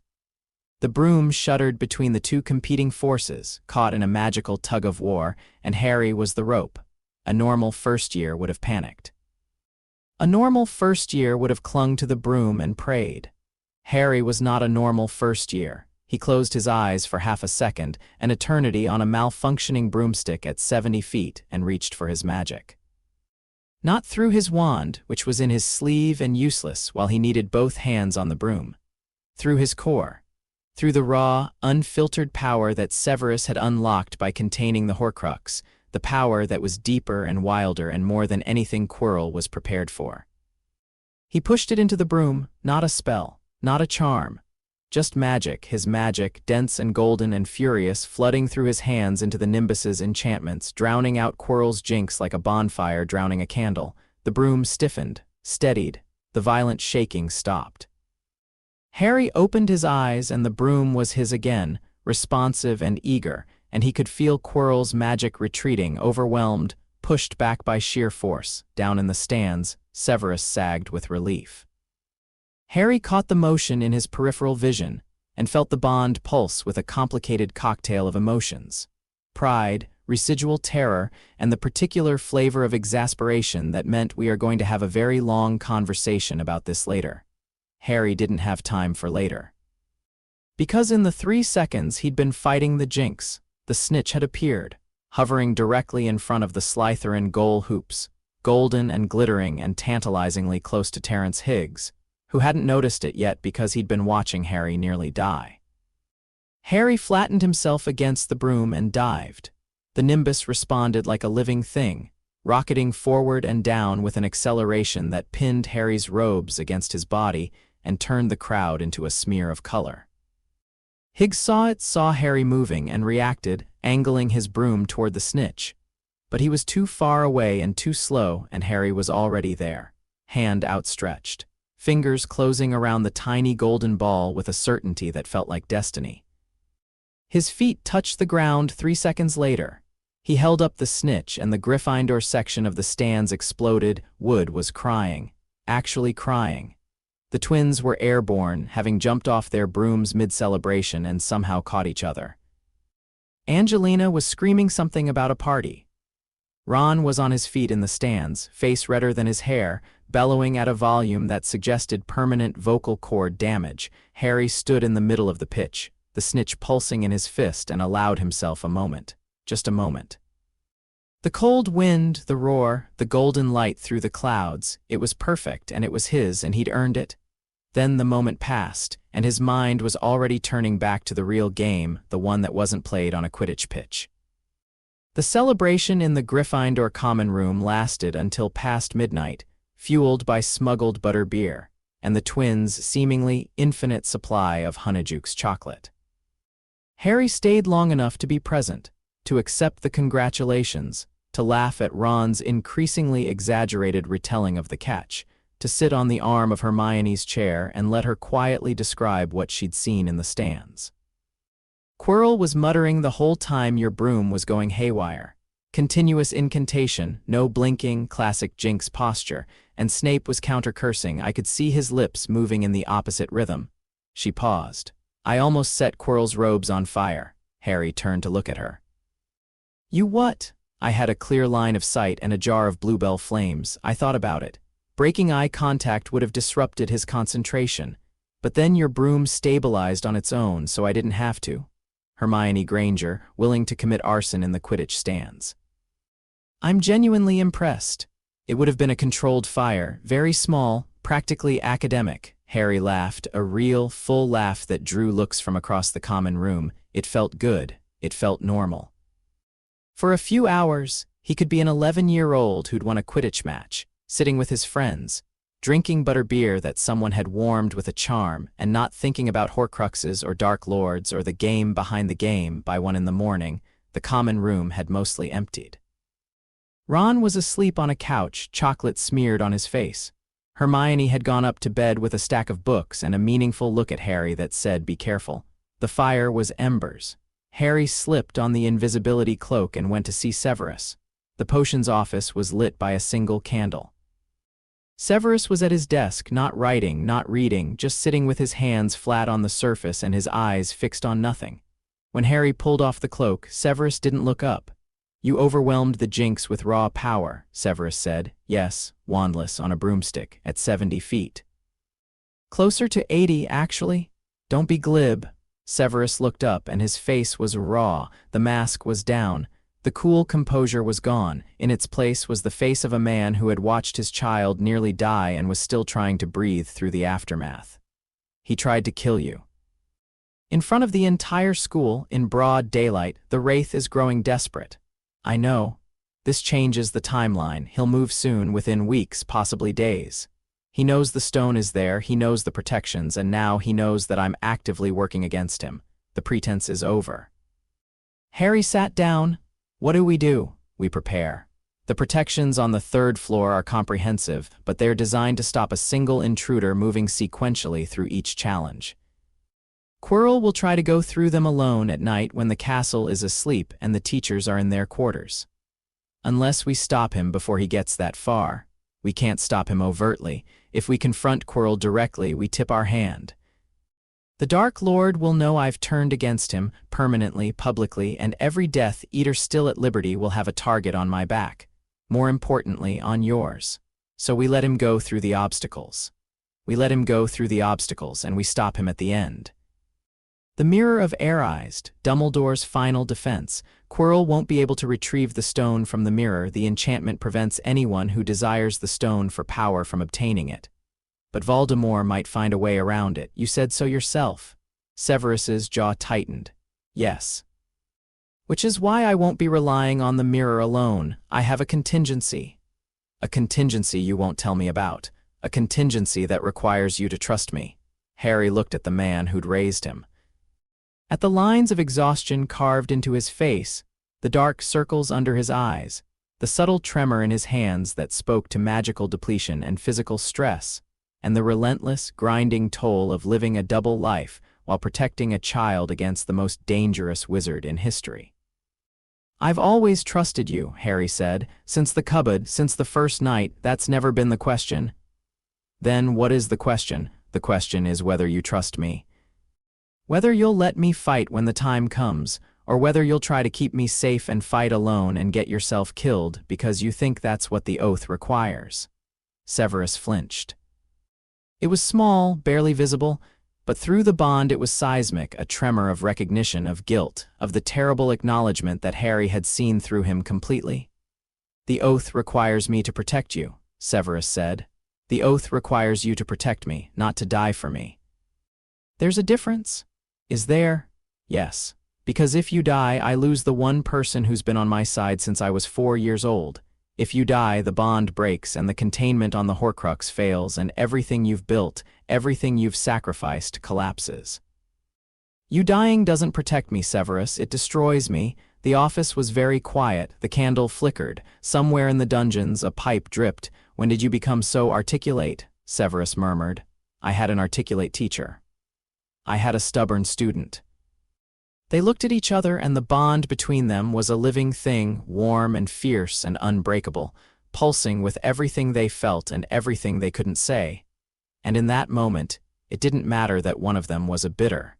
The broom shuddered between the two competing forces, caught in a magical tug-of-war, and Harry was the rope. A normal first year would have panicked. A normal first year would have clung to the broom and prayed. Harry was not a normal first year. He closed his eyes for half a second, an eternity on a malfunctioning broomstick at 70 feet, and reached for his magic. Not through his wand, which was in his sleeve and useless while he needed both hands on the broom. Through his core. Through the raw, unfiltered power that Severus had unlocked by containing the Horcrux, the power that was deeper and wilder and more than anything Quirrell was prepared for. He pushed it into the broom, not a spell, not a charm. Just magic, his magic, dense and golden and furious, flooding through his hands into the Nimbus's enchantments, drowning out Quirrell's jinx like a bonfire drowning a candle. The broom stiffened, steadied, the violent shaking stopped. Harry opened his eyes and the broom was his again, responsive and eager, and he could feel Quirrell's magic retreating, overwhelmed, pushed back by sheer force. Down in the stands, Severus sagged with relief. Harry caught the motion in his peripheral vision and felt the bond pulse with a complicated cocktail of emotions. Pride, residual terror, and the particular flavor of exasperation that meant we are going to have a very long conversation about this later. Harry didn't have time for later. Because in the 3 seconds he'd been fighting the jinx, the snitch had appeared, hovering directly in front of the Slytherin goal hoops, golden and glittering and tantalizingly close to Terence Higgs, who hadn't noticed it yet because he'd been watching Harry nearly die. Harry flattened himself against the broom and dived. The Nimbus responded like a living thing, rocketing forward and down with an acceleration that pinned Harry's robes against his body and turned the crowd into a smear of color. Higgs saw Harry moving and reacted, angling his broom toward the snitch. But he was too far away and too slow, and Harry was already there, hand outstretched, fingers closing around the tiny golden ball with a certainty that felt like destiny. His feet touched the ground 3 seconds later. He held up the snitch and the Gryffindor section of the stands exploded. Wood was crying, actually crying. The twins were airborne, having jumped off their brooms mid-celebration and somehow caught each other. Angelina was screaming something about a party. Ron was on his feet in the stands, face redder than his hair, Bellowing at a volume that suggested permanent vocal cord damage, Harry stood in the middle of the pitch, the snitch pulsing in his fist, and allowed himself a moment. Just a moment. The cold wind, the roar, the golden light through the clouds, it was perfect, and it was his, and he'd earned it. Then the moment passed, and his mind was already turning back to the real game, the one that wasn't played on a Quidditch pitch. The celebration in the Gryffindor common room lasted until past midnight, fueled by smuggled butter beer, and the twins' seemingly infinite supply of Honeyjuke's chocolate. Harry stayed long enough to be present, to accept the congratulations, to laugh at Ron's increasingly exaggerated retelling of the catch, to sit on the arm of Hermione's chair and let her quietly describe what she'd seen in the stands. Quirrell was muttering the whole time your broom was going haywire. Continuous incantation, no blinking, classic Jinx posture, and Snape was counter-cursing. I could see his lips moving in the opposite rhythm. She paused. I almost set Quirrell's robes on fire. Harry turned to look at her. You what? I had a clear line of sight and a jar of bluebell flames. I thought about it. Breaking eye contact would have disrupted his concentration. But then your broom stabilized on its own, so I didn't have to. Hermione Granger, willing to commit arson in the Quidditch stands. I'm genuinely impressed. It would have been a controlled fire, very small, practically academic. Harry laughed, a real, full laugh that drew looks from across the common room. It felt good. It felt normal. For a few hours, he could be an 11-year-old who'd won a Quidditch match, sitting with his friends, drinking butterbeer that someone had warmed with a charm, and not thinking about Horcruxes or Dark Lords or the game behind the game. By 1 a.m, the common room had mostly emptied. Ron was asleep on a couch, chocolate smeared on his face. Hermione had gone up to bed with a stack of books and a meaningful look at Harry that said, "Be careful." The fire was embers. Harry slipped on the invisibility cloak and went to see Severus. The potions office was lit by a single candle. Severus was at his desk, not writing, not reading, just sitting with his hands flat on the surface and his eyes fixed on nothing. When Harry pulled off the cloak, Severus didn't look up. You overwhelmed the Jinx with raw power, Severus said. Yes, wandless on a broomstick, at 70 feet. Closer to 80, actually. Don't be glib. Severus looked up and his face was raw. The mask was down. The cool composure was gone. In its place was the face of a man who had watched his child nearly die and was still trying to breathe through the aftermath. He tried to kill you. In front of the entire school, in broad daylight, the Wraith is growing desperate. I know. This changes the timeline. He'll move soon, within weeks, possibly days. He knows the stone is there, he knows the protections, and now he knows that I'm actively working against him. The pretense is over. Harry sat down. What do? We prepare. The protections on the 3rd floor are comprehensive, but they're designed to stop a single intruder moving sequentially through each challenge. Quirrell will try to go through them alone at night when the castle is asleep and the teachers are in their quarters. Unless we stop him before he gets that far. We can't stop him overtly. If we confront Quirrell directly, we tip our hand. The Dark Lord will know I've turned against him, permanently, publicly, and every Death Eater still at liberty will have a target on my back. More importantly, on yours. So we let him go through the obstacles. We let him go through the obstacles, and we stop him at the end. The Mirror of Air-Eyes, Dumbledore's final defense. Quirrell won't be able to retrieve the stone from the mirror. The enchantment prevents anyone who desires the stone for power from obtaining it. But Voldemort might find a way around it. You said so yourself. Severus's jaw tightened. Yes. Which is why I won't be relying on the mirror alone. I have a contingency. A contingency you won't tell me about. A contingency that requires you to trust me. Harry looked at the man who'd raised him. At the lines of exhaustion carved into his face, the dark circles under his eyes, the subtle tremor in his hands that spoke to magical depletion and physical stress, and the relentless, grinding toll of living a double life while protecting a child against the most dangerous wizard in history. I've always trusted you, Harry said. Since the cupboard, since the first night, that's never been the question. Then what is the question? The question is whether you trust me. Whether you'll let me fight when the time comes, or whether you'll try to keep me safe and fight alone and get yourself killed because you think that's what the oath requires. Severus flinched. It was small, barely visible, but through the bond it was seismic, a tremor of recognition, of guilt, of the terrible acknowledgement that Harry had seen through him completely. "The oath requires me to protect you," Severus said. "The oath requires you to protect me, not to die for me." "There's a difference." "Is there?" "Yes. Because if you die, I lose the one person who's been on my side since I was 4 years old. If you die, the bond breaks and the containment on the Horcrux fails and everything you've built, everything you've sacrificed, collapses." "You dying doesn't protect me, Severus, it destroys me." The office was very quiet, the candle flickered. Somewhere in the dungeons, a pipe dripped. "When did you become so articulate?" Severus murmured. "I had an articulate teacher. I had a stubborn student." They looked at each other, and the bond between them was a living thing, warm and fierce and unbreakable, pulsing with everything they felt and everything they couldn't say. And in that moment, it didn't matter that one of them was a bitter,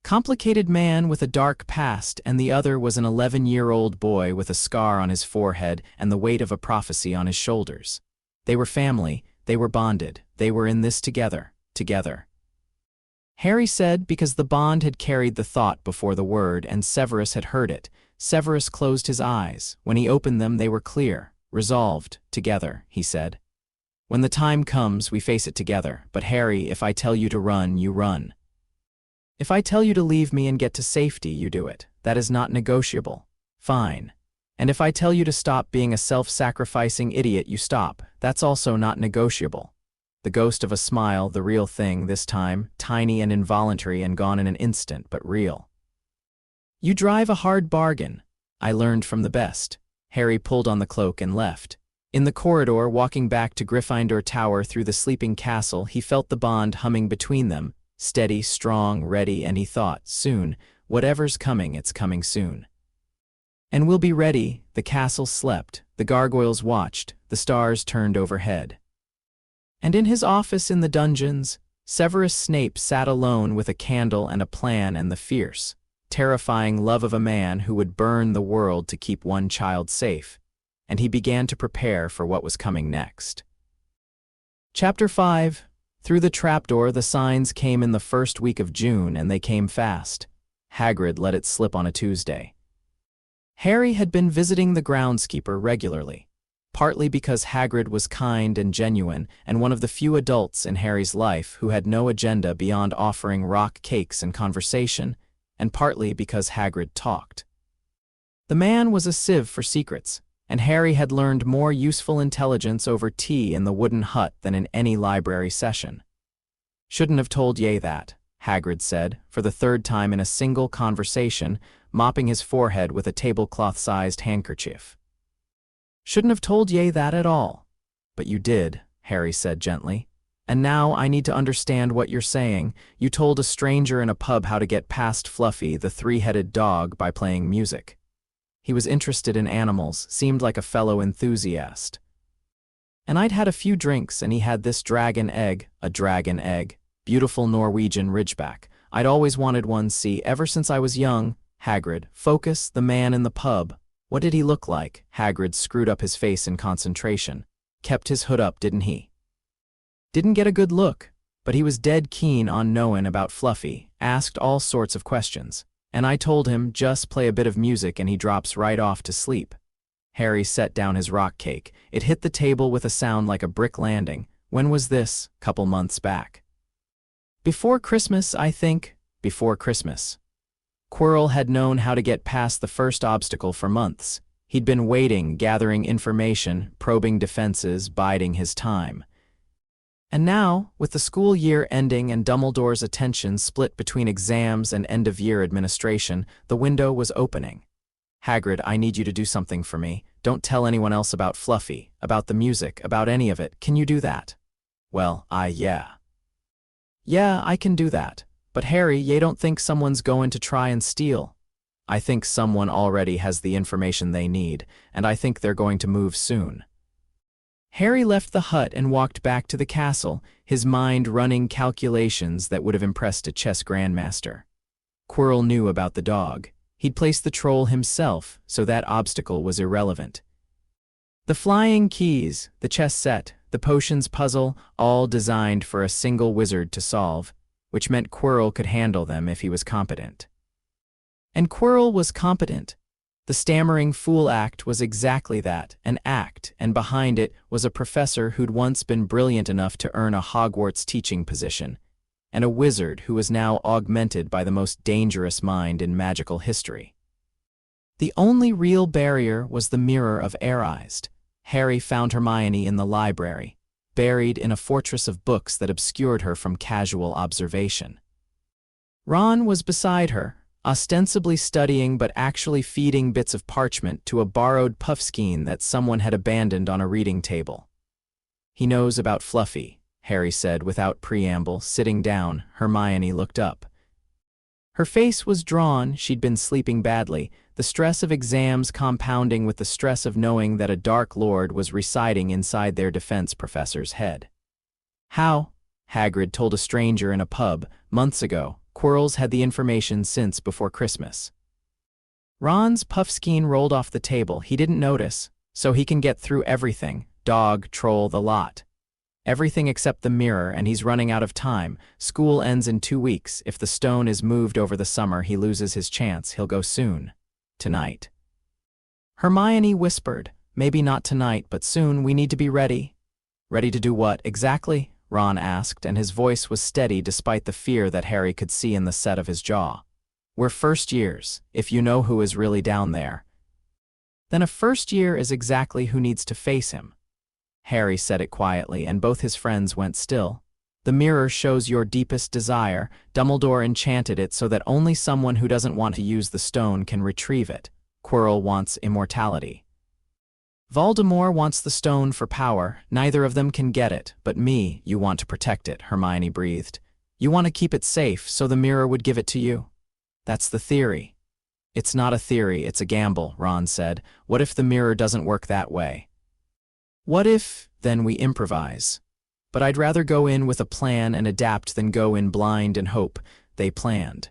complicated man with a dark past, and the other was an 11-year-old boy with a scar on his forehead and the weight of a prophecy on his shoulders. They were family, they were bonded, they were in this together, together. Harry said, because the bond had carried the thought before the word, and Severus had heard it. Severus closed his eyes. When he opened them, they were clear. "Resolved, together," he said. "When the time comes, we face it together. But Harry, if I tell you to run, you run. If I tell you to leave me and get to safety, you do it. That is not negotiable." "Fine. And if I tell you to stop being a self-sacrificing idiot, you stop. That's also not negotiable." The ghost of a smile, the real thing this time, tiny and involuntary and gone in an instant, but real. "You drive a hard bargain. I learned from the best." Harry pulled on the cloak and left. In the corridor, walking back to Gryffindor Tower through the sleeping castle, he felt the bond humming between them, steady, strong, ready, and he thought, soon, whatever's coming, it's coming soon. And we'll be ready. The castle slept, the gargoyles watched, the stars turned overhead. And in his office in the dungeons, Severus Snape sat alone with a candle and a plan and the fierce, terrifying love of a man who would burn the world to keep one child safe, and he began to prepare for what was coming next. Chapter 5. Through the trapdoor, the signs came in the first week of June, and they came fast. Hagrid let it slip on a Tuesday. Harry had been visiting the groundskeeper regularly, partly because Hagrid was kind and genuine and one of the few adults in Harry's life who had no agenda beyond offering rock cakes and conversation, and partly because Hagrid talked. The man was a sieve for secrets, and Harry had learned more useful intelligence over tea in the wooden hut than in any library session. "Shouldn't have told ye that," Hagrid said, for the third time in a single conversation, mopping his forehead with a tablecloth-sized handkerchief. "Shouldn't have told ye that at all." "But you did," Harry said gently. "And now I need to understand what you're saying. You told a stranger in a pub how to get past Fluffy, the three-headed dog, by playing music." He was interested in animals, seemed like a fellow enthusiast. "And I'd had a few drinks, and he had this dragon egg, a dragon egg, beautiful Norwegian ridgeback. I'd always wanted one, see, ever since I was young." Hagrid, focus, the man in the pub. "What did he look like?" Hagrid screwed up his face in concentration. "Kept his hood up, didn't he?" "Didn't get a good look, but he was dead keen on knowing about Fluffy, asked all sorts of questions. And I told him, just play a bit of music and he drops right off to sleep." Harry set down his rock cake. It hit the table with a sound like a brick landing. "When was this?" "Couple months back." "Before Christmas, I think." "Before Christmas." Quirrell had known how to get past the first obstacle for months. He'd been waiting, gathering information, probing defenses, biding his time. And now, with the school year ending and Dumbledore's attention split between exams and end-of-year administration, the window was opening. "Hagrid, I need you to do something for me. Don't tell anyone else about Fluffy, about the music, about any of it. Can you do that?" "Well, yeah. Yeah, I can do that. But Harry, ye don't think someone's going to try and steal?" "I think someone already has the information they need, and I think they're going to move soon." Harry left the hut and walked back to the castle, his mind running calculations that would have impressed a chess grandmaster. Quirrell knew about the dog. He'd placed the troll himself, so that obstacle was irrelevant. The flying keys, the chess set, the potions puzzle, all designed for a single wizard to solve, which meant Quirrell could handle them if he was competent. And Quirrell was competent. The stammering fool act was exactly that, an act, and behind it was a professor who'd once been brilliant enough to earn a Hogwarts teaching position, and a wizard who was now augmented by the most dangerous mind in magical history. The only real barrier was the Mirror of Air-Eyes. Harry found Hermione in the library, buried in a fortress of books that obscured her from casual observation. Ron was beside her, ostensibly studying but actually feeding bits of parchment to a borrowed puffskein that someone had abandoned on a reading table. "He knows about Fluffy," Harry said without preamble. Sitting down, Hermione looked up. Her face was drawn. She'd been sleeping badly, the stress of exams compounding with the stress of knowing that a Dark Lord was residing inside their defense professor's head. "How?" Hagrid told a stranger in a pub months ago. Quirrell's had the information since before Christmas. Ron's puffskein rolled off the table. He didn't notice, so he can get through everything, dog, troll, the lot. Everything except the mirror, and he's running out of time. School ends in 2 weeks. If the stone is moved over the summer, he loses his chance. He'll go soon. Tonight. Hermione whispered, "Maybe not tonight, but soon. We need to be ready." "Ready to do what, exactly?" Ron asked, and his voice was steady despite the fear that Harry could see in the set of his jaw. "We're first years, if you know who is really down there." "Then a first year is exactly who needs to face him." Harry said it quietly, and both his friends went still. "The mirror shows your deepest desire. Dumbledore enchanted it so that only someone who doesn't want to use the stone can retrieve it. Quirrell wants immortality. Voldemort wants the stone for power. Neither of them can get it, but me, you want to protect it," Hermione breathed. "You want to keep it safe so the mirror would give it to you. That's the theory." "It's not a theory, it's a gamble," Ron said. "What if the mirror doesn't work that way?" "What if, then we improvise? But I'd rather go in with a plan and adapt than go in blind and hope." They planned.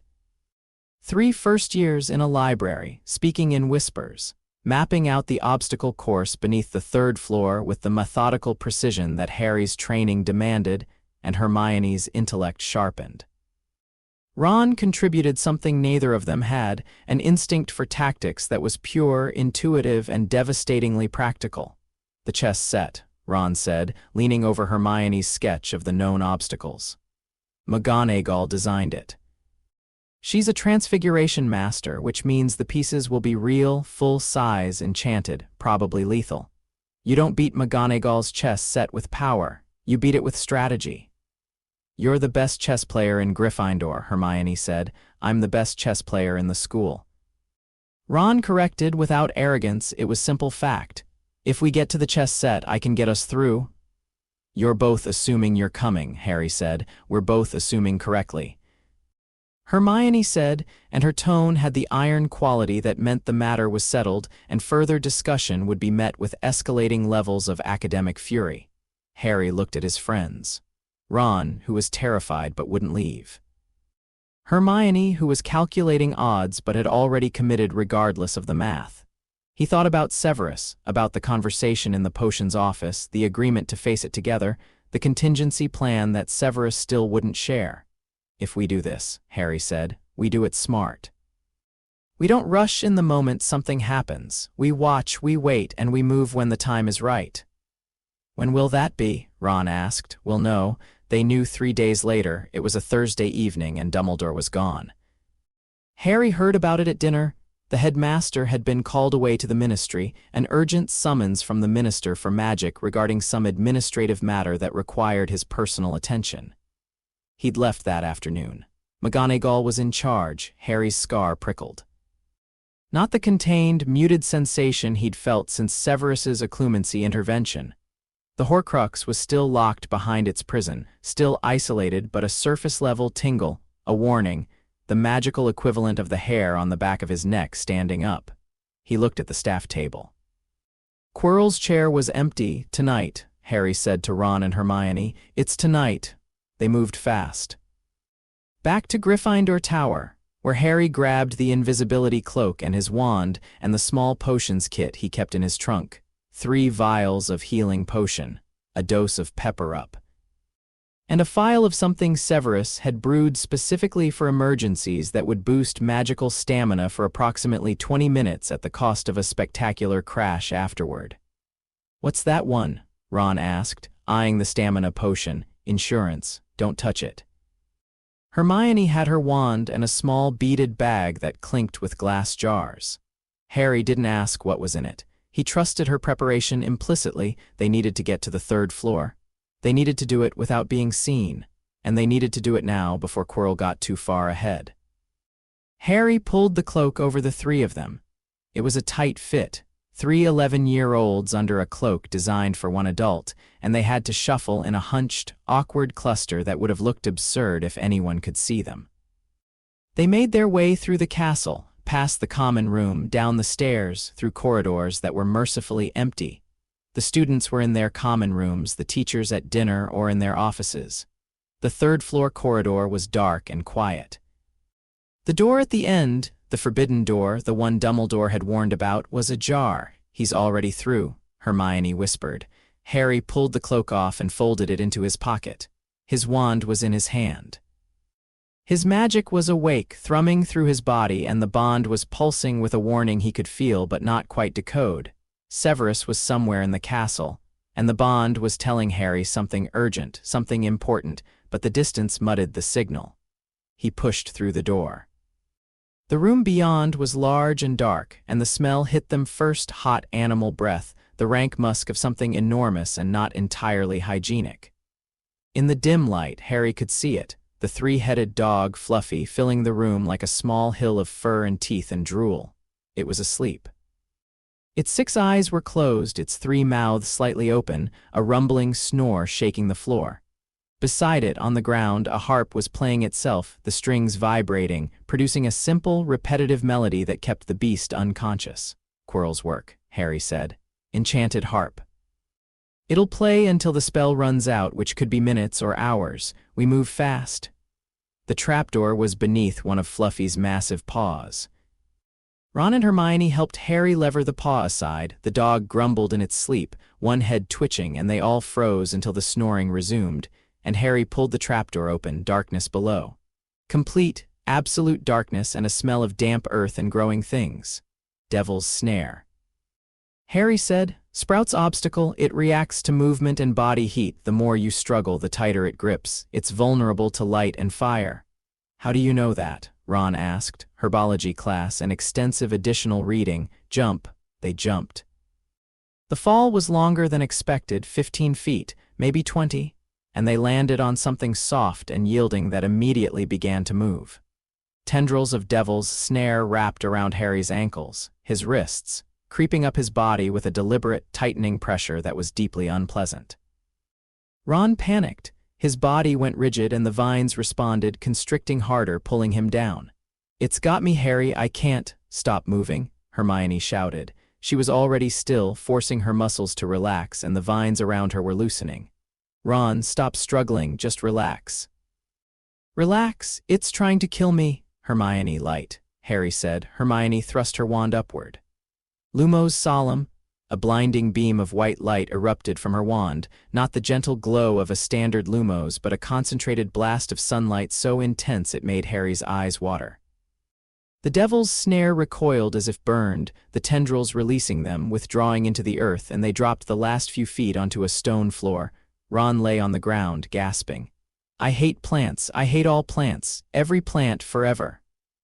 3 first years in a library, speaking in whispers, mapping out the obstacle course beneath the 3rd floor with the methodical precision that Harry's training demanded and Hermione's intellect sharpened. Ron contributed something neither of them had, an instinct for tactics that was pure, intuitive, and devastatingly practical. "The chess set," Ron said, leaning over Hermione's sketch of the known obstacles. "McGonagall designed it. She's a transfiguration master, which means the pieces will be real, full-size, enchanted, probably lethal. You don't beat McGonagall's chess set with power, you beat it with strategy." "You're the best chess player in Gryffindor," Hermione said. "I'm the best chess player in the school." Ron corrected without arrogance. It was simple fact. "If we get to the chess set, I can get us through." "You're both assuming you're coming," Harry said. "We're both assuming correctly." Hermione said, and her tone had the iron quality that meant the matter was settled and further discussion would be met with escalating levels of academic fury. Harry looked at his friends. Ron, who was terrified but wouldn't leave. Hermione, who was calculating odds but had already committed regardless of the math. He thought about Severus, about the conversation in the potions office, the agreement to face it together, the contingency plan that Severus still wouldn't share. "If we do this," Harry said, "we do it smart. We don't rush in the moment something happens. We watch, we wait, and we move when the time is right." "When will that be?" Ron asked. "We'll know." They knew 3 days later. It was a Thursday evening and Dumbledore was gone. Harry heard about it at dinner. The headmaster had been called away to the ministry, an urgent summons from the Minister for Magic regarding some administrative matter that required his personal attention. He'd left that afternoon. McGonagall was in charge. Harry's scar prickled. Not the contained, muted sensation he'd felt since Severus's occlumency intervention. The Horcrux was still locked behind its prison, still isolated, but a surface-level tingle, a warning, the magical equivalent of the hair on the back of his neck standing up. He looked at the staff table. Quirrell's chair was empty. "Tonight," Harry said to Ron and Hermione. "It's tonight." They moved fast. Back to Gryffindor Tower, where Harry grabbed the invisibility cloak and his wand and the small potions kit he kept in his trunk. 3 vials of healing potion. a dose of pepper up, and a phial of something Severus had brewed specifically for emergencies that would boost magical stamina for approximately 20 minutes at the cost of a spectacular crash afterward. "What's that one?" Ron asked, eyeing the stamina potion. "Insurance. Don't touch it." Hermione had her wand and a small beaded bag that clinked with glass jars. Harry didn't ask what was in it. He trusted her preparation implicitly. They needed to get to the 3rd floor. They needed to do it without being seen, and they needed to do it now before Quirrell got too far ahead. Harry pulled the cloak over the 3 of them. It was a tight fit, 3 11-year-olds under a cloak designed for one adult, and they had to shuffle in a hunched, awkward cluster that would have looked absurd if anyone could see them. They made their way through the castle, past the common room, down the stairs, through corridors that were mercifully empty. The students were in their common rooms, the teachers at dinner or in their offices. The 3rd floor corridor was dark and quiet. The door at the end, the forbidden door, the one Dumbledore had warned about, was ajar. "He's already through," Hermione whispered. Harry pulled the cloak off and folded it into his pocket. His wand was in his hand. His magic was awake, thrumming through his body, and the bond was pulsing with a warning he could feel but not quite decode. Severus was somewhere in the castle, and the bond was telling Harry something urgent, something important, but the distance muddied the signal. He pushed through the door. The room beyond was large and dark, and the smell hit them first: hot animal breath, the rank musk of something enormous and not entirely hygienic. In the dim light, Harry could see it, the 3-headed dog, Fluffy, filling the room like a small hill of fur and teeth and drool. It was asleep. Its 6 eyes were closed, its 3 mouths slightly open, a rumbling snore shaking the floor. Beside it, on the ground, a harp was playing itself, the strings vibrating, producing a simple, repetitive melody that kept the beast unconscious. "Quirrell's work," Harry said. "Enchanted harp. It'll play until the spell runs out, which could be minutes or hours. We move fast." The trapdoor was beneath one of Fluffy's massive paws. Ron and Hermione helped Harry lever the paw aside. The dog grumbled in its sleep, one head twitching, and they all froze until the snoring resumed, and Harry pulled the trapdoor open, darkness below. Complete, absolute darkness and a smell of damp earth and growing things. "Devil's snare," Harry said. "Sprout's obstacle, it reacts to movement and body heat. The more you struggle, the tighter it grips. It's vulnerable to light and fire." "How do you know that?" Ron asked. "Herbology class and extensive additional reading. Jump." They jumped. The fall was longer than expected, 15 feet, maybe 20, and they landed on something soft and yielding that immediately began to move. Tendrils of Devil's snare wrapped around Harry's ankles, his wrists, creeping up his body with a deliberate, tightening pressure that was deeply unpleasant. Ron panicked. His body went rigid and the vines responded, constricting harder, pulling him down. "It's got me, Harry, I can't." "Stop moving," Hermione shouted. She was already still, forcing her muscles to relax, and the vines around her were loosening. "Ron, stop struggling, just relax." "Relax, it's trying to kill me." "Hermione, light," Harry said. Hermione thrust her wand upward. Lumos solemn, a blinding beam of white light erupted from her wand, not the gentle glow of a standard Lumos, but a concentrated blast of sunlight so intense it made Harry's eyes water. The Devil's snare recoiled as if burned, the tendrils releasing them, withdrawing into the earth, and they dropped the last few feet onto a stone floor. Ron lay on the ground, gasping. "I hate plants. I hate all plants. Every plant, forever."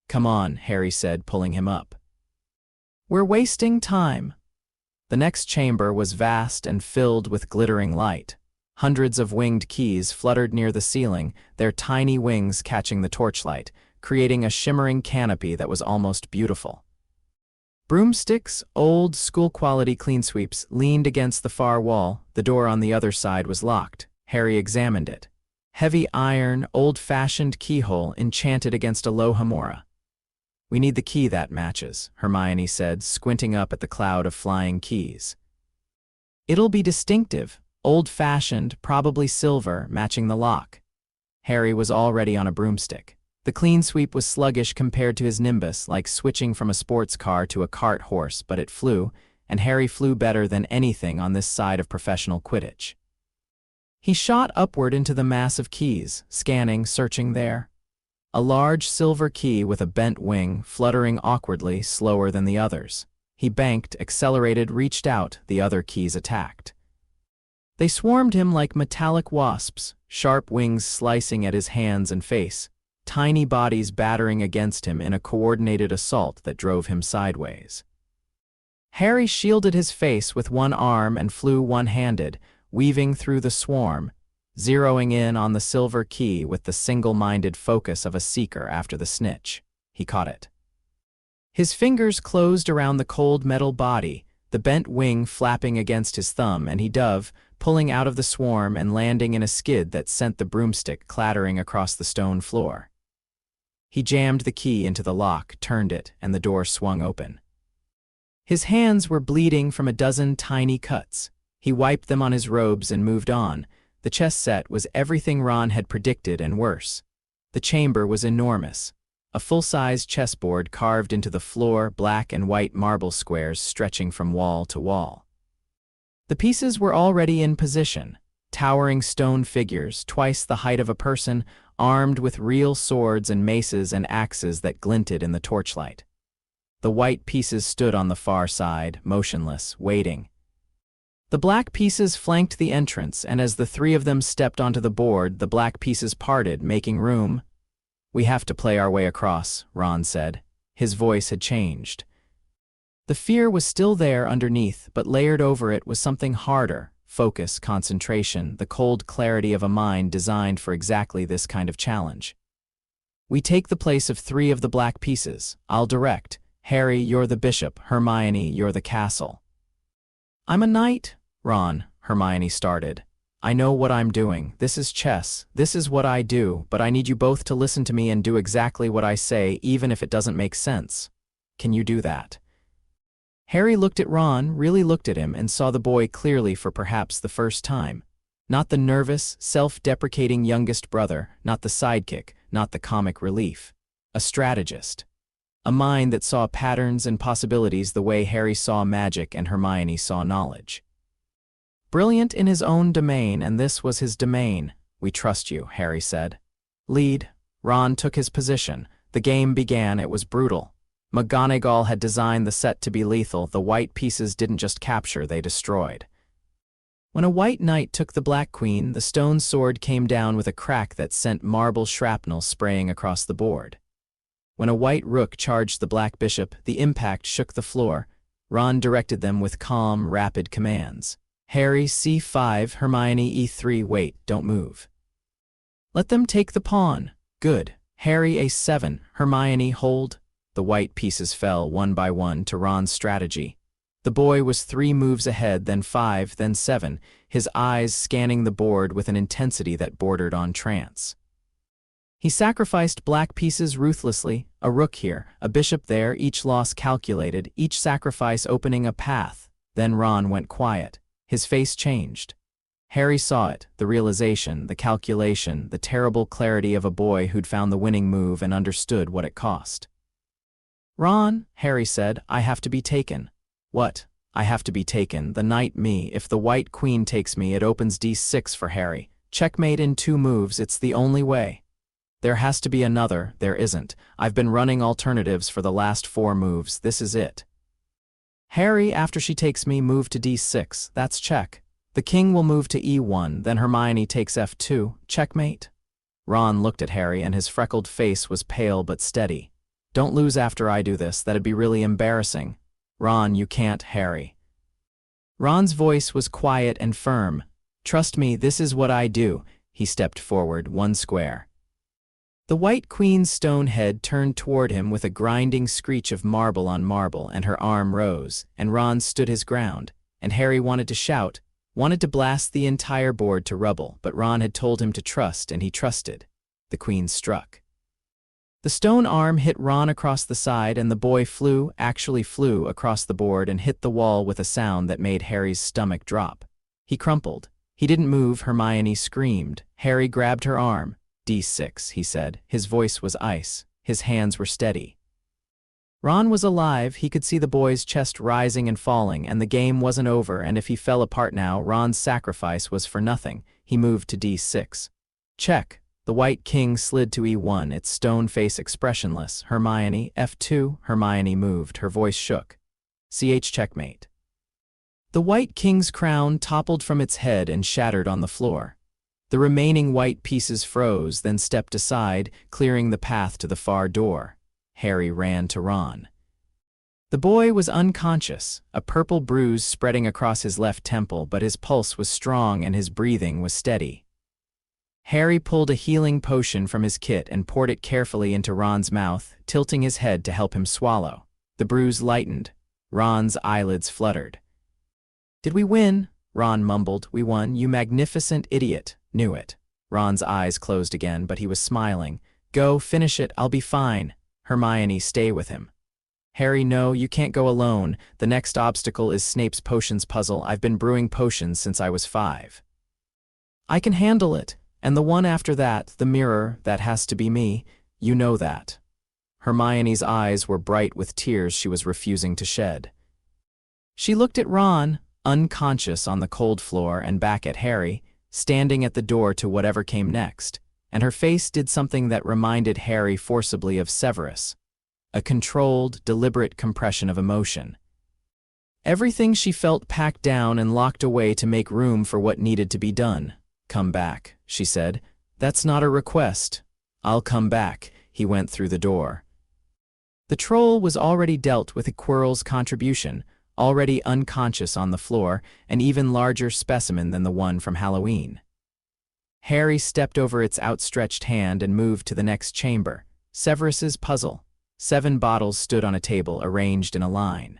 "Come on," Harry said, pulling him up. "We're wasting time." The next chamber was vast and filled with glittering light. Hundreds of winged keys fluttered near the ceiling, their tiny wings catching the torchlight, creating a shimmering canopy that was almost beautiful. Broomsticks, old, school-quality cleansweeps, leaned against the far wall. The door on the other side was locked. Harry examined it. Heavy iron, old-fashioned keyhole enchanted against a Alohomora. "We need the key that matches," Hermione said, squinting up at the cloud of flying keys. "It'll be distinctive, old-fashioned, probably silver, matching the lock." Harry was already on a broomstick. The clean sweep was sluggish compared to his nimbus, like switching from a sports car to a cart horse, but it flew, and Harry flew better than anything on this side of professional Quidditch. He shot upward into the mass of keys, scanning, searching there. A large silver key with a bent wing, fluttering awkwardly, slower than the others. He banked, accelerated, reached out, the other keys attacked. They swarmed him like metallic wasps, sharp wings slicing at his hands and face, tiny bodies battering against him in a coordinated assault that drove him sideways. Harry shielded his face with one arm and flew one-handed, weaving through the swarm, zeroing in on the silver key with the single-minded focus of a seeker after the snitch. He caught it. His fingers closed around the cold metal body, the bent wing flapping against his thumb, and he dove, pulling out of the swarm and landing in a skid that sent the broomstick clattering across the stone floor. He jammed the key into the lock, turned it, and the door swung open. His hands were bleeding from a dozen tiny cuts. He wiped them on his robes and moved on. The chess set was everything Ron had predicted and worse. The chamber was enormous. A full-sized chessboard carved into the floor, black and white marble squares stretching from wall to wall. The pieces were already in position, towering stone figures, twice the height of a person, armed with real swords and maces and axes that glinted in the torchlight. The white pieces stood on the far side, motionless, waiting. The black pieces flanked the entrance, and as the three of them stepped onto the board, the black pieces parted, making room. "We have to play our way across," Ron said. His voice had changed. The fear was still there underneath, but layered over it was something harder: focus, concentration, the cold clarity of a mind designed for exactly this kind of challenge. "We take the place of three of the black pieces. I'll direct. Harry, you're the bishop. Hermione, you're the castle." "I'm a knight," Hermione started. "I know what I'm doing. This is chess. This is what I do, but I need you both to listen to me and do exactly what I say, even if it doesn't make sense. Can you do that?" Harry looked at Ron, really looked at him, and saw the boy clearly for perhaps the first time. Not the nervous, self-deprecating youngest brother, not the sidekick, not the comic relief. A strategist. A mind that saw patterns and possibilities the way Harry saw magic and Hermione saw knowledge. Brilliant in his own domain, and this was his domain. "We trust you," Harry said. "Lead." Ron took his position. The game began. It was brutal. McGonagall had designed the set to be lethal. The white pieces didn't just capture, they destroyed. When a white knight took the black queen, the stone sword came down with a crack that sent marble shrapnel spraying across the board. When a white rook charged the black bishop, the impact shook the floor. Ron directed them with calm, rapid commands. "Harry, C5, Hermione, E3, wait, don't move. Let them take the pawn. Good. Harry, A7, Hermione, hold." The white pieces fell one by one to Ron's strategy. The boy was 3 moves ahead, then 5, then 7, his eyes scanning the board with an intensity that bordered on trance. He sacrificed black pieces ruthlessly, a rook here, a bishop there, each loss calculated, each sacrifice opening a path. Then Ron went quiet. His face changed. Harry saw it, the realization, the calculation, the terrible clarity of a boy who'd found the winning move and understood what it cost. "Ron," Harry said, "I have to be taken." "What?" "I have to be taken. The knight me. If the white queen takes me, it opens D6 for Harry. Checkmate in 2 moves, it's the only way. There has to be another, there isn't. I've been running alternatives for the last 4 moves, this is it. Harry, after she takes me, move to D6, that's check. The king will move to E1, then Hermione takes F2, checkmate." Ron looked at Harry and his freckled face was pale but steady. "Don't lose after I do this, that'd be really embarrassing." "Ron, you can't, Harry." Ron's voice was quiet and firm. "Trust me, this is what I do." He stepped forward, 1 square. The white queen's stone head turned toward him with a grinding screech of marble on marble, and her arm rose, and Ron stood his ground, and Harry wanted to shout, wanted to blast the entire board to rubble, but Ron had told him to trust, and he trusted. The queen struck. The stone arm hit Ron across the side, and the boy actually flew across the board and hit the wall with a sound that made Harry's stomach drop. He crumpled. He didn't move. Hermione screamed. Harry grabbed her arm. "D6, he said. His voice was ice. His hands were steady. Ron was alive, he could see the boy's chest rising and falling, and the game wasn't over, and if he fell apart now, Ron's sacrifice was for nothing. He moved to D6. Check. The white king slid to E1, its stone face expressionless. Hermione, F2. Hermione moved, her voice shook. CH checkmate. The white king's crown toppled from its head and shattered on the floor. The remaining white pieces froze, then stepped aside, clearing the path to the far door. Harry ran to Ron. The boy was unconscious, a purple bruise spreading across his left temple, but his pulse was strong and his breathing was steady. Harry pulled a healing potion from his kit and poured it carefully into Ron's mouth, tilting his head to help him swallow. The bruise lightened. Ron's eyelids fluttered. "Did we win?" Ron mumbled. "We won, you magnificent idiot." "Knew it." Ron's eyes closed again, but he was smiling. "Go, finish it, I'll be fine." Hermione, stay with him. Harry, no, you can't go alone. The next obstacle is Snape's potions puzzle. I've been brewing potions since I was 5. I can handle it. And the one after that, the mirror, that has to be me. You know that. Hermione's eyes were bright with tears she was refusing to shed. She looked at Ron, unconscious on the cold floor, and back at Harry, standing at the door to whatever came next, and her face did something that reminded Harry forcibly of Severus. A controlled, deliberate compression of emotion. Everything she felt packed down and locked away to make room for what needed to be done. "Come back," she said. "That's not a request." "I'll come back." He went through the door. The troll was already dealt with a Quirrell's contribution, already unconscious on the floor, an even larger specimen than the one from Halloween. Harry stepped over its outstretched hand and moved to the next chamber, Severus's puzzle. 7 bottles stood on a table, arranged in a line.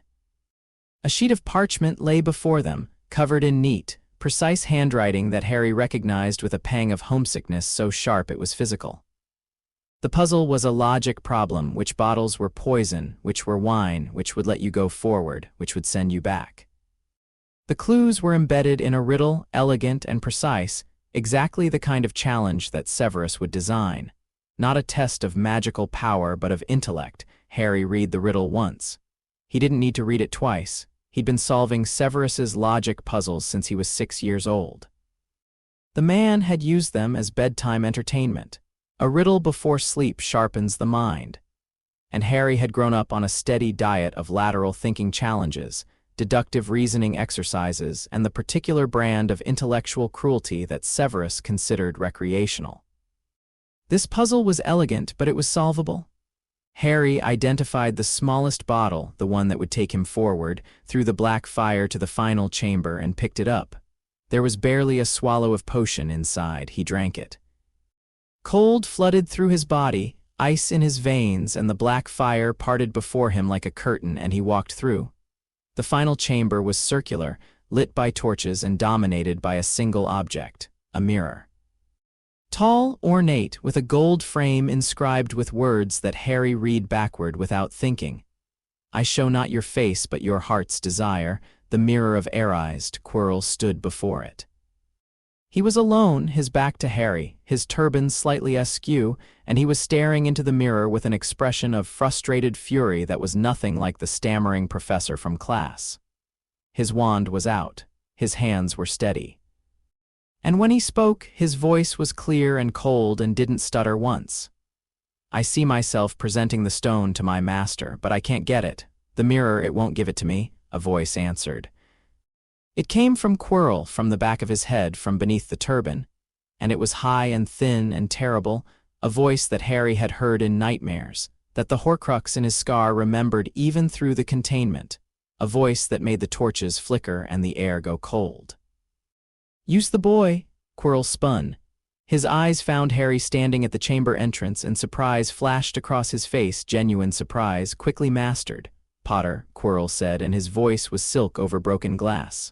A sheet of parchment lay before them, covered in neat, precise handwriting that Harry recognized with a pang of homesickness so sharp it was physical. The puzzle was a logic problem: which bottles were poison, which were wine, which would let you go forward, which would send you back. The clues were embedded in a riddle, elegant and precise, exactly the kind of challenge that Severus would design. Not a test of magical power, but of intellect. Harry read the riddle once. He didn't need to read it twice. He'd been solving Severus's logic puzzles since he was 6 years old. The man had used them as bedtime entertainment. A riddle before sleep sharpens the mind. And Harry had grown up on a steady diet of lateral thinking challenges, deductive reasoning exercises, and the particular brand of intellectual cruelty that Severus considered recreational. This puzzle was elegant, but it was solvable. Harry identified the smallest bottle, the one that would take him forward, through the black fire to the final chamber, and picked it up. There was barely a swallow of potion inside. He drank it. Cold flooded through his body, ice in his veins, and the black fire parted before him like a curtain, and he walked through. The final chamber was circular, lit by torches and dominated by a single object, a mirror. Tall, ornate, with a gold frame inscribed with words that Harry read backward without thinking. "I show not your face but your heart's desire." The mirror of Arised, Quirrell stood before it. He was alone, his back to Harry, his turban slightly askew, and he was staring into the mirror with an expression of frustrated fury that was nothing like the stammering professor from class. His wand was out. His hands were steady. And when he spoke, his voice was clear and cold and didn't stutter once. "I see myself presenting the stone to my master, but I can't get it. The mirror, it won't give it to me," a voice answered. It came from Quirrell, from the back of his head, from beneath the turban, and it was high and thin and terrible, a voice that Harry had heard in nightmares, that the Horcrux in his scar remembered even through the containment, a voice that made the torches flicker and the air go cold. "Use the boy," Quirrell spun. His eyes found Harry standing at the chamber entrance, and surprise flashed across his face, genuine surprise, quickly mastered. "Potter," Quirrell said, and his voice was silk over broken glass.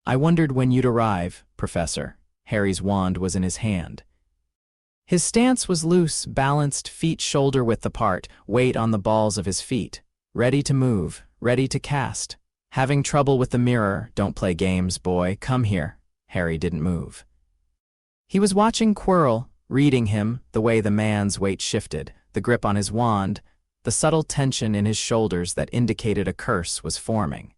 "I wondered when you'd arrive, Professor." Harry's wand was in his hand. His stance was loose, balanced, feet shoulder-width apart, weight on the balls of his feet. Ready to move, ready to cast. "Having trouble with the mirror? Don't play games, boy. Come here." Harry didn't move. He was watching Quirrell, reading him, the way the man's weight shifted, the grip on his wand, the subtle tension in his shoulders that indicated a curse was forming.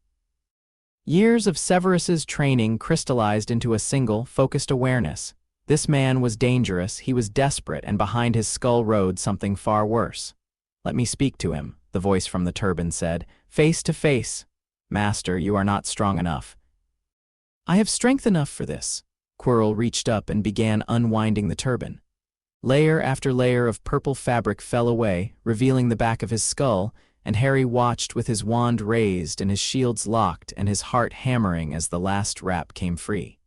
Years of Severus's training crystallized into a single, focused awareness. This man was dangerous, he was desperate, and behind his skull rode something far worse. "Let me speak to him," the voice from the turban said, "face to face. Master, you are not strong enough." "I have strength enough for this." Quirrell reached up and began unwinding the turban. Layer after layer of purple fabric fell away, revealing the back of his skull, and Harry watched with his wand raised and his shields locked and his heart hammering as the last wrap came free.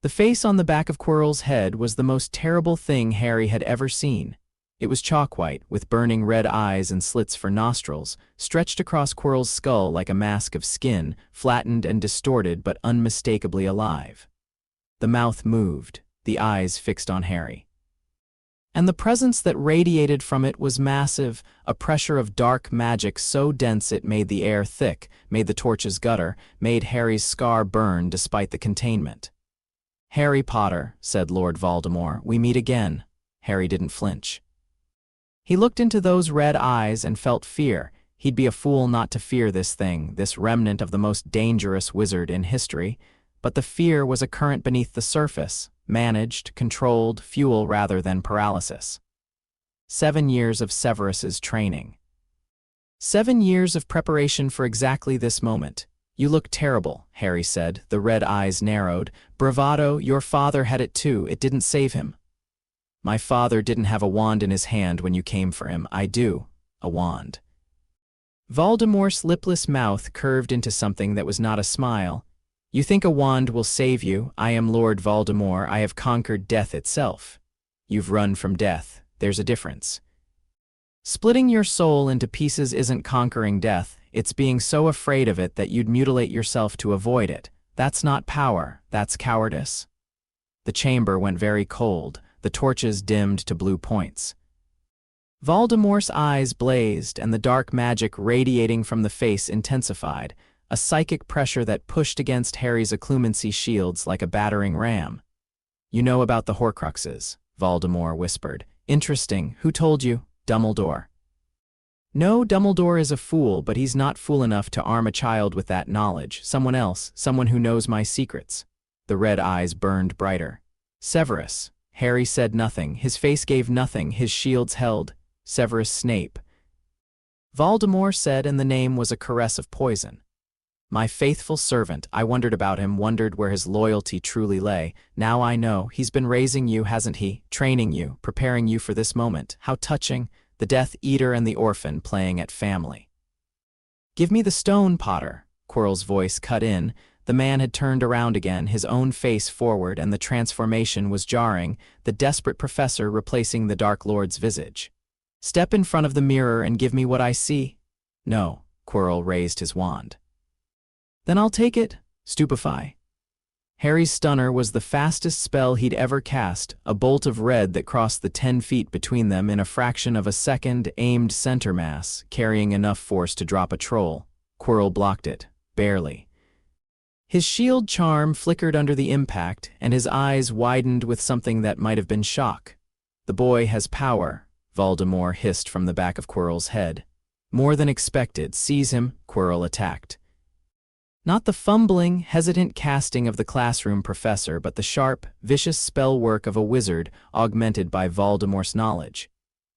The face on the back of Quirrell's head was the most terrible thing Harry had ever seen. It was chalk-white, with burning red eyes and slits for nostrils, stretched across Quirrell's skull like a mask of skin, flattened and distorted but unmistakably alive. The mouth moved, the eyes fixed on Harry. And the presence that radiated from it was massive, a pressure of dark magic so dense it made the air thick, made the torches gutter, made Harry's scar burn despite the containment. "Harry Potter," said Lord Voldemort, "we meet again." Harry didn't flinch. He looked into those red eyes and felt fear. He'd be a fool not to fear this thing, this remnant of the most dangerous wizard in history. But the fear was a current beneath the surface, managed, controlled, fuel rather than paralysis. 7 years of Severus's training. 7 years of preparation for exactly this moment. "You look terrible," Harry said, the red eyes narrowed. "Bravado, your father had it too, it didn't save him." "My father didn't have a wand in his hand when you came for him. I do. A wand." Voldemort's lipless mouth curved into something that was not a smile. "You think a wand will save you? I am Lord Voldemort. I have conquered death itself. You've run from death. There's a difference. Splitting your soul into pieces isn't conquering death. It's being so afraid of it that you'd mutilate yourself to avoid it. That's not power. That's cowardice." The chamber went very cold. The torches dimmed to blue points. Voldemort's eyes blazed, and the dark magic radiating from the face intensified, a psychic pressure that pushed against Harry's occlumency shields like a battering ram. "You know about the Horcruxes," Voldemort whispered. "Interesting. Who told you?" "Dumbledore." "No, Dumbledore is a fool, but he's not fool enough to arm a child with that knowledge. Someone else, someone who knows my secrets." The red eyes burned brighter. "Severus." Harry said nothing. His face gave nothing. His shields held. "Severus Snape." Voldemort said, and the name was a caress of poison. "My faithful servant. I wondered about him, wondered where his loyalty truly lay. Now I know. He's been raising you, hasn't he? Training you, preparing you for this moment. How touching. The Death Eater and the orphan playing at family." "Give me the stone, Potter." Quirrell's voice cut in. The man had turned around again, his own face forward, and the transformation was jarring, the desperate professor replacing the Dark Lord's visage. "Step in front of the mirror and give me what I see." "No." Quirrell raised his wand. "Then I'll take it. Stupefy." Harry's stunner was the fastest spell he'd ever cast, a bolt of red that crossed the 10 feet between them in a fraction of a second, aimed center mass, carrying enough force to drop a troll. Quirrell blocked it, barely. His shield charm flickered under the impact, and his eyes widened with something that might have been shock. "The boy has power," Voldemort hissed from the back of Quirrell's head. "More than expected. Seize him." Quirrell attacked. Not the fumbling, hesitant casting of the classroom professor, but the sharp, vicious spell work of a wizard augmented by Voldemort's knowledge.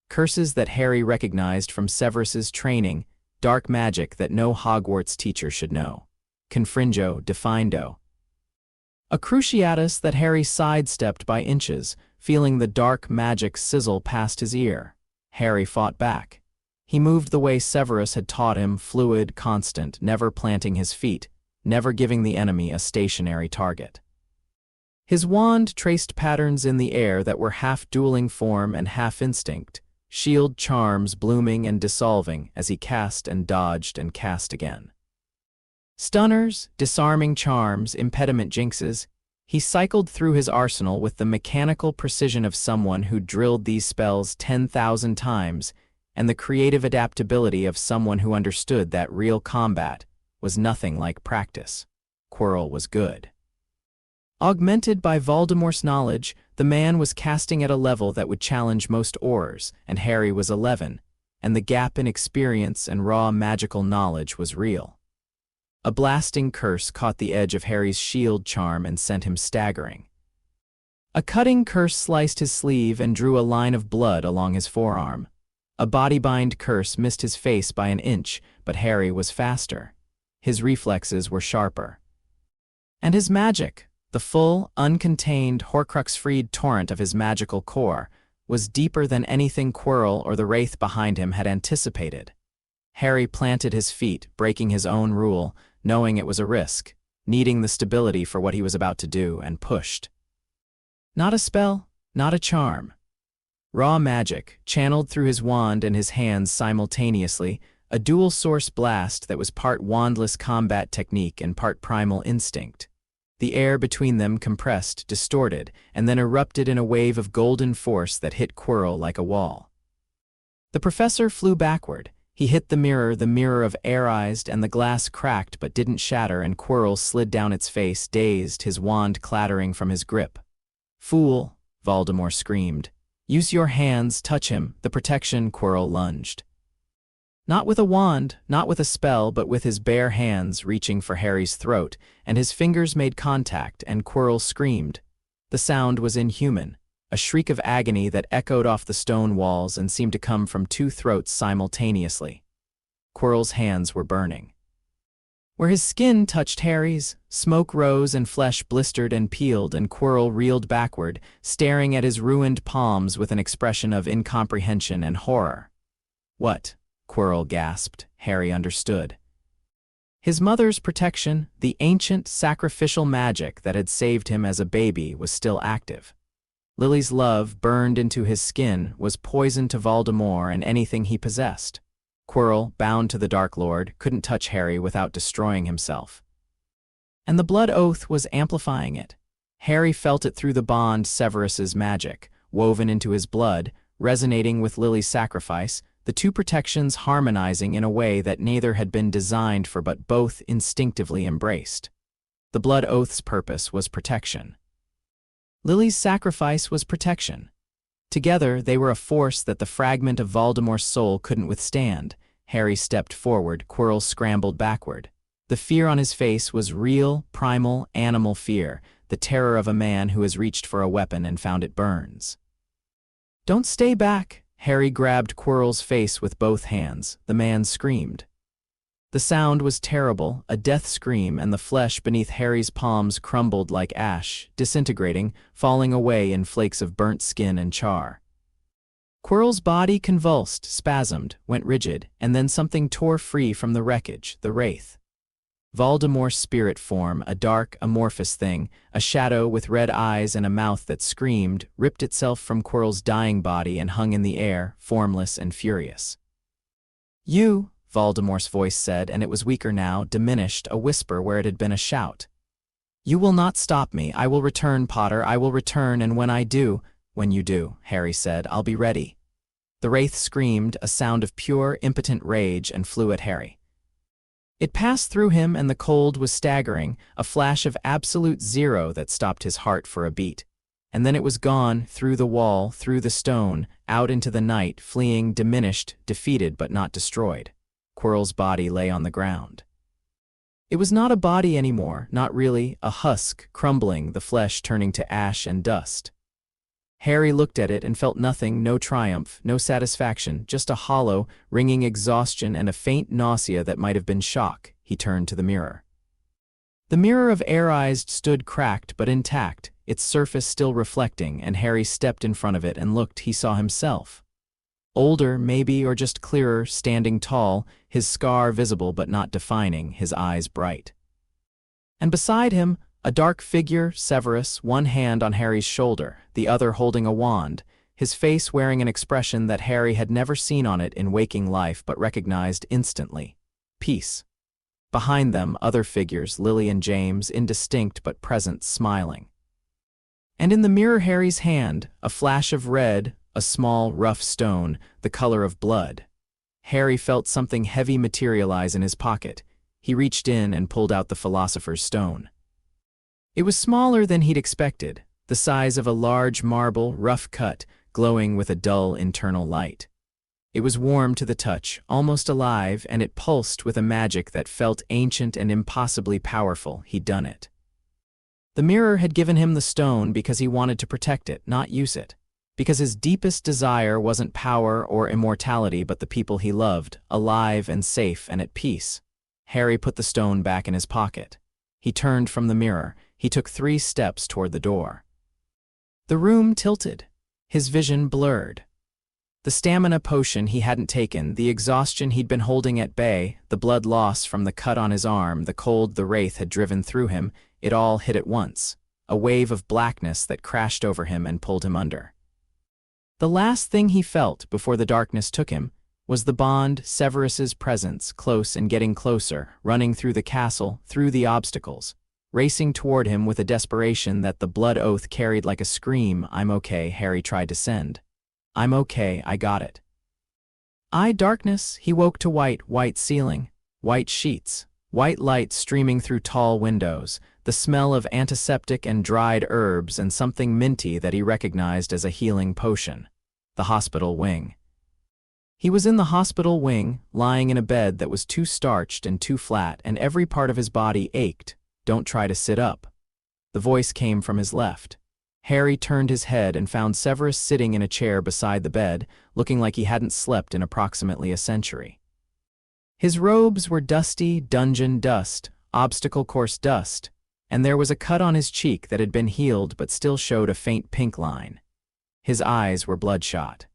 Curses that Harry recognized from Severus's training, dark magic that no Hogwarts teacher should know. Confringo, defindo. A cruciatus that Harry sidestepped by inches, feeling the dark magic sizzle past his ear. Harry fought back. He moved the way Severus had taught him, fluid, constant, never planting his feet, never giving the enemy a stationary target. His wand traced patterns in the air that were half dueling form and half instinct, shield charms blooming and dissolving as he cast and dodged and cast again. Stunners, disarming charms, impediment jinxes. He cycled through his arsenal with the mechanical precision of someone who drilled these spells 10,000 times, and the creative adaptability of someone who understood that real combat was nothing like practice. Quirrell was good. Augmented by Voldemort's knowledge, the man was casting at a level that would challenge most aurors, and Harry was 11, and the gap in experience and raw magical knowledge was real. A blasting curse caught the edge of Harry's shield charm and sent him staggering. A cutting curse sliced his sleeve and drew a line of blood along his forearm. A bodybind curse missed his face by an inch, but Harry was faster. His reflexes were sharper. And his magic, the full, uncontained, Horcrux-freed torrent of his magical core, was deeper than anything Quirrell or the wraith behind him had anticipated. Harry planted his feet, breaking his own rule, knowing it was a risk, needing the stability for what he was about to do, and pushed. Not a spell, not a charm. Raw magic, channeled through his wand and his hands simultaneously, a dual-source blast that was part wandless combat technique and part primal instinct. The air between them compressed, distorted, and then erupted in a wave of golden force that hit Quirrell like a wall. The professor flew backward. He hit the mirror of air-eyes, and the glass cracked but didn't shatter, and Quirrell slid down its face, dazed, his wand clattering from his grip. "Fool," Voldemort screamed. "Use your hands, touch him." The protection. Quirrell lunged. Not with a wand, not with a spell, but with his bare hands reaching for Harry's throat, and his fingers made contact, and Quirrell screamed. The sound was inhuman, a shriek of agony that echoed off the stone walls and seemed to come from two throats simultaneously. Quirrell's hands were burning. Where his skin touched Harry's, smoke rose and flesh blistered and peeled, and Quirrell reeled backward, staring at his ruined palms with an expression of incomprehension and horror. "What?" Quirrell gasped. Harry understood. His mother's protection, the ancient sacrificial magic that had saved him as a baby, was still active. Lily's love, burned into his skin, was poison to Voldemort and anything he possessed. Quirrell, bound to the Dark Lord, couldn't touch Harry without destroying himself. And the blood oath was amplifying it. Harry felt it through the bond Severus's magic, woven into his blood, resonating with Lily's sacrifice, the two protections harmonizing in a way that neither had been designed for but both instinctively embraced. The blood oath's purpose was protection. Lily's sacrifice was protection. Together, they were a force that the fragment of Voldemort's soul couldn't withstand. Harry stepped forward, Quirrell scrambled backward. The fear on his face was real, primal, animal fear, the terror of a man who has reached for a weapon and found it burns. "Don't stay back!" Harry grabbed Quirrell's face with both hands. The man screamed. The sound was terrible, a death scream, and the flesh beneath Harry's palms crumbled like ash, disintegrating, falling away in flakes of burnt skin and char. Quirrell's body convulsed, spasmed, went rigid, and then something tore free from the wreckage, the wraith. Voldemort's spirit form, a dark, amorphous thing, a shadow with red eyes and a mouth that screamed, ripped itself from Quirrell's dying body and hung in the air, formless and furious. "You," Voldemort's voice said, and it was weaker now, diminished, a whisper where it had been a shout. "You will not stop me. I will return, Potter. I will return, and when I do—" "When you do," Harry said, "I'll be ready." The wraith screamed, a sound of pure, impotent rage, and flew at Harry. It passed through him, and the cold was staggering, a flash of absolute zero that stopped his heart for a beat. And then it was gone, through the wall, through the stone, out into the night, fleeing, diminished, defeated but not destroyed. Quirrell's body lay on the ground. It was not a body anymore, not really, a husk, crumbling, the flesh turning to ash and dust. Harry looked at it and felt nothing, no triumph, no satisfaction, just a hollow, ringing exhaustion and a faint nausea that might have been shock. He turned to the mirror. The mirror of air-eyes stood cracked but intact, its surface still reflecting, and Harry stepped in front of it and looked. He saw himself. Older, maybe, or just clearer, standing tall, his scar visible but not defining, his eyes bright. And beside him, a dark figure, Severus, one hand on Harry's shoulder, the other holding a wand, his face wearing an expression that Harry had never seen on it in waking life but recognized instantly. Peace. Behind them, other figures, Lily and James, indistinct but present, smiling. And in the mirror Harry's hand, a flash of red, a small, rough stone, the color of blood. Harry felt something heavy materialize in his pocket. He reached in and pulled out the Philosopher's Stone. It was smaller than he'd expected, the size of a large marble, rough cut, glowing with a dull internal light. It was warm to the touch, almost alive, and it pulsed with a magic that felt ancient and impossibly powerful. He'd done it. The mirror had given him the stone because he wanted to protect it, not use it. Because his deepest desire wasn't power or immortality but the people he loved, alive and safe and at peace. Harry put the stone back in his pocket. He turned from the mirror. He took 3 steps toward the door. The room tilted. His vision blurred. The stamina potion he hadn't taken, the exhaustion he'd been holding at bay, the blood loss from the cut on his arm, the cold the wraith had driven through him, it all hit at once, a wave of blackness that crashed over him and pulled him under. The last thing he felt before the darkness took him was the bond, Severus's presence, close and getting closer, running through the castle, through the obstacles, racing toward him with a desperation that the blood oath carried like a scream. "I'm okay," Harry tried to send. "I'm okay, I got it." Darkness, he woke to white ceiling, white sheets, white light streaming through tall windows, the smell of antiseptic and dried herbs and something minty that he recognized as a healing potion. The hospital wing. He was in the hospital wing, lying in a bed that was too starched and too flat, and every part of his body ached. "Don't try to sit up." The voice came from his left. Harry turned his head and found Severus sitting in a chair beside the bed, looking like he hadn't slept in approximately a century. His robes were dusty dungeon dust, obstacle course dust, and there was a cut on his cheek that had been healed but still showed a faint pink line. His eyes were bloodshot.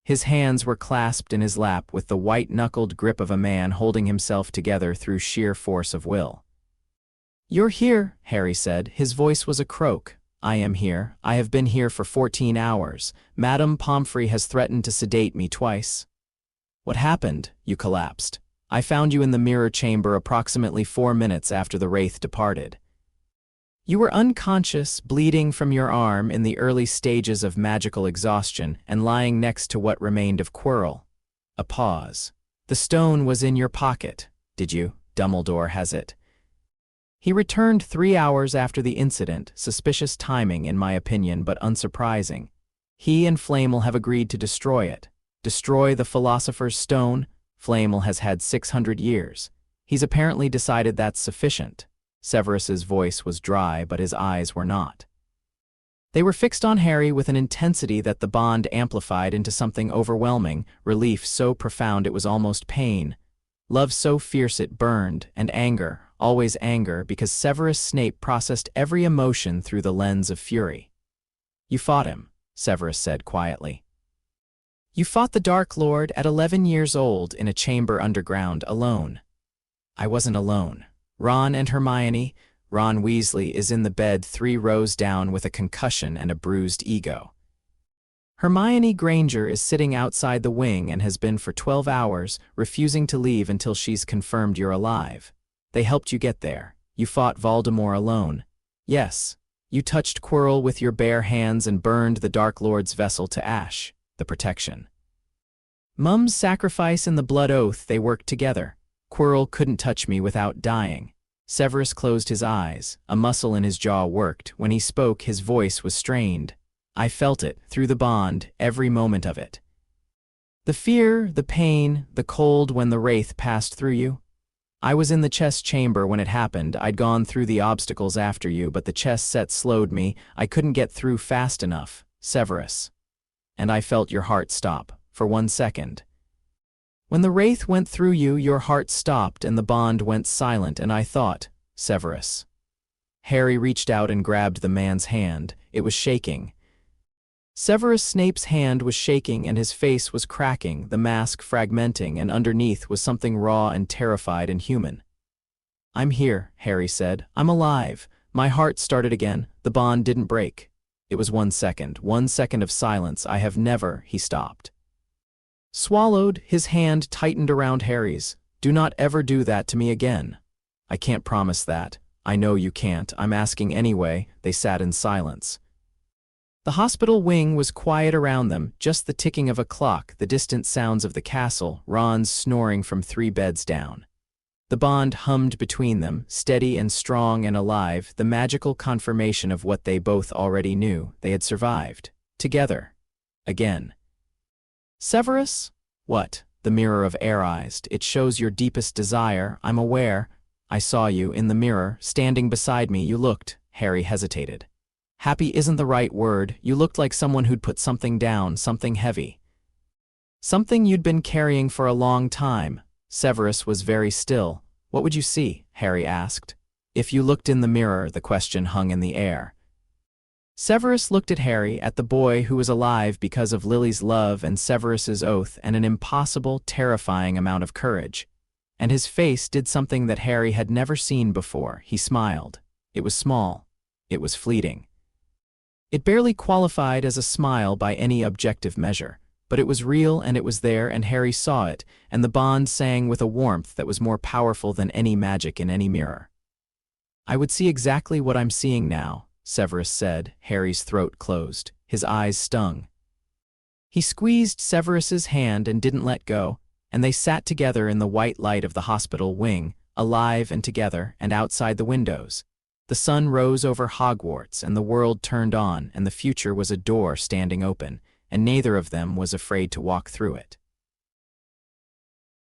His hands were clasped in his lap with the white-knuckled grip of a man holding himself together through sheer force of will. "You're here," Harry said. His voice was a croak. "I am here. I have been here for 14 hours. Madame Pomfrey has threatened to sedate me twice." "What happened?" "You collapsed. I found you in the mirror chamber approximately 4 minutes after the wraith departed. You were unconscious, bleeding from your arm in the early stages of magical exhaustion and lying next to what remained of Quirrell." A pause. "The stone was in your pocket. Did you? Dumbledore has it." "He returned 3 hours after the incident. Suspicious timing, in my opinion, but unsurprising. He and Flamel have agreed to destroy it. Destroy the Philosopher's Stone? Flamel has had 600 years. He's apparently decided that's sufficient." Severus's voice was dry, but his eyes were not. They were fixed on Harry with an intensity that the bond amplified into something overwhelming, relief so profound it was almost pain, love so fierce it burned, and anger, always anger, because Severus Snape processed every emotion through the lens of fury. "You fought him," Severus said quietly. "You fought the Dark Lord at 11 years old in a chamber underground, alone." "I wasn't alone. Ron and Hermione." Ron Weasley is in the bed 3 rows down with a concussion and a bruised ego. "Hermione Granger is sitting outside the wing and has been for 12 hours, refusing to leave until she's confirmed you're alive. They helped you get there. You fought Voldemort alone." "Yes. You touched Quirrell with your bare hands and burned the Dark Lord's vessel to ash." The protection. "Mum's sacrifice and the blood oath, they worked together. Quirrell couldn't touch me without dying." Severus closed his eyes. A muscle in his jaw worked. When he spoke, his voice was strained. "I felt it, through the bond, every moment of it. The fear, the pain, the cold when the wraith passed through you. I was in the chess chamber when it happened. I'd gone through the obstacles after you, but the chess set slowed me. I couldn't get through fast enough, Severus. And I felt your heart stop, for 1 second. When the wraith went through you, your heart stopped and the bond went silent, and I thought, Severus." Harry reached out and grabbed the man's hand. It was shaking. Severus Snape's hand was shaking and his face was cracking, the mask fragmenting, and underneath was something raw and terrified and human. "I'm here," Harry said. "I'm alive. My heart started again. The bond didn't break." It was 1 second, 1 second of silence. "I have never," he stopped. Swallowed, his hand tightened around Harry's. "Do not ever do that to me again." "I can't promise that. I know you can't. I'm asking anyway." They sat in silence. The hospital wing was quiet around them, just the ticking of a clock, the distant sounds of the castle, Ron's snoring from 3 beds down. The bond hummed between them, steady and strong and alive, the magical confirmation of what they both already knew. They had survived. Together. Again. "Severus?" What? The mirror of air eyes. It shows your deepest desire. I'm aware. I saw you in the mirror, standing beside me. You looked. Harry hesitated. Happy isn't the right word. You looked like someone who'd put something down, something heavy. Something you'd been carrying for a long time. Severus was very still. What would you see? Harry asked. If you looked in the mirror, the question hung in the air. Severus looked at Harry, at the boy who was alive because of Lily's love and Severus's oath and an impossible, terrifying amount of courage. And his face did something that Harry had never seen before. He smiled. It was small. It was fleeting. It barely qualified as a smile by any objective measure, but it was real and it was there and Harry saw it, and the bond sang with a warmth that was more powerful than any magic in any mirror. I would see exactly what I'm seeing now, Severus said. Harry's throat closed. His eyes stung. He squeezed Severus's hand and didn't let go, and they sat together in the white light of the hospital wing, alive and together, and outside the windows. The sun rose over Hogwarts, and the world turned on, and the future was a door standing open, and neither of them was afraid to walk through it.